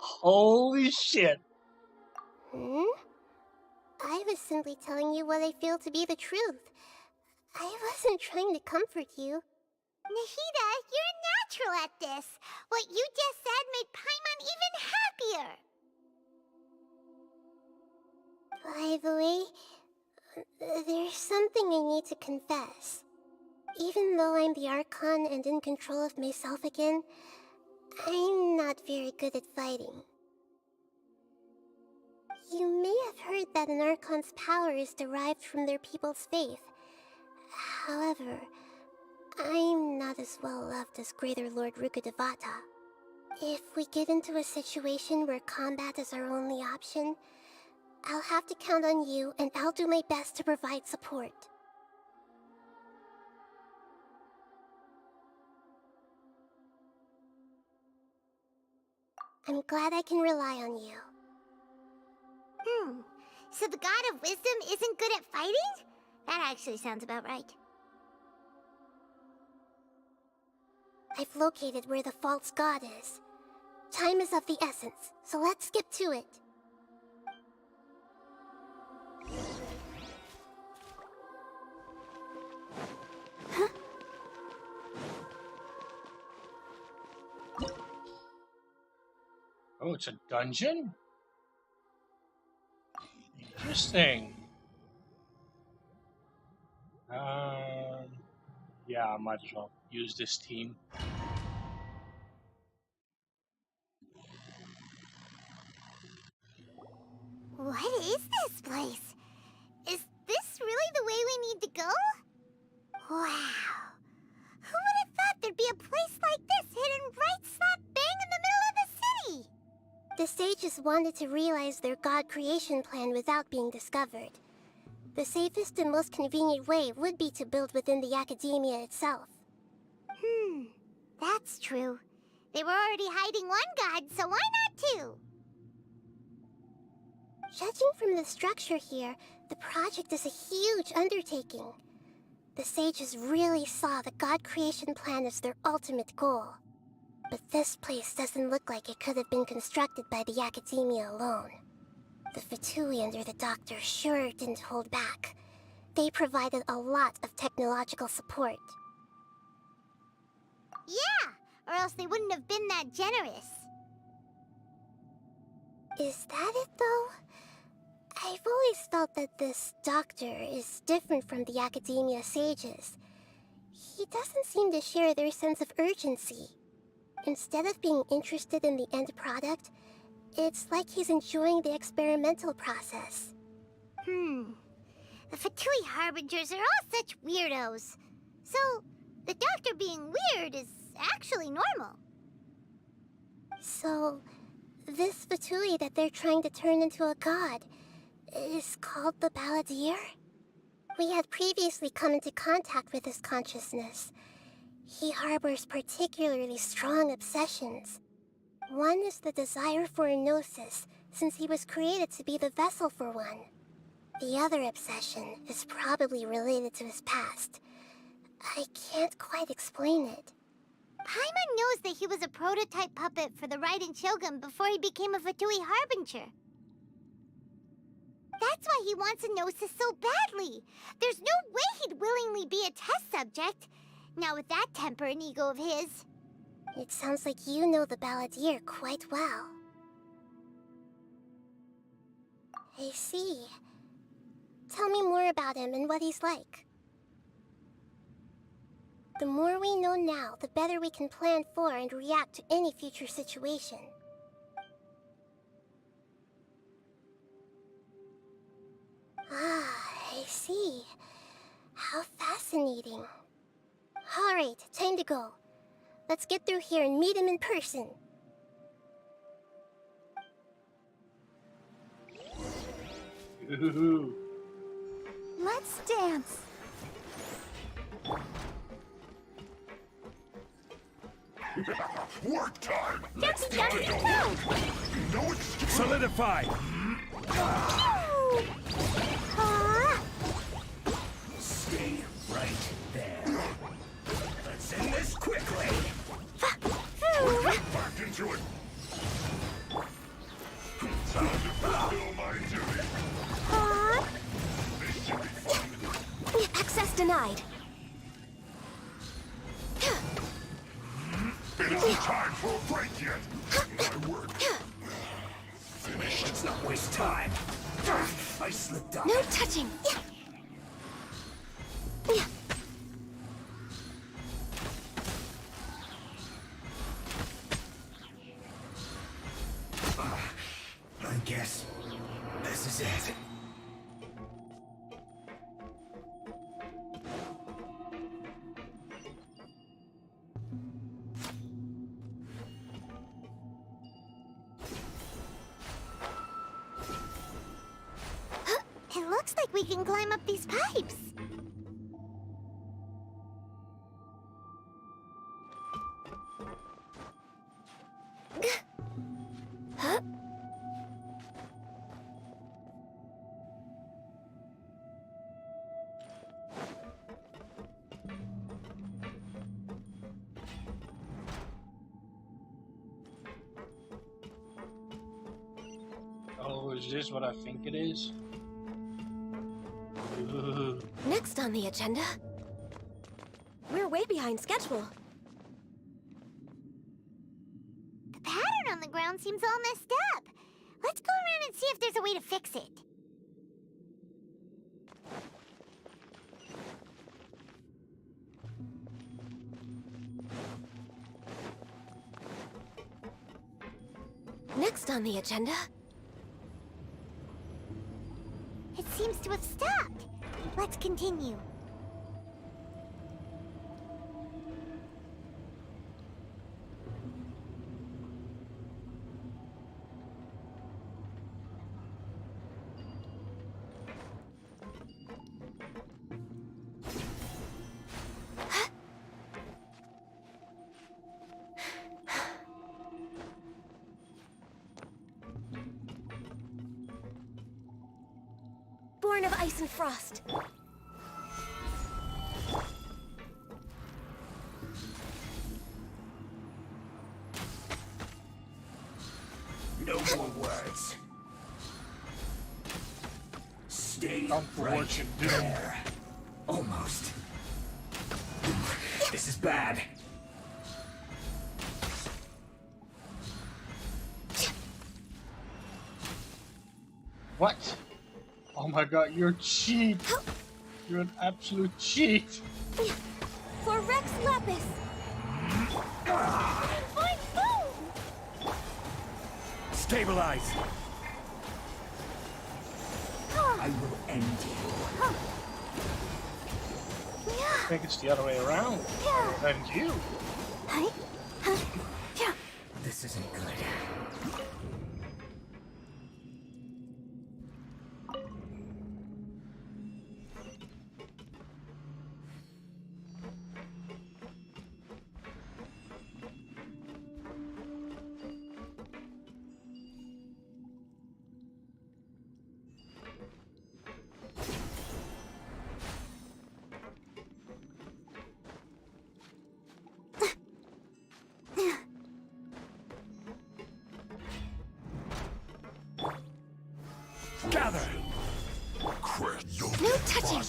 Holy shit. I was simply telling you what I feel to be the truth. I wasn't trying to comfort you. Nahida, you're natural at this. What you just said made Paimon even happier. By the way, there's something I need to confess. Even though I'm the Archon and in control of myself again, I'm not very good at fighting. You may have heard that an Archon's power is derived from their people's faith. However, I'm not as well loved as Greater Lord Rukkhadevata. If we get into a situation where combat is our only option, I'll have to count on you, and I'll do my best to provide support. I'm glad I can rely on you. So the God of Wisdom isn't good at fighting? That actually sounds about right. I've located where the false god is. Time is of the essence, so let's skip to it. Oh, it's a dungeon? Interesting. Yeah, I might as well use this team. What is this place? Is this really the way we need to go? Wow. Who would have thought there'd be a place like this hidden right slap bang in the middle of the city? The sages wanted to realize their god creation plan without being discovered. The safest and most convenient way would be to build within the academia itself. That's true. They were already hiding one god, so why not two? Judging from the structure here, the project is a huge undertaking. The sages really saw the god creation plan as their ultimate goal. But this place doesn't look like it could have been constructed by the academia alone. The Fatui under the doctor sure didn't hold back. They provided a lot of technological support. Yeah, or else they wouldn't have been that generous. Is that it, though? I've always felt that this doctor is different from the academia sages. He doesn't seem to share their sense of urgency. Instead of being interested in the end product, it's like he's enjoying the experimental process. The Fatui Harbingers are all such weirdos. So, the doctor being weird is actually normal. So, this Fatui that they're trying to turn into a god is called the Balladeer? We had previously come into contact with his consciousness. He harbors particularly strong obsessions. One is the desire for a gnosis, since he was created to be the vessel for one. The other obsession is probably related to his past. I can't quite explain it. Paimon knows that he was a prototype puppet for the Raiden Shogun before he became a Fatui Harbinger. That's why he wants a gnosis so badly. There's no way he'd willingly be a test subject. Not with that temper and ego of his. It sounds like you know the Balladeer quite well. I see. Tell me more about him and what he's like. The more we know now, the better we can plan for and react to any future situation. I see. How fascinating. Alright, time to go. Let's get through here and meet him in person. Let's dance. Work time! Let's go! No excuse! Solidify! Stay right there. Let's end this quickly! Back into it! Time to fulfill my duty! This should be fun. Access denied. It isn't time for a break yet! My work. Finish. Let's not waste time. I slipped up. No touching. I guess this is it. It looks like we can climb up these pipes. Oh, is this what I think it is? Next on the agenda, we're way behind schedule. The pattern on the ground seems all messed up. Let's go around and see if there's a way to fix it. Next on the agenda, It seems to have stopped. Let's continue. Born of ice and frost. No more words. Stay Unfortunate. right there. Almost. This is bad. What? Oh my god, you're cheat. You're an absolute cheat. For Rex Lapis. Fine boom. Stabilize. I will end you. I think it's the other way around. And you. This isn't good. Gather! No touching!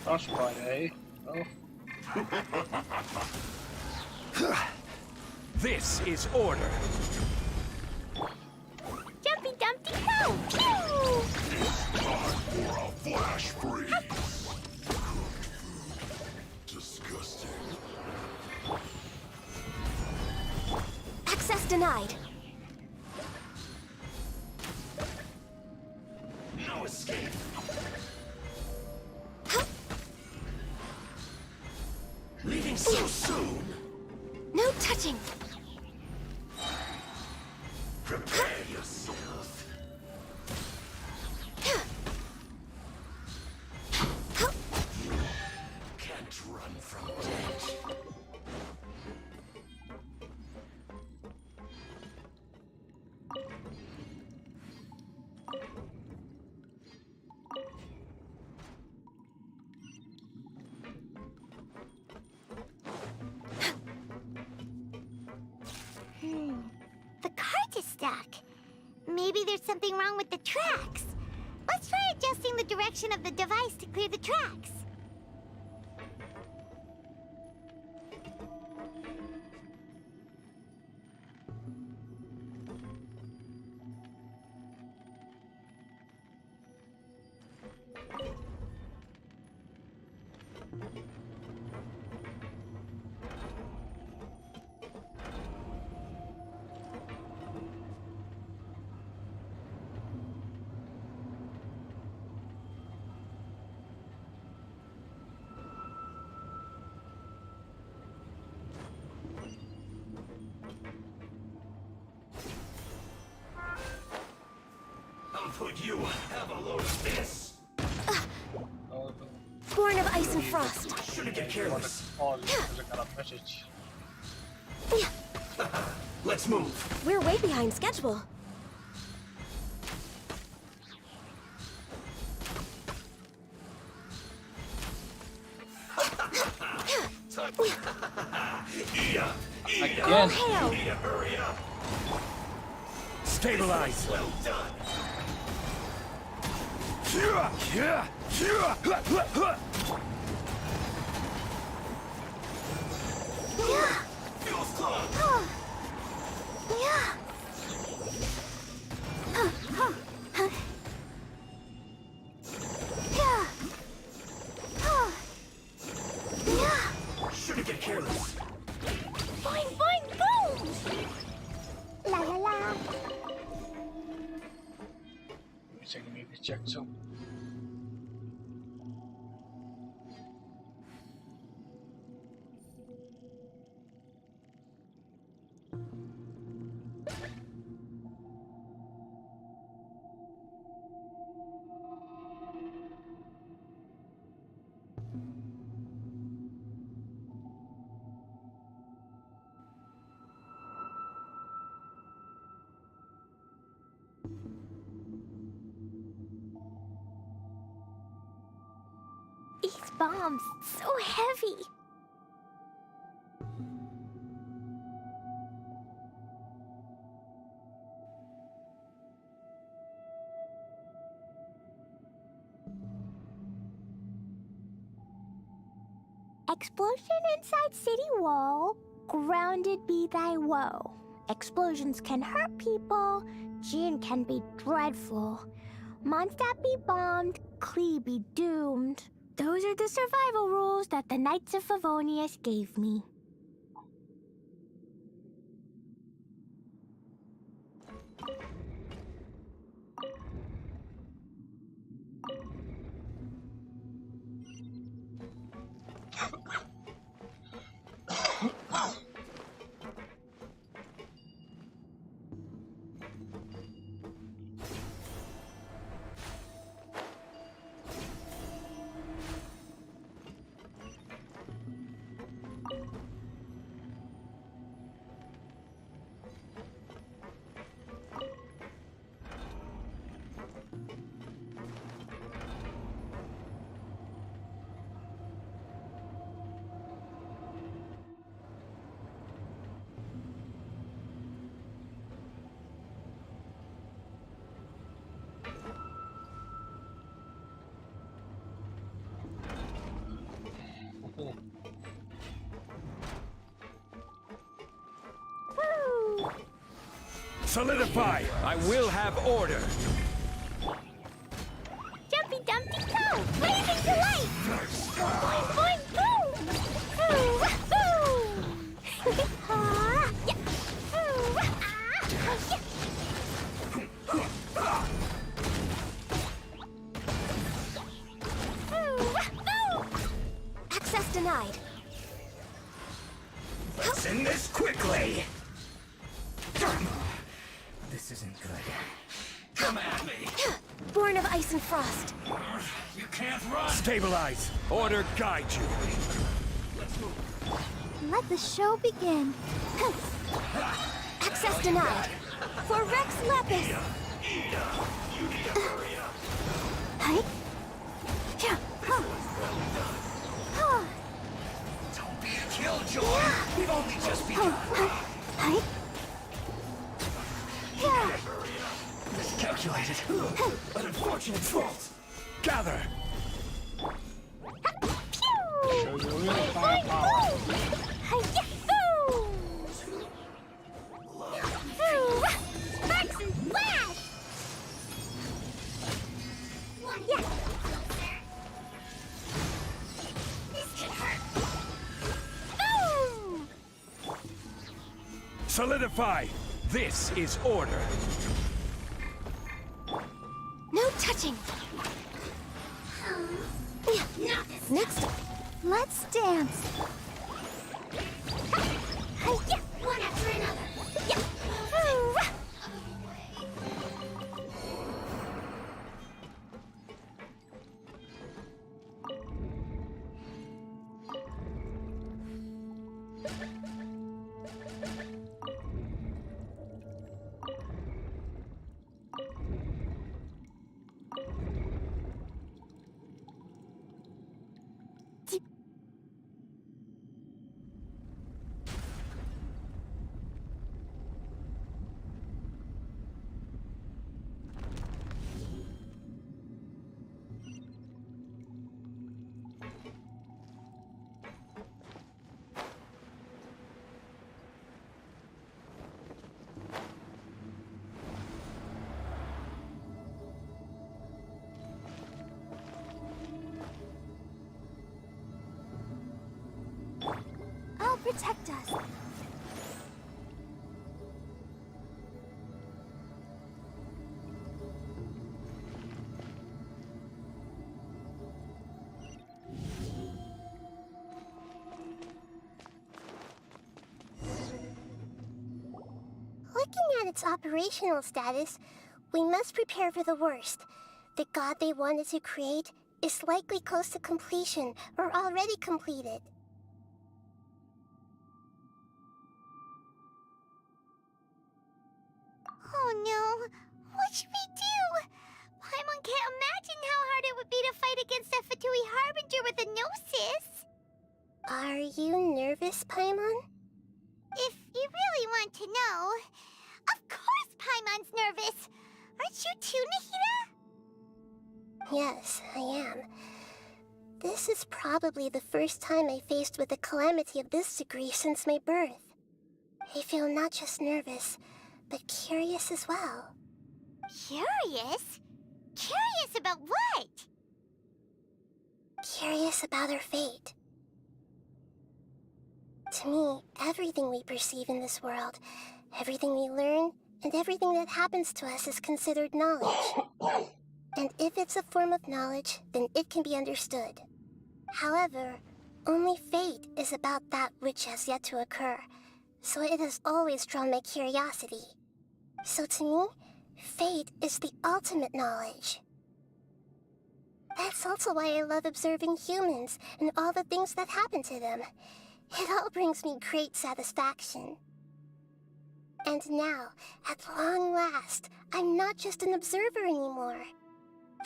Frostbite, eh? Oh. This is order. Jumpy Dumpty Go! For a flash freeze. Disgusting. Access denied. No escape. Leaving so soon. No touching. Prepare yourself. Can't run from death. The cart is stuck. Maybe there's something wrong with the tracks. Let's try adjusting the direction of the device to clear the tracks. Would you have a load of this? Born of ice and frost. Shouldn't get careless. Oh, there's a kind of message. Let's move. We're way behind schedule. Again. All hail. Hurry up. Stabilize. Well done. Feels close. Shouldn't get careless. Fine, boom! La la la. Let me maybe check some. bombs. So heavy. Explosion inside city wall. Grounded be thy woe. Explosions can hurt people. Jin can be dreadful. Mondstadt be bombed. Klee be doomed. Those are the survival rules that the Knights of Favonius gave me. Solidify! I will have order! Jumpy Dumpty Go! Blazing to light! Boing boing boom! Ooh, wahoo! Ah, yeah. Ooh, ah, yeah. Ooh, wahoo! Access denied. Let's end this quickly! This isn't good. Come at me! Born of ice and frost. You can't run! Stabilize! Order guide you! Let's move. Let the show begin. Access denied. For Rex Lapis. Hi. Yeah. Don't be a killjoy! We've only just begun! Hi. Yeah. Miscalculated. An unfortunate fault. Gather! Show your real firepower. Sparks and flash! Yeah. This could hurt. Boom! Solidify! This is order! No touching. Next up, let's dance. Yeah. One after another. Yeah. I'll protect us. Looking at its operational status, we must prepare for the worst. The god they wanted to create is likely close to completion or already completed. Oh no, what should we do? Paimon can't imagine how hard hard it would be to fight against a Fatui Harbinger with a Gnosis. Are you nervous, Paimon? If you really want to know, of course Paimon's nervous. Aren't you too, Nahida? Yes, I am. This is probably the first time I faced with a calamity of this degree since my birth. I feel not just nervous, but curious as well. Curious? Curious about what? Curious about our fate. To me, everything we perceive in this world, everything we learn, and everything that happens to us is considered knowledge. And if it's a form of knowledge, then it can be understood. However, only fate is about that which has yet to occur, so it has always drawn my curiosity. So to me, fate is the ultimate knowledge. That's also why I love observing humans and all the things that happen to them. It all brings me great satisfaction. And now, at long last, I'm not just an observer anymore.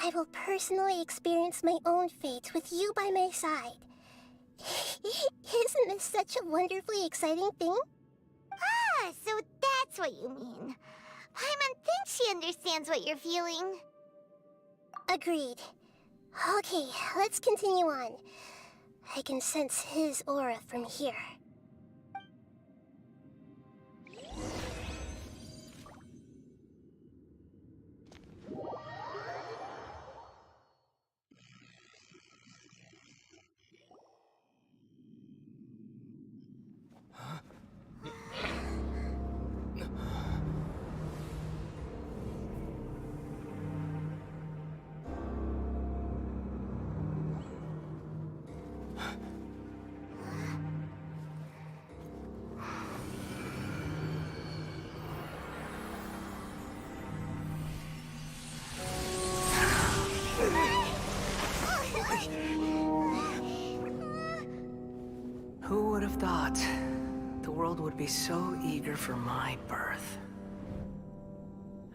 I will personally experience my own fate with you by my side. Isn't this such a wonderfully exciting thing? Ah, so that's what you mean. Paimon thinks she understands what you're feeling. Agreed. Okay, let's continue on. I can sense his aura from here. Who would have thought the world would be so eager for my birth?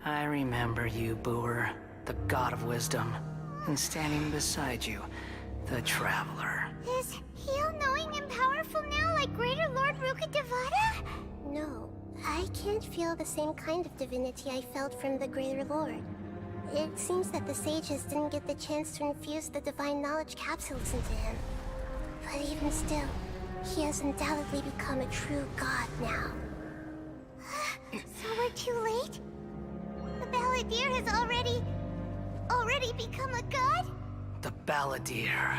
I remember you, Booer, the god of wisdom, and standing beside you, the traveler. Is he all-knowing and powerful now like Greater Lord Rukkhadevata? No, I can't feel the same kind of divinity I felt from the Greater Lord. It seems that the sages didn't get the chance to infuse the divine knowledge capsules into him. But even still, he has undoubtedly become a true god now. So we're too late? The Balladeer has already become a god? The Balladeer.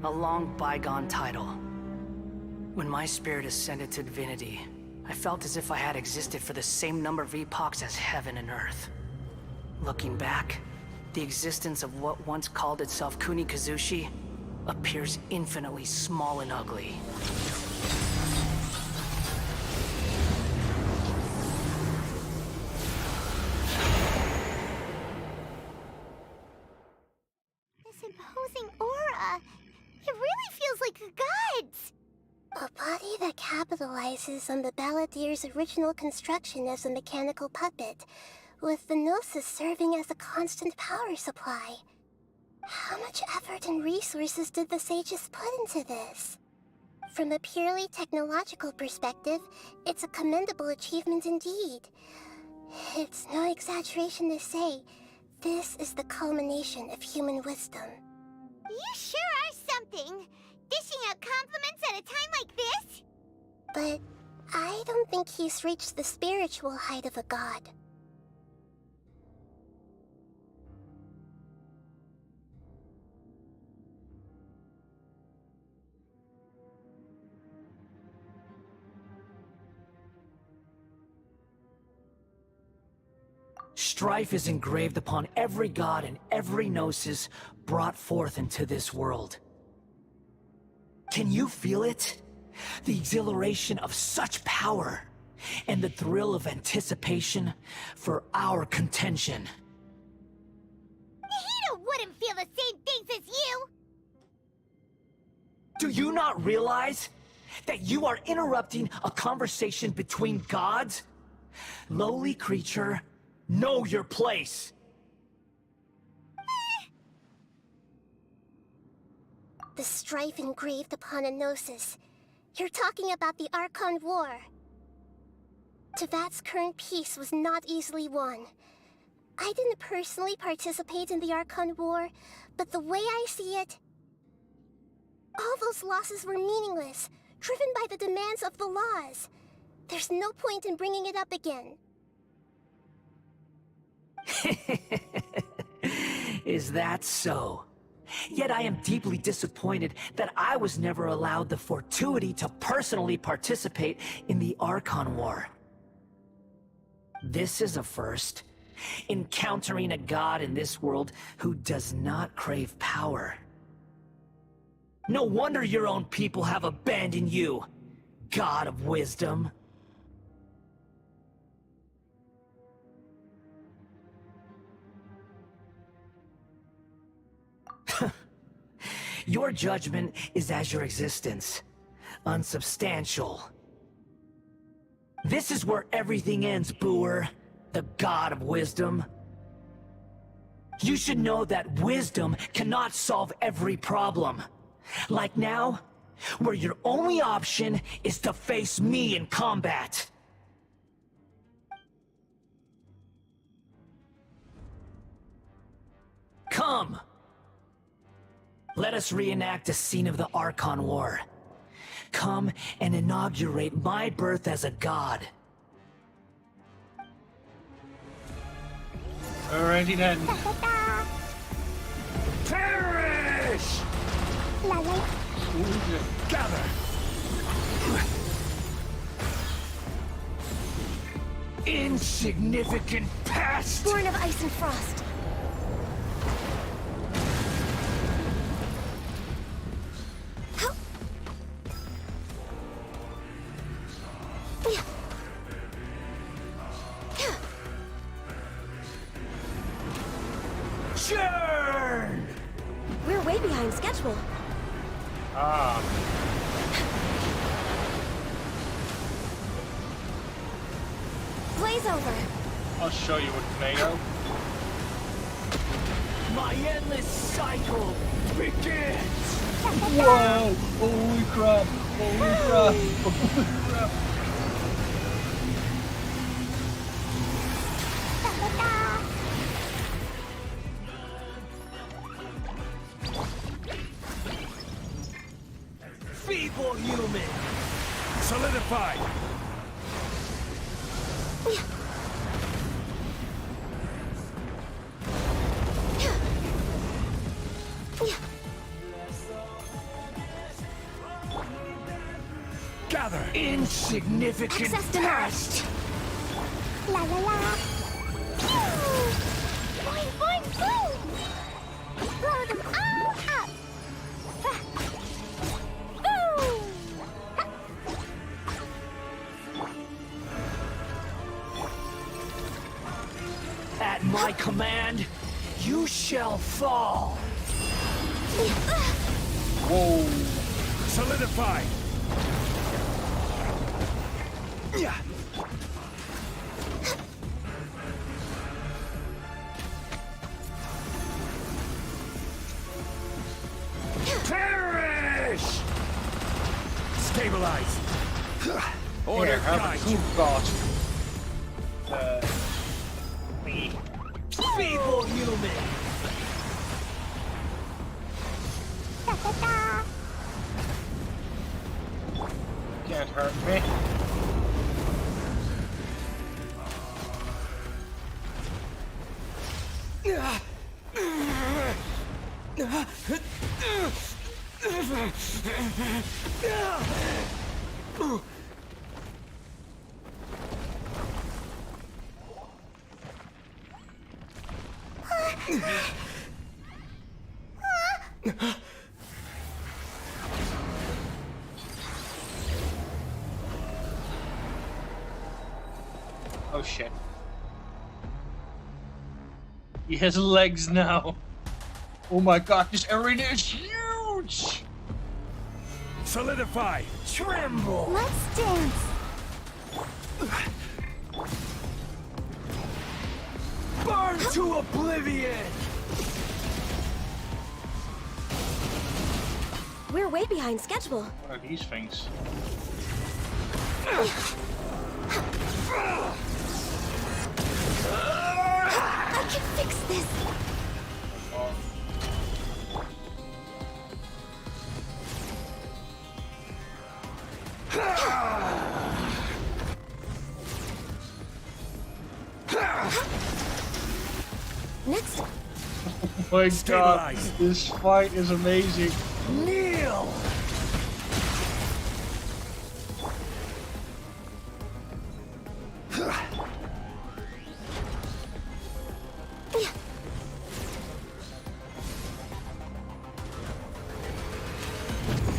A long bygone title. When my spirit ascended to divinity, I felt as if I had existed for the same number of epochs as heaven and earth. Looking back, the existence of what once called itself Kunikazushi appears infinitely small and ugly. This imposing aura, it really feels like the gods! A body that capitalizes on the Balladeer's original construction as a mechanical puppet, with the Gnosis serving as a constant power supply. How much effort and resources did the sages put into this? From a purely technological perspective, it's a commendable achievement indeed. It's no exaggeration to say, this is the culmination of human wisdom. You sure are something! Dishing out compliments at a time like this? But I don't think he's reached the spiritual height of a god. Strife is engraved upon every god and every gnosis brought forth into this world. Can you feel it? The exhilaration of such power, and the thrill of anticipation for our contention. Nahida wouldn't feel the same things as you! Do you not realize that you are interrupting a conversation between gods? Lowly creature, know your place! The strife engraved upon a gnosis. You're talking about the Archon War. Tevat's current peace was not easily won. I didn't personally participate in the Archon War, but the way I see it, all those losses were meaningless, driven by the demands of the laws. There's no point in bringing it up again. Is that so? Yet I am deeply disappointed that I was never allowed the fortuity to personally participate in the Archon War. This is a first. Encountering a god in this world who does not crave power. No wonder your own people have abandoned you, God of Wisdom. Your judgment is as your existence, unsubstantial. This is where everything ends, Booer, the God of Wisdom. You should know that wisdom cannot solve every problem. Like now, where your only option is to face me in combat. Come! Let us reenact a scene of the Archon War. Come and inaugurate my birth as a god. Alrighty then. Perish! Gather! Insignificant pest! Born of ice and frost. Churn! We're way behind schedule. Ah. Blaze over. I'll show you what tomato. My endless cycle begins! Whoa! Holy crap! Holy crap! Holy crap! Feeble human! Solidified! Gather! Insignificant pest! La la la. Boing, boing, boom! Blow them all up. Boom! At my command, you shall fall! Whoa! Solidified! Yeah. Perish! Stabilize! Order, Order, have guide a good god. Me. Feeble human! Can't hurt me. Oh shit. He has legs now. Oh my god, this arena is huge! Solidify! Tremble! Let's dance. Burn to oblivion! We're way behind schedule. What are these things? I can fix this. Next. Oh my god, this fight is amazing. Kneel!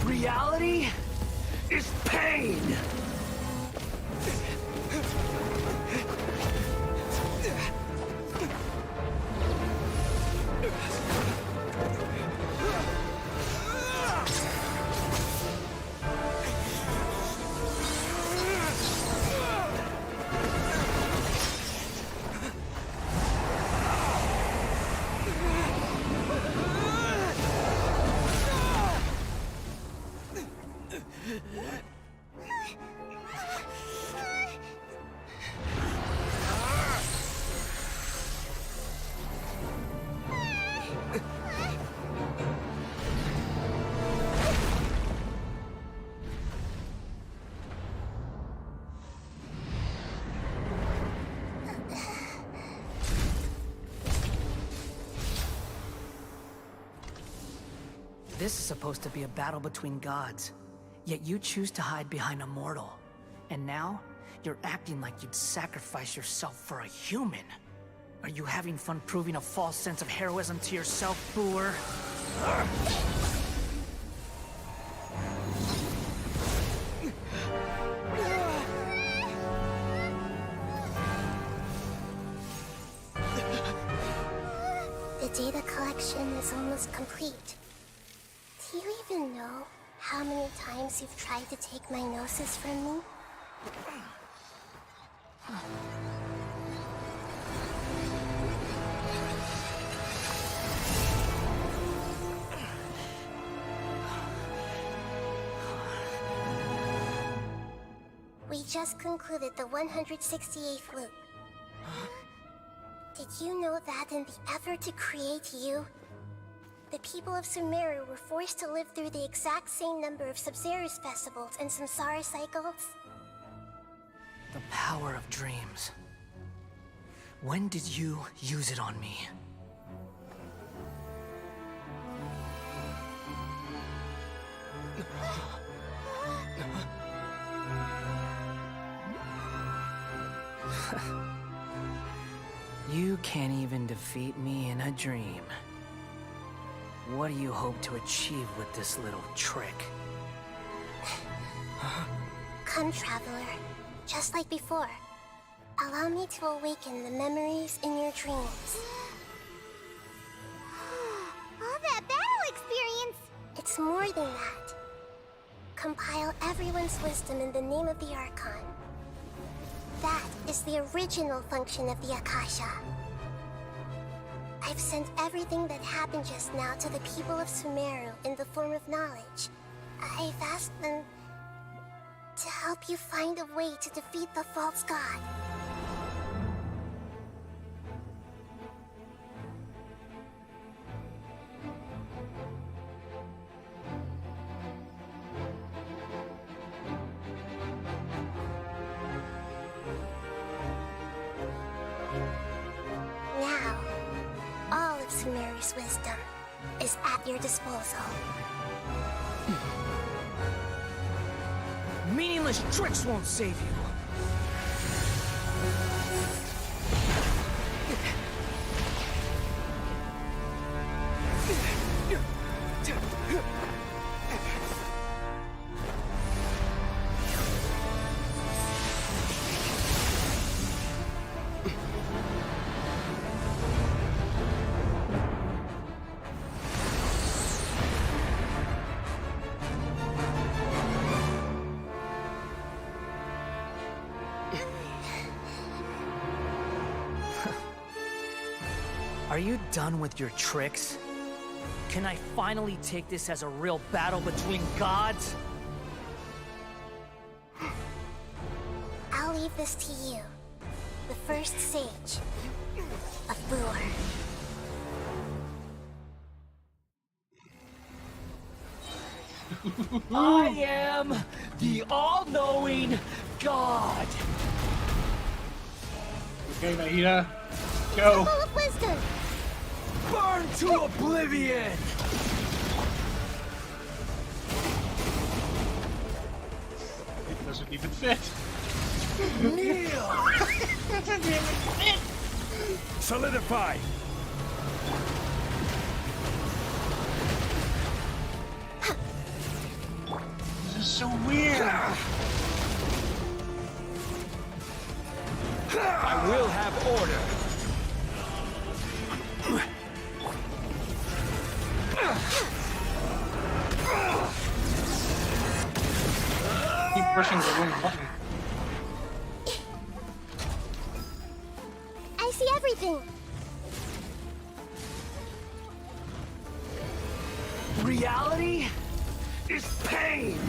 Reality is pain! This is supposed to be a battle between gods, yet you choose to hide behind a mortal. And now, you're acting like you'd sacrifice yourself for a human. Are you having fun proving a false sense of heroism to yourself, Booer? The data collection is almost complete. Do you even know how many times you've tried to take my gnosis from me? We just concluded the 168th loop. Did you know that in the effort to create you, the people of Sumeru were forced to live through the exact same number of Sabzerus festivals and Samsara cycles? The power of dreams. When did you use it on me? You can't even defeat me in a dream. What do you hope to achieve with this little trick? Come, Traveler. Just like before. Allow me to awaken the memories in your dreams. All that battle experience! It's more than that. Compile everyone's wisdom in the name of the Archon. That is the original function of the Akasha. I've sent everything that happened just now to the people of Sumeru in the form of knowledge. I've asked them to help you find a way to defeat the false god. Now, all of Sumeru's wisdom is at your disposal. Meaningless tricks won't save you. Are you done with your tricks? Can I finally take this as a real battle between gods? I'll leave this to you. The first sage of Lure. I am the all-knowing god. Okay, Nahida, go. Full of wisdom. Burn to oblivion. It doesn't even fit. Kneel. It doesn't even fit. Solidify! This is so weird. I will have order. Keep pushing the wrong button. I see everything. Reality is pain.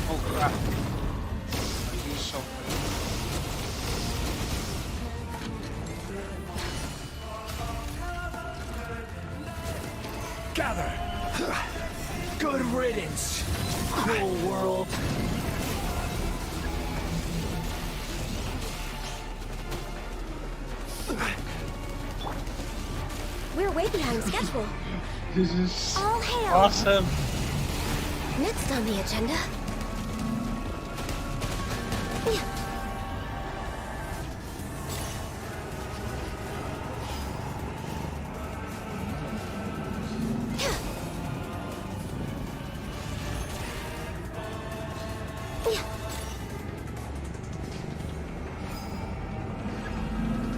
Oh crap. I used something. Gather! Good riddance, cruel world. We're way behind schedule. This is All hail. awesome. Next on the agenda.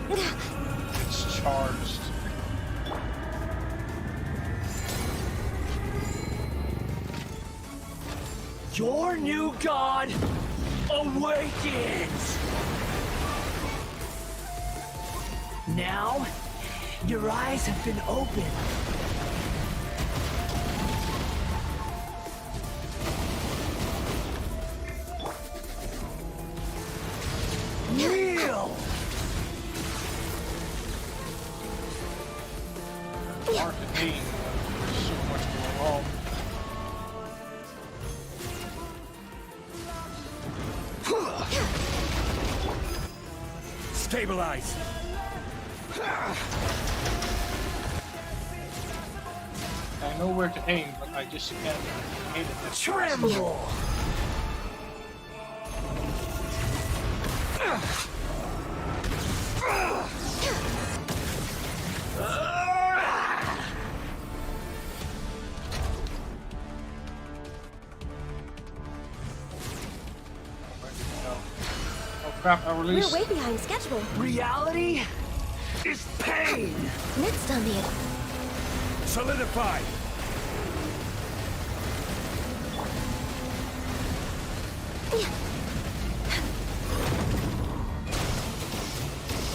It's charged. Your new god awakens! Now, your eyes have been opened. Kneel! Hard to aim. There's so much going on. Stabilize! I know where to aim, but I just can't hit it. Tremble! Oh crap, I released. We're way behind schedule. Reality is pain! Next on the Solidify!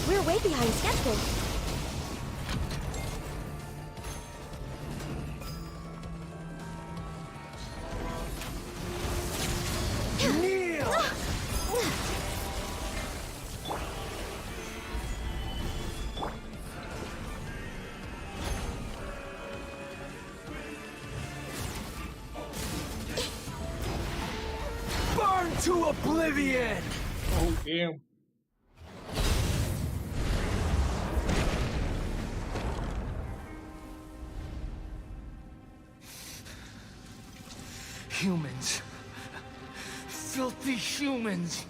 We're way behind schedule. Kneel! Burn to oblivion! Oh damn. Humans. Filthy humans.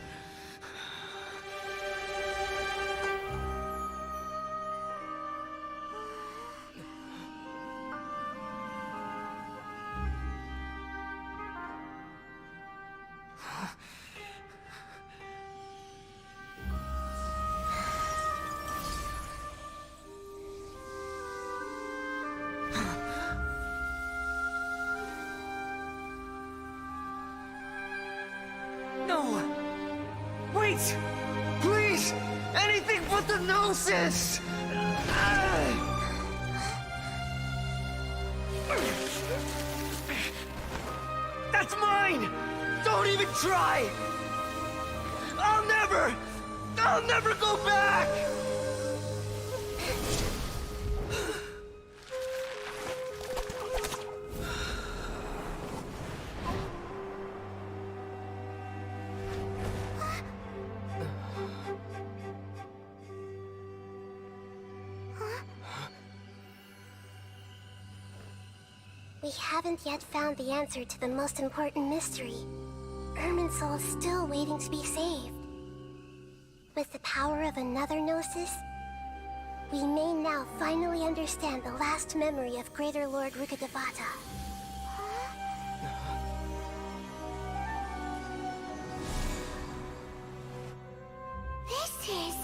No! it! Please! Anything but the Gnosis! That's mine! Don't even try! I'll never go back! We haven't yet found the answer to the most important mystery. Irminsul is still waiting to be saved. With the power of another Gnosis, we may now finally understand the last memory of Greater Lord Rukkhadevata. This is...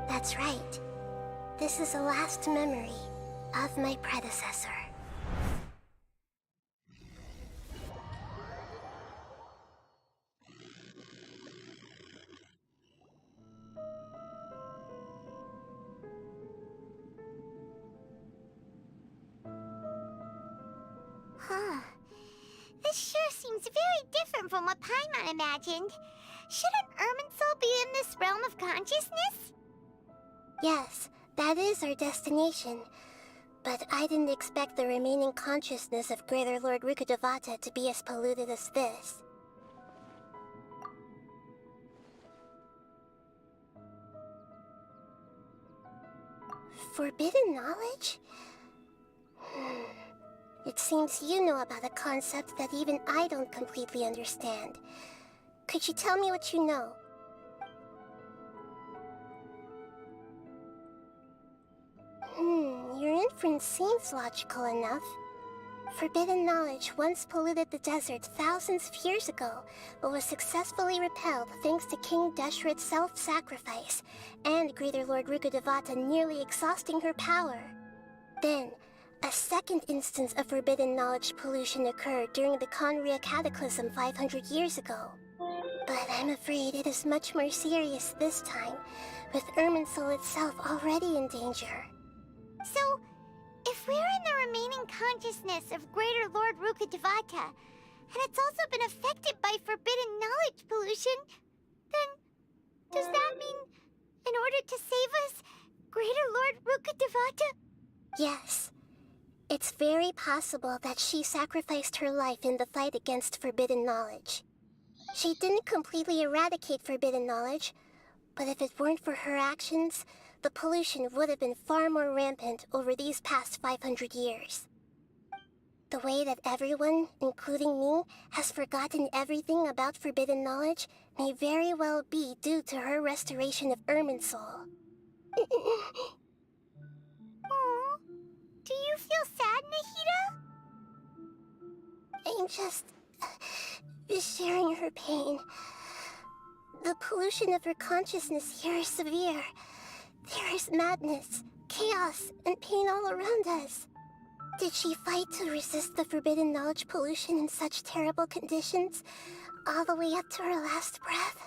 That's right. This is the last memory of my predecessor. Huh. This sure seems very different from what Paimon imagined. Shouldn't Irminsul be in this realm of consciousness? Yes, that is our destination. But I didn't expect the remaining consciousness of Greater Lord Rukkhadevata to be as polluted as this. Forbidden knowledge? It seems you know about a concept that even I don't completely understand. Could you tell me what you know? Your inference seems logical enough. Forbidden knowledge once polluted the desert thousands of years ago, but was successfully repelled thanks to King Deshret's self-sacrifice, and Greater Lord Rukkhadevata nearly exhausting her power. Then, a second instance of forbidden knowledge pollution occurred during the Conria Cataclysm 500 years ago. But I'm afraid it is much more serious this time, with Irminsul itself already in danger. So, if we're in the remaining consciousness of Greater Lord Rukkhadevata, and it's also been affected by forbidden knowledge pollution, then does that mean, in order to save us, Greater Lord Rukkhadevata? Yes. It's very possible that she sacrificed her life in the fight against forbidden knowledge. She didn't completely eradicate forbidden knowledge, but if it weren't for her actions, the pollution would have been far more rampant over these past 500 years. The way that everyone, including me, has forgotten everything about forbidden knowledge may very well be due to her restoration of Irminsul. Aww. Do you feel sad, Nahida? I'm just sharing her pain. The pollution of her consciousness here is severe. There is madness, chaos, and pain all around us. Did she fight to resist the forbidden knowledge pollution in such terrible conditions, all the way up to her last breath?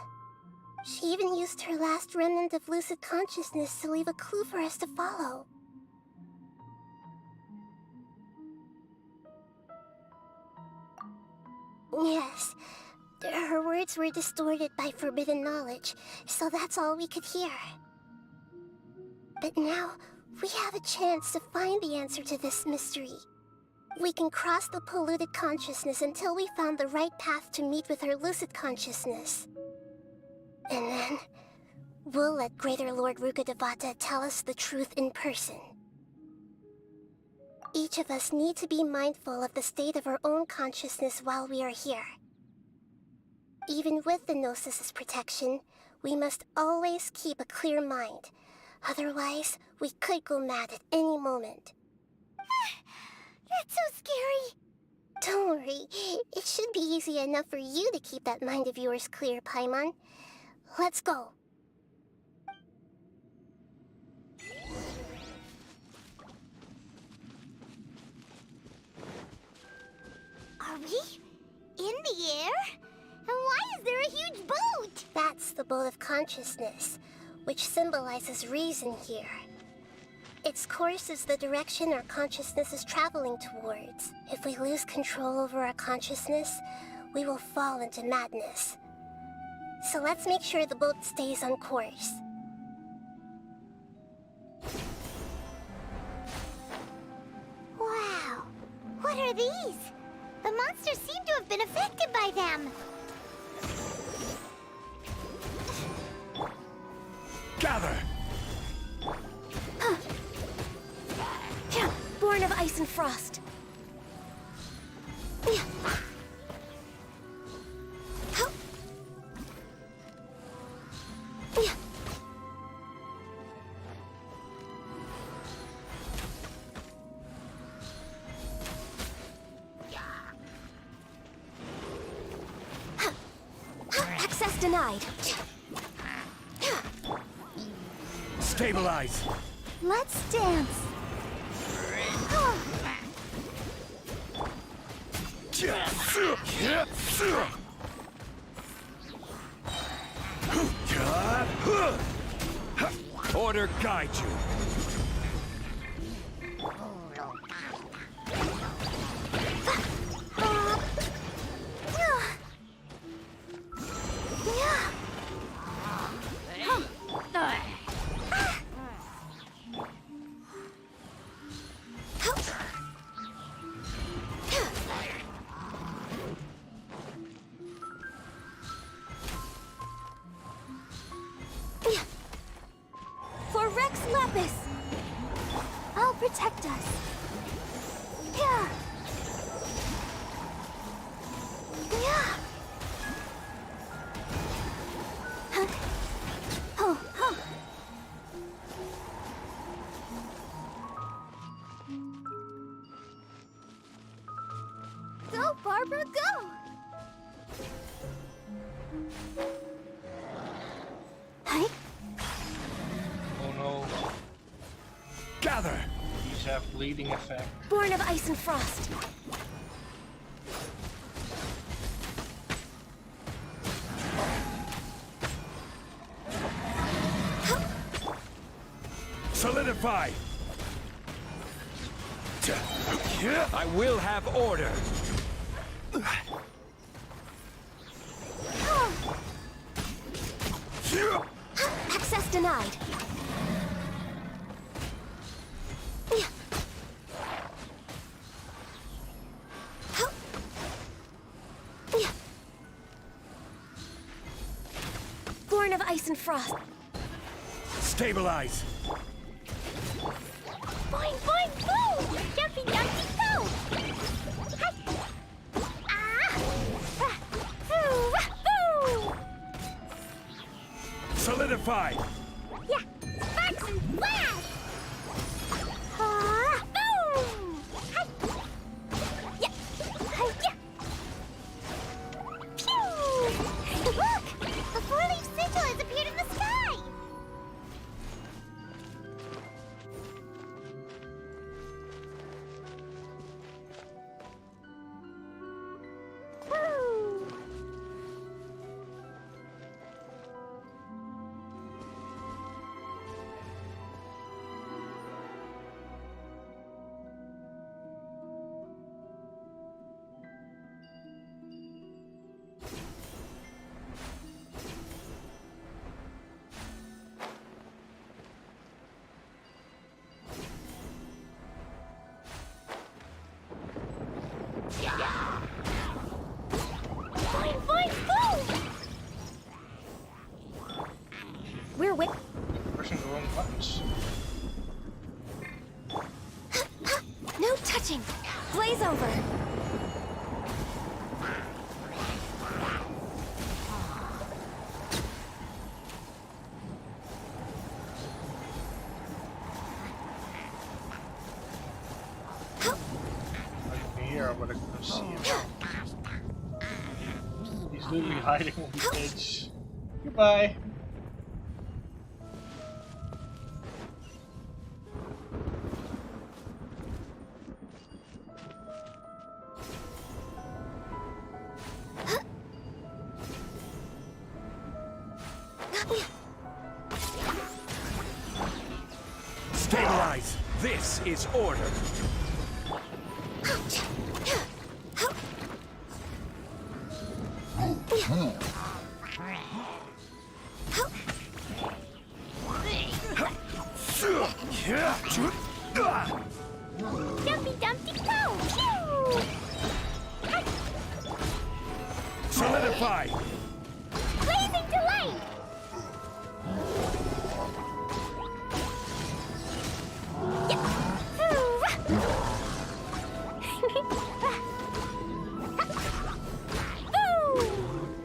She even used her last remnant of lucid consciousness to leave a clue for us to follow. Yes, her words were distorted by forbidden knowledge, so that's all we could hear. But now, we have a chance to find the answer to this mystery. We can cross the polluted consciousness until we found the right path to meet with her lucid consciousness. And then, we'll let Greater Lord Rukkhadevata tell us the truth in person. Each of us need to be mindful of the state of our own consciousness while we are here. Even with the Gnosis's protection, we must always keep a clear mind. Otherwise, we could go mad at any moment. That's so scary. Don't worry, it should be easy enough for you to keep that mind of yours clear, Paimon. Let's go. Are we in the air? And why is there a huge boat? That That's the boat of consciousness, which symbolizes reason here. Its course is the direction our consciousness is traveling towards. If we lose control over our consciousness, we will fall into madness. So let's make sure the boat stays on course. Wow! What are these? The monsters seem to have been affected by them. Gather! Born of ice and frost. Access denied. Stabilize! Let's dance. Order guide you. For Rex Lapis! I'll protect us. Yeah. Yeah. Oh. Go, Barbara, go! Oh no. Gather! These have bleeding effect. Born of ice and frost. Solidify! I will have order! Access denied. Born of ice and frost. Stabilize! Boing, boing, boom! Jumpy, jumpy, go! Solidify! Yeah! Sparks and flash! Boom! Yeah! Yeah! Pew! Look! A four-leaf sigil has appeared in the sky! Woo! Boing, boing, boom! We're Pressing the wrong buttons. No touching. Blaze over. Like here, but I couldn't see him. He's literally hiding on the edge. Goodbye. Stabilize! This is order! Dumpy Dumpty Go! Phew! Solidify! Blazing Delight!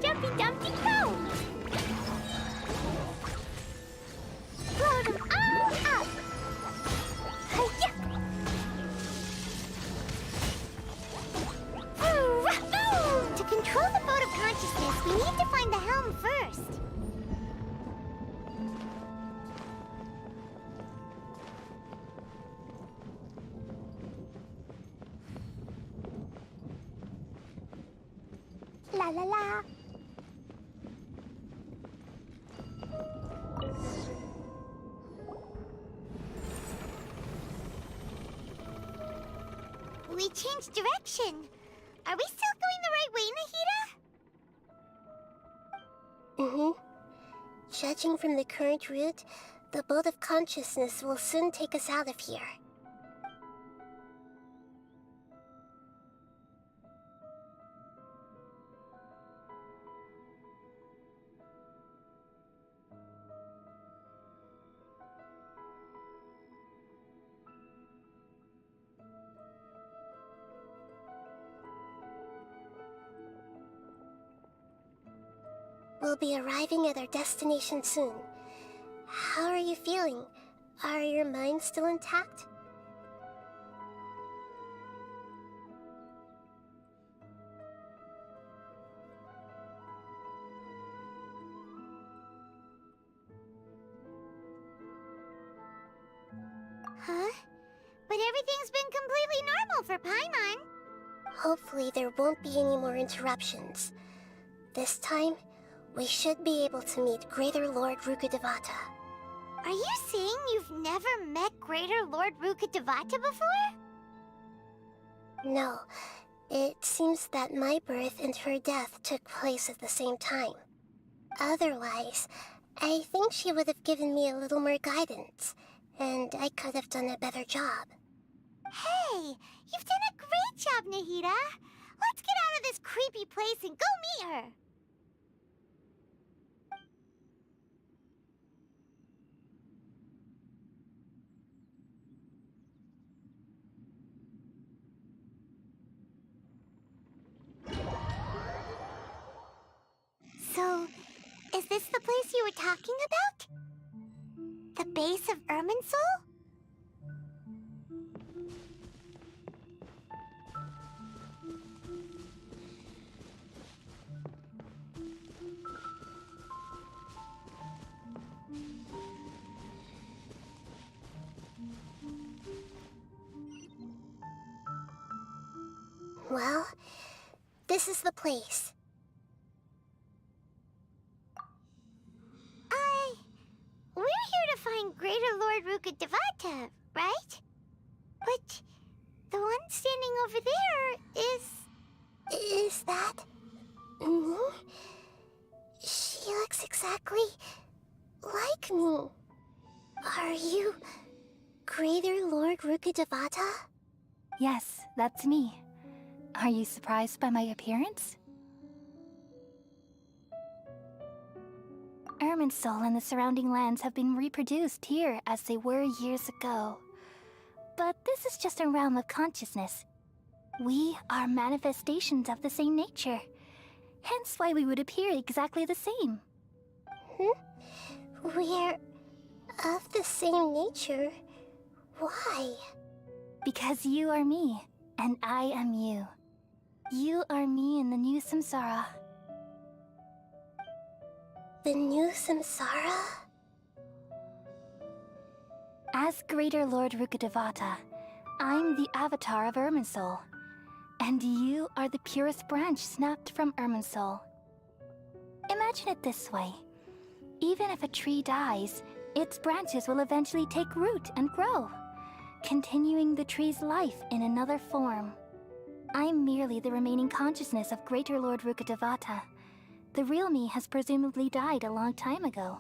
Jumpy Dumpty Go! Blow them all up! Hi-ya! To control the boat of consciousness, we need to find the helm first. La la la. We changed direction. Are we still going the right way, Nahida? Mm-hmm. Judging from the current route, the boat of consciousness will soon take us out of here. We'll be arriving at our destination soon. How are you feeling? Are your minds still intact? Huh? But everything's been completely normal for Paimon. Hopefully there won't be any more interruptions. This time, we should be able to meet Greater Lord Rukkhadevata. Are you saying you've never met Greater Lord Rukkhadevata before? No, it seems that my birth and her death took place at the same time. Otherwise, I think she would have given me a little more guidance, and I could have done a better job. Hey, you've done a great job, Nahida. Let's get out of this creepy place and go meet her. So, is this the place you were talking about? The base of Irminsul? Well, this is the place. We're here to find Greater Lord Rukkhadevata, right? But the one standing over there is... Is that... me? She looks exactly like me. Are you Greater Lord Rukkhadevata? Yes, that's me. Are you surprised by my appearance? Irminsul and the surrounding lands have been reproduced here as they were years ago. But this is just a realm of consciousness. We are manifestations of the same nature. Hence why we would appear exactly the same. We're of the same nature? Why? Because you are me, and I am you. You are me in the new samsara. The new samsara? As Greater Lord Rukkhadevata, I'm the avatar of Irminsul. And you are the purest branch snapped from Irminsul. Imagine it this way. Even if a tree dies, its branches will eventually take root and grow, continuing the tree's life in another form. I'm merely the remaining consciousness of Greater Lord Rukkhadevata. The real me has presumably died a long time ago.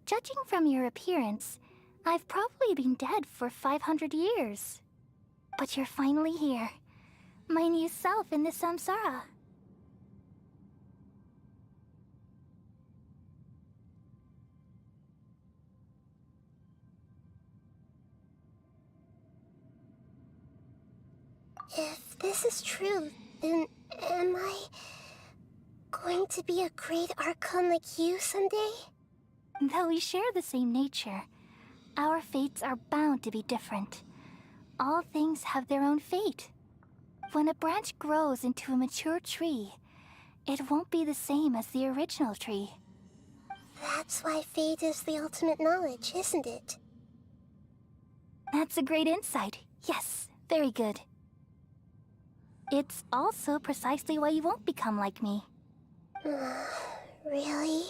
Judging from your appearance, I've probably been dead for 500 years. But you're finally here. My new self in the samsara. If this is true, then am I going to be a great Archon like you someday? Though we share the same nature, our fates are bound to be different. All things have their own fate. When a branch grows into a mature tree, it won't be the same as the original tree. That's why fate is the ultimate knowledge, isn't it? That's a great insight. Yes, very good. It's also precisely why you won't become like me. Really?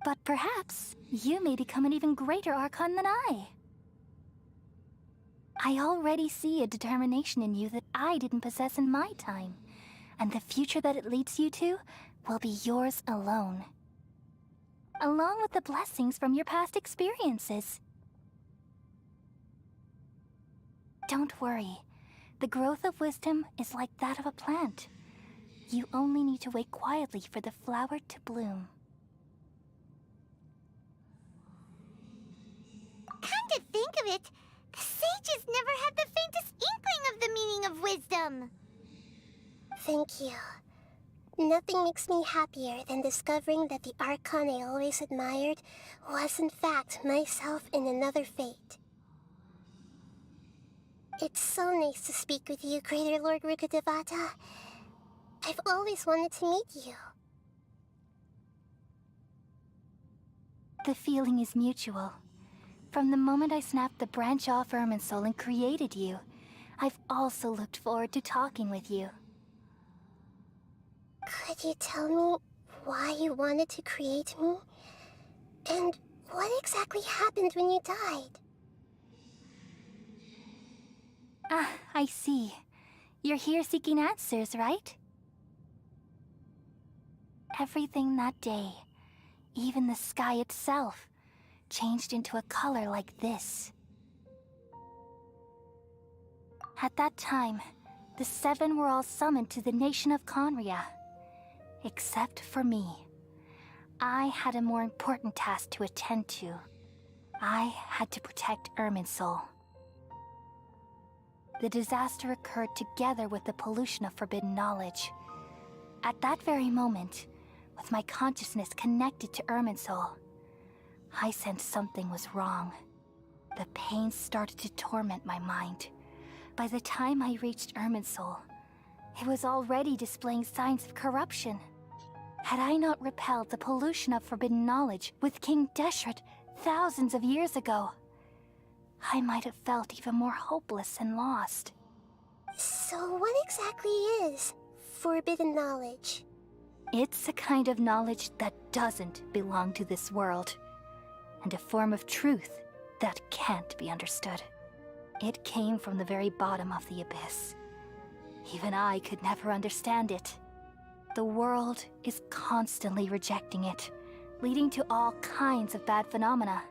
But perhaps you may become an even greater Archon than I. I already see a determination in you that I didn't possess in my time, and the future that it leads you to will be yours alone. Along with the blessings from your past experiences. Don't worry. The growth of wisdom is like that of a plant. You only need to wait quietly for the flower to bloom. Come to think of it, the sages never had the faintest inkling of the meaning of wisdom. Thank you. Nothing makes me happier than discovering that the Archon I always admired was in fact myself in another fate. It's so nice to speak with you, Greater Lord Rukkhadevata. I've always wanted to meet you. The feeling is mutual. From the moment I snapped the branch off Irminsul and created you, I've also looked forward to talking with you. Could you tell me why you wanted to create me? And what exactly happened when you died? Ah, I see. You're here seeking answers, right? Everything that day, even the sky itself, changed into a color like this. At that time, the seven were all summoned to the nation of Conria. Except for me. I had a more important task to attend to. I had to protect Irminsul. The disaster occurred together with the pollution of forbidden knowledge. At that very moment, with my consciousness connected to Irminsul, I sensed something was wrong. The pain started to torment my mind. By the time I reached Irminsul, it was already displaying signs of corruption. Had I not repelled the pollution of forbidden knowledge with King Deshret thousands of years ago, I might have felt even more hopeless and lost. So what exactly is forbidden knowledge? It's a kind of knowledge that doesn't belong to this world, and a form of truth that can't be understood. It came from the very bottom of the abyss. Even I could never understand it. The world is constantly rejecting it, leading to all kinds of bad phenomena.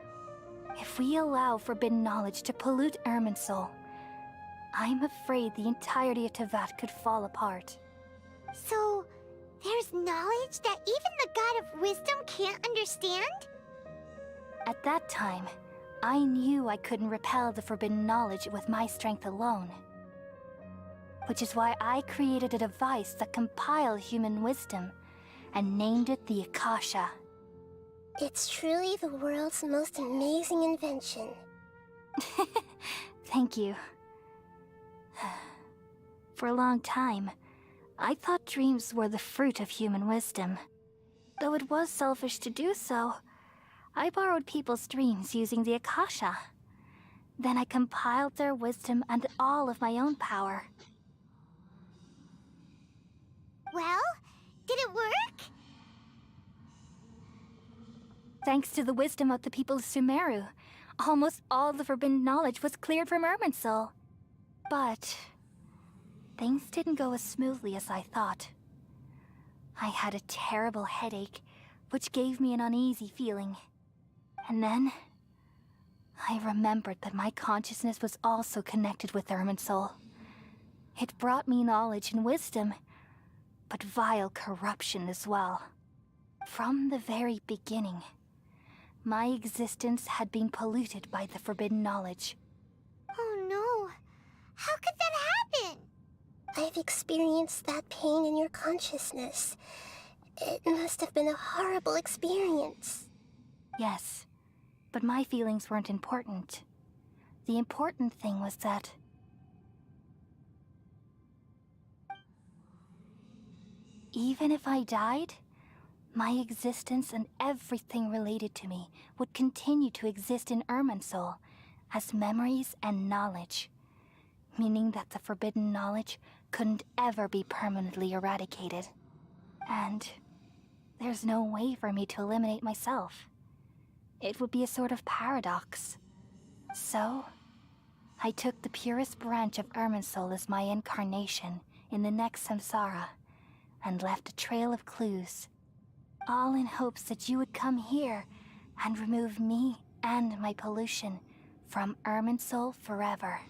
If we allow forbidden knowledge to pollute Irminsul, I'm afraid the entirety of Tevat could fall apart. So, there's knowledge that even the God of wisdom can't understand? At that time, I knew I couldn't repel the forbidden knowledge with my strength alone. Which is why I created a device that compiled human wisdom and named it the Akasha. It's truly the world's most amazing invention. Thank you. For a long time, I thought dreams were the fruit of human wisdom. Though it was selfish to do so, I borrowed people's dreams using the Akasha. Then I compiled their wisdom and all of my own power. Well, Did it work? Thanks to the wisdom of the people of Sumeru, almost all the forbidden knowledge was cleared from Irminsul. But things didn't go as smoothly as I thought. I had a terrible headache, which gave me an uneasy feeling. And then I remembered that my consciousness was also connected with Irminsul. It brought me knowledge and wisdom, but vile corruption as well. From the very beginning, my existence had been polluted by the forbidden knowledge. Oh no. How could that happen? I've experienced that pain in your consciousness. It must have been a horrible experience. Yes, but my feelings weren't important. The important thing was that even if I died, my existence and everything related to me would continue to exist in Irminsul as memories and knowledge, meaning that the forbidden knowledge couldn't ever be permanently eradicated. And there's no way for me to eliminate myself. It would be a sort of paradox. So, I took the purest branch of Irminsul as my incarnation in the next samsara, and left a trail of clues, all in hopes that you would come here and remove me and my pollution from Irminsul forever.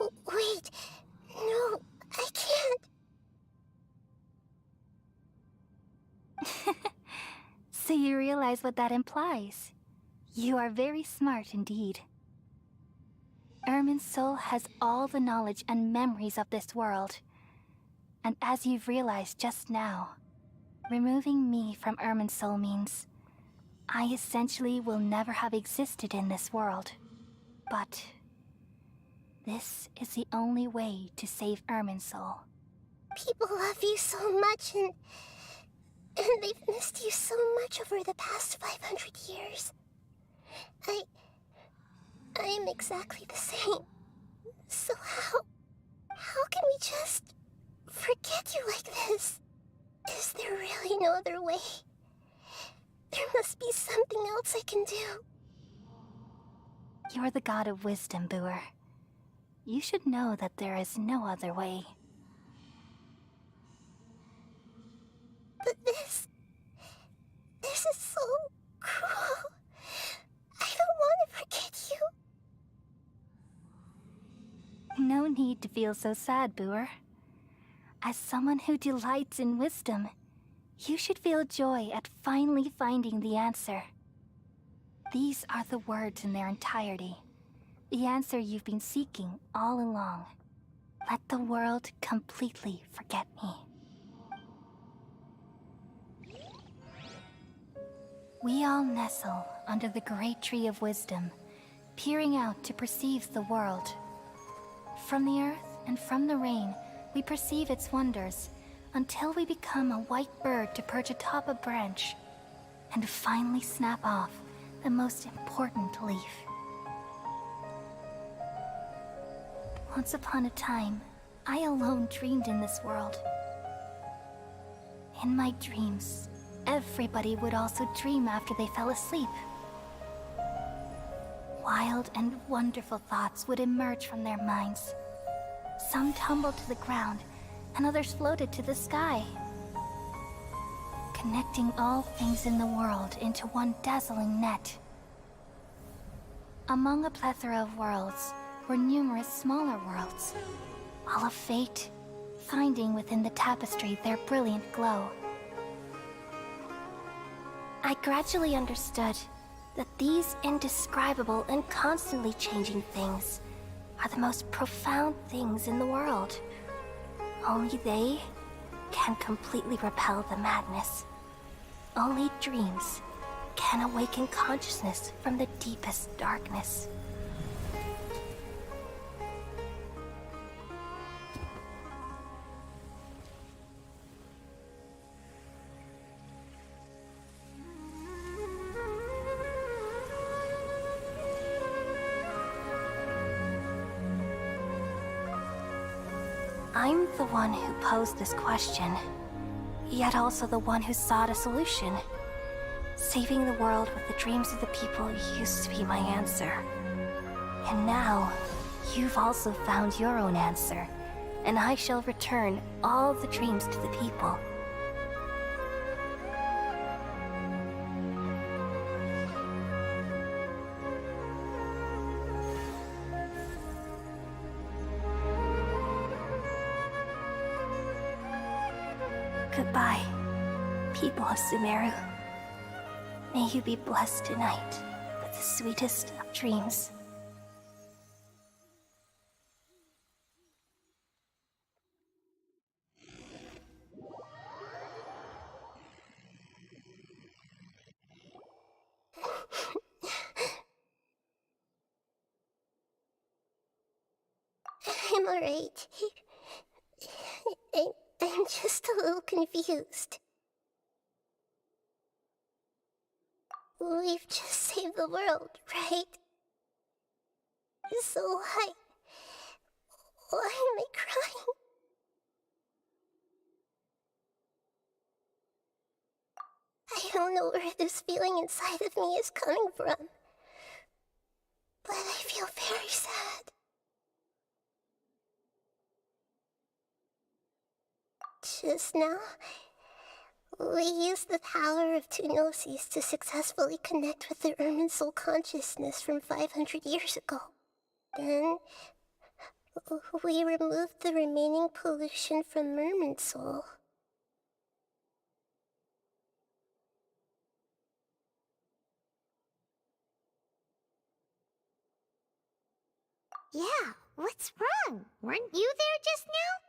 Wait, no, I can't. So you realize what that implies? You are very smart indeed. Irminsul has all the knowledge and memories of this world. And as you've realized just now, removing me from Irminsul means I essentially will never have existed in this world. But this is the only way to save Irminsul. People love you so much, and they've missed you so much over the past 500 years. I am exactly the same. So how can we just forget you like this? Is there really no other way? There must be something else I can do. You're the god of wisdom, Booer. You should know that there is no other way. But this is so cruel. I don't want to forget you. No need to feel so sad, Booer. As someone who delights in wisdom, you should feel joy at finally finding the answer. These are the words in their entirety. The answer you've been seeking all along. Let the world completely forget me. We all nestle under the great tree of wisdom, peering out to perceive the world. From the earth and from the rain, we perceive its wonders, until we become a white bird to perch atop a branch, and finally snap off the most important leaf. Once upon a time, I alone dreamed in this world. In my dreams, everybody would also dream after they fell asleep. Wild and wonderful thoughts would emerge from their minds. Some tumbled to the ground, and others floated to the sky, connecting all things in the world into one dazzling net. Among a plethora of worlds were numerous smaller worlds, all of fate, finding within the tapestry their brilliant glow. I gradually understood that these indescribable and constantly changing things are the most profound things in the world. Only they can completely repel the madness. Only dreams can awaken consciousness from the deepest darkness. I'm the one who posed this question. yet also the one who sought a solution. Saving the world with the dreams of the people used to be my answer. And now, you've also found your own answer, and I shall return all the dreams to the people. Goodbye, people of Sumeru. May you be blessed tonight with the sweetest of dreams. I'm alright. I'm just a little confused. We've just saved the world, right? So why am I crying? I don't know where this feeling inside of me is coming from, but I feel very sad. Just now, we used the power of two gnosis to successfully connect with the Ermin soul consciousness from 500 years ago. Then, we removed the remaining pollution from Merman soul. Yeah, what's wrong? Weren't you there just now?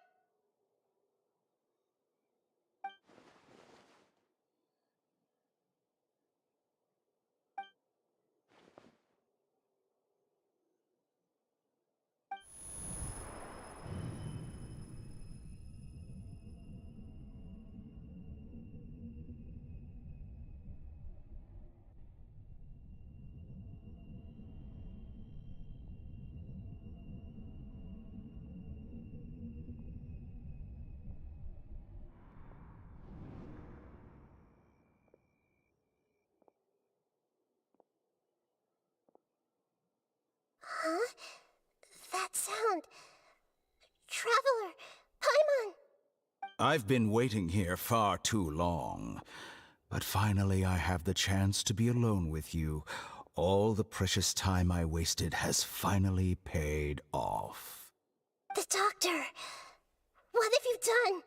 Huh? That sound. Traveler! Paimon! I've been waiting here far too long. But finally I have the chance to be alone with you. All the precious time I wasted has finally paid off. The doctor! What have you done?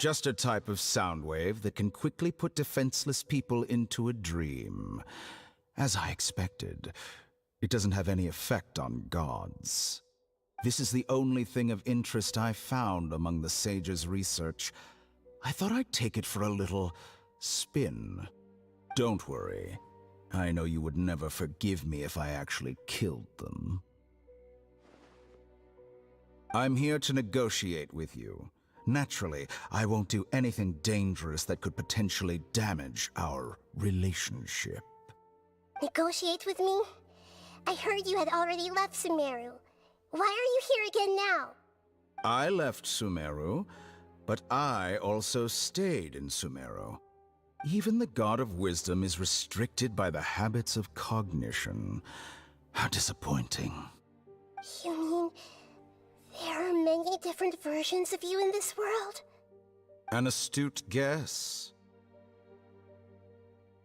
Just a type of sound wave that can quickly put defenseless people into a dream. As I expected, it doesn't have any effect on gods. This is the only thing of interest I found among the sage's research. I thought I'd take it for a little spin. Don't worry. I know you would never forgive me if I actually killed them. I'm here to negotiate with you. Naturally, I won't do anything dangerous that could potentially damage our relationship. Negotiate with me? I heard you had already left Sumeru. Why are you here again now? I left Sumeru, but I also stayed in Sumeru. Even the God of Wisdom is restricted by the habits of cognition. How disappointing. You mean there are many different versions of you in this world? An astute guess.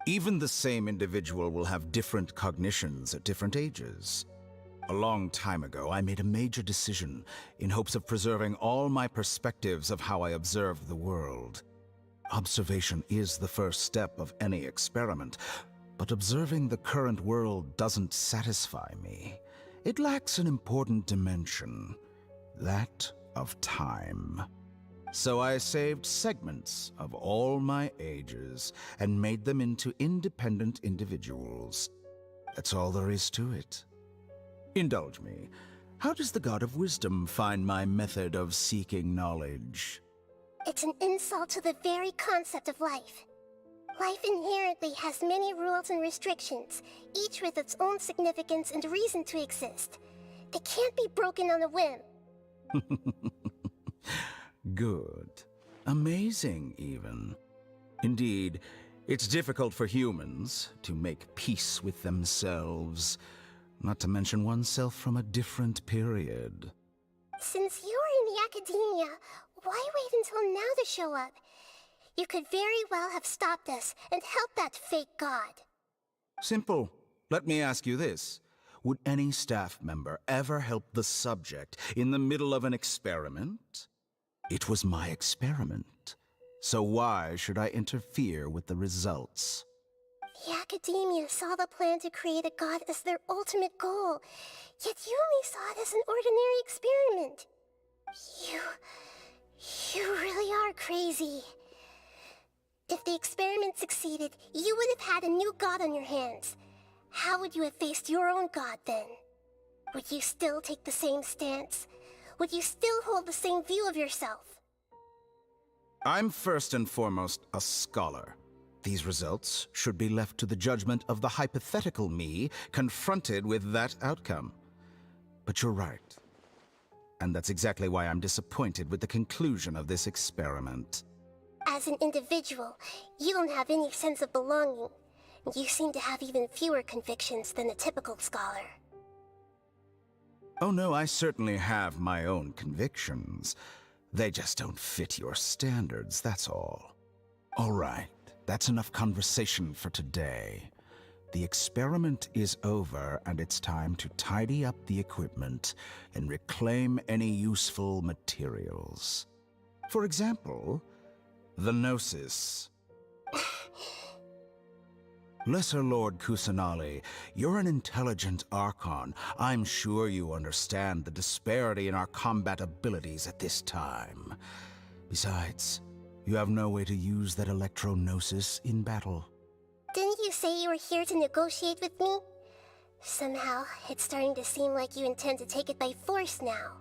Even the same individual will have different cognitions at different ages. A long time ago, I made a major decision in hopes of preserving all my perspectives of how I observed the world. Observation is the first step of any experiment, but observing the current world doesn't satisfy me. It lacks an important dimension, that of time. So I saved segments of all my ages and made them into independent individuals. That's all there is to it. Indulge me. How does the God of Wisdom find my method of seeking knowledge? It's an insult to the very concept of life. Life inherently has many rules and restrictions, each with its own significance and reason to exist. They can't be broken on a whim. Good. Amazing, even. Indeed, it's difficult for humans to make peace with themselves, not to mention oneself from a different period. Since you're in the academia, why wait until now to show up? You could very well have stopped us and helped that fake god. Simple. Let me ask you this. Would any staff member ever help the subject in the middle of an experiment? It was my experiment. So why should I interfere with the results? The academia saw the plan to create a god as their ultimate goal, yet you only saw it as an ordinary experiment. You really are crazy. If the experiment succeeded, you would have had a new god on your hands. How would you have faced your own god then? Would you still take the same stance? Would you still hold the same view of yourself? I'm first and foremost a scholar. These results should be left to the judgment of the hypothetical me confronted with that outcome. But you're right. And that's exactly why I'm disappointed with the conclusion of this experiment. As an individual, you don't have any sense of belonging. You seem to have even fewer convictions than a typical scholar. Oh no, I certainly have my own convictions. They just don't fit your standards, that's all. All right, that's enough conversation for today. The experiment is over, and it's time to tidy up the equipment and reclaim any useful materials. For example, the Gnosis. Lesser Lord Kusanali, you're an intelligent Archon. I'm sure you understand the disparity in our combat abilities at this time. Besides, you have no way to use that Electro-Gnosis in battle. Didn't you say you were here to negotiate with me? Somehow, it's starting to seem like you intend to take it by force now.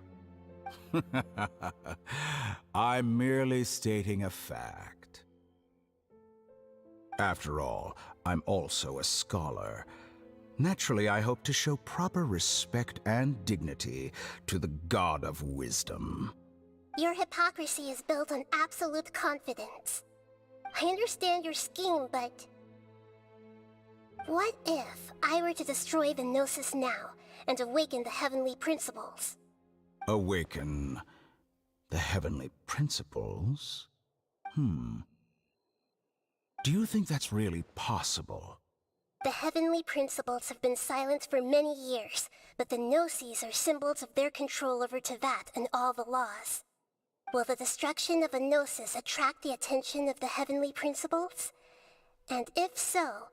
I'm merely stating a fact. After all, I'm also a scholar. Naturally, I hope to show proper respect and dignity to the God of Wisdom. Your hypocrisy is built on absolute confidence. I understand your scheme, but... what if I were to destroy the Gnosis now and awaken the heavenly principles? Awaken the heavenly principles? Do you think that's really possible? The heavenly principles have been silent for many years, but the Gnosis are symbols of their control over Teyvat and all the laws. Will the destruction of a Gnosis attract the attention of the heavenly principles? And if so,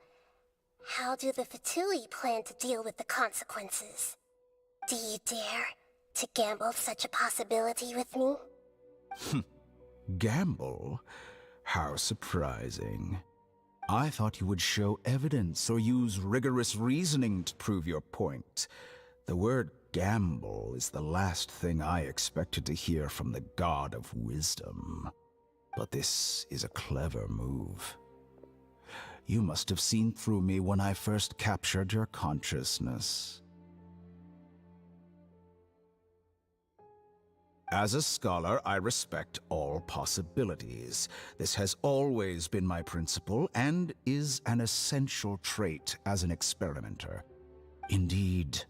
how do the Fatui plan to deal with the consequences? Do you dare to gamble such a possibility with me? Gamble? How surprising. I thought you would show evidence or use rigorous reasoning to prove your point. The word gamble is the last thing I expected to hear from the God of Wisdom. But this is a clever move. You must have seen through me when I first captured your consciousness. As a scholar, I respect all possibilities. This has always been my principle and is an essential trait as an experimenter. Indeed,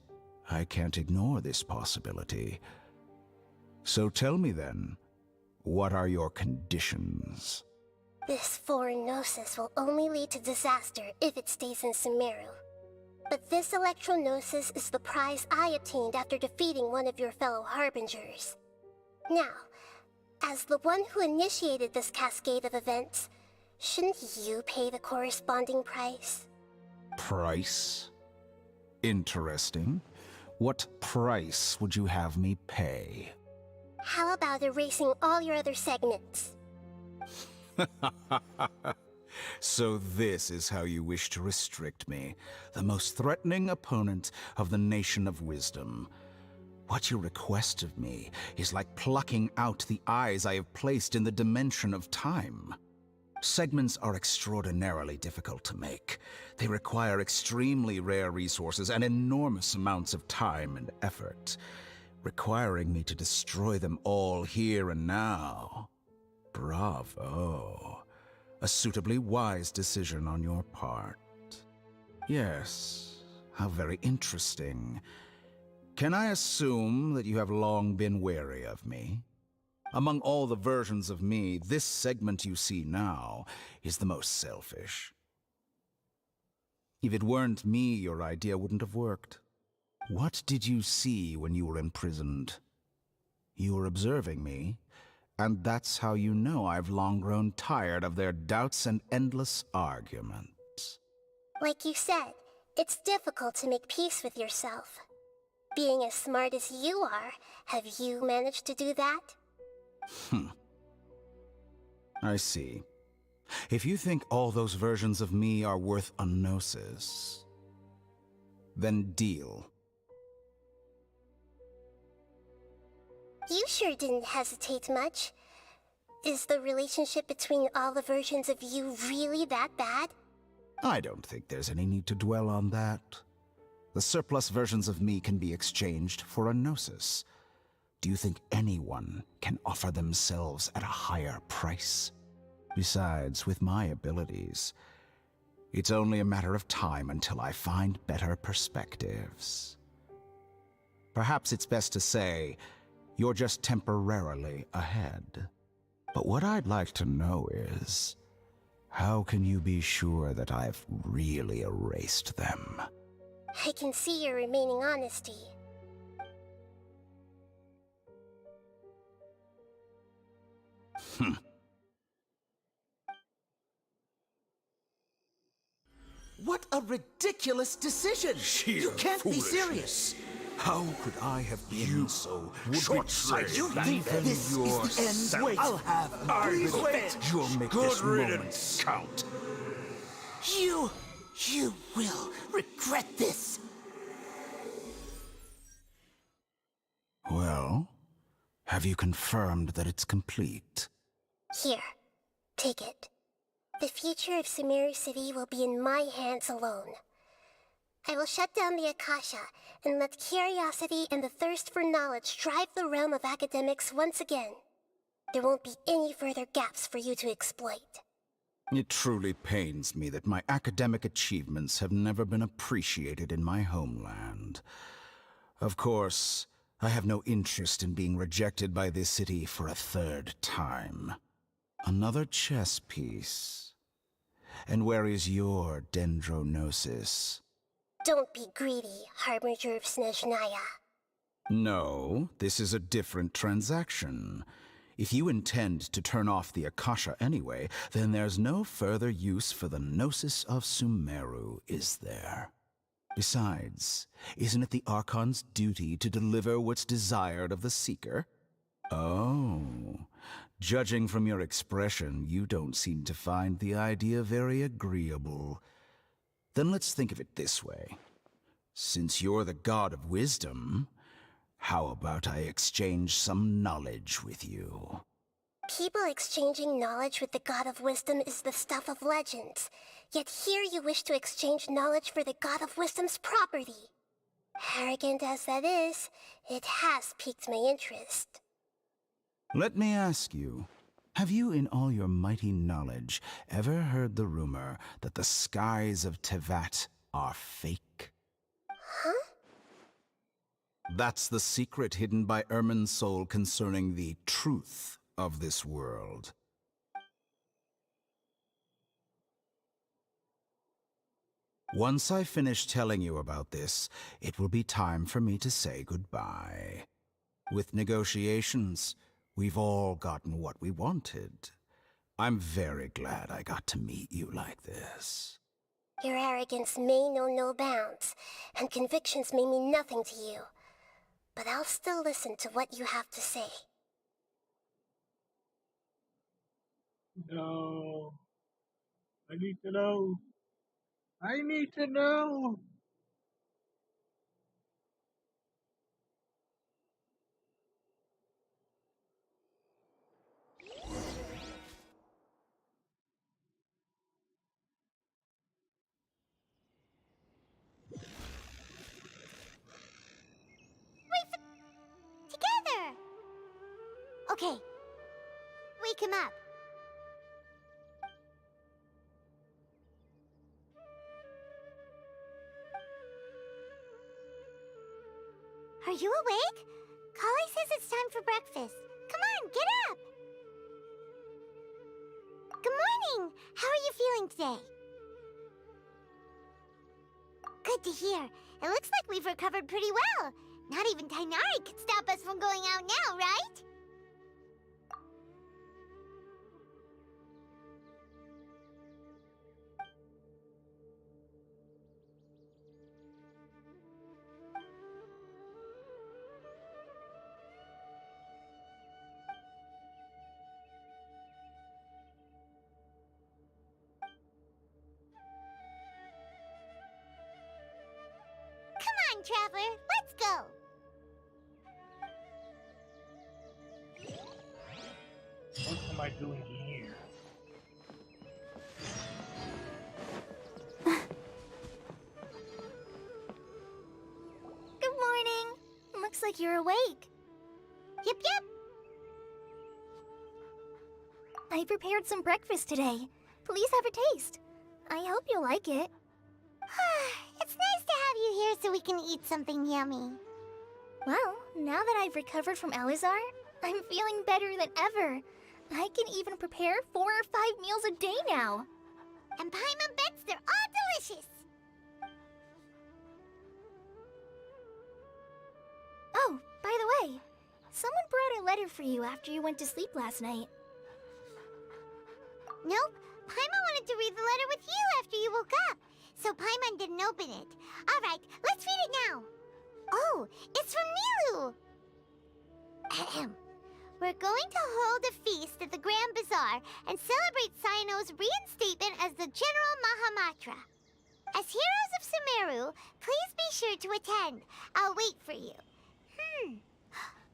I can't ignore this possibility. So tell me then, what are your conditions? This foreign Gnosis will only lead to disaster if it stays in Sumeru. But this Electro-Gnosis is the prize I obtained after defeating one of your fellow Harbingers. Now, as the one who initiated this cascade of events, shouldn't you pay the corresponding price? Price? Interesting. What price would you have me pay? How about erasing all your other segments? So this is how you wish to restrict me, the most threatening opponent of the Nation of Wisdom. What you request of me is like plucking out the eyes I have placed in the dimension of time. Segments are extraordinarily difficult to make. They require extremely rare resources and enormous amounts of time and effort. Requiring me to destroy them all here and now Bravo. A suitably wise decision on your part. Yes, how very interesting. Can I assume that you have long been wary of me? Among all the versions of me, this segment you see now is the most selfish. If it weren't me, your idea wouldn't have worked. What did you see when you were imprisoned? You were observing me, and that's how you know I've long grown tired of their doubts and endless arguments. Like you said, it's difficult to make peace with yourself. Being as smart as you are, have you managed to do that? I see. If you think all those versions of me are worth a gnosis, then deal. You sure didn't hesitate much. Is the relationship between all the versions of you really that bad? I don't think there's any need to dwell on that. The surplus versions of me can be exchanged for a gnosis. Do you think anyone can offer themselves at a higher price? Besides, with my abilities, it's only a matter of time until I find better perspectives. Perhaps it's best to say, you're just temporarily ahead. But what I'd like to know is, how can you be sure that I've really erased them? I can see your remaining honesty. What a ridiculous decision! You can't be serious! How could I have been so short-sighted? You think this is the end? Wait, I'll have revenge! You'll make this moment count. You will regret this! Well, have you confirmed that it's complete? Here, take it. The future of Sumeru City will be in my hands alone. I will shut down the Akasha and let curiosity and the thirst for knowledge drive the realm of academics once again. There won't be any further gaps for you to exploit. It truly pains me that my academic achievements have never been appreciated in my homeland. Of course, I have no interest in being rejected by this city for a third time. Another chess piece. And where is your dendronosis? Don't be greedy, Harbinger of Snezhnaya. No, this is a different transaction. If you intend to turn off the Akasha anyway, then there's no further use for the Gnosis of Sumeru, is there? Besides, isn't it the Archon's duty to deliver what's desired of the Seeker? Oh, judging from your expression, you don't seem to find the idea very agreeable. Then let's think of it this way. Since you're the God of Wisdom, how about I exchange some knowledge with you? People exchanging knowledge with the God of Wisdom is the stuff of legends. Yet here you wish to exchange knowledge for the God of Wisdom's property. Arrogant as that is, it has piqued my interest. Let me ask you, have you in all your mighty knowledge ever heard the rumor that the skies of Tevat are fake? Huh? That's the secret hidden by Irminsul concerning the truth of this world. Once I finish telling you about this, it will be time for me to say goodbye. With negotiations, we've all gotten what we wanted. I'm very glad I got to meet you like this. Your arrogance may know no bounds, and convictions may mean nothing to you. But I'll still listen to what you have to say. No. I need to know. I need to know. Together! Okay. Wake him up. Are you awake? Kale says it's time for breakfast. Come on, get up! Good morning! How are you feeling today? Good to hear. It looks like we've recovered pretty well. Not even Tainari could stop us from going out now, right? Come on, Traveler, let's go! What am I doing here? Good morning. Looks like you're awake. Yep, yep. I prepared some breakfast today. Please have a taste. I hope you'll like it. It's nice to have you here so we can eat something yummy. Well, now that I've recovered from Elazar, I'm feeling better than ever. I can even prepare 4 or 5 meals a day now. And Paimon bets they're all delicious. Oh, by the way, someone brought a letter for you after you went to sleep last night. Nope, Paimon wanted to read the letter with you after you woke up, so Paimon didn't open it. Alright, let's read it now. Oh, it's from Nilu! Ahem. We're going to hold a feast at the Grand Bazaar and celebrate Cyano's reinstatement as the General Mahamatra. As heroes of Sumeru, please be sure to attend. I'll wait for you.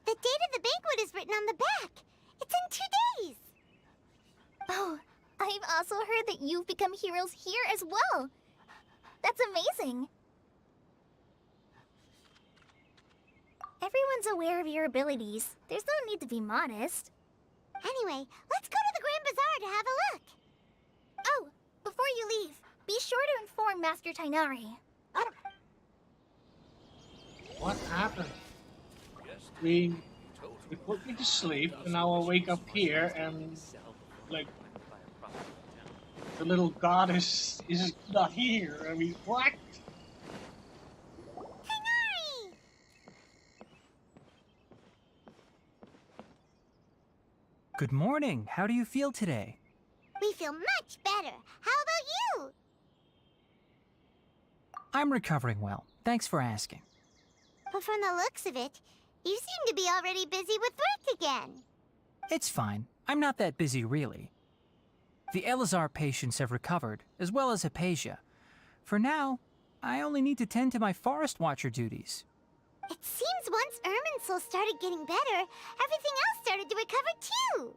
The date of the banquet is written on the back. It's in 2 days. Oh, I've also heard that you've become heroes here as well. That's amazing. Everyone's aware of your abilities. There's no need to be modest. Anyway, let's go to the Grand Bazaar to have a look. Oh, before you leave, be sure to inform Master Tainari. What happened? We put me to sleep, and now I wake up here, and like the little goddess is not here. I mean, what? Tainari! Good morning. How do you feel today? We feel much better. How about you? I'm recovering well. Thanks for asking. But from the looks of it, you seem to be already busy with work again. It's fine. I'm not that busy, really. The Elazar patients have recovered, as well as Hypatia. For now, I only need to tend to my Forest Watcher duties. It seems once Irminsul started getting better, everything else started to recover too.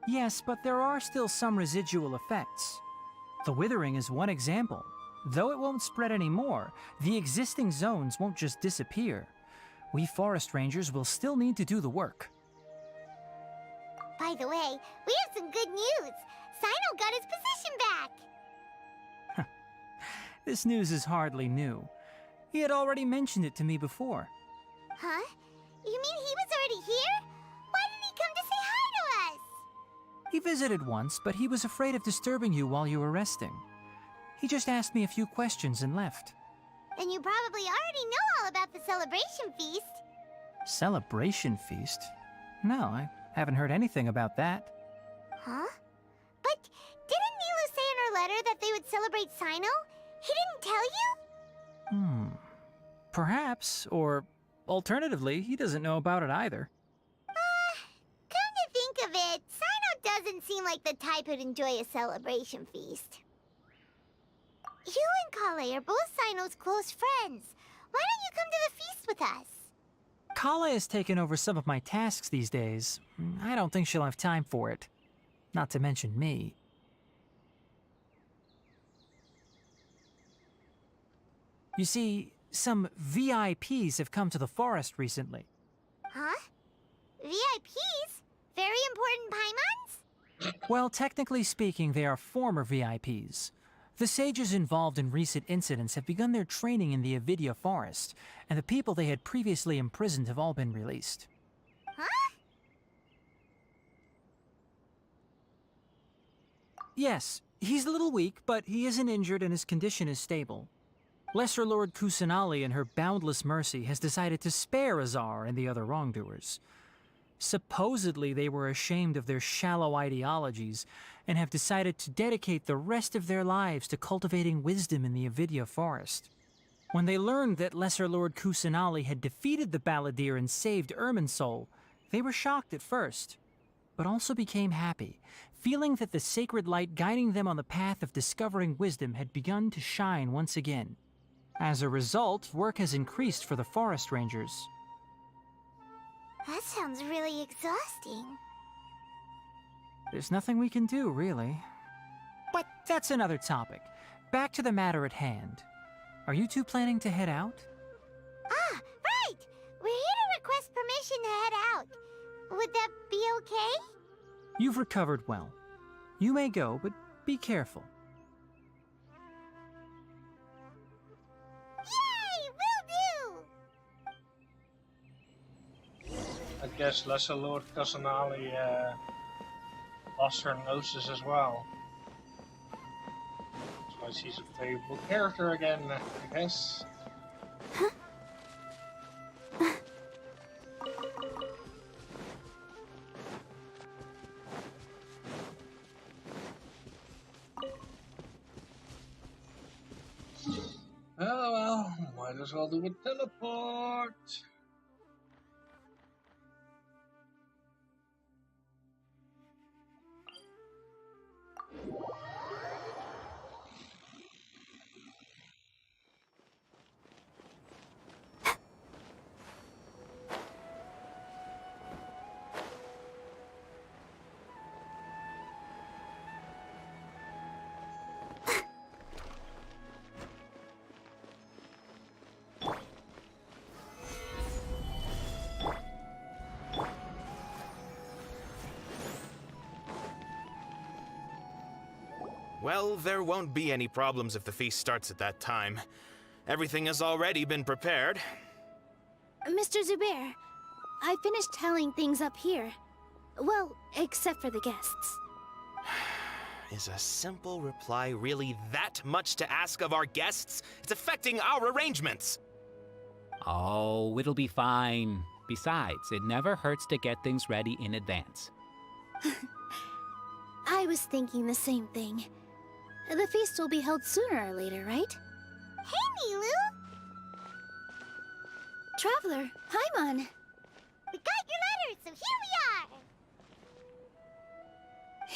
Yes, but there are still some residual effects. The Withering is one example. Though it won't spread anymore, the existing zones won't just disappear. We Forest Rangers will still need to do the work. By the way, we have some good news. Cyno got his position back. This news is hardly new. He had already mentioned it to me before. Huh? You mean he was already here? Why didn't he come to say hi to us? He visited once, but he was afraid of disturbing you while you were resting. He just asked me a few questions and left. Then you probably already know all about the celebration feast. Celebration feast? No, I haven't heard anything about that. Huh? But didn't Nilu say in her letter that they would celebrate Cyno? He didn't tell you? Perhaps, or alternatively, he doesn't know about it either. Come to think of it, Cyno doesn't seem like the type who'd enjoy a celebration feast. You and Kale are both Cyno's close friends. Why don't you come to the feast with us? Kala has taken over some of my tasks these days. I don't think she'll have time for it. Not to mention me. You see, some VIPs have come to the forest recently. Huh? VIPs? Very important Paimons? Well, technically speaking, they are former VIPs. The sages involved in recent incidents have begun their training in the Avidya forest, and the people they had previously imprisoned have all been released. Huh? Yes, he's a little weak, but he isn't injured and his condition is stable. Lesser Lord Kusanali, in her boundless mercy, has decided to spare Azar and the other wrongdoers. Supposedly, they were ashamed of their shallow ideologies and have decided to dedicate the rest of their lives to cultivating wisdom in the Avidya forest. When they learned that Lesser Lord Kusanali had defeated the Balladeer and saved Irminsul, they were shocked at first, but also became happy, feeling that the sacred light guiding them on the path of discovering wisdom had begun to shine once again. As a result, work has increased for the forest rangers. That sounds really exhausting. There's nothing we can do, really. But that's another topic. Back to the matter at hand. Are you two planning to head out? Ah, right! We're here to request permission to head out. Would that be okay? You've recovered well. You may go, but be careful. Yay! Will do! I guess Lesser Lord Kusanali lost her noses as well. That's why she's a favorable character again, I guess. Oh well, might as well do a teleport. Well, there won't be any problems if the feast starts at that time. Everything has already been prepared. Mr. Zubair, I finished tallying things up here. Well, except for the guests. Is a simple reply really that much to ask of our guests? It's affecting our arrangements. Oh, it'll be fine. Besides, it never hurts to get things ready in advance. I was thinking the same thing. The feast will be held sooner or later, right? Hey, Nilu! Traveler, Paimon! We got your letter, so here we are!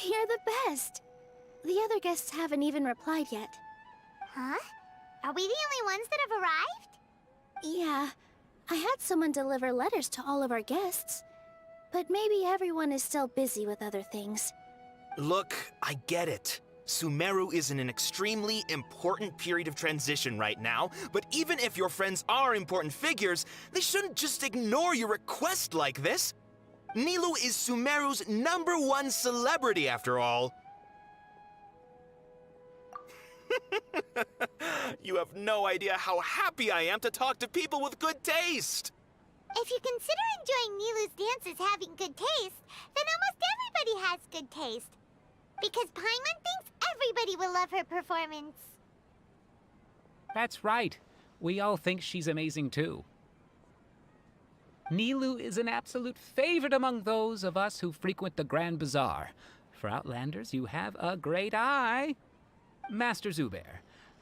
You're the best! The other guests haven't even replied yet. Huh? Are we the only ones that have arrived? Yeah, I had someone deliver letters to all of our guests. But maybe everyone is still busy with other things. Look, I get it. Sumeru is in an extremely important period of transition right now, but even if your friends are important figures, they shouldn't just ignore your request like this. Nilu is Sumeru's #1 celebrity, after all. You have no idea how happy I am to talk to people with good taste. If you consider enjoying Nilu's dances having good taste, then almost everybody has good taste. Because Paimon thinks everybody will love her performance. That's right. We all think she's amazing too. Nilu is an absolute favorite among those of us who frequent the Grand Bazaar. For Outlanders, you have a great eye. Master Zubair,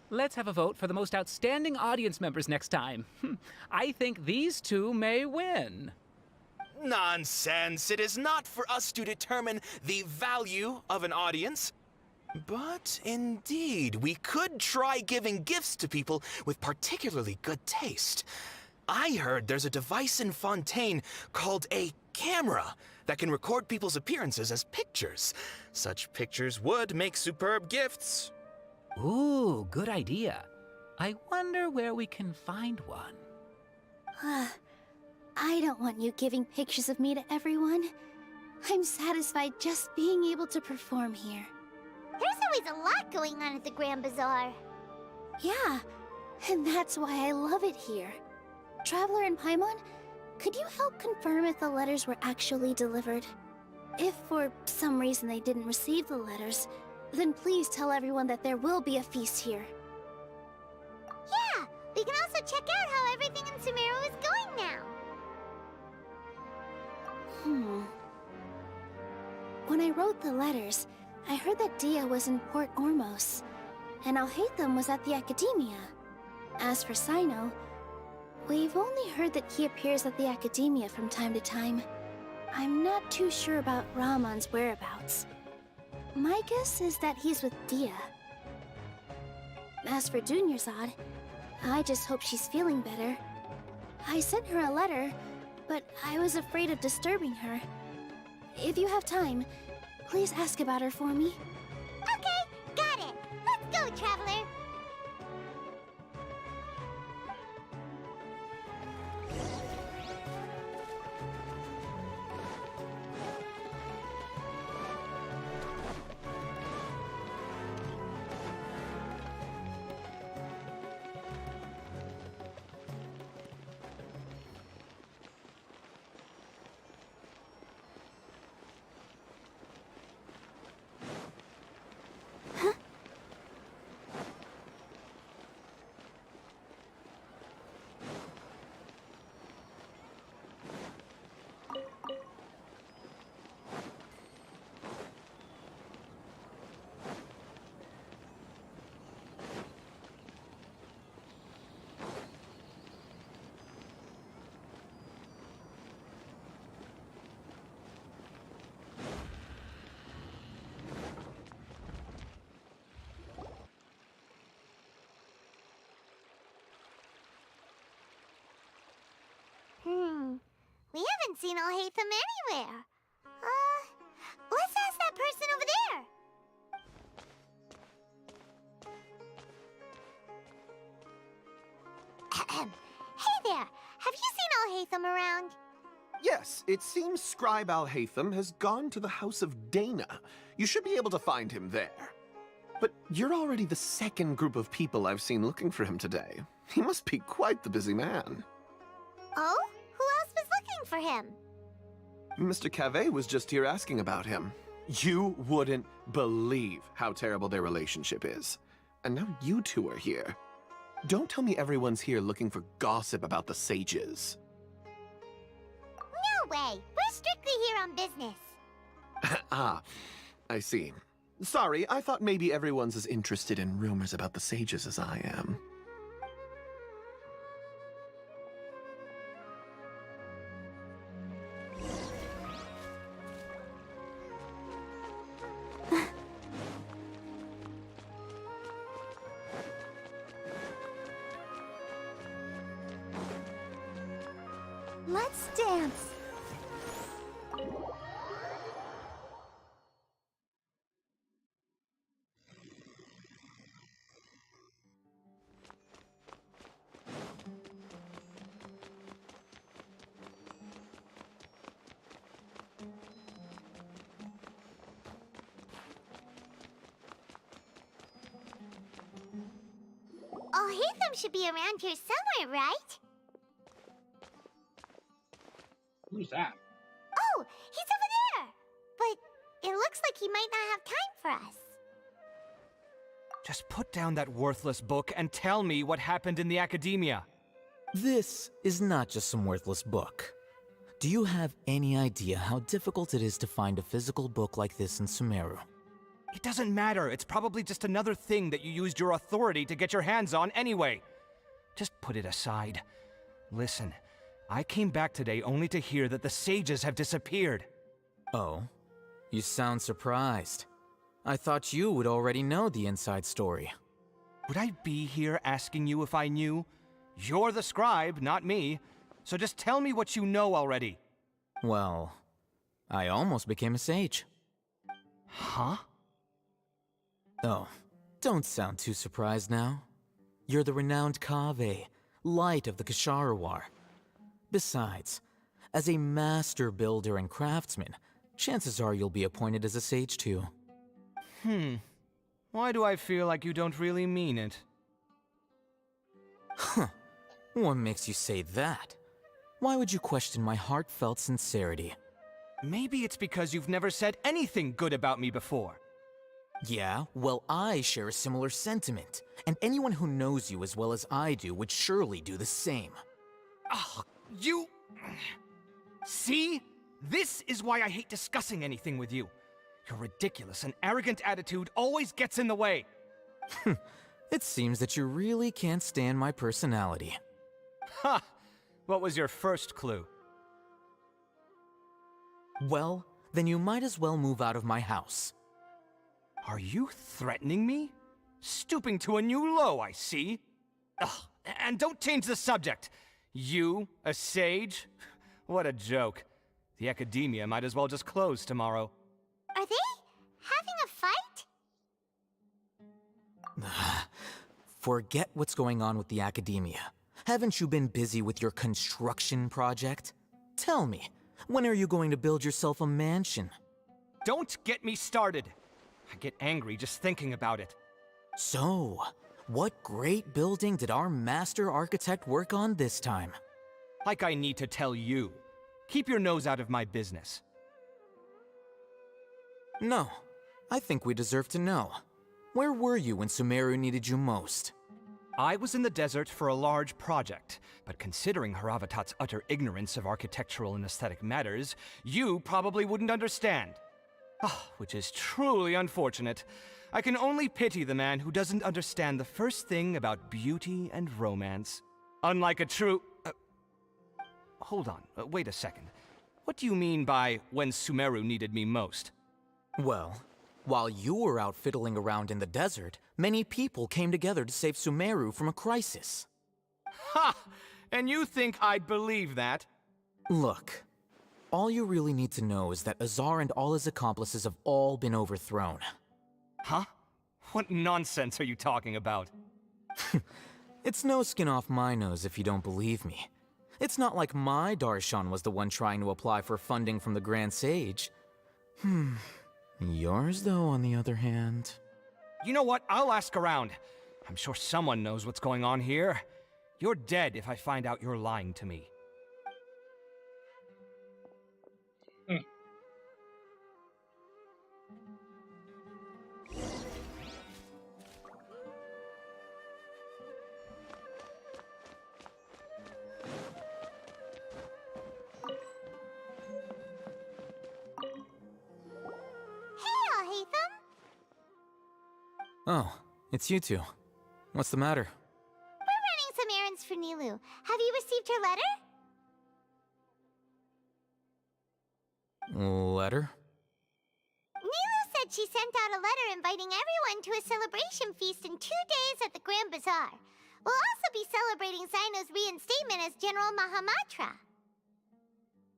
let's have a vote for the most outstanding audience members next time. I think these two may win. Nonsense! It is not for us to determine the value of an audience. But indeed, we could try giving gifts to people with particularly good taste. I heard there's a device in Fontaine called a camera that can record people's appearances as pictures. Such pictures would make superb gifts. Ooh, good idea. I wonder where we can find one. I don't want you giving pictures of me to everyone. I'm satisfied just being able to perform here. Here's how always a lot going on at the Grand Bazaar. Yeah, and that's why I love it here. Traveler and Paimon, could you help confirm if the letters were actually delivered? If for some reason they didn't receive the letters, then please tell everyone that there will be a feast here. Yeah, we can also check out how everything in Sumeru is going now. When I wrote the letters, I heard that Dia was in Port Ormos, and Alhaitham was at the Academia. As for Sino, we've only heard that he appears at the Academia from time to time. I'm not too sure about Ramon's whereabouts. My guess is that he's with Dia. As for Dunyarzad, I just hope she's feeling better. I sent her a letter, but I was afraid of disturbing her. If you have time, please ask about her for me. Okay, got it. Let's go, Traveler. We haven't seen Alhaitham anywhere. Let's ask that person over there. Hey there, have you seen Alhaitham around? Yes, it seems Scribe Alhaitham has gone to the House of Dana. You should be able to find him there. But you're already the second group of people I've seen looking for him today. He must be quite the busy man. Oh? Who else was looking for him? Mr. Cavey was just here asking about him. You wouldn't believe how terrible their relationship is. And now you two are here. Don't tell me everyone's here looking for gossip about the sages. No way! We're strictly here on business. Ah, I see. Sorry, I thought maybe everyone's as interested in rumors about the sages as I am. Let's dance. Alhaitham should be around here somewhere, right? Who's that? Oh, he's over there! But it looks like he might not have time for us. Just put down that worthless book and tell me what happened in the Academia. This is not just some worthless book. Do you have any idea how difficult it is to find a physical book like this in Sumeru? It doesn't matter. It's probably just another thing that you used your authority to get your hands on anyway. Just put it aside. Listen, I came back today only to hear that the sages have disappeared. Oh? You sound surprised. I thought you would already know the inside story. Would I be here asking you if I knew? You're the scribe, not me. So just tell me what you know already. Well, I almost became a sage. Huh? Oh, don't sound too surprised now. You're the renowned Kaveh, light of the Ksharawar. Besides, as a master builder and craftsman, chances are you'll be appointed as a sage too. Why do I feel like you don't really mean it? Huh. What makes you say that? Why would you question my heartfelt sincerity? Maybe it's because you've never said anything good about me before. Yeah, well, I share a similar sentiment, and anyone who knows you as well as I do would surely do the same. Ah, you... See? This is why I hate discussing anything with you. Your ridiculous and arrogant attitude always gets in the way. It seems that you really can't stand my personality. Ha! What was your first clue? Well, then you might as well move out of my house. Are you threatening me? Stooping to a new low, I see. Ugh, and don't change the subject. You, a sage? What a joke. The academia might as well just close tomorrow. Are they having a fight? Forget what's going on with the academia. Haven't you been busy with your construction project? Tell me, when are you going to build yourself a mansion? Don't get me started. I get angry just thinking about it. So, what great building did our master architect work on this time? Like I need to tell you. Keep your nose out of my business. No, I think we deserve to know. Where were you when Sumeru needed you most? I was in the desert for a large project, but considering Haravatat's utter ignorance of architectural and aesthetic matters, you probably wouldn't understand. Which is truly unfortunate. I can only pity the man who doesn't understand the first thing about beauty and romance. Unlike a true... hold on, wait a second. What do you mean by when Sumeru needed me most? Well, while you were out fiddling around in the desert, many people came together to save Sumeru from a crisis. Ha! And you think I'd believe that? Look, all you really need to know is that Azar and all his accomplices have all been overthrown. Huh? What nonsense are you talking about? It's no skin off my nose if you don't believe me. It's not like my Darshan was the one trying to apply for funding from the Grand Sage. Yours, though, on the other hand... You know what? I'll ask around. I'm sure someone knows what's going on here. You're dead if I find out you're lying to me. Oh, it's you two. What's the matter? We're running some errands for Nilu. Have you received her letter? Letter? Nilu said she sent out a letter inviting everyone to a celebration feast in 2 days at the Grand Bazaar. We'll also be celebrating Zaino's reinstatement as General Mahamatra.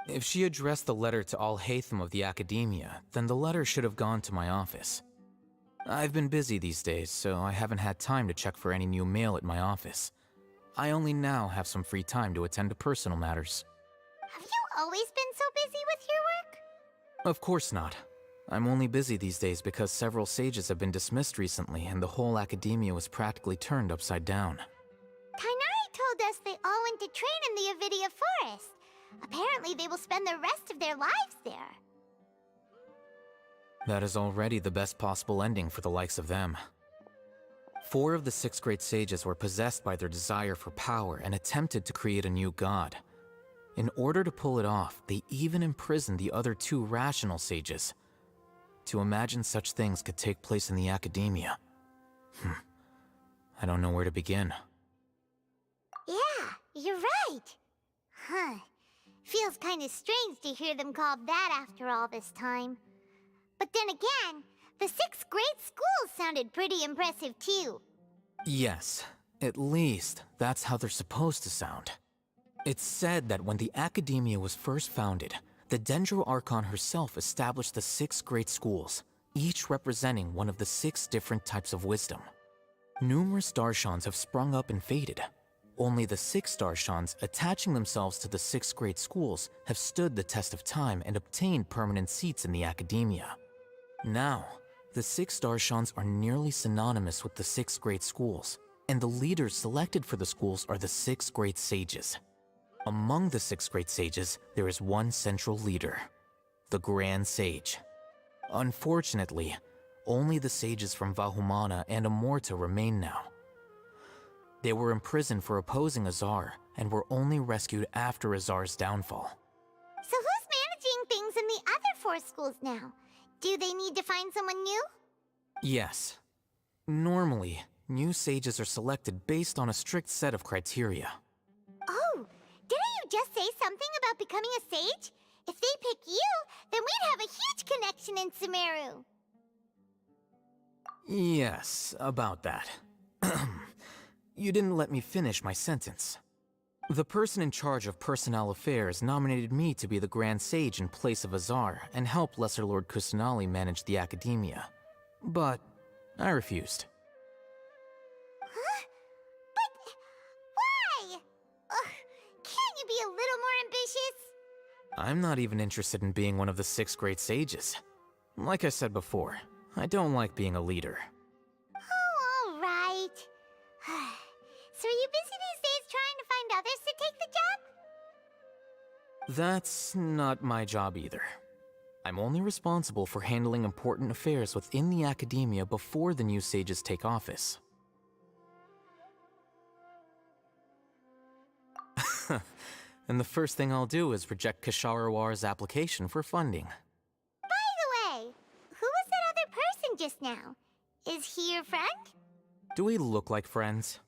If she addressed the letter to all Hatham of the Academia, then the letter should have gone to my office. I've been busy these days, so I haven't had time to check for any new mail at my office. I only now have some free time to attend to personal matters. Have you always been so busy with your work? Of course not. I'm only busy these days because several sages have been dismissed recently and the whole academia was practically turned upside down. Kainari told us they all went to train in the Avidia Forest. Apparently they will spend the rest of their lives there. That is already the best possible ending for the likes of them. 4 of the 6 great sages were possessed by their desire for power and attempted to create a new god. In order to pull it off, they even imprisoned the other 2 rational sages. To imagine such things could take place in the academia. I don't know where to begin. Yeah, you're right. Feels kind of strange to hear them called that after all this time. But then again, the 6 great schools sounded pretty impressive too. Yes, at least that's how they're supposed to sound. It's said that when the academia was first founded, the Dendro Archon herself established the 6 great schools, each representing one of the 6 different types of wisdom. Numerous Darshans have sprung up and faded. Only the 6 Darshans attaching themselves to the 6 great schools have stood the test of time and obtained permanent seats in the academia. Now, The 6 Darshans are nearly synonymous with the 6 great schools, and the leaders selected for the schools are the 6 great sages. Among the 6 great sages, there is one central leader, the Grand Sage. Unfortunately, only the sages from Vahumana and Amorta remain now. They were imprisoned for opposing Azar, and were only rescued after Azar's downfall. So who's managing things in the other 4 schools now? Do they need to find someone new? Yes. Normally, new sages are selected based on a strict set of criteria. Oh, didn't you just say something about becoming a sage? If they pick you, then we'd have a huge connection in Sumeru. Yes, about that. You didn't let me finish my sentence. The person in charge of personnel affairs nominated me to be the Grand Sage in place of Azar and help Lesser Lord Kusanali manage the academia. But I refused. Huh? But why? Ugh, can't you be a little more ambitious? I'm not even interested in being one of the 6 great sages. Like I said before, I don't like being a leader. Oh, all right. So are you busy these days trying to find others to take the job? That's not my job either. I'm only responsible for handling important affairs within the academia before the new sages take office. And the first thing I'll do is reject Kasharawar's application for funding. By the way, who was that other person just now? Is he your friend? Do we look like friends?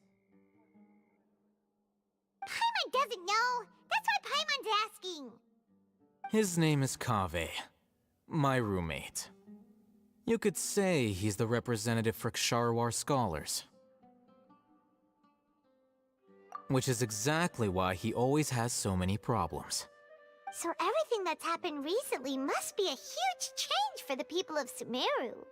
Paimon doesn't know. That's why Paimon's asking. His name is Kaveh, my roommate. You could say he's the representative for Ksharawar scholars. Which is exactly why he always has so many problems. So everything that's happened recently must be a huge change for the people of Sumeru.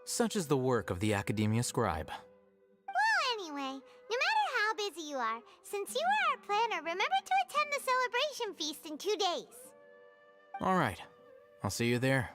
Such is the work of the Academia Scribe. Well, anyway, no matter how busy you are, since you are our planner, remember to attend the celebration feast in 2 days. Alright, I'll see you there.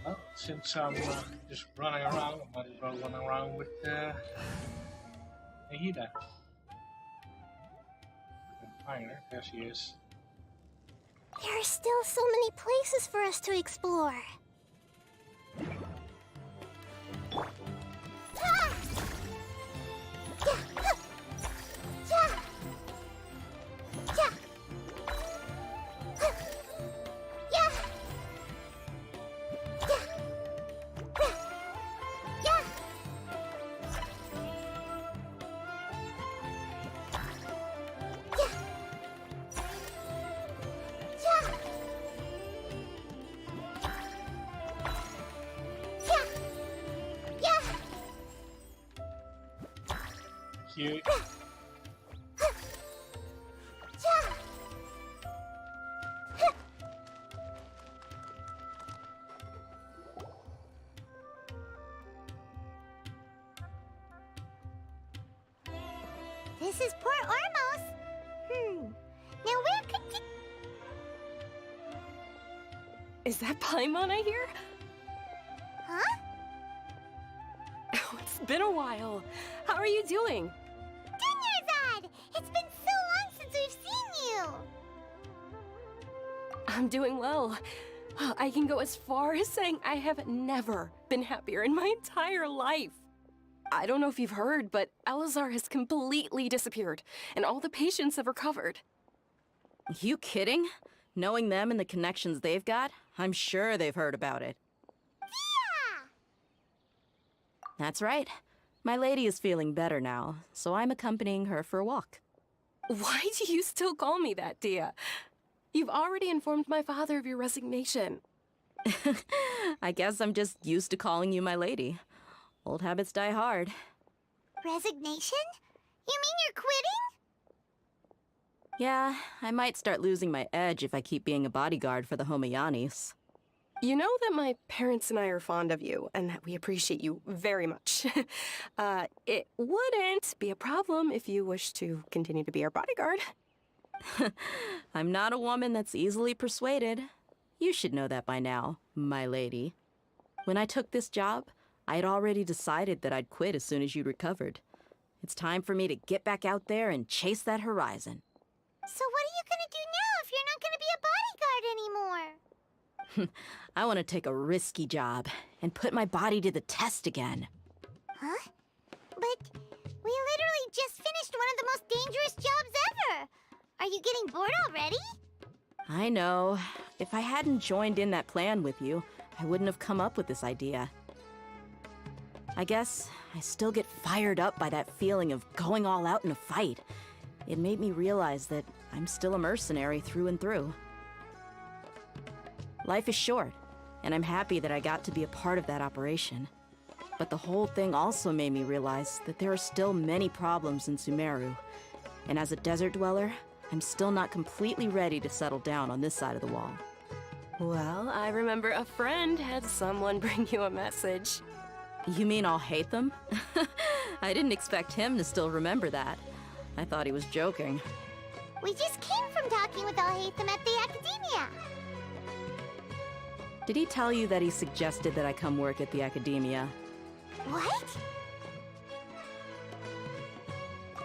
Well, since I'm just running around, I might as well run around with Nahida. Find her. There she is. There are still so many places for us to explore. Cute. This is Port Ormos. Now where could you... Is that Paimon I hear? Huh? Oh, it's been a while. How are you doing? Dinyarzad! It's been so long since we've seen you! I'm doing well. I can go as far as saying I have never been happier in my entire life. I don't know if you've heard, but Elazar has completely disappeared, and all the patients have recovered. You kidding? Knowing them and the connections they've got, I'm sure they've heard about it. Yeah! That's right. My lady is feeling better now, so I'm accompanying her for a walk. Why do you still call me that, Dia? You've already informed my father of your resignation. I guess I'm just used to calling you my lady. Old habits die hard. Resignation? You mean you're quitting? Yeah, I might start losing my edge if I keep being a bodyguard for the Homayanis. You know that my parents and I are fond of you, and that we appreciate you very much. It wouldn't be a problem if you wish to continue to be our bodyguard. I'm not a woman that's easily persuaded. You should know that by now, my lady. When I took this job, I had already decided that I'd quit as soon as you'd recovered. It's time for me to get back out there and chase that horizon. So what are you gonna do now if you're not gonna be a bodyguard anymore? I want to take a risky job and put my body to the test again. Huh? But we literally just finished one of the most dangerous jobs ever! Are you getting bored already? I know. If I hadn't joined in that plan with you, I wouldn't have come up with this idea. I guess I still get fired up by that feeling of going all out in a fight. It made me realize that I'm still a mercenary through and through. Life is short, and I'm happy that I got to be a part of that operation. But the whole thing also made me realize that there are still many problems in Sumeru. And as a desert dweller, I'm still not completely ready to settle down on this side of the wall. Well, I remember a friend had someone bring you a message. You mean I'll hate them? I didn't expect him to still remember that. I thought he was joking. We just came from talking with Alhaitham at the Academia. Did he tell you that he suggested that I come work at the Academia? What?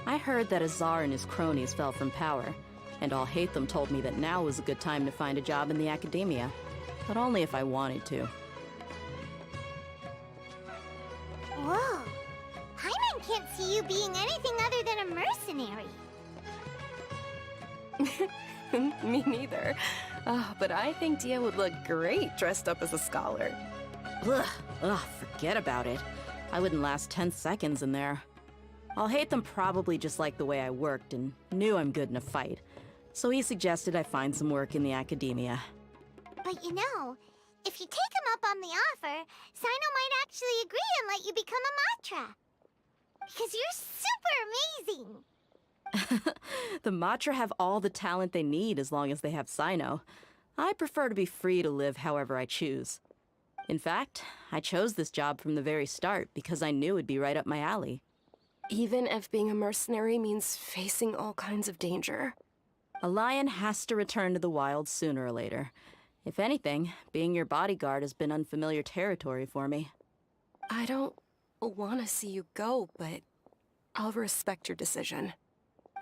I heard that Azar and his cronies fell from power, and Alhaitham told me that now was a good time to find a job in the Academia, but only if I wanted to. Whoa. Paimon can't see you being anything other than a mercenary. Me neither. But I think Dia would look great dressed up as a scholar. Ugh, forget about it. I wouldn't last 10 seconds in there. Alhaitham probably just liked the way I worked and knew I'm good in a fight, so he suggested I find some work in the Academia. But you know, if you take him up on the offer, Sino might actually agree and let you become a Matra. Because you're super amazing! The Matra have all the talent they need as long as they have Sino. I prefer to be free to live however I choose. In fact, I chose this job from the very start because I knew it'd be right up my alley. Even if being a mercenary means facing all kinds of danger. A lion has to return to the wild sooner or later. If anything, being your bodyguard has been unfamiliar territory for me. I don't want to see you go, but I'll respect your decision.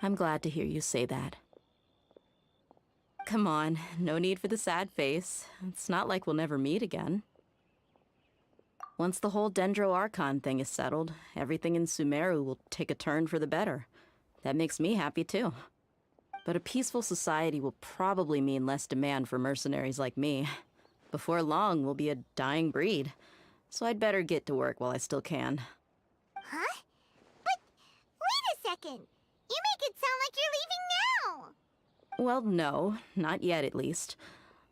I'm glad to hear you say that. Come on, no need for the sad face. It's not like we'll never meet again. Once the whole Dendro Archon thing is settled, everything in Sumeru will take a turn for the better. That makes me happy too. But a peaceful society will probably mean less demand for mercenaries like me. Before long, we'll be a dying breed. So I'd better get to work while I still can. Huh? But wait a second! You make it sound like you're leaving now! Well, no, not yet at least.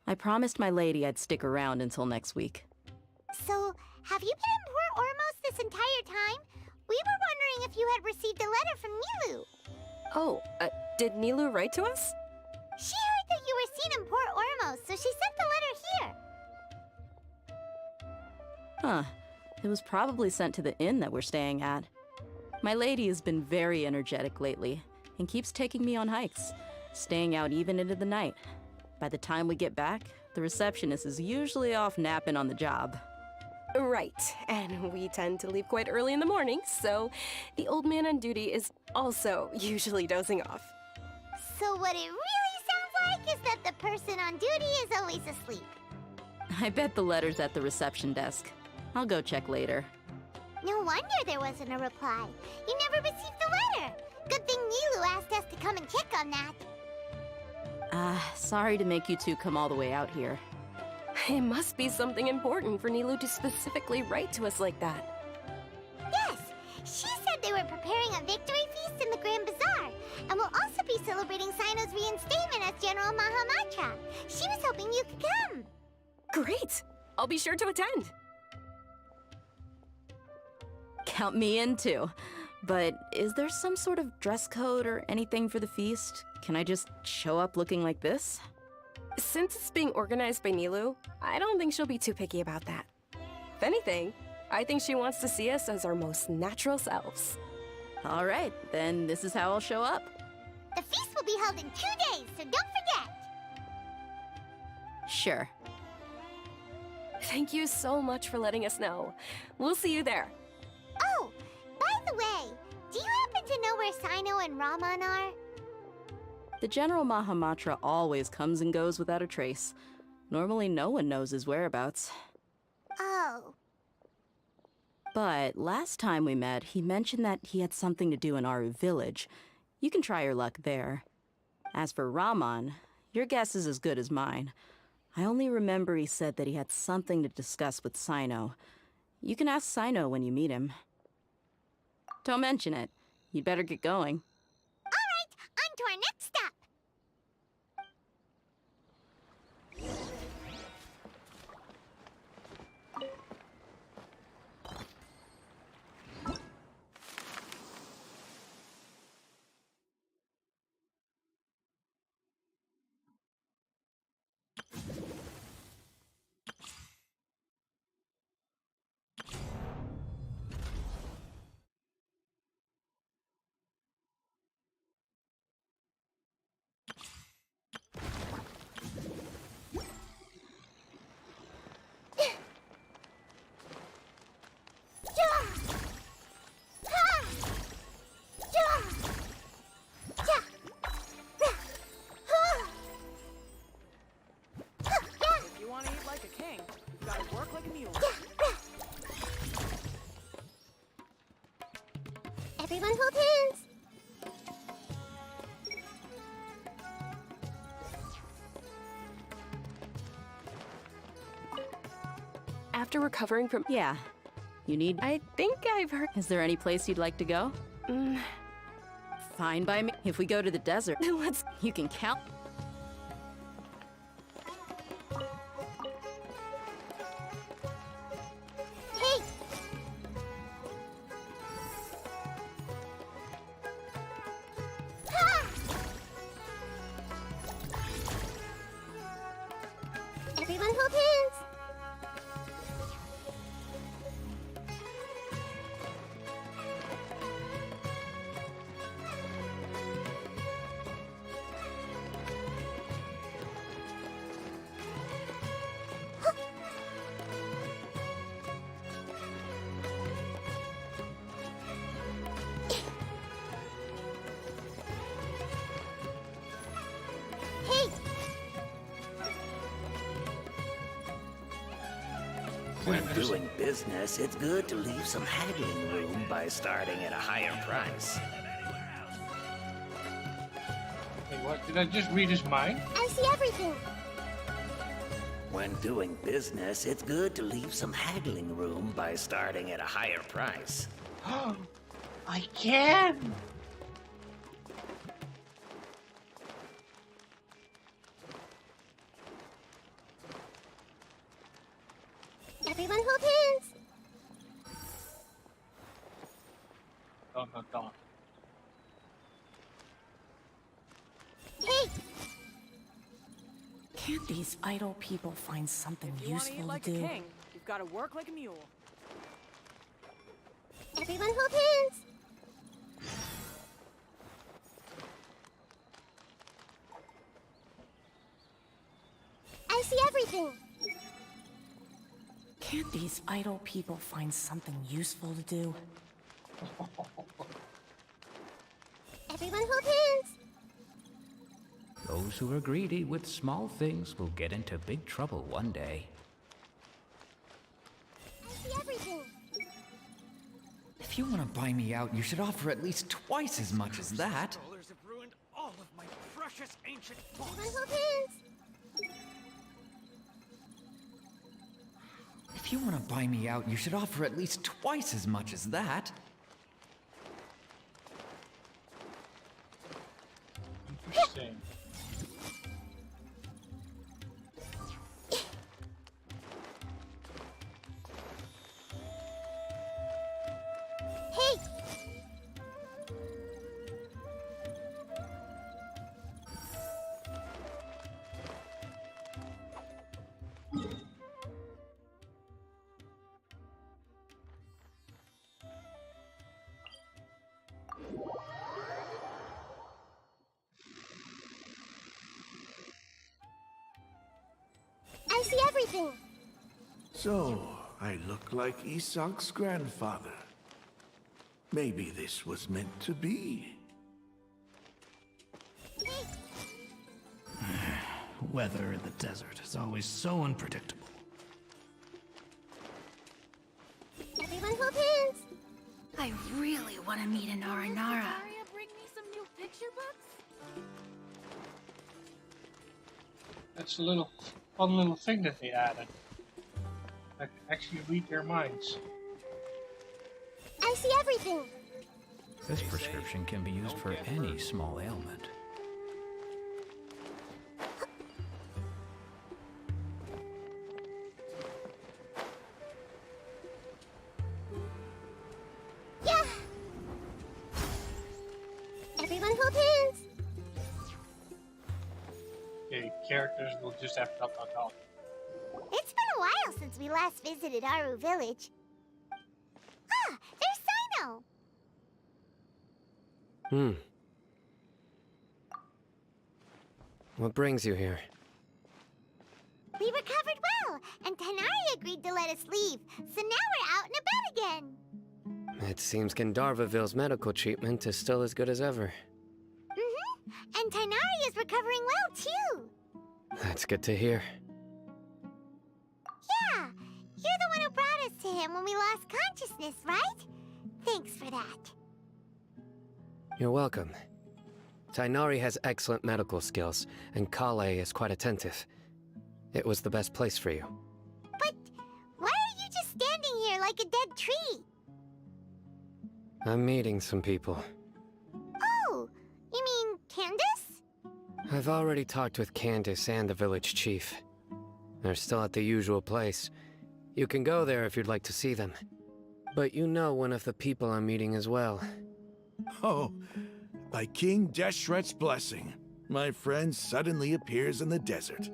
I promised my lady I'd stick around until next week. So, have you been in Port Ormos this entire time? We were wondering if you had received a letter from Nilu. Oh, did Nilu write to us? She heard that you were seen in Port Ormos, so she sent the letter here. Huh. It was probably sent to the inn that we're staying at. My lady has been very energetic lately, and keeps taking me on hikes, staying out even into the night. By the time we get back, the receptionist is usually off napping on the job. Right, and we tend to leave quite early in the morning, so the old man on duty is also usually dozing off. So what it really sounds like is that the person on duty is always asleep. I bet the letter's at the reception desk. I'll go check later. No wonder there wasn't a reply. You never received the letter. Good thing Nilu asked us to come and check on that. Sorry to make you two come all the way out here. It must be something important for Nilou to specifically write to us like that. Yes! She said they were preparing a victory feast in the Grand Bazaar, and will also be celebrating Sino's reinstatement as General Mahamatra. She was hoping you could come. Great! I'll be sure to attend. Count me in too. But is there some sort of dress code or anything for the feast? Can I just show up looking like this? Since it's being organized by Nilou, I don't think she'll be too picky about that. If anything, I think she wants to see us as our most natural selves. All right, then this is how I'll show up. The feast will be held in 2 days, so don't forget! Sure. Thank you so much for letting us know. We'll see you there. Oh, by the way, do you happen to know where Sino and Raman are? The General Mahamatra always comes and goes without a trace. Normally no one knows his whereabouts. Oh. But last time we met, he mentioned that he had something to do in our village. You can try your luck there. As for Raman, your guess is as good as mine. I only remember he said that he had something to discuss with Sino. You can ask Sino when you meet him. Don't mention it. You'd better get going. All right, on to our next stop. If you want to eat like a king, you've got to work like a mule. Everyone hold hands. After recovering from... Yeah. You need... I think I've heard... Is there any place you'd like to go? Fine by me. If we go to the desert, Let's... You can count... Hey! Ha! Everyone hold hands. Hey! When doing business, it's good to leave some haggling room by starting at a higher price. Wait, what? Did I just read his mind? I see everything. When doing business, it's good to leave some haggling room by starting at a higher price. I can! Everyone hold hands. Don't. Hey! Can't these idle people find something If you want to eat useful like to a do? king, you've got to work like a mule. Everyone hold hands. I see everything. Can't these idle people find something useful to do? Everyone hold hands. Those who are greedy with small things will get into big trouble one day. I see everything. If you want to buy me out, you should offer at least twice as much as that. Controllers have ruined all of my precious ancient books. If you want to buy me out, you should offer at least twice as much as that. Interesting. Hey! I see everything! So, I look like Isak's grandfather. Maybe this was meant to be. Weather in the desert is always so unpredictable. Everyone hold hands! I really want to meet an Aranara. Bring me some new picture books? That's a little fun little thing that they added. I can actually read their minds. I see everything! This prescription can be used for any small ailment. Yeah! Everyone hold hands! Okay, characters will just have to talk. It's been a while since we last visited Aru Village. Ah, there's Sino! What brings you here? We recovered well, and Tanari agreed to let us leave, so now we're out and about again. It seems Gandharvaville's medical treatment is still as good as ever. And Tanari is recovering well, too. That's good to hear. Yeah, you're the one who brought us to him when we lost consciousness, right? Thanks for that. You're welcome. Tainari has excellent medical skills, and Kale is quite attentive. It was the best place for you. But why are you just standing here like a dead tree? I'm meeting some people. Oh, you mean Candace? I've already talked with Candace and the village chief. They're still at the usual place. You can go there if you'd like to see them. But you know one of the people I'm meeting as well. Oh, by King Deshret's blessing, my friend suddenly appears in the desert.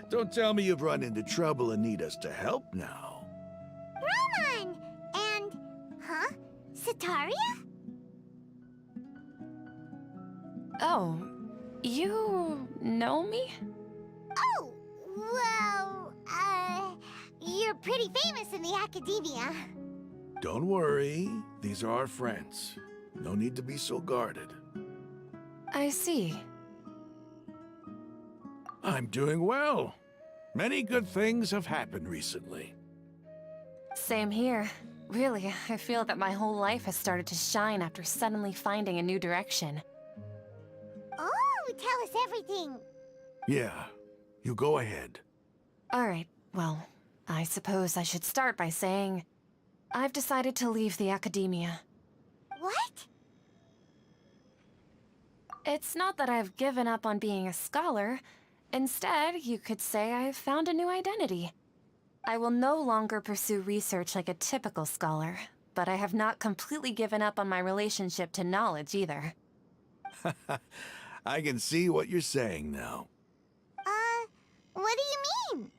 Don't tell me you've run into trouble and need us to help now. Roman! And... huh? Sataria? Oh, you know me? Oh, well, you're pretty famous in the academia. Don't worry, these are our friends. No need to be so guarded. I see. I'm doing well. Many good things have happened recently. Same here. Really, I feel that my whole life has started to shine after suddenly finding a new direction. Oh, tell us everything. Yeah, you go ahead. Alright, well, I suppose I should start by saying I've decided to leave the academia. What? It's not that I've given up on being a scholar. Instead, you could say I've found a new identity. I will no longer pursue research like a typical scholar, but I have not completely given up on my relationship to knowledge either. I can see what you're saying now. What do you mean?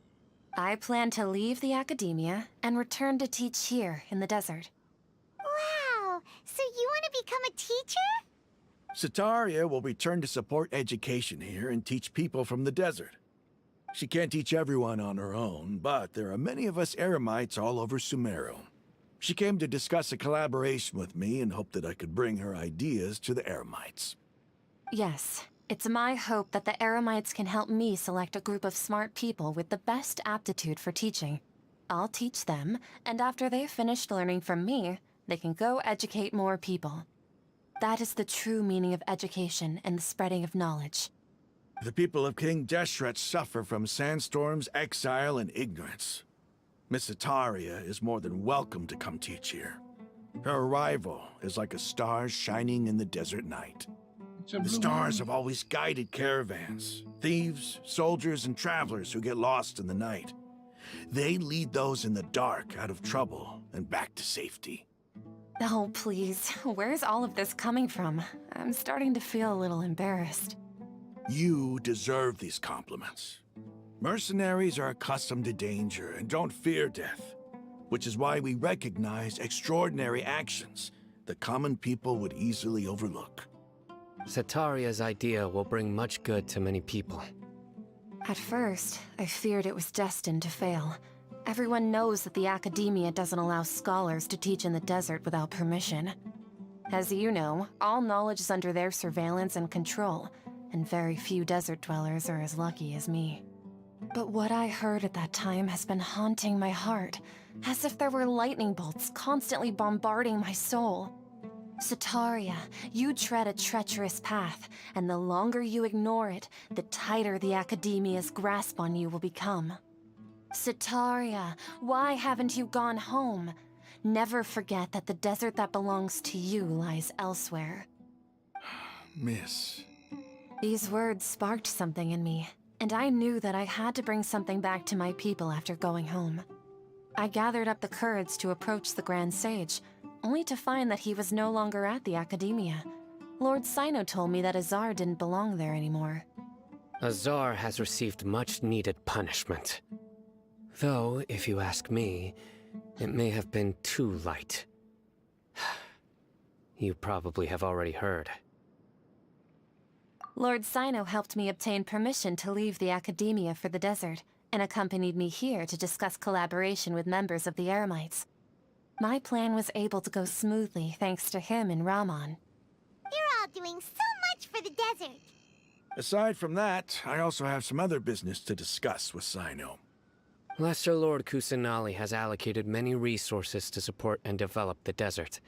I plan to leave the academia and return to teach here in the desert. Wow, so you want to become a teacher? Sataria will return to support education here and teach people from the desert. She can't teach everyone on her own, but there are many of us Eremites all over Sumeru. She came to discuss a collaboration with me and hoped that I could bring her ideas to the Eremites. Yes, it's my hope that the Eremites can help me select a group of smart people with the best aptitude for teaching. I'll teach them, and after they've finished learning from me, they can go educate more people. That is the true meaning of education and the spreading of knowledge. The people of King Deshret suffer from sandstorms, exile, and ignorance. Miss Ataria is more than welcome to come teach here. Her arrival is like a star shining in the desert night. The stars have always guided caravans, thieves, soldiers, and travelers who get lost in the night. They lead those in the dark out of trouble and back to safety. Oh, please. Where's all of this coming from? I'm starting to feel a little embarrassed. You deserve these compliments. Mercenaries are accustomed to danger and don't fear death, which is why we recognize extraordinary actions that common people would easily overlook. Sataria's idea will bring much good to many people. At first, I feared it was destined to fail. Everyone knows that the Academia doesn't allow scholars to teach in the desert without permission. As you know, all knowledge is under their surveillance and control, and very few desert dwellers are as lucky as me. But what I heard at that time has been haunting my heart, as if there were lightning bolts constantly bombarding my soul. Sataria, you tread a treacherous path, and the longer you ignore it, the tighter the Academia's grasp on you will become. Sataria, why haven't you gone home? Never forget that the desert that belongs to you lies elsewhere. Miss. These words sparked something in me, and I knew that I had to bring something back to my people after going home. I gathered up the courage to approach the Grand Sage, only to find that he was no longer at the Academia. Lord Sino told me that Azar didn't belong there anymore. Azar has received much-needed punishment. Though, if you ask me, it may have been too light. You probably have already heard. Lord Sino helped me obtain permission to leave the Academia for the desert, and accompanied me here to discuss collaboration with members of the Eremites. My plan was able to go smoothly thanks to him and Rahman. You're all doing so much for the desert. Aside from that, I also have some other business to discuss with Sino. Lesser Lord Kusanali has allocated many resources to support and develop the desert.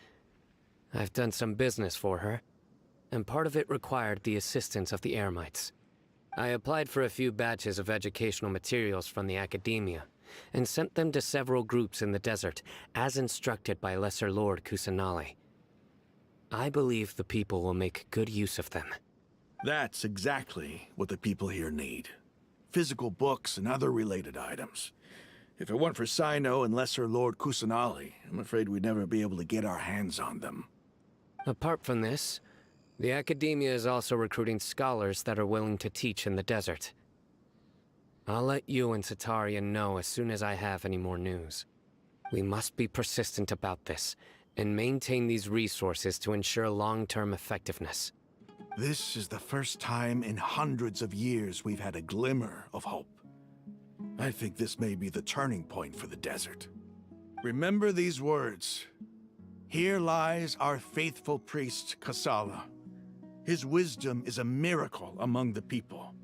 I've done some business for her, and part of it required the assistance of the Eremites. I applied for a few batches of educational materials from the Academia, and sent them to several groups in the desert, as instructed by Lesser Lord Kusanali. I believe the people will make good use of them. That's exactly what the people here need. Physical books and other related items. If it weren't for Sino and Lesser Lord Kusanali, I'm afraid we'd never be able to get our hands on them. Apart from this, the Academia is also recruiting scholars that are willing to teach in the desert. I'll let you and Sataria know as soon as I have any more news. We must be persistent about this, and maintain these resources to ensure long-term effectiveness. This is the first time in hundreds of years we've had a glimmer of hope. I think this may be the turning point for the desert. Remember these words. Here lies our faithful priest, Kasala. His wisdom is a miracle among the people,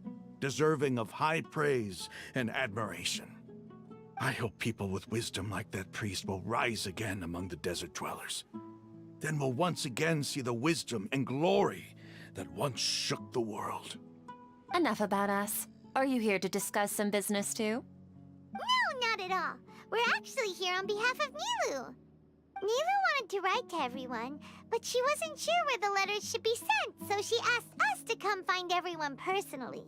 deserving of high praise and admiration. I hope people with wisdom like that priest will rise again among the desert dwellers. Then we'll once again see the wisdom and glory that once shook the world. Enough about us. Are you here to discuss some business too? No, not at all. We're actually here on behalf of Nilu. Nilu wanted to write to everyone, but she wasn't sure where the letters should be sent, so she asked us to come find everyone personally.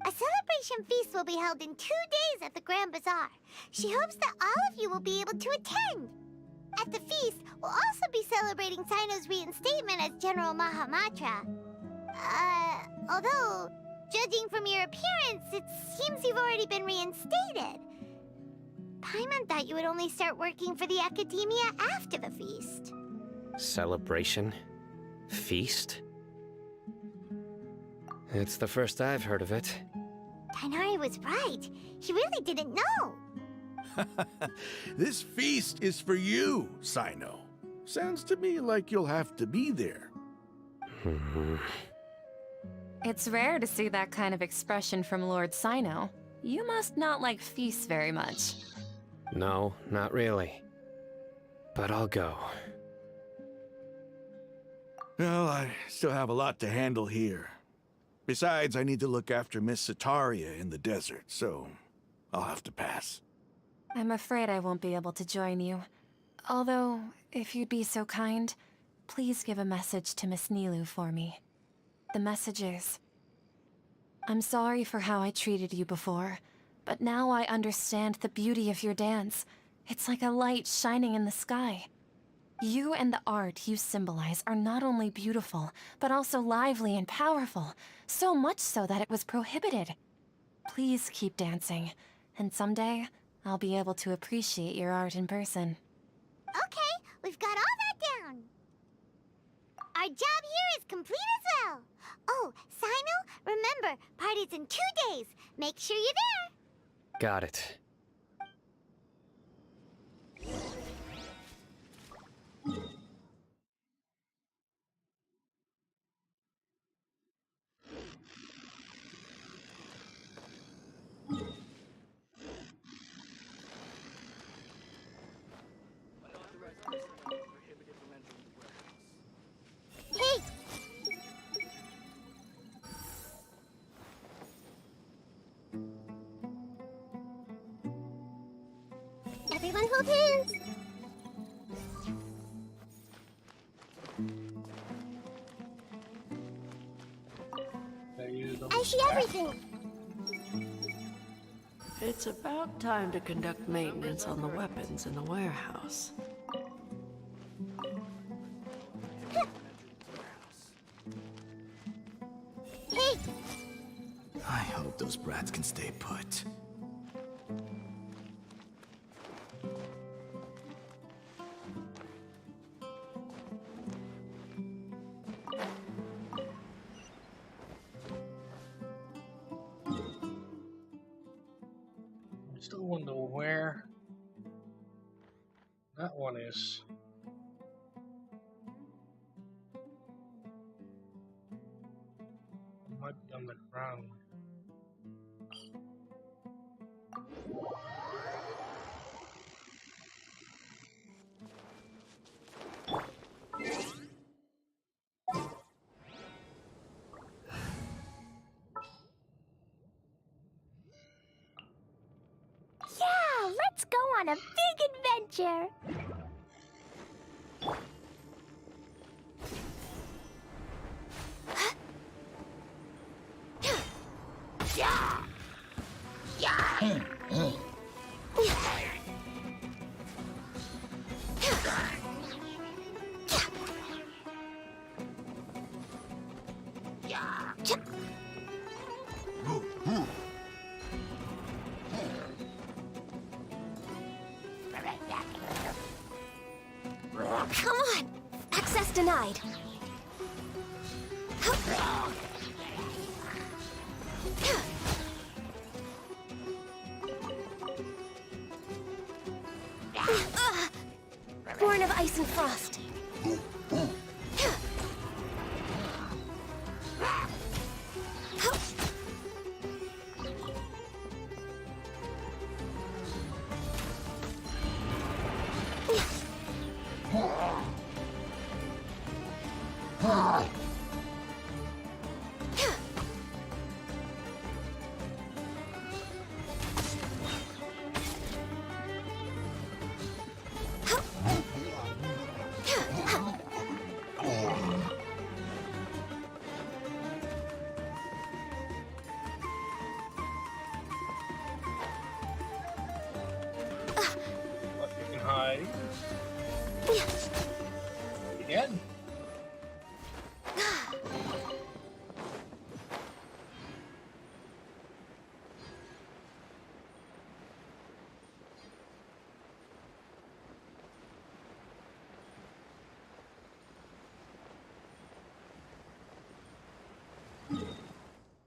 A celebration feast will be held in 2 days at the Grand Bazaar. She hopes that all of you will be able to attend. At the feast, we'll also be celebrating Sino's reinstatement as General Mahamatra. Although, judging from your appearance, it seems you've already been reinstated. Paimon thought you would only start working for the Academia after the feast. Celebration? Feast? It's the first I've heard of it. Tighnari was right. He really didn't know. This feast is for you, Sino. Sounds to me like you'll have to be there. It's rare to see that kind of expression from Lord Sino. You must not like feasts very much. No, not really. But I'll go. Well, I still have a lot to handle here. Besides, I need to look after Miss Sataria in the desert, so I'll have to pass. I'm afraid I won't be able to join you. Although, if you'd be so kind, please give a message to Miss Nilu for me. The message is, I'm sorry for how I treated you before, but now I understand the beauty of your dance. It's like a light shining in the sky. You and the art you symbolize are not only beautiful, but also lively and powerful, so much so that it was prohibited. Please keep dancing, and someday, I'll be able to appreciate your art in person. Okay, we've got all that down. Our job here is complete as well. Oh, Sino, remember, party's in 2 days. Make sure you're there. Got it. Hey! Everyone hold hands! I see everything! It's about time to conduct maintenance on the weapons in the warehouse. Hey! I hope those brats can stay put. I still wonder where that one is. It might be on the ground. Yeah, let's go on a big adventure. Yeah! Yeah! Come on! Access denied. Born of ice and frost. But you can hide. Again.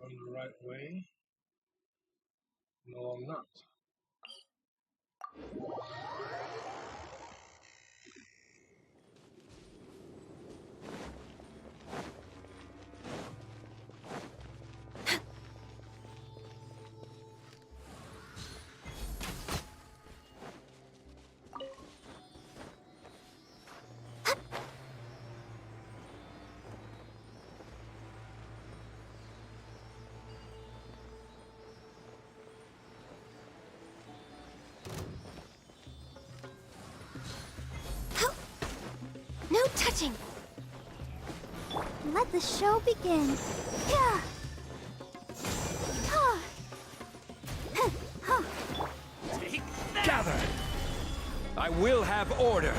On the right way? No, I'm not. Touching! Let the show begin. Yeah. Gather! I will have order!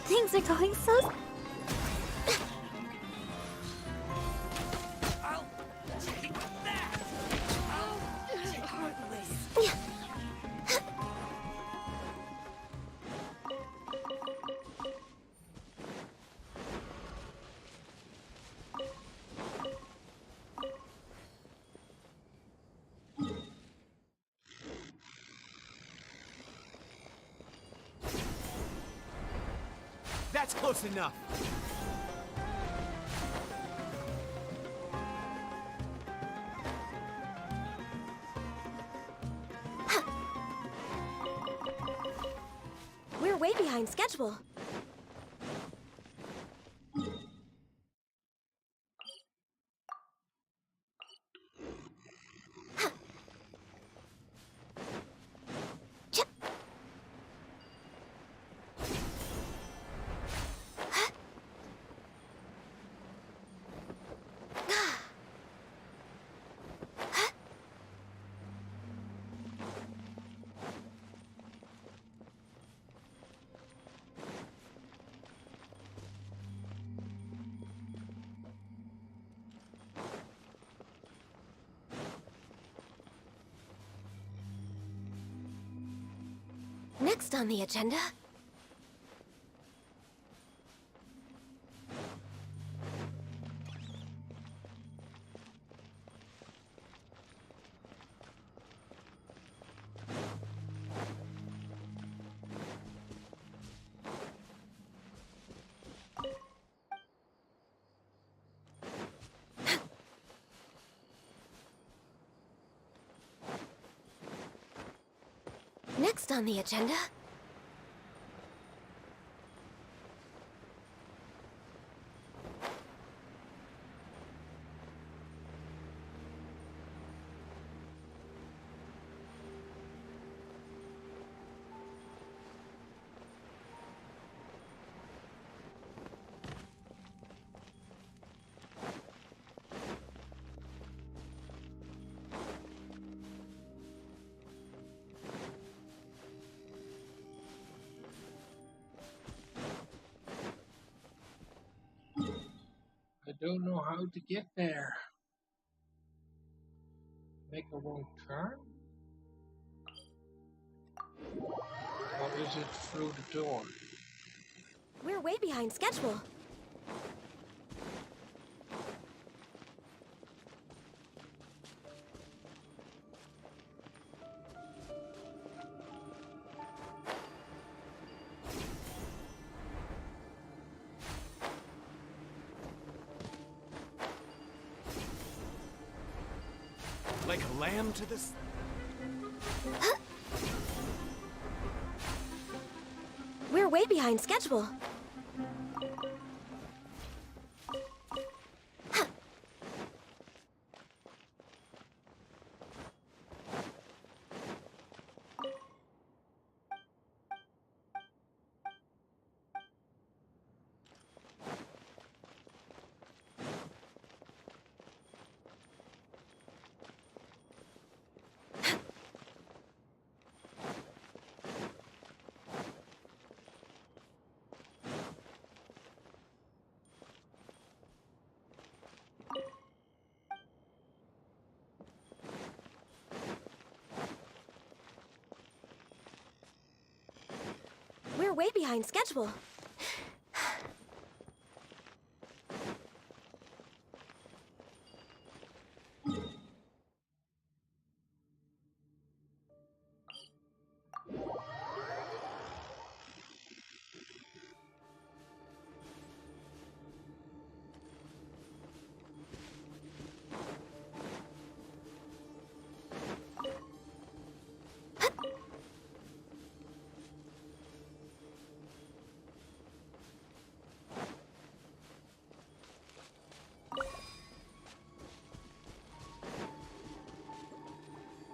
Things are going so... That's close enough! We're way behind schedule. Next on the agenda... Next on the agenda... I don't know how to get there. Make a wrong turn? Or is it through the door? We're way behind schedule. Like a lamb to this... We're way behind schedule. We're way behind schedule.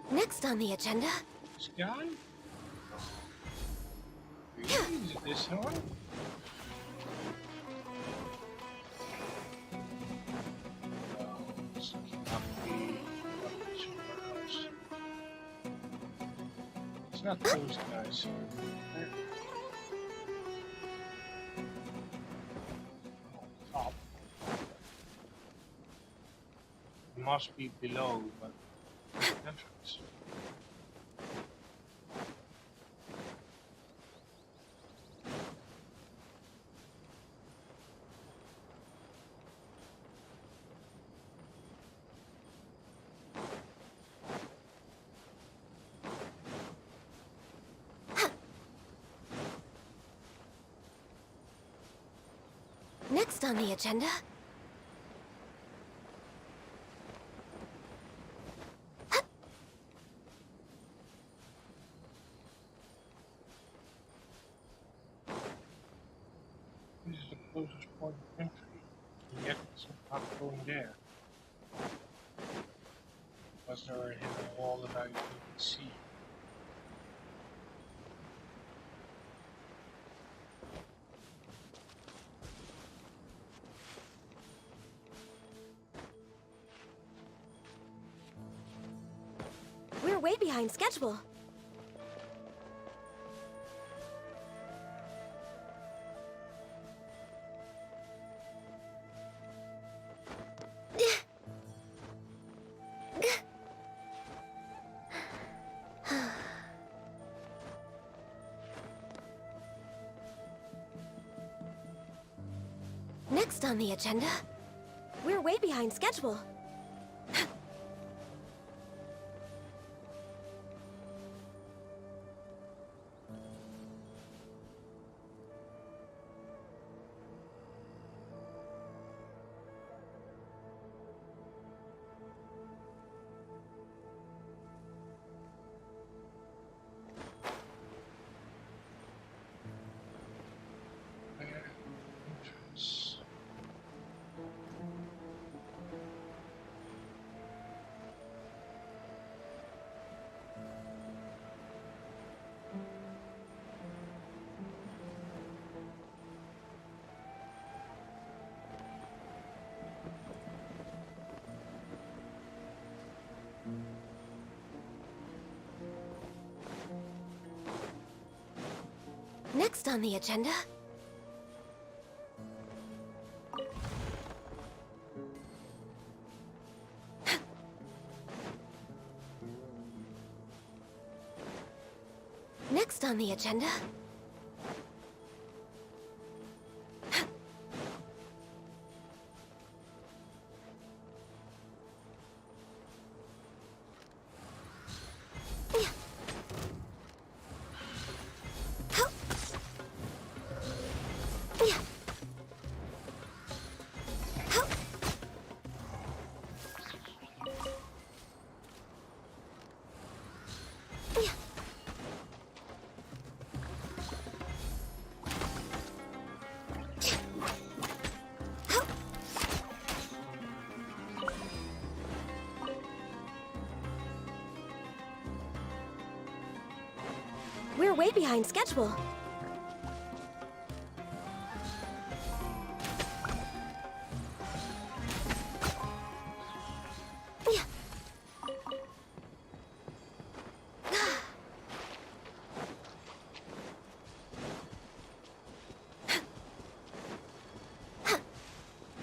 Next on the agenda... This guy? Really? Is it this one? This cannot be somewhere else. It's not those guys here. Oh, top. It must be below, but entrance. Next on the agenda... This is the closest point of entry, and yet it's not going there. Was there a hidden wall that I didn't see? We're way behind schedule. Next on the agenda... We're way behind schedule. Next on the agenda... Next on the agenda... We're way behind schedule.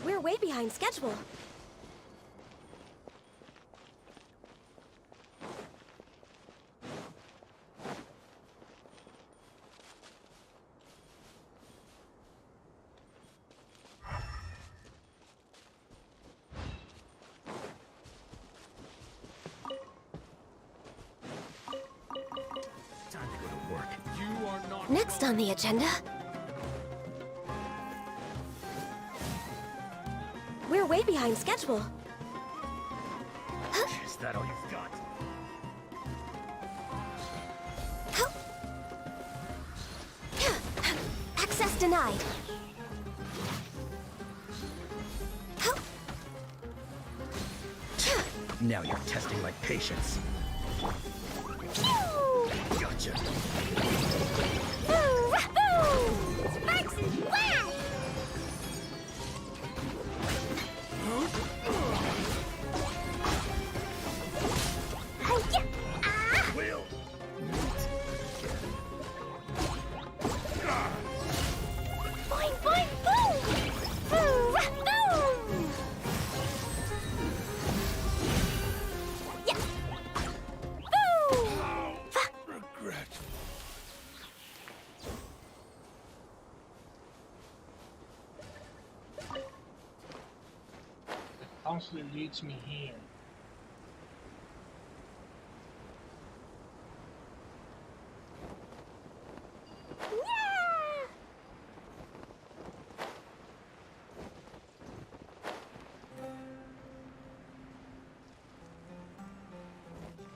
We're way behind schedule. Next on the agenda... We're way behind schedule. Is that all you've got? Access denied. Now you're testing my patience. constantly leads me here?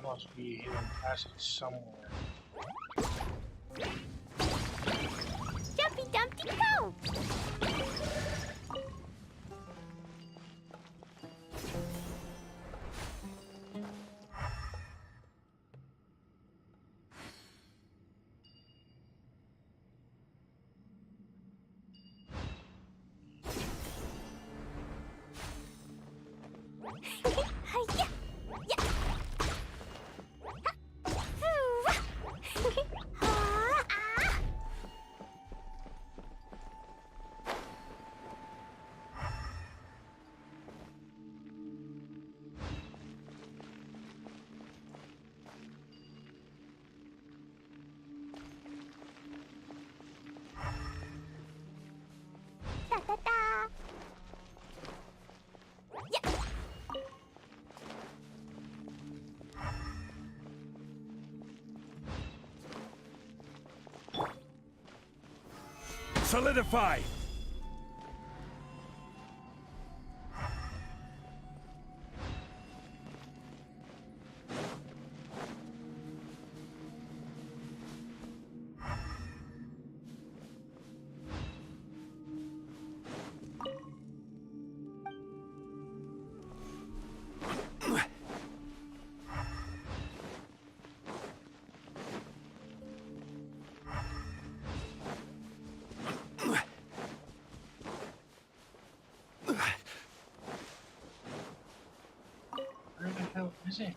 Must be a hidden passage somewhere. Jumpy Dumpty go! Solidify! Where the hell is it?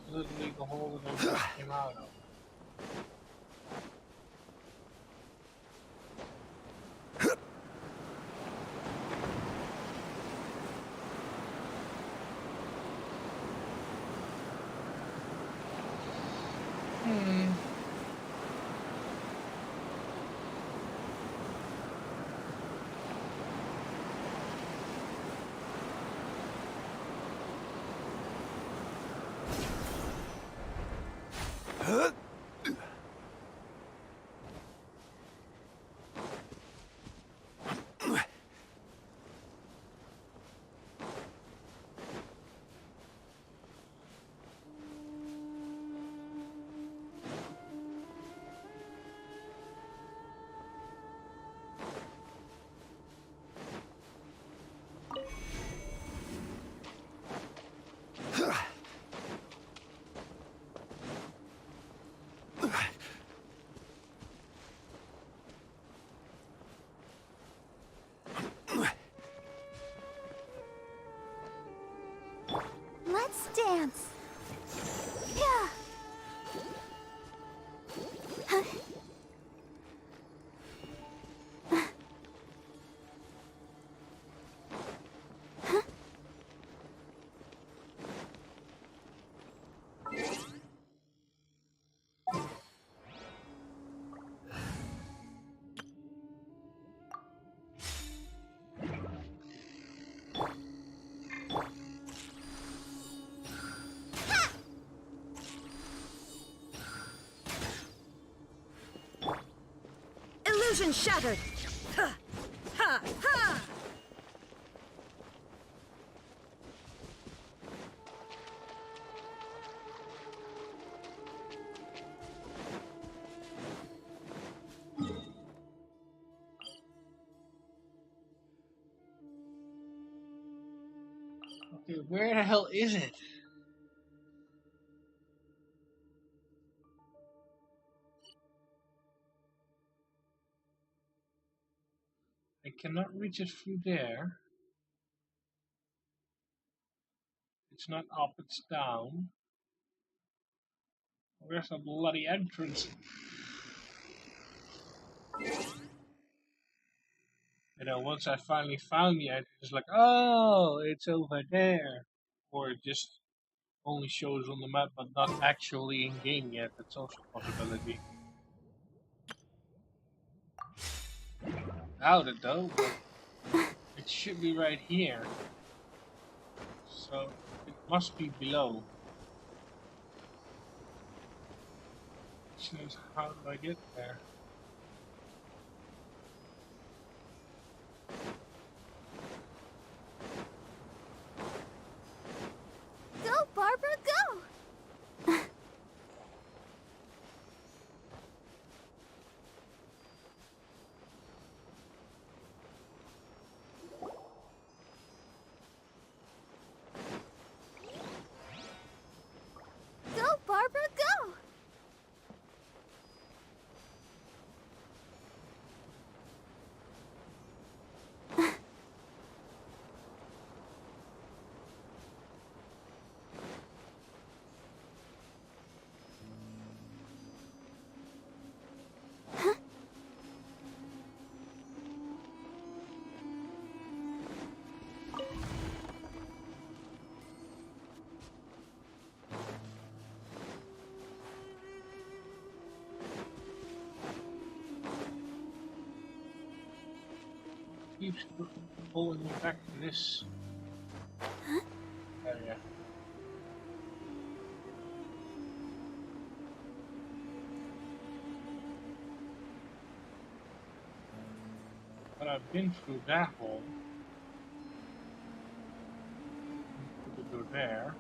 Literally the hole that I just came out of. Let's dance. Yeah. Illusion shattered! Ha! Ha! Ha! Okay, where the hell is it? cannot reach it through there. It's not up, it's down. Where's the bloody entrance? And then once I finally found the entrance, it's like, oh, it's over there. Or it just only shows on the map, but not actually in game yet. That's also a possibility. Doubt it though, but it should be right here. So it must be below. So how do I get there? Go, Barbara, go! Go, Barbara, go! Keeps pulling me back to this area. But I've been through that hole. We could go there.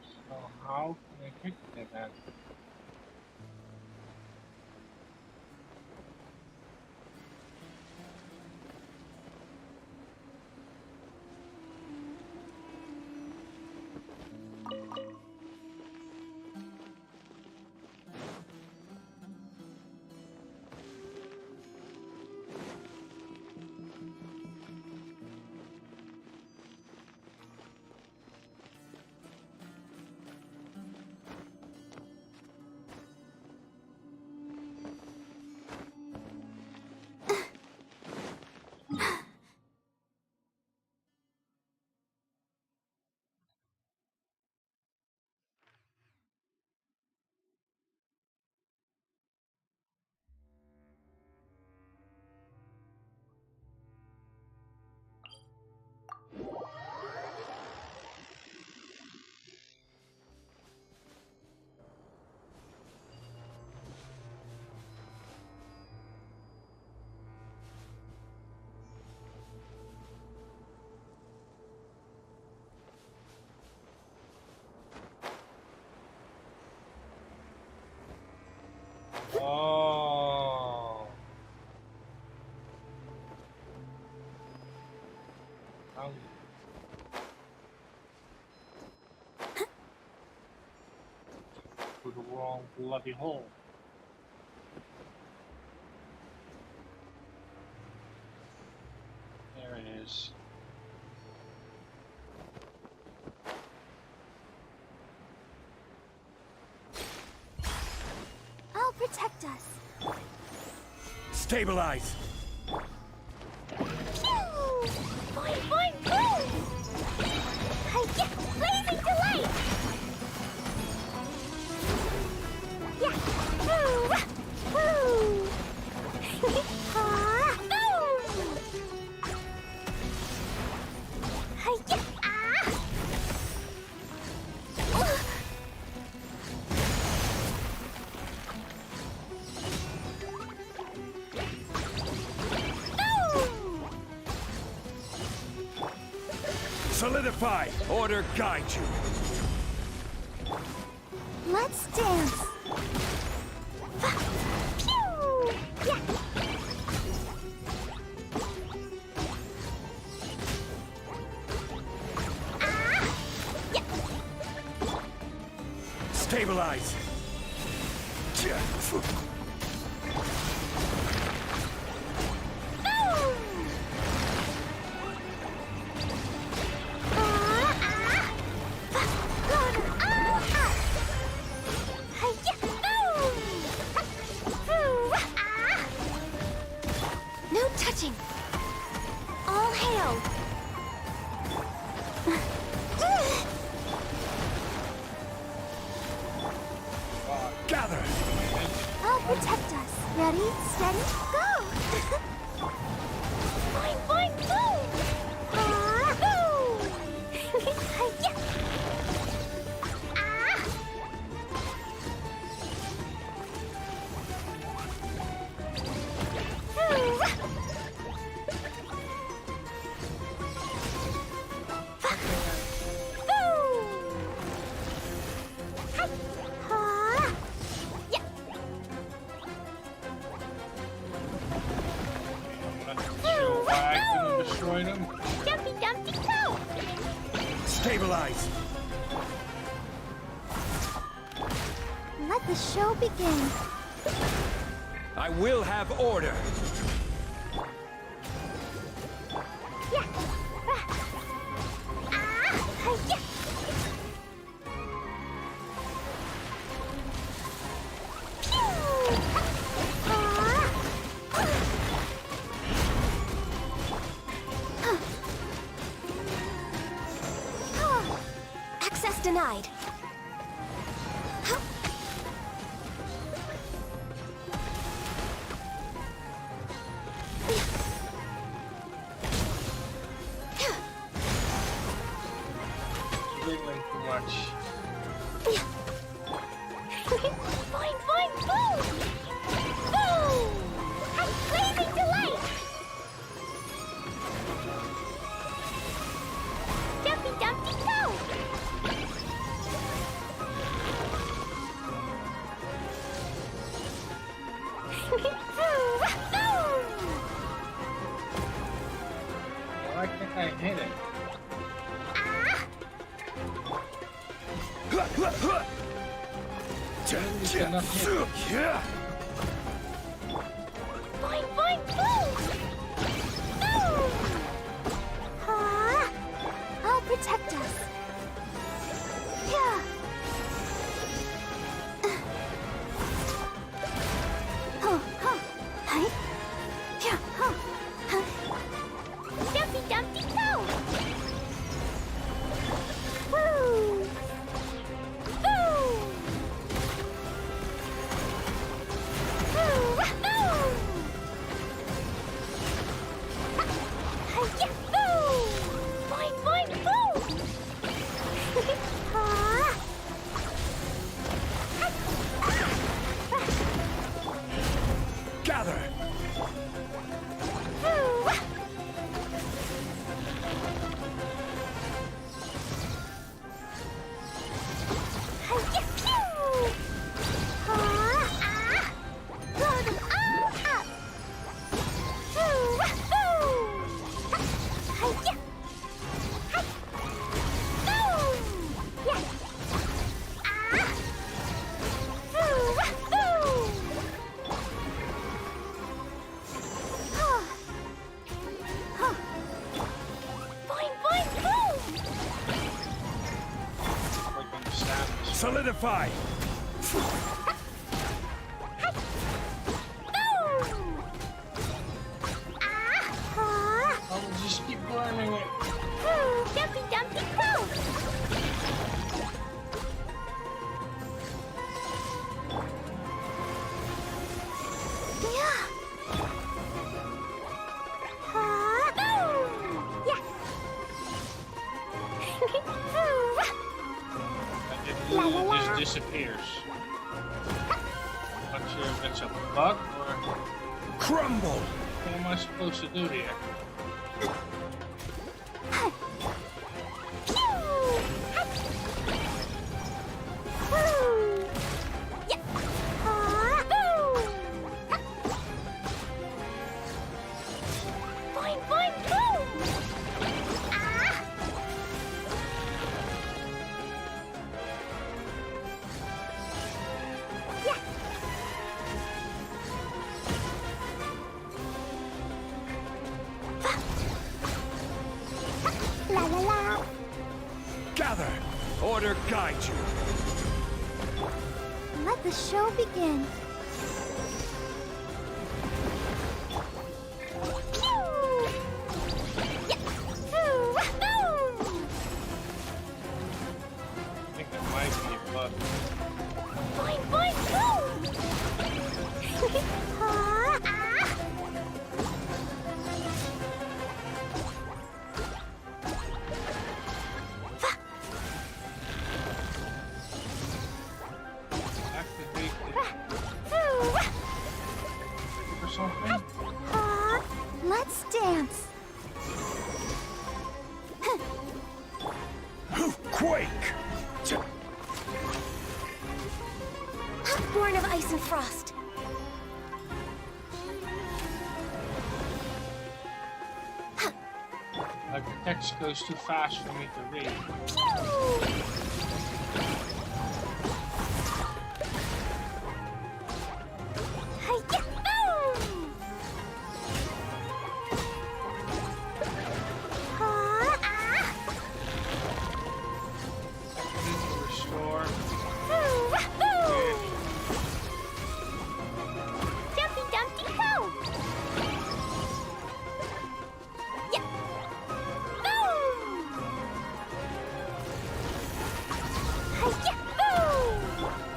So how can I get to that? Oh. Found it. Through the wrong bloody hole. There it is. I'll protect us. Stabilize! Boing, boing, boom! Hi-ya! Blazing delight! Yeah! Woo! Woo! Ha! Boom! Hi-ya! Ah! Solidify! Order guide you! Let's dance. Pew! Yeah! Ah! Yeah! Stabilize! No touching. All hail. Gather! I'll protect us. Ready, steady, go! Boing, boing, boom! Boom! Hi-ya! Dumpy Dumpty Toe! Stabilize! Let the show begin. I will have order! Yeah! Hi-ya! Access denied. Wiggling too much. Boing, boing, boom! Boom! A blazing delight! Dumpy Dumpty Toe! Why can't I hit it? Boing, boing, boom! Boom! I'll protect us. Yeah. Hi. Yeah. Dumpy Dumpty Toe! Woo! Boom! Boing, boing, boom! Gather! Blow them all up! Solidify! I'll just keep burning it. Dumpy Dumpty Toe! Yeah. Yeah. And it just disappears. Not sure if that's a bug or Crumble! what am I supposed to do here? Boing, boing, boom! Yeah. order guide you. Let the show begin. I think that might be a bug. Boing, boing, boom! Activate it or something. Let's dance. Quake! Born of ice and frost. Like the text goes too fast for me to read. Restore. Dumpty Dumpty Go! Yeah. Boom! Hi-ya! Boom!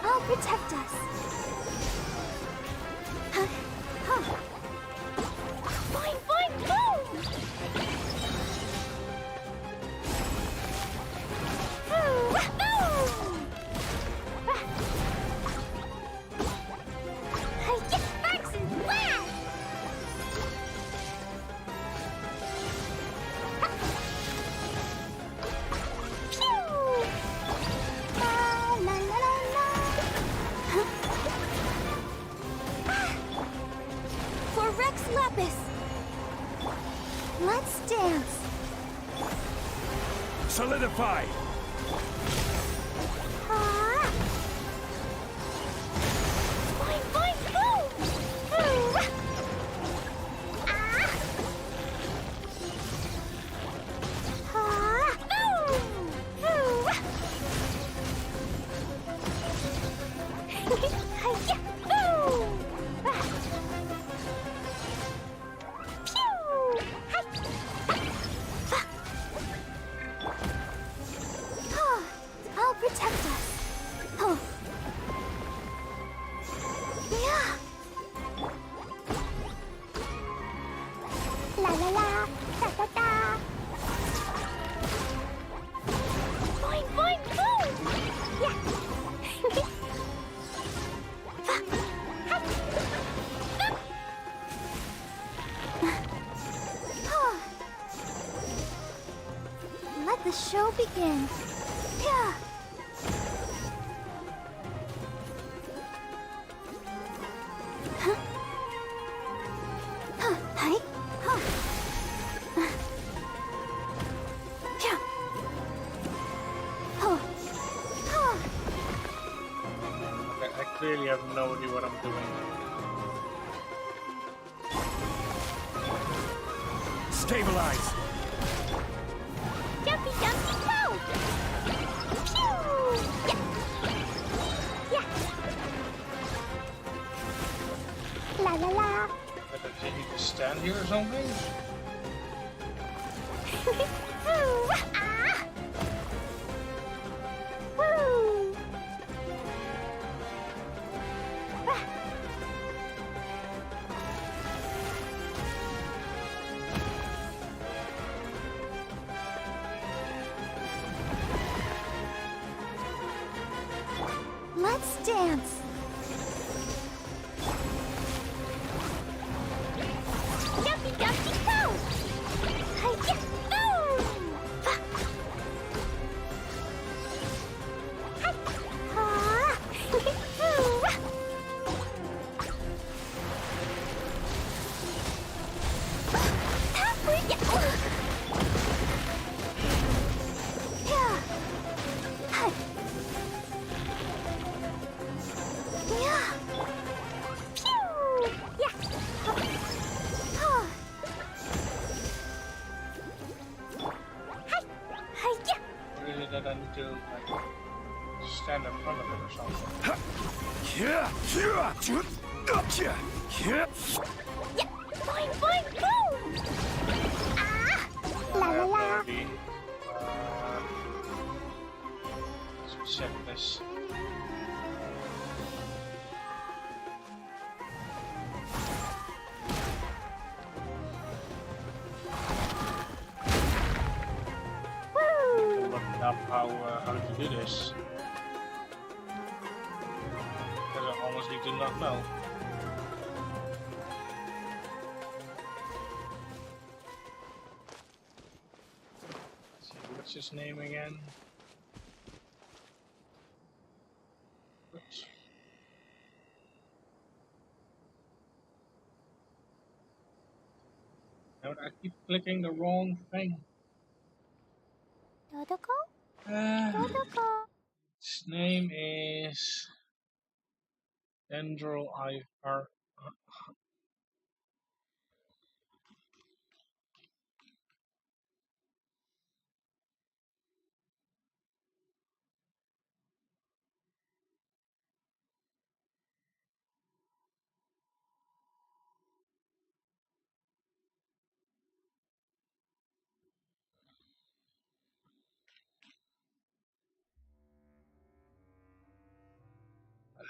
I'll protect us. Boing, boing, boom! Boom! Hi-ya! Sparks and flash! Pew! La la la la la. For Rex Lapis. Let's dance. Solidify! Boing, boing, boom! Boom! I'll protect us. Oh. Yeah. La la la, da da da. Boing boing boom. Yeah. Let the show begin. Yeah. Huh? Huh? Hi? Huh? Yeah. Oh. Oh. I clearly have no idea what I'm doing. Stabilize! Jumpy, jumpy, go! Pew! Yeah. Yeah. La la la. But does he need to stand here or something? Ooh, ah. Woo. Ah. Let's dance. Jumpy, jumpy, go! Hi-ya, boom! Hi. Ah. Yeah. Hi. Yeah. Pew! Yeah. Oh. Hi. Hi. Yeah. Really that I need to like stand in front of it or something. Boing, boing, boom! Ah! La la la! Let's check this. Looking up how to do this. Because I honestly do not know. Let's see, what's his name again? Oops. No, I keep clicking the wrong thing. Dodoko? Dodoko. His name is Dendro Ivar.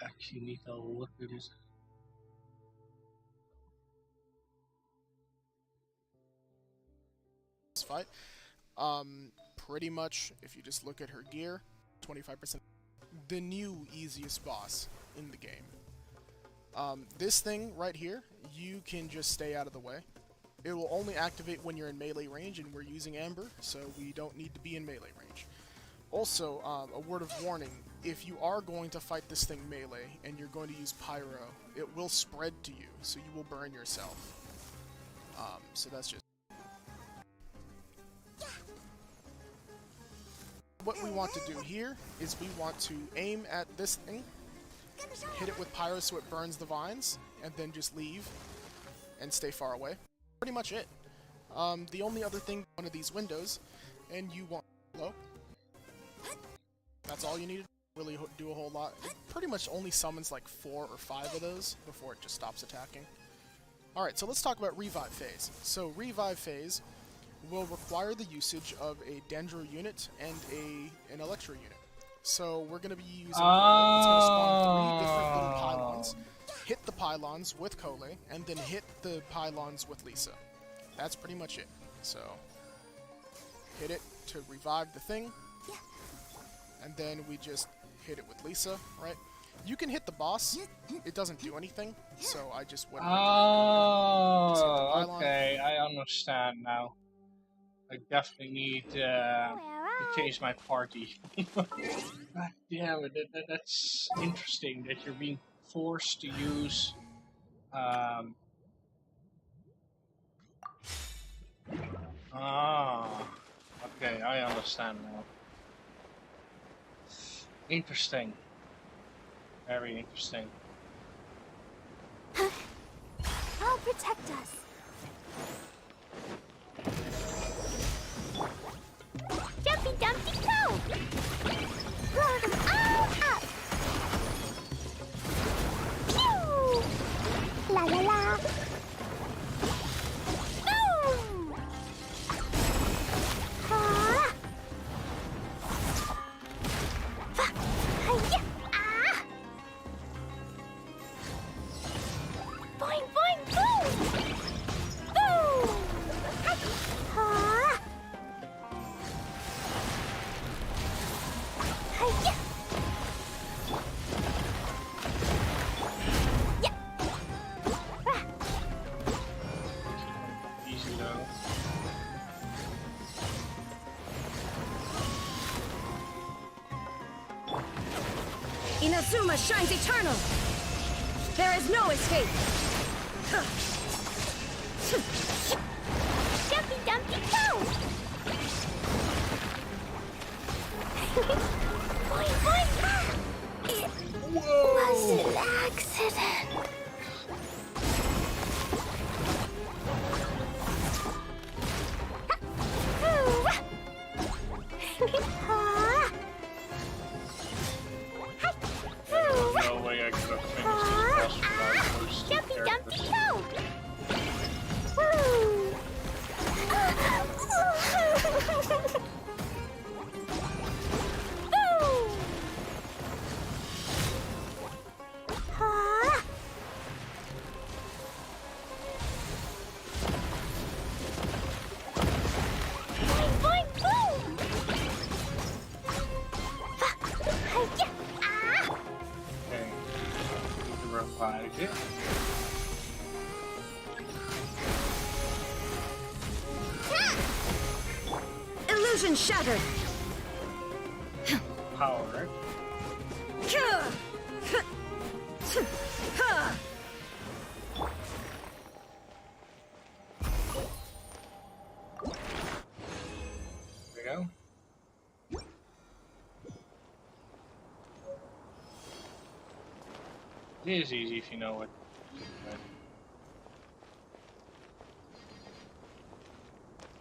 I actually need to look at this. Fight. Pretty much, if you just look at her gear, 25%. The new easiest boss in the game. This thing right here, you can just stay out of the way. It will only activate when you're in melee range, and we're using Amber, so we don't need to be in melee range. Also, a word of warning, if you are going to fight this thing melee, and you're going to use Pyro, it will spread to you, so you will burn yourself. So that's just... What we want to do here is we want to aim at this thing, hit it with Pyro so it burns the vines, and then just leave and stay far away. Pretty much it. The only other thing, one of these windows, and you want low. That's all you need to really do a whole lot. It pretty much only summons like 4 or 5 of those before it just stops attacking. Alright, so let's talk about Revive Phase. So Revive Phase will require the usage of a Dendro unit and an Electro unit. So we're going to be using it's going to spawn 3 different little pylons, hit the pylons with Kole, and then hit the pylons with Lisa. That's pretty much it. So hit it to revive the thing, and then we just hit it with Lisa, right? You can hit the boss, it doesn't do anything, so I just went Oh, okay, I understand now. I definitely need to change my party. God damn it, that's interesting that you're being forced to use okay, I understand now. Interesting. Very interesting. I'll protect us. Jumpy dumpty go! Blow them all up! Pew! La la la! Boom! Ha! Hi-ya! Ah! Boing boing boom! Boom! Ha! Hi-ya! Yeah! Ah! Easy though. Inazuma shines eternal! There is no escape! Jumpy dumpty go! Boing boing ah! It was an accident. Ha! Illusion shattered! Power. There we go. It is easy if you know what.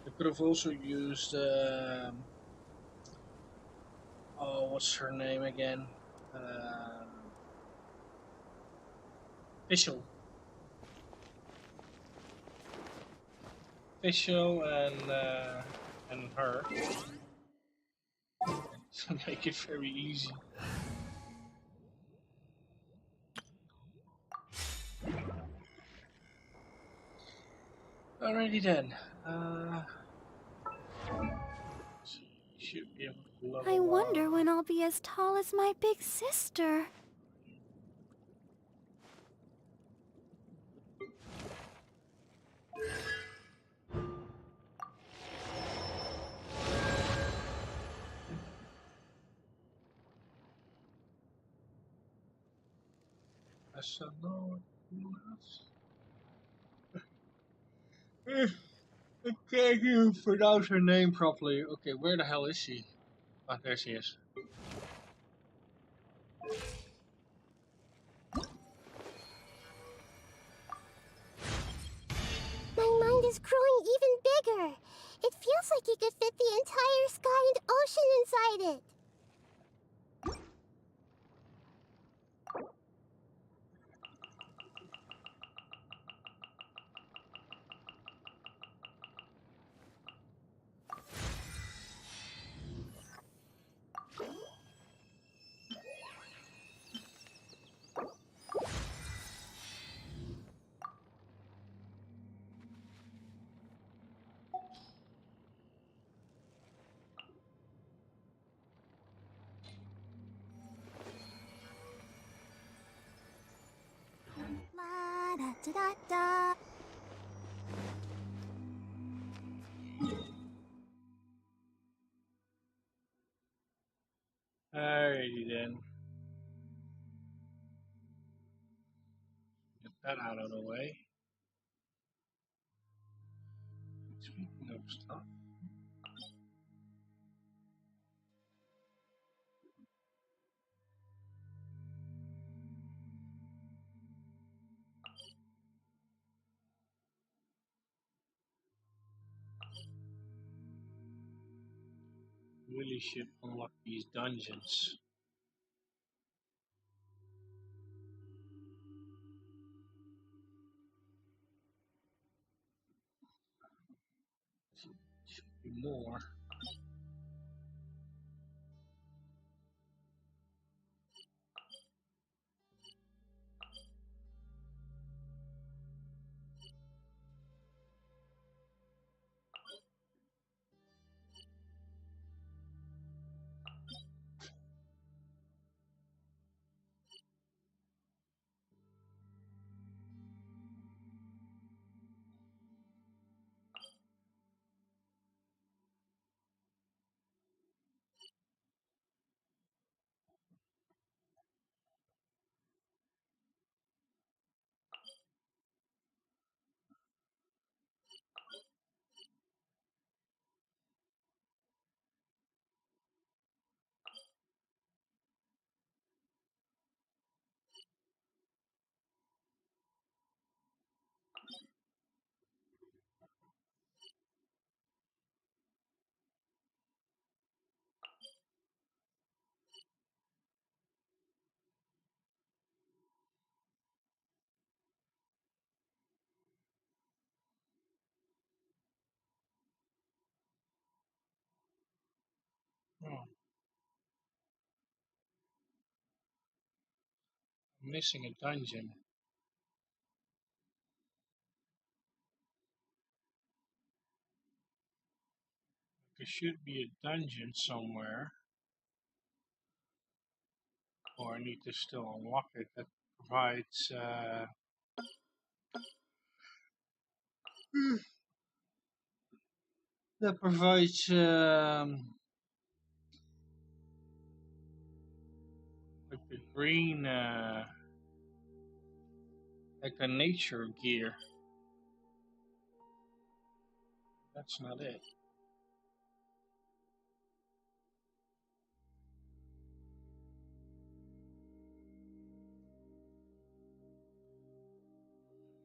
I could have also used. Oh, what's her name again? Fischl. Fischl and her. To make it very easy. Alrighty then. Should be able to level I wonder when I'll be as tall as my big sister. I said no. I can't even pronounce her name properly. Okay, where the hell is she? Ah, there she is. My mind is growing even bigger. It feels like it could fit the entire sky and ocean inside it. La da da da da. Alrighty then. Get that out of the way. Speaking of stuff. Really should unlock these dungeons. Should be more. Oh, I'm missing a dungeon. There should be a dungeon somewhere. Or I need to still unlock it. That provides that provides like the green, like a nature gear. That's not it.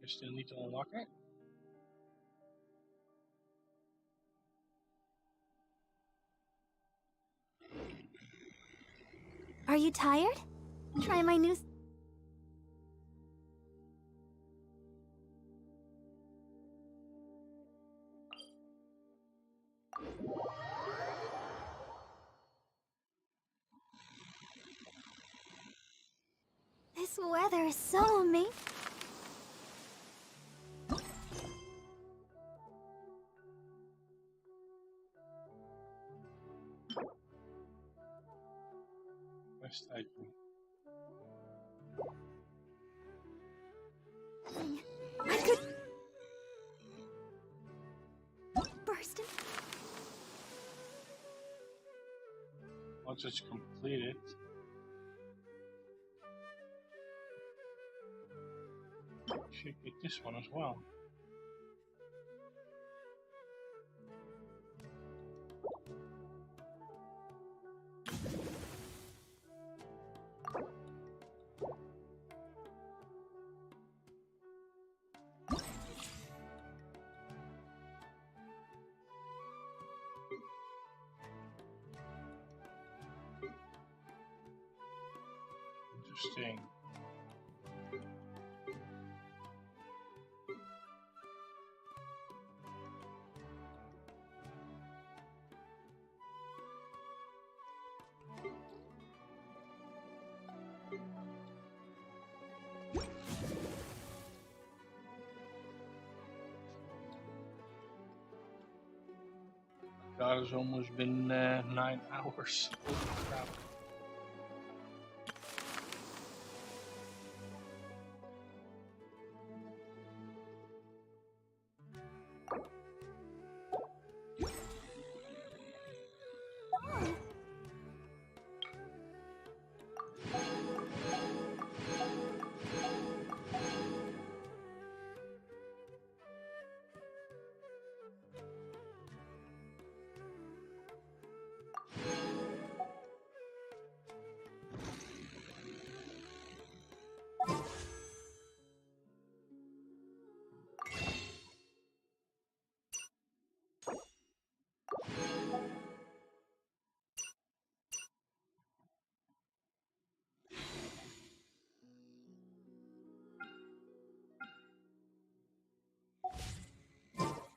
I still need to unlock it. Are you tired? Try my new... This weather is so amazing. West item. I could... burst in... Once it's completed, should get this one as well. Interesting. God, it's almost been 9 hours. Holy crap.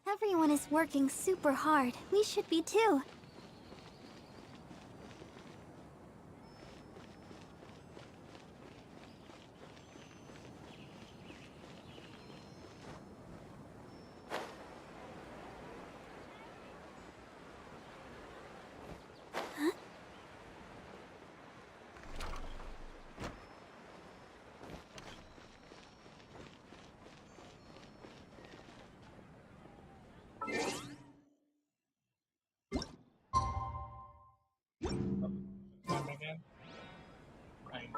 Everyone is working super hard. We should be too. Time again? Right.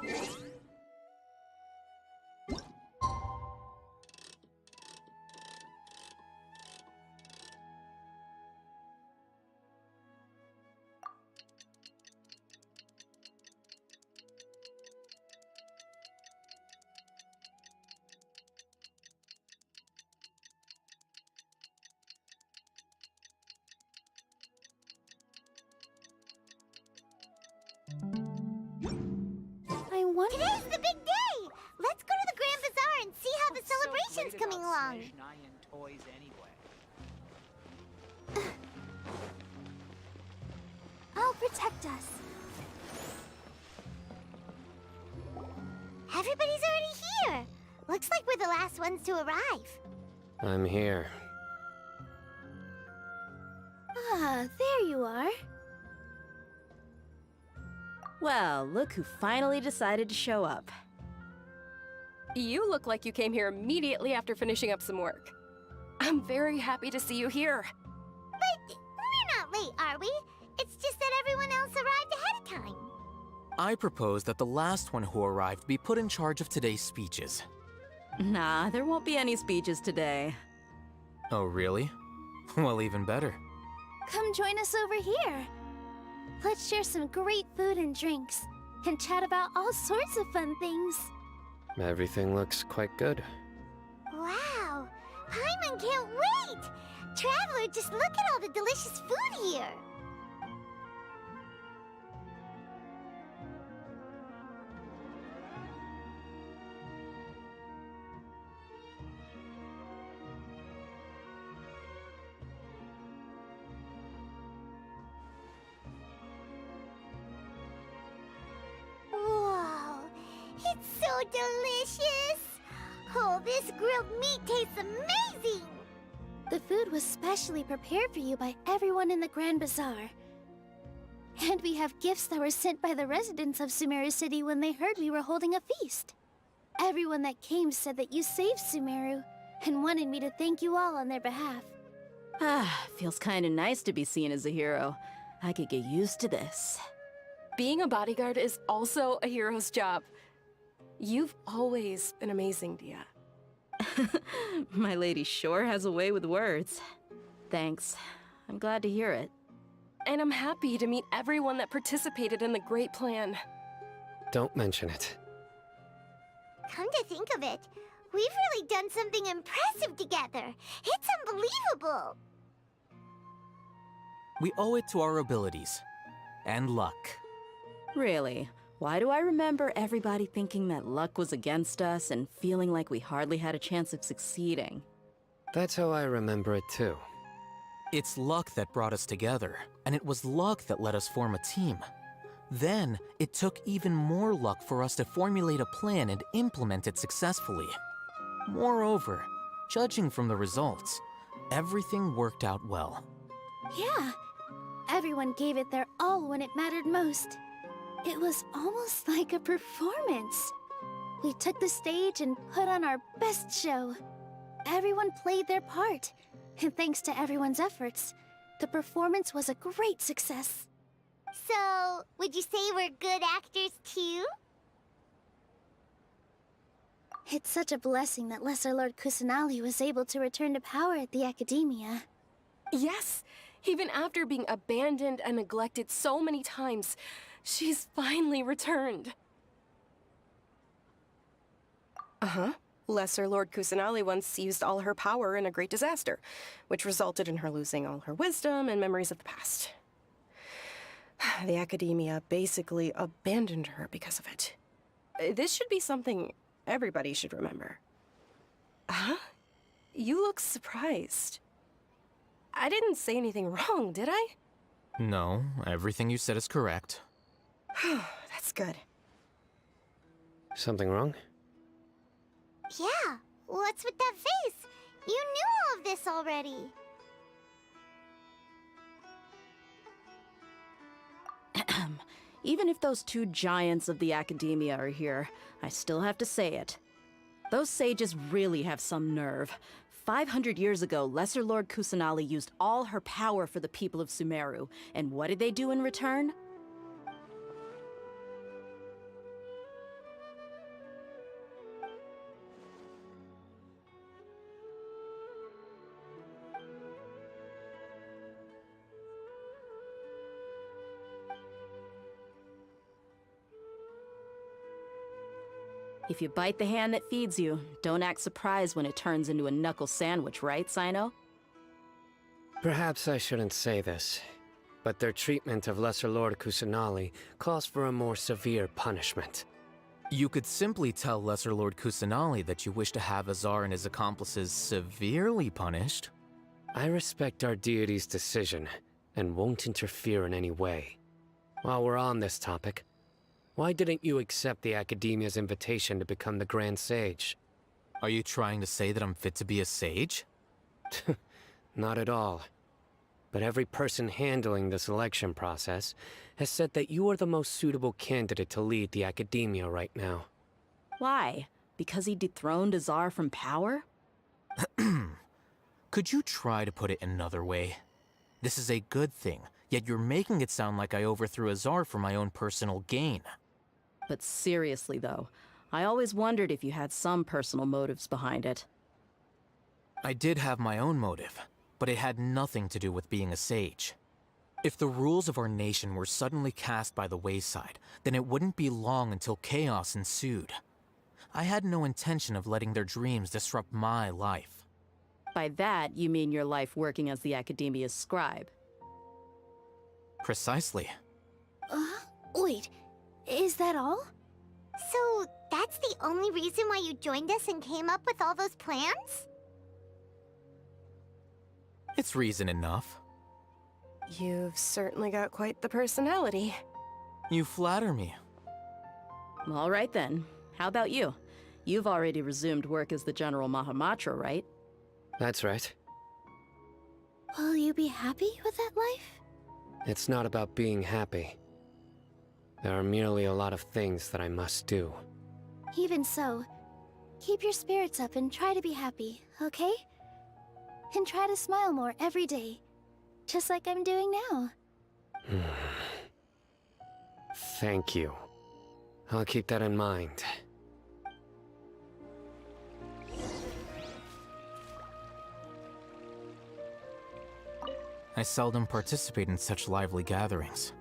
I wonder... Today's the big day! Let's go to the Grand Bazaar and see how the celebration's coming along. Toys anyway. I'll protect us. Everybody's already here. Looks like we're the last ones to arrive. I'm here. Ah, there you are. Well, look who finally decided to show up. You look like you came here immediately after finishing up some work. I'm very happy to see you here. But we're not late, are we? It's just that everyone else arrived ahead of time. I propose that the last one who arrived be put in charge of today's speeches. Nah, there won't be any speeches today. Oh, really? Well, even better. Come join us over here. Let's share some great food and drinks, and chat about all sorts of fun things. Everything looks quite good. Wow! Paimon can't wait! Traveler, just look at all the delicious food here! Whoa! It's so delicious! Oh, this grilled meat tastes amazing! The food was specially prepared for you by everyone in the Grand Bazaar. And we have gifts that were sent by the residents of Sumeru City when they heard we were holding a feast. Everyone that came said that you saved Sumeru, and wanted me to thank you all on their behalf. Ah, feels kinda nice to be seen as a hero. I could get used to this. Being a bodyguard is also a hero's job. You've always been amazing, Dia. My lady sure has a way with words. Thanks. I'm glad to hear it. And I'm happy to meet everyone that participated in the great plan. Don't mention it. Come to think of it, we've really done something impressive together. It's unbelievable. We owe it to our abilities. And luck. Really? Why do I remember everybody thinking that luck was against us and feeling like we hardly had a chance of succeeding? That's how I remember it too. It's luck that brought us together, and it was luck that let us form a team. Then, it took even more luck for us to formulate a plan and implement it successfully. Moreover, judging from the results, everything worked out well. Yeah, everyone gave it their all when it mattered most. It was almost like a performance. We took the stage and put on our best show. Everyone played their part, and thanks to everyone's efforts, the performance was a great success. So, would you say we're good actors too? It's such a blessing that Lesser Lord Kusanali was able to return to power at the Academia. Yes, even after being abandoned and neglected so many times, she's finally returned. Uh-huh. Lesser Lord Kusanali once used all her power in a great disaster, which resulted in her losing all her wisdom and memories of the past. The Academia basically abandoned her because of it. This should be something everybody should remember. Huh? You look surprised. I didn't say anything wrong, did I? No, everything you said is correct. That's good. Something wrong? Yeah, what's with that face? You knew all of this already. Even if those two giants of the Academia are here, I still have to say it. Those sages really have some nerve. 500 years ago, Lesser Lord Kusanali used all her power for the people of Sumeru, and what did they do in return? If you bite the hand that feeds you, don't act surprised when it turns into a knuckle sandwich, right, Sino? Perhaps I shouldn't say this, but their treatment of Lesser Lord Kusanali calls for a more severe punishment. You could simply tell Lesser Lord Kusanali that you wish to have Azar and his accomplices severely punished. I respect our deity's decision, and won't interfere in any way. While we're on this topic, why didn't you accept the Academia's invitation to become the Grand Sage? Are you trying to say that I'm fit to be a sage? Not at all. But every person handling the selection process has said that you are the most suitable candidate to lead the Academia right now. Why? Because he dethroned Azar from power? Could you try to put it another way? This is a good thing, yet you're making it sound like I overthrew Azar for my own personal gain. But seriously, though, I always wondered if you had some personal motives behind it. I did have my own motive, but it had nothing to do with being a sage. If the rules of our nation were suddenly cast by the wayside, then it wouldn't be long until chaos ensued. I had no intention of letting their dreams disrupt my life. By that, you mean your life working as the Academia's scribe. Precisely. Wait, is that all? So, that's the only reason why you joined us and came up with all those plans? It's reason enough. You've certainly got quite the personality. You flatter me. All right then. How about you? You've already resumed work as the General Mahamatra, right? That's right. Will you be happy with that life? It's not about being happy. There are merely a lot of things that I must do. Even so, keep your spirits up and try to be happy, okay? And try to smile more every day, just like I'm doing now. Thank you. I'll keep that in mind. I seldom participate in such lively gatherings,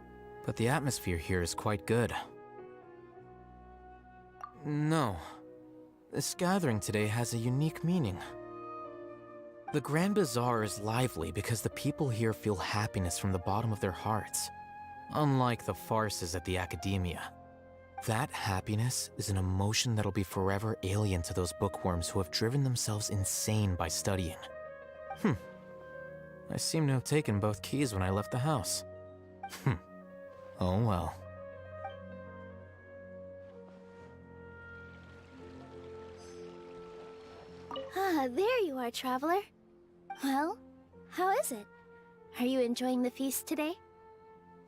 but the atmosphere here is quite good. No, this gathering today has a unique meaning. The Grand Bazaar is lively because the people here feel happiness from the bottom of their hearts, unlike the farces at the Academia. That happiness is an emotion that'll be forever alien to those bookworms who have driven themselves insane by studying. I seem to have taken both keys when I left the house. Oh well. Ah, there you are, traveler. Well, how is it? Are you enjoying the feast today?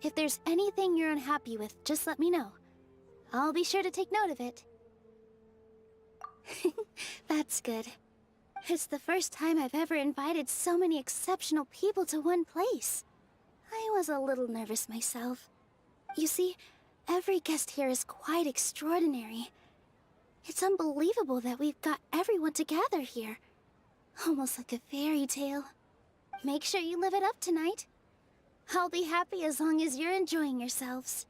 If there's anything you're unhappy with, just let me know. I'll be sure to take note of it. That's good. It's the first time I've ever invited so many exceptional people to one place. I was a little nervous myself. You see, every guest here is quite extraordinary. It's unbelievable that we've got everyone together here. Almost like a fairy tale. Make sure you live it up tonight. I'll be happy as long as you're enjoying yourselves.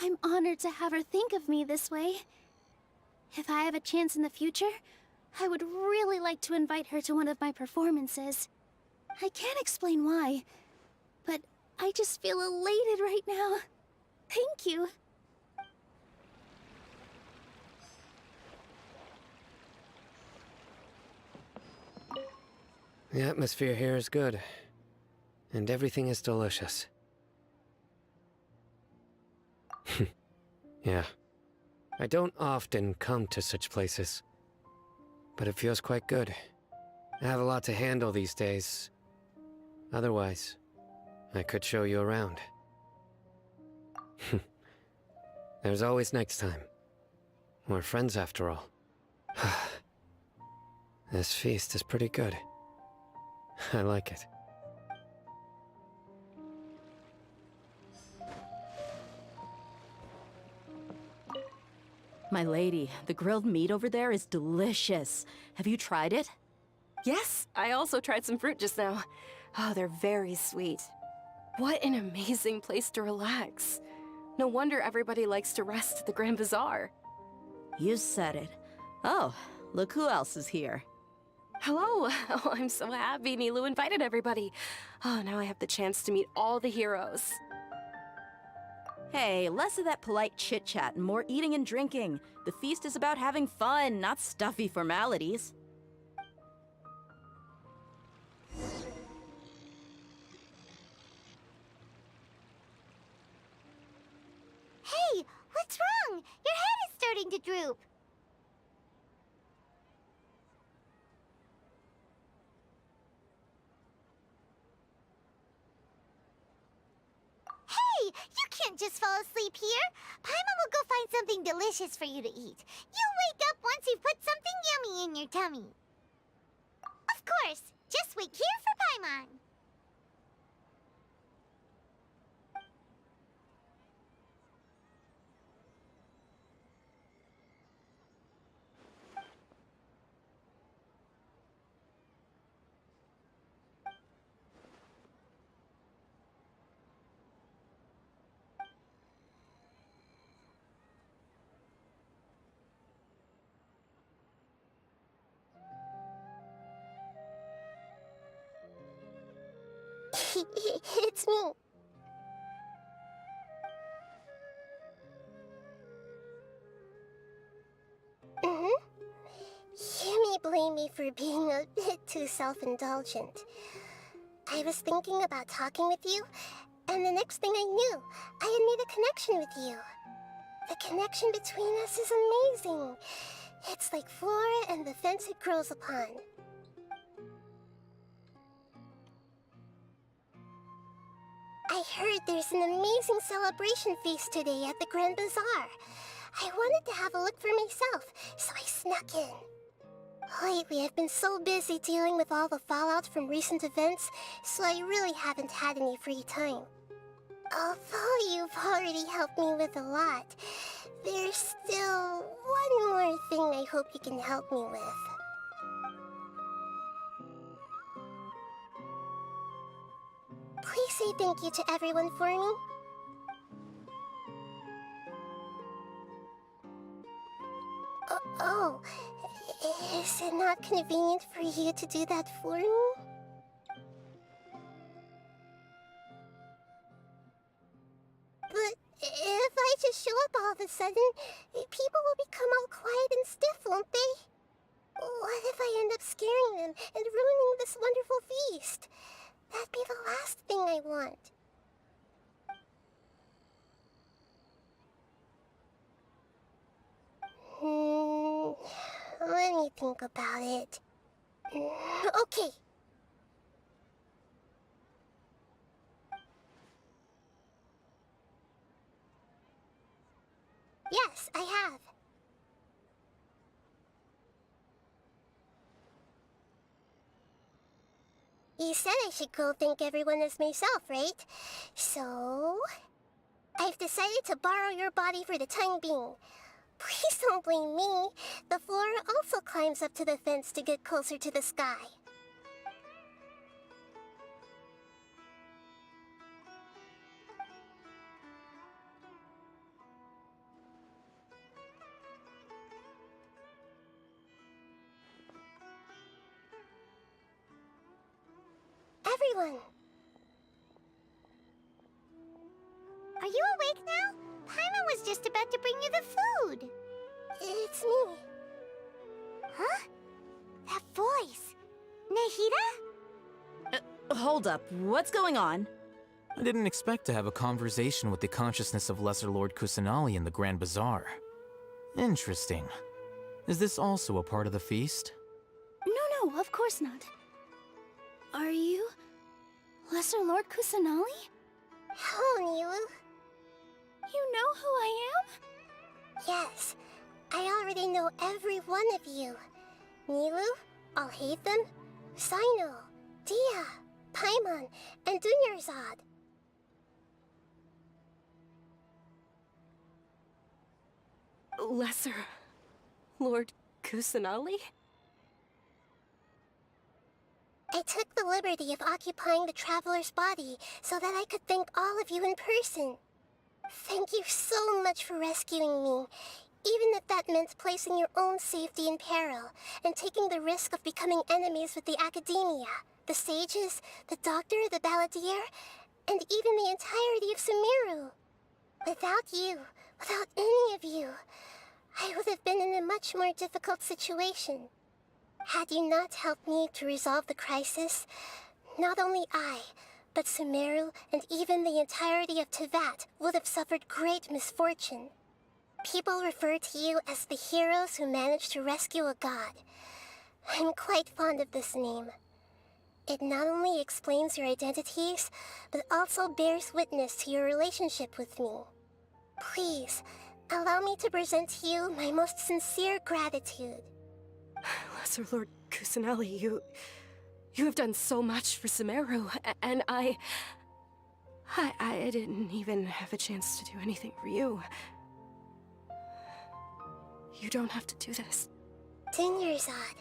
I'm honored to have her think of me this way. If I have a chance in the future, I would really like to invite her to one of my performances. I can't explain why, but I just feel elated right now. Thank you. The atmosphere here is good, and everything is delicious. Yeah. I don't often come to such places, but it feels quite good. I have a lot to handle these days. Otherwise, I could show you around. There's always next time. We're friends after all. This feast is pretty good. I like it. My lady, the grilled meat over there is delicious. Have you tried it? Yes, I also tried some fruit just now. Oh, they're very sweet. What an amazing place to relax. No wonder everybody likes to rest at the Grand Bazaar. You said it. Oh, look who else is here. Hello. Oh, I'm so happy Nilu invited everybody. Oh, now I have the chance to meet all the heroes. Hey, less of that polite chit-chat and more eating and drinking. The feast is about having fun, not stuffy formalities. Hey, what's wrong? Your head is starting to droop. Hey, You can't just fall asleep here. Paimon will go find something delicious for you to eat. You'll wake up once you've put something yummy in your tummy. Of course. Just wait here for Paimon. It's me. You may blame me for being a bit too self-indulgent. I was thinking about talking with you, and the next thing I knew, I had made a connection with you. The connection between us is amazing. It's like flora and the fence it grows upon. I heard there's an amazing celebration feast today at the Grand Bazaar. I wanted to have a look for myself, so I snuck in. Lately, I've been so busy dealing with all the fallout from recent events, so I really haven't had any free time. Although you've already helped me with a lot, there's still one more thing I hope you can help me with. Please say thank you to everyone for me. Oh, is it not convenient for you to do that for me? But if I just show up all of a sudden, people will become all quiet and stiff, won't they? What if I end up scaring them and ruining this wonderful feast? That'd be the last thing I want. Let me think about it. Okay. Yes, I have. You said I should go thank everyone as myself, right? So, I've decided to borrow your body for the time being. Please don't blame me. The flora also climbs up to the fence to get closer to the sky. Everyone! Are you awake now? Paimon was just about to bring you the food. It's me. Huh? That voice. Nahida? Hold up. What's going on? I didn't expect to have a conversation with the consciousness of Lesser Lord Kusanali in the Grand Bazaar. Interesting. Is this also a part of the feast? No, of course not. Are you Lesser Lord Kusanali? Hello, Nilu. You know who I am? Yes, I already know every one of you. Nilu, Alhaitham, Sino, Dia, Paimon, and Dunyarzad. Lesser Lord Kusanali? I took the liberty of occupying the traveler's body so that I could thank all of you in person. Thank you so much for rescuing me, even if that meant placing your own safety in peril and taking the risk of becoming enemies with the academia, the sages, the doctor, the balladeer, and even the entirety of Sumeru. Without you, without any of you, I would have been in a much more difficult situation. Had you not helped me to resolve the crisis, not only I, but Sumeru and even the entirety of Teyvat would have suffered great misfortune. People refer to you as the heroes who managed to rescue a god. I'm quite fond of this name. It not only explains your identities, but also bears witness to your relationship with me. Please, allow me to present to you my most sincere gratitude. Lesser Lord Kusanali, you have done so much for Sumeru, and I didn't even have a chance to do anything for you. You don't have to do this. Dinyarzad,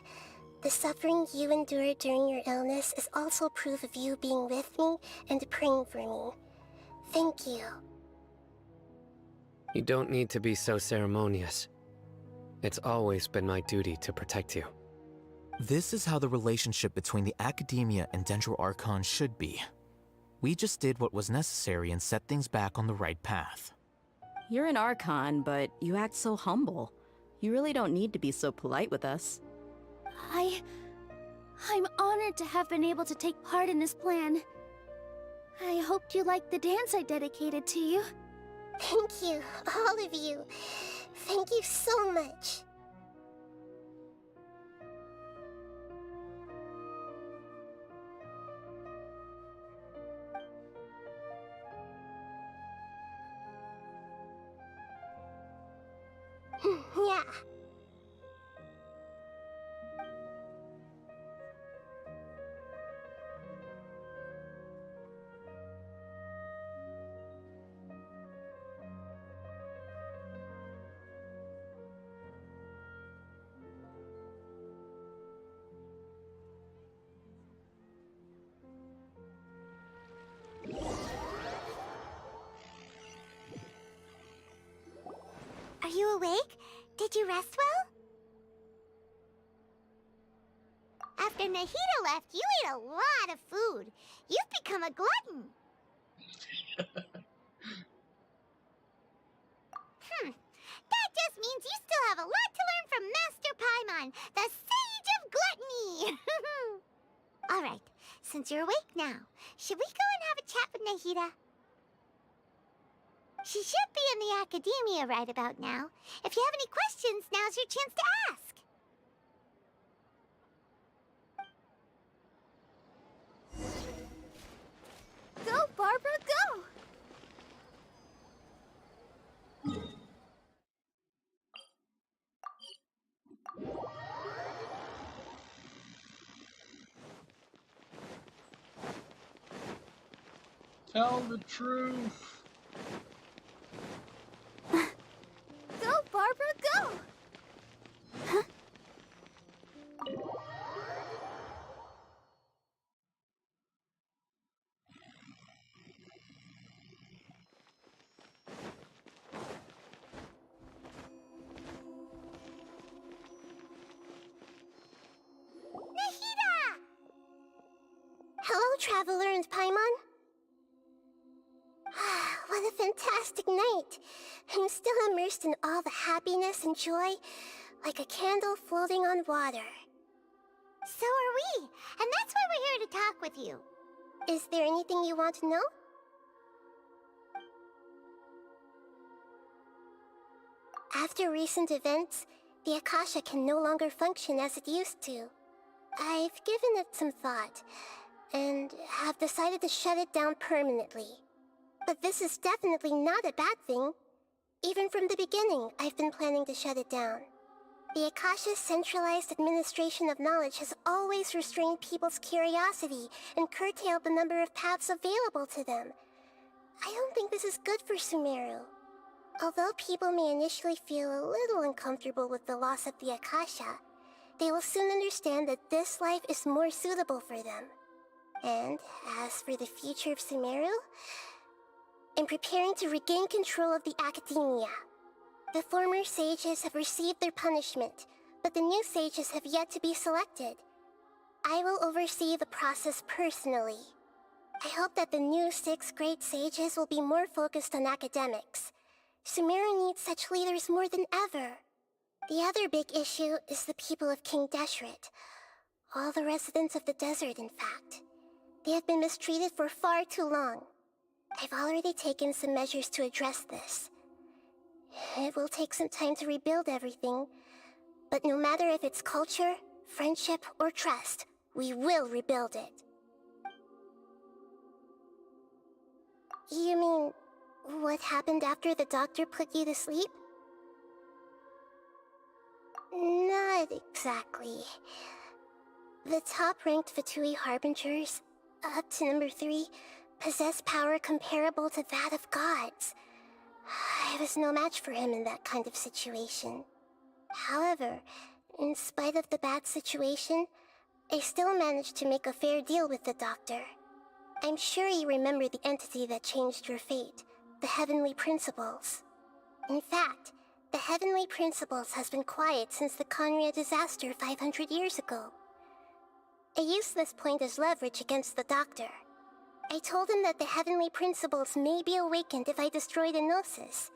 the suffering you endured during your illness is also proof of you being with me and praying for me. Thank you. You don't need to be so ceremonious. It's always been my duty to protect you. This is how the relationship between the Academia and Dendro Archon should be. We just did what was necessary and set things back on the right path. You're an Archon, but you act so humble. You really don't need to be so polite with us. I'm honored to have been able to take part in this plan. I hoped you liked the dance I dedicated to you. Thank you, all of you. Thank you so much. Yeah. Are you awake? Did you rest well? After Nahida left, you ate a lot of food. You've become a glutton. That just means you still have a lot to learn from Master Paimon, the Sage of Gluttony. Alright, since you're awake now, should we go and have a chat with Nahida? She should be in the Academia right about now. If you have any questions, now's your chance to ask. Go, Barbara, go! Tell the truth. Go, Barbara, go! Nahida! Hello, Traveler and Paimon. What a fantastic night. I'm still immersed in all the happiness and joy, like a candle floating on water. So are we, and that's why we're here to talk with you. Is there anything you want to know? After recent events, the Akasha can no longer function as it used to. I've given it some thought, and have decided to shut it down permanently. But this is definitely not a bad thing. Even from the beginning, I've been planning to shut it down. The Akasha's centralized administration of knowledge has always restrained people's curiosity and curtailed the number of paths available to them. I don't think this is good for Sumeru. Although people may initially feel a little uncomfortable with the loss of the Akasha, they will soon understand that this life is more suitable for them. And as for the future of Sumeru, I'm preparing to regain control of the Academia. The former sages have received their punishment, but the new sages have yet to be selected. I will oversee the process personally. I hope that the new 6 great sages will be more focused on academics. Sumeru needs such leaders more than ever. The other big issue is the people of King Deshret. All the residents of the desert, in fact. They have been mistreated for far too long. I've already taken some measures to address this. It will take some time to rebuild everything, but no matter if it's culture, friendship, or trust, we will rebuild it. You mean, what happened after the doctor put you to sleep? Not exactly. The top-ranked Fatui Harbingers, up to number 3, possess power comparable to that of gods. I was no match for him in that kind of situation. However, in spite of the bad situation, I still managed to make a fair deal with the doctor. I'm sure you remember the entity that changed your fate, the Heavenly Principles. In fact, the Heavenly Principles has been quiet since the Conria disaster 500 years ago. I used this point as leverage against the doctor. I told him that the Heavenly Principles may be awakened if I destroy the Gnosis.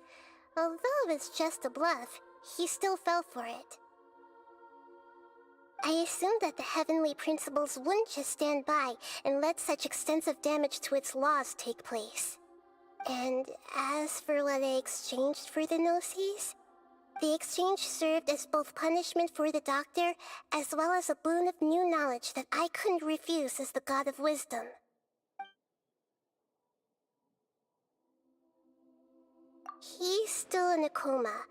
Although it's just a bluff, he still fell for it. I assumed that the Heavenly Principles wouldn't just stand by and let such extensive damage to its laws take place. And as for what I exchanged for the Gnosis, the exchange served as both punishment for the doctor, as well as a boon of new knowledge that I couldn't refuse as the God of Wisdom. He's still in a coma.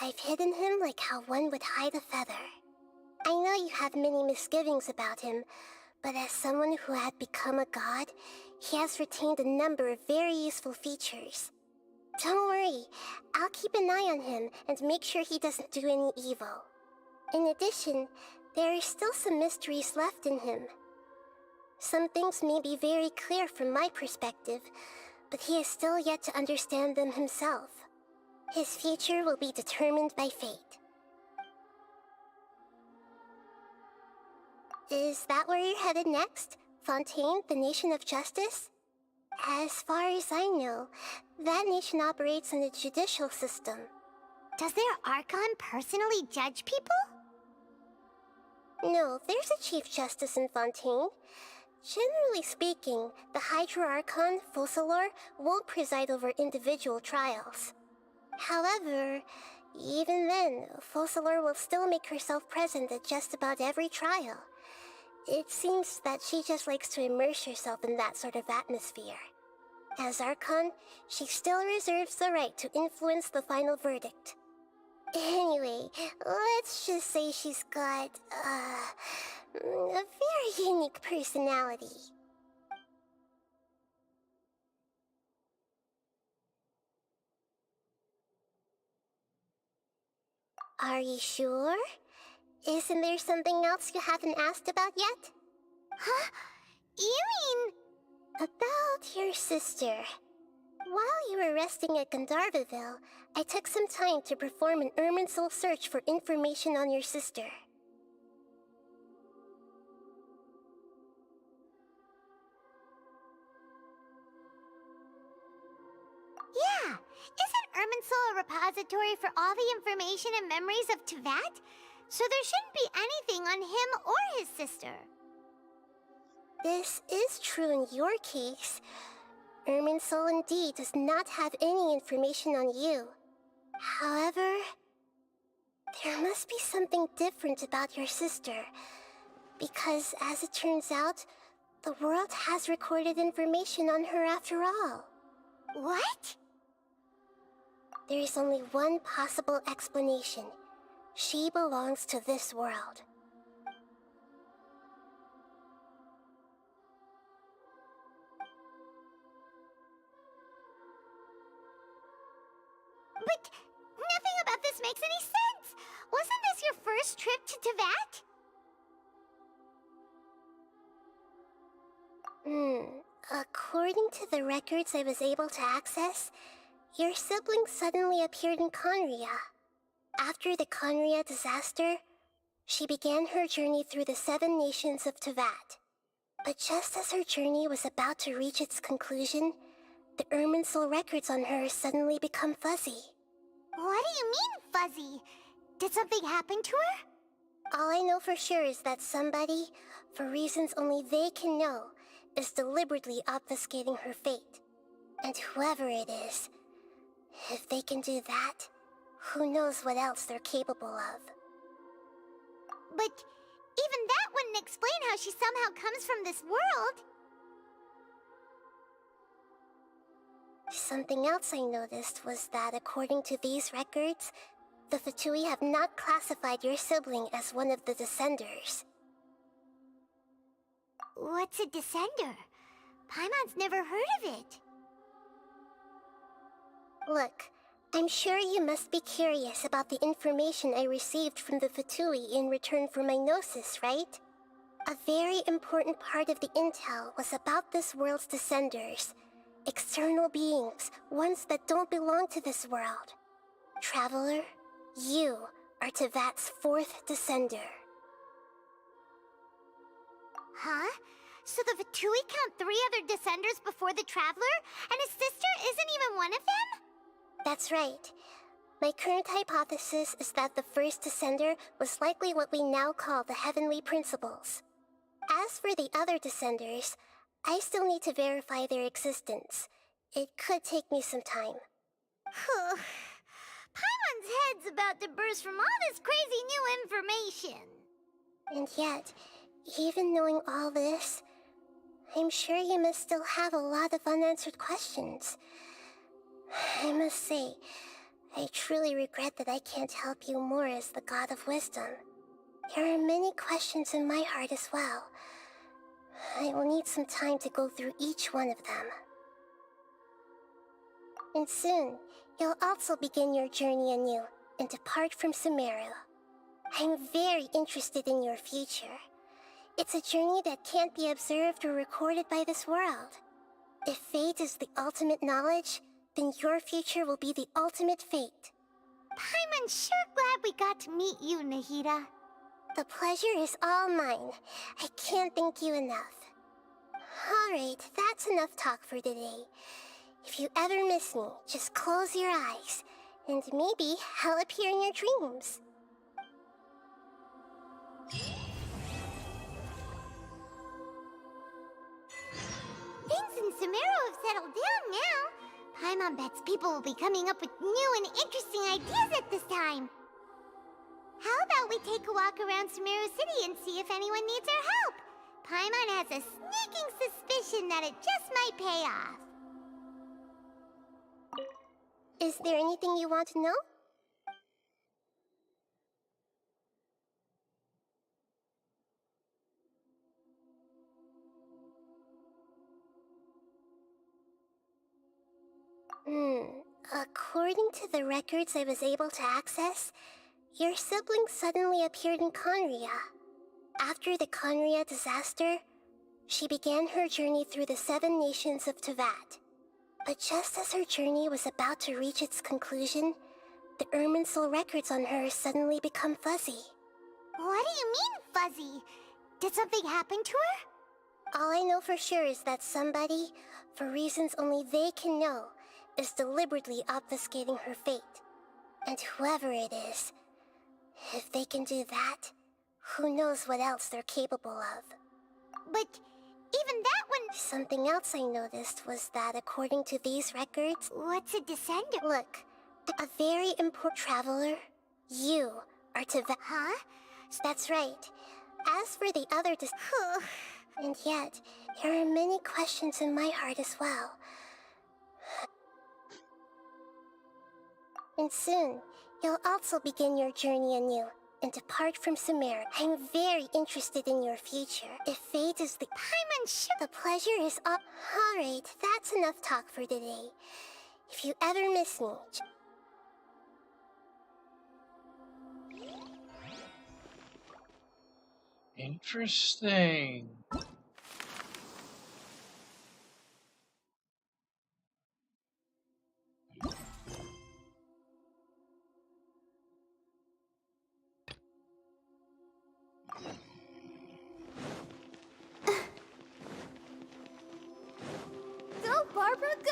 I've hidden him like how one would hide a feather. I know you have many misgivings about him, but as someone who had become a god, he has retained a number of very useful features. Don't worry, I'll keep an eye on him and make sure he doesn't do any evil. In addition, there are still some mysteries left in him. Some things may be very clear from my perspective, but he is still yet to understand them himself. His future will be determined by fate. Is that where you're headed next? Fontaine, the Nation of Justice? As far as I know, that nation operates in a judicial system. Does their Archon personally judge people? No, there's a Chief Justice in Fontaine. Generally speaking, the Hydra Archon, Focalor, won't preside over individual trials. However, even then, Focalor will still make herself present at just about every trial. It seems that she just likes to immerse herself in that sort of atmosphere. As Archon, she still reserves the right to influence the final verdict. Anyway, let's just say she's got, a very unique personality. Are you sure? Isn't there something else you haven't asked about yet? Huh? You mean... About your sister. While you were resting at Gandharvaville, I took some time to perform an Irminsul search for information on your sister. Yeah! Isn't Irminsul a repository for all the information and memories of Teyvat? So there shouldn't be anything on him or his sister. This is true in your case. Irminsul indeed does not have any information on you. However, there must be something different about your sister. Because as it turns out, the world has recorded information on her after all. What? There is only one possible explanation. She belongs to this world. But nothing about this makes any sense! Wasn't this your first trip to Teyvat? According to the records I was able to access, your sibling suddenly appeared in Conria. After the Conria disaster, she began her journey through the 7 nations of Teyvat. But just as her journey was about to reach its conclusion, the Irminsul records on her suddenly become fuzzy. What do you mean, fuzzy? Did something happen to her? All I know for sure is that somebody, for reasons only they can know, is deliberately obfuscating her fate. And whoever it is, if they can do that, who knows what else they're capable of. But even that wouldn't explain how she somehow comes from this world. Something else I noticed was that according to these records, the Fatui have not classified your sibling as one of the Descenders. What's a Descender? Paimon's never heard of it. Look, I'm sure you must be curious about the information I received from the Fatui in return for my gnosis, right? A very important part of the intel was about this world's Descenders. External beings, ones that don't belong to this world. Traveler, you are Tevat's 4th Descender. Huh? So the Fatui count 3 other Descenders before the Traveler, and his sister isn't even one of them? That's right. My current hypothesis is that the first Descender was likely what we now call the Heavenly Principles. As for the other Descenders, I still need to verify their existence. It could take me some time. Paimon's head's about to burst from all this crazy new information. And yet, even knowing all this, I'm sure you must still have a lot of unanswered questions. I must say, I truly regret that I can't help you more as the God of Wisdom. There are many questions in my heart as well. I will need some time to go through each one of them. And soon, you'll also begin your journey anew and depart from Sumeru. I'm very interested in your future. It's a journey that can't be observed or recorded by this world. If fate is the ultimate knowledge, then your future will be the ultimate fate. Paimon's sure glad we got to meet you, Nahida. The pleasure is all mine. I can't thank you enough. Alright, that's enough talk for today. If you ever miss me, just close your eyes, and maybe I'll appear in your dreams. Things in Sumeru have settled down now. Paimon bets people will be coming up with new and interesting ideas at this time. How about we take a walk around Sumeru City and see if anyone needs our help? Paimon has a sneaking suspicion that it just might pay off. Is there anything you want to know? According to the records I was able to access, your sibling suddenly appeared in Conria. After the Conria disaster, she began her journey through the 7 nations of Tevat. But just as her journey was about to reach its conclusion, the Irminsul records on her suddenly become fuzzy. What do you mean, fuzzy? Did something happen to her? All I know for sure is that somebody, for reasons only they can know, is deliberately obfuscating her fate. And whoever it is, if they can do that, who knows what else they're capable of. But even that one... Something else I noticed was that according to these records... What's a Descender? Look, a very important traveler, you are Tevat. Huh? That's right. As for the other and yet, there are many questions in my heart as well. And soon, you'll also begin your journey anew and depart from Sumeru. I'm very interested in your future. If fate is the... Paimon, the pleasure is all... Alright, that's enough talk for today. If you ever miss me... Interesting. Go, Barbara, go!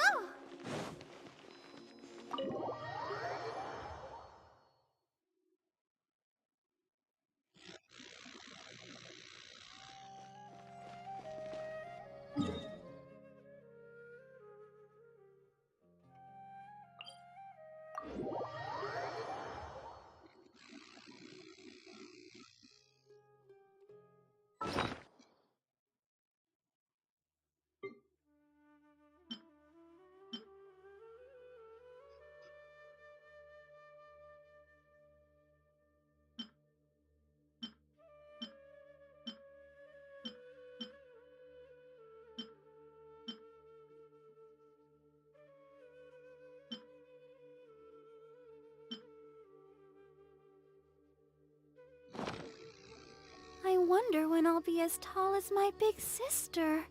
wonder when I'll be as tall as my big sister.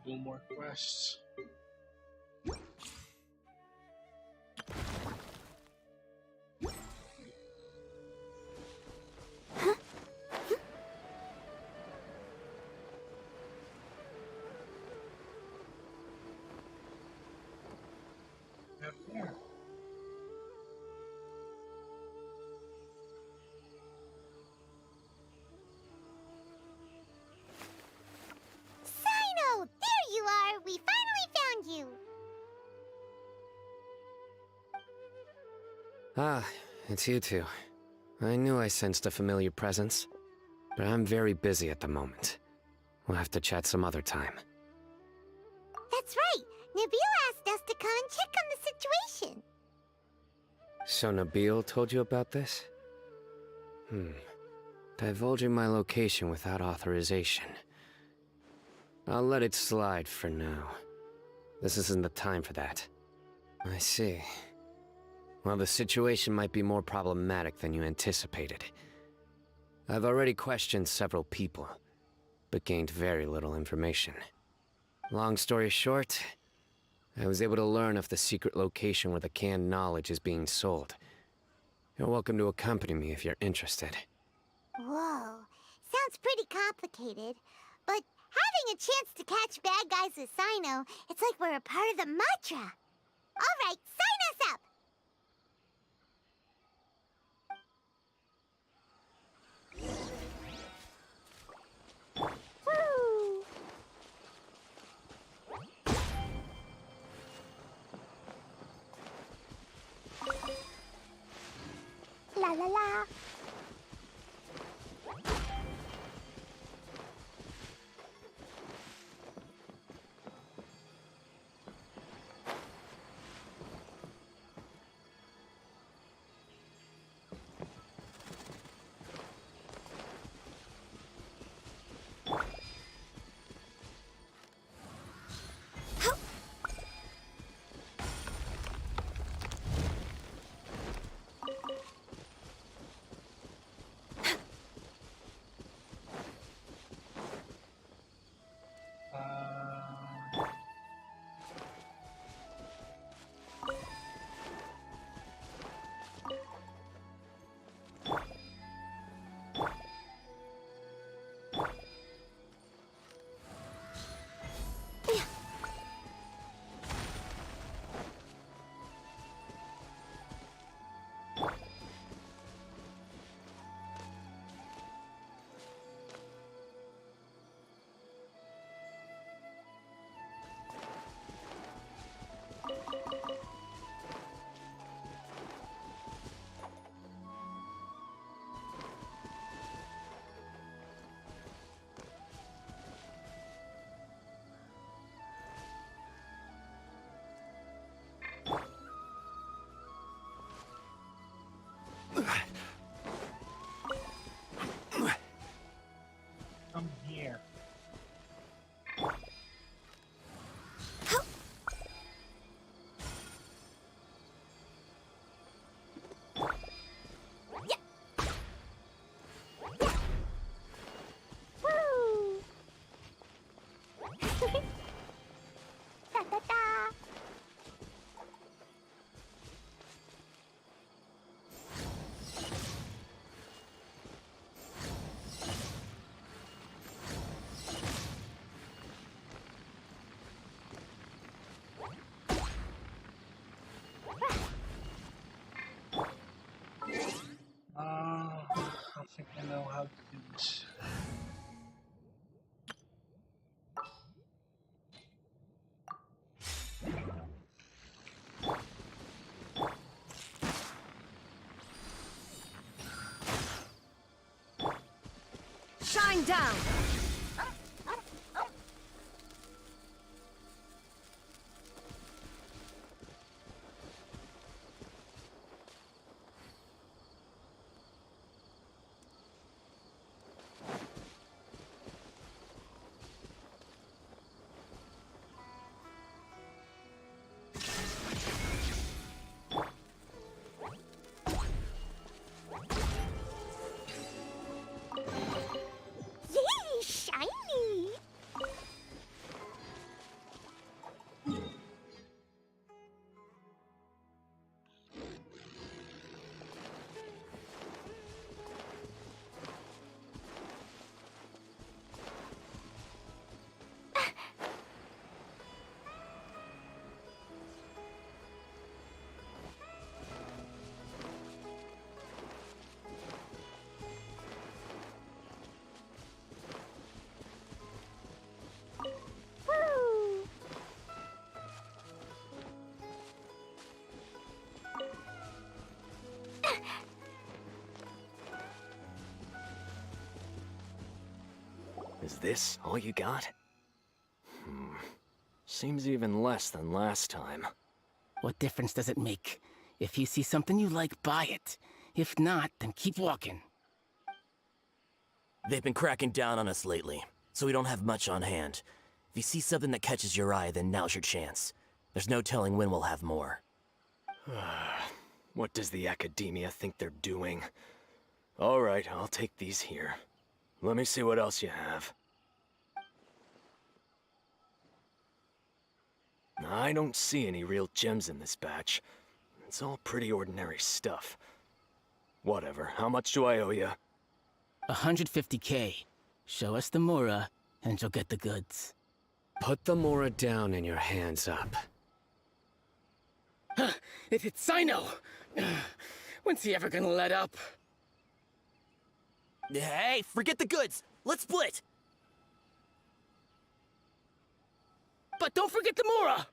Do more quests. Sino! There you are! We finally found you! Ah, it's you two. I knew I sensed a familiar presence, but I'm very busy at the moment. We'll have to chat some other time. That's right! Nabil asked us to come and check on the situation. So Nabil told you about this? Divulging my location without authorization. I'll let it slide for now. This isn't the time for that. I see. Well, the situation might be more problematic than you anticipated. I've already questioned several people, but gained very little information. Long story short, I was able to learn of the secret location where the canned knowledge is being sold. You're welcome to accompany me if you're interested. Whoa, sounds pretty complicated. But having a chance to catch bad guys with Sino, it's like we're a part of the mantra. All right, sign us up! Woo! La la la. Come here. Woo! Da da da. I think I know how to do this. Shine down! Is this all you got? Seems even less than last time. What difference does it make? If you see something you like, buy it. If not, then keep walking. They've been cracking down on us lately, so we don't have much on hand. If you see something that catches your eye, then now's your chance. There's no telling when we'll have more. What does the Academia think they're doing? Alright, I'll take these here. Let me see what else you have. I don't see any real gems in this batch. It's all pretty ordinary stuff. Whatever, how much do I owe you? 150K. Show us the Mora, and you'll get the goods. Put the Mora down and your hands up. It's Sino! When's he ever gonna let up? Hey, forget the goods! Let's split! But don't forget the Mora!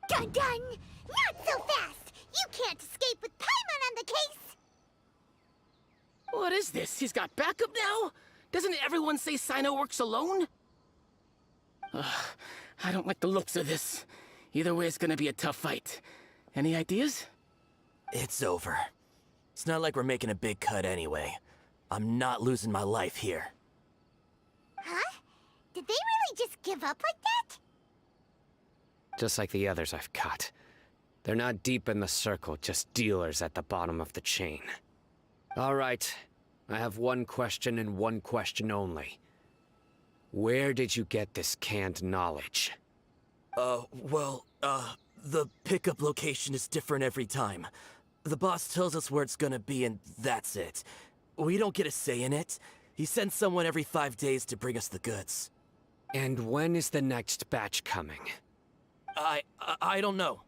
Done! Not so fast! You can't escape with Paimon on the case! What is this? He's got backup now? Doesn't everyone say Sino works alone? I don't like the looks of this. Either way, it's gonna be a tough fight. Any ideas? It's over. It's not like we're making a big cut anyway. I'm not losing my life here. Huh? Did they really just give up like that? Just like the others I've cut. They're not deep in the circle, just dealers at the bottom of the chain. All right, I have one question and one question only. Where did you get this canned knowledge? The pickup location is different every time. The boss tells us where it's gonna be and that's it. We don't get a say in it. He sends someone every 5 days to bring us the goods. And when is the next batch coming? I don't know.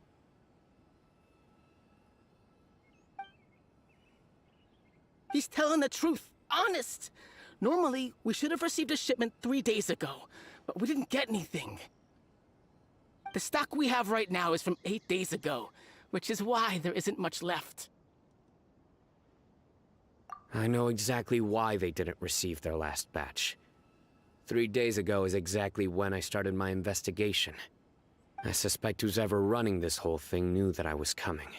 He's telling the truth. Honest. Normally, we should have received a shipment 3 days ago, but we didn't get anything. The stock we have right now is from 8 days ago, which is why there isn't much left. I know exactly why they didn't receive their last batch. 3 days ago is exactly when I started my investigation. I suspect who's ever running this whole thing knew that I was coming.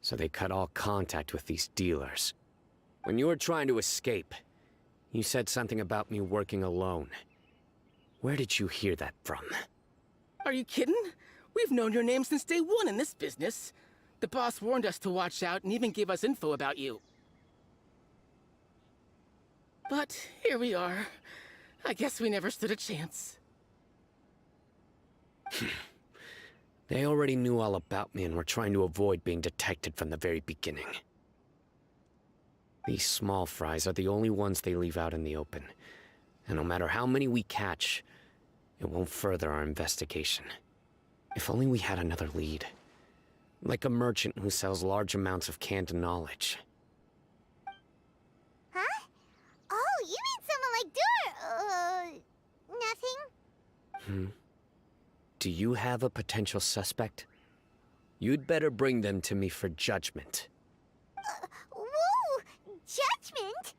So they cut all contact with these dealers. When you were trying to escape, you said something about me working alone. Where did you hear that from? Are you kidding? We've known your name since day one in this business. The boss warned us to watch out and even gave us info about you. But here we are. I guess we never stood a chance. They already knew all about me and were trying to avoid being detected from the very beginning. These small fries are the only ones they leave out in the open. And no matter how many we catch, it won't further our investigation. If only we had another lead. Like a merchant who sells large amounts of canned knowledge. Huh? Oh, you mean someone like nothing? Do you have a potential suspect? You'd better bring them to me for judgment. Whoa! Judgment?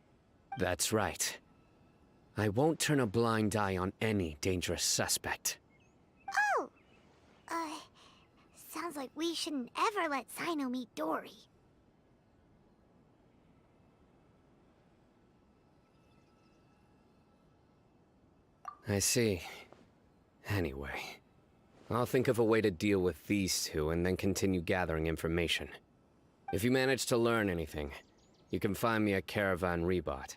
That's right. I won't turn a blind eye on any dangerous suspect. Oh! Sounds like we shouldn't ever let Sino meet Dory. I see. Anyway, I'll think of a way to deal with these two and then continue gathering information. If you manage to learn anything, you can find me at Caravan Rebot.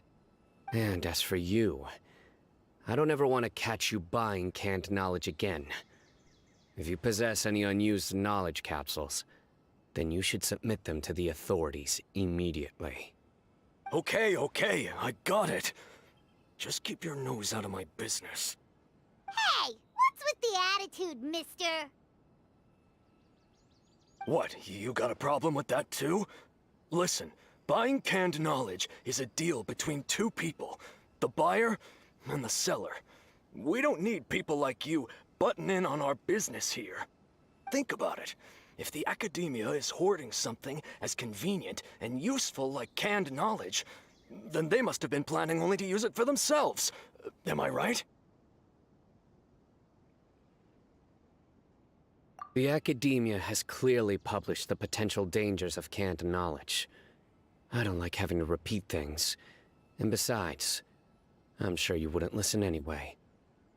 And as for you, I don't ever want to catch you buying canned knowledge again. If you possess any unused knowledge capsules, then you should submit them to the authorities immediately. Okay, I got it. Just keep your nose out of my business. Hey! What's with the attitude, mister? What, you got a problem with that too? Listen, buying canned knowledge is a deal between two people, the buyer and the seller. We don't need people like you butting in on our business here. Think about it. If the academia is hoarding something as convenient and useful like canned knowledge, then they must have been planning only to use it for themselves. Am I right? The academia has clearly published the potential dangers of canned knowledge. I don't like having to repeat things. And besides, I'm sure you wouldn't listen anyway.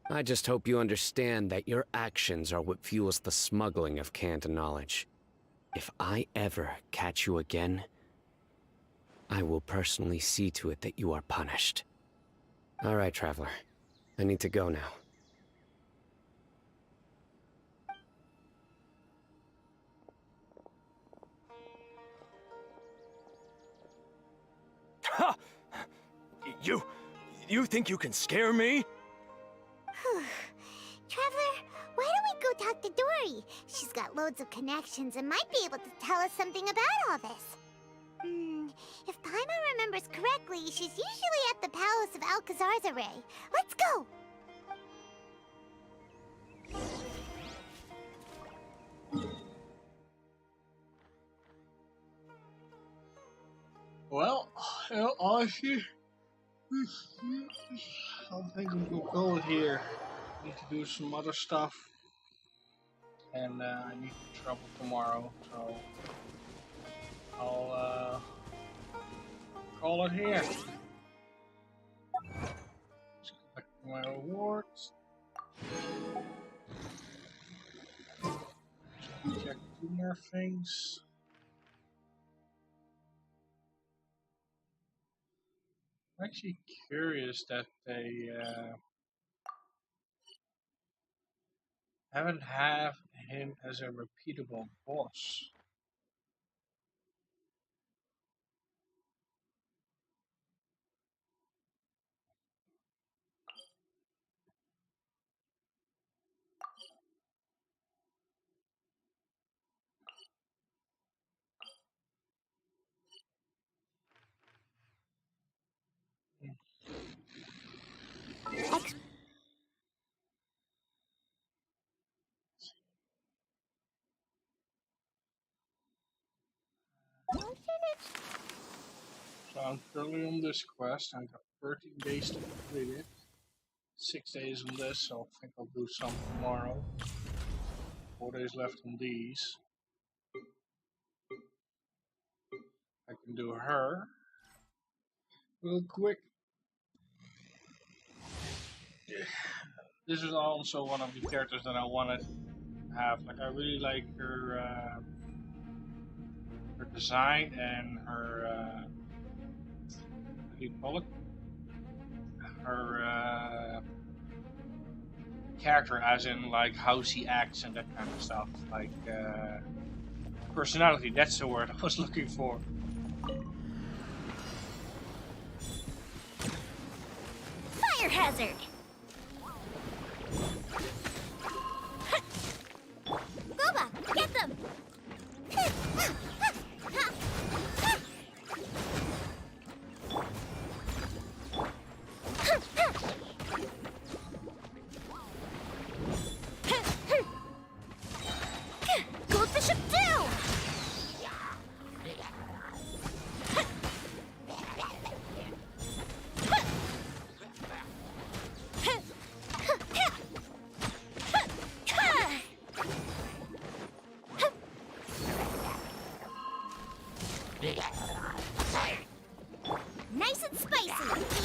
I just hope you understand that your actions are what fuels the smuggling of canned knowledge. If I ever catch you again, I will personally see to it that you are punished. All right, Traveler. I need to go now. Ha! You think you can scare me? Traveler, why don't we go talk to Dory? She's got loads of connections and might be able to tell us something about all this. If Paimon remembers correctly, she's usually at the Palace of Alcazar's Array. Let's go! Well, honestly, I think we'll go here. Need to do some other stuff, and I need to travel tomorrow, so I'll call it here. Just collect my rewards. Just check 2 more things. I'm actually curious that they haven't have him as a repeatable boss. So I'm currently on this quest. I've got 13 days to complete it. 6 days on this, so I think I'll do some tomorrow. 4 days left on these. I can do her real quick. This is also one of the characters that I wanted to have. Like, I really like her her design and her what do you call it? Her character, as in like how she acts and that kind of stuff. Like personality. That's the word I was looking for. Fire hazard! Boba, get them! Goldfish up down! Nice and spicy.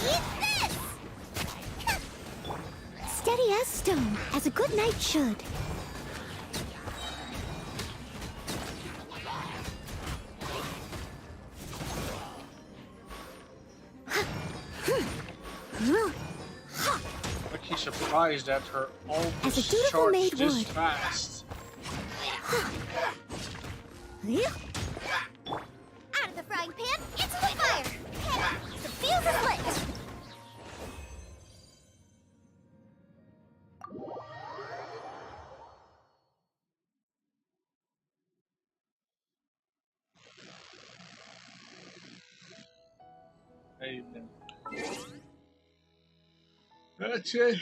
Eat this! Steady as stone, as a good knight should. I'm actually surprised that her ult As a is dutiful charged maid this would. fast. Out of the frying pan, into the fire! The fuse is lit! Hey, then. That's it.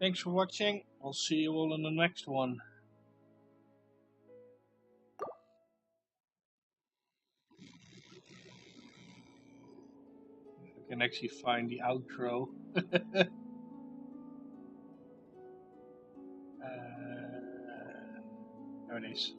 Thanks for watching. I'll see you all in the next one. If I can actually find the outro. There it is.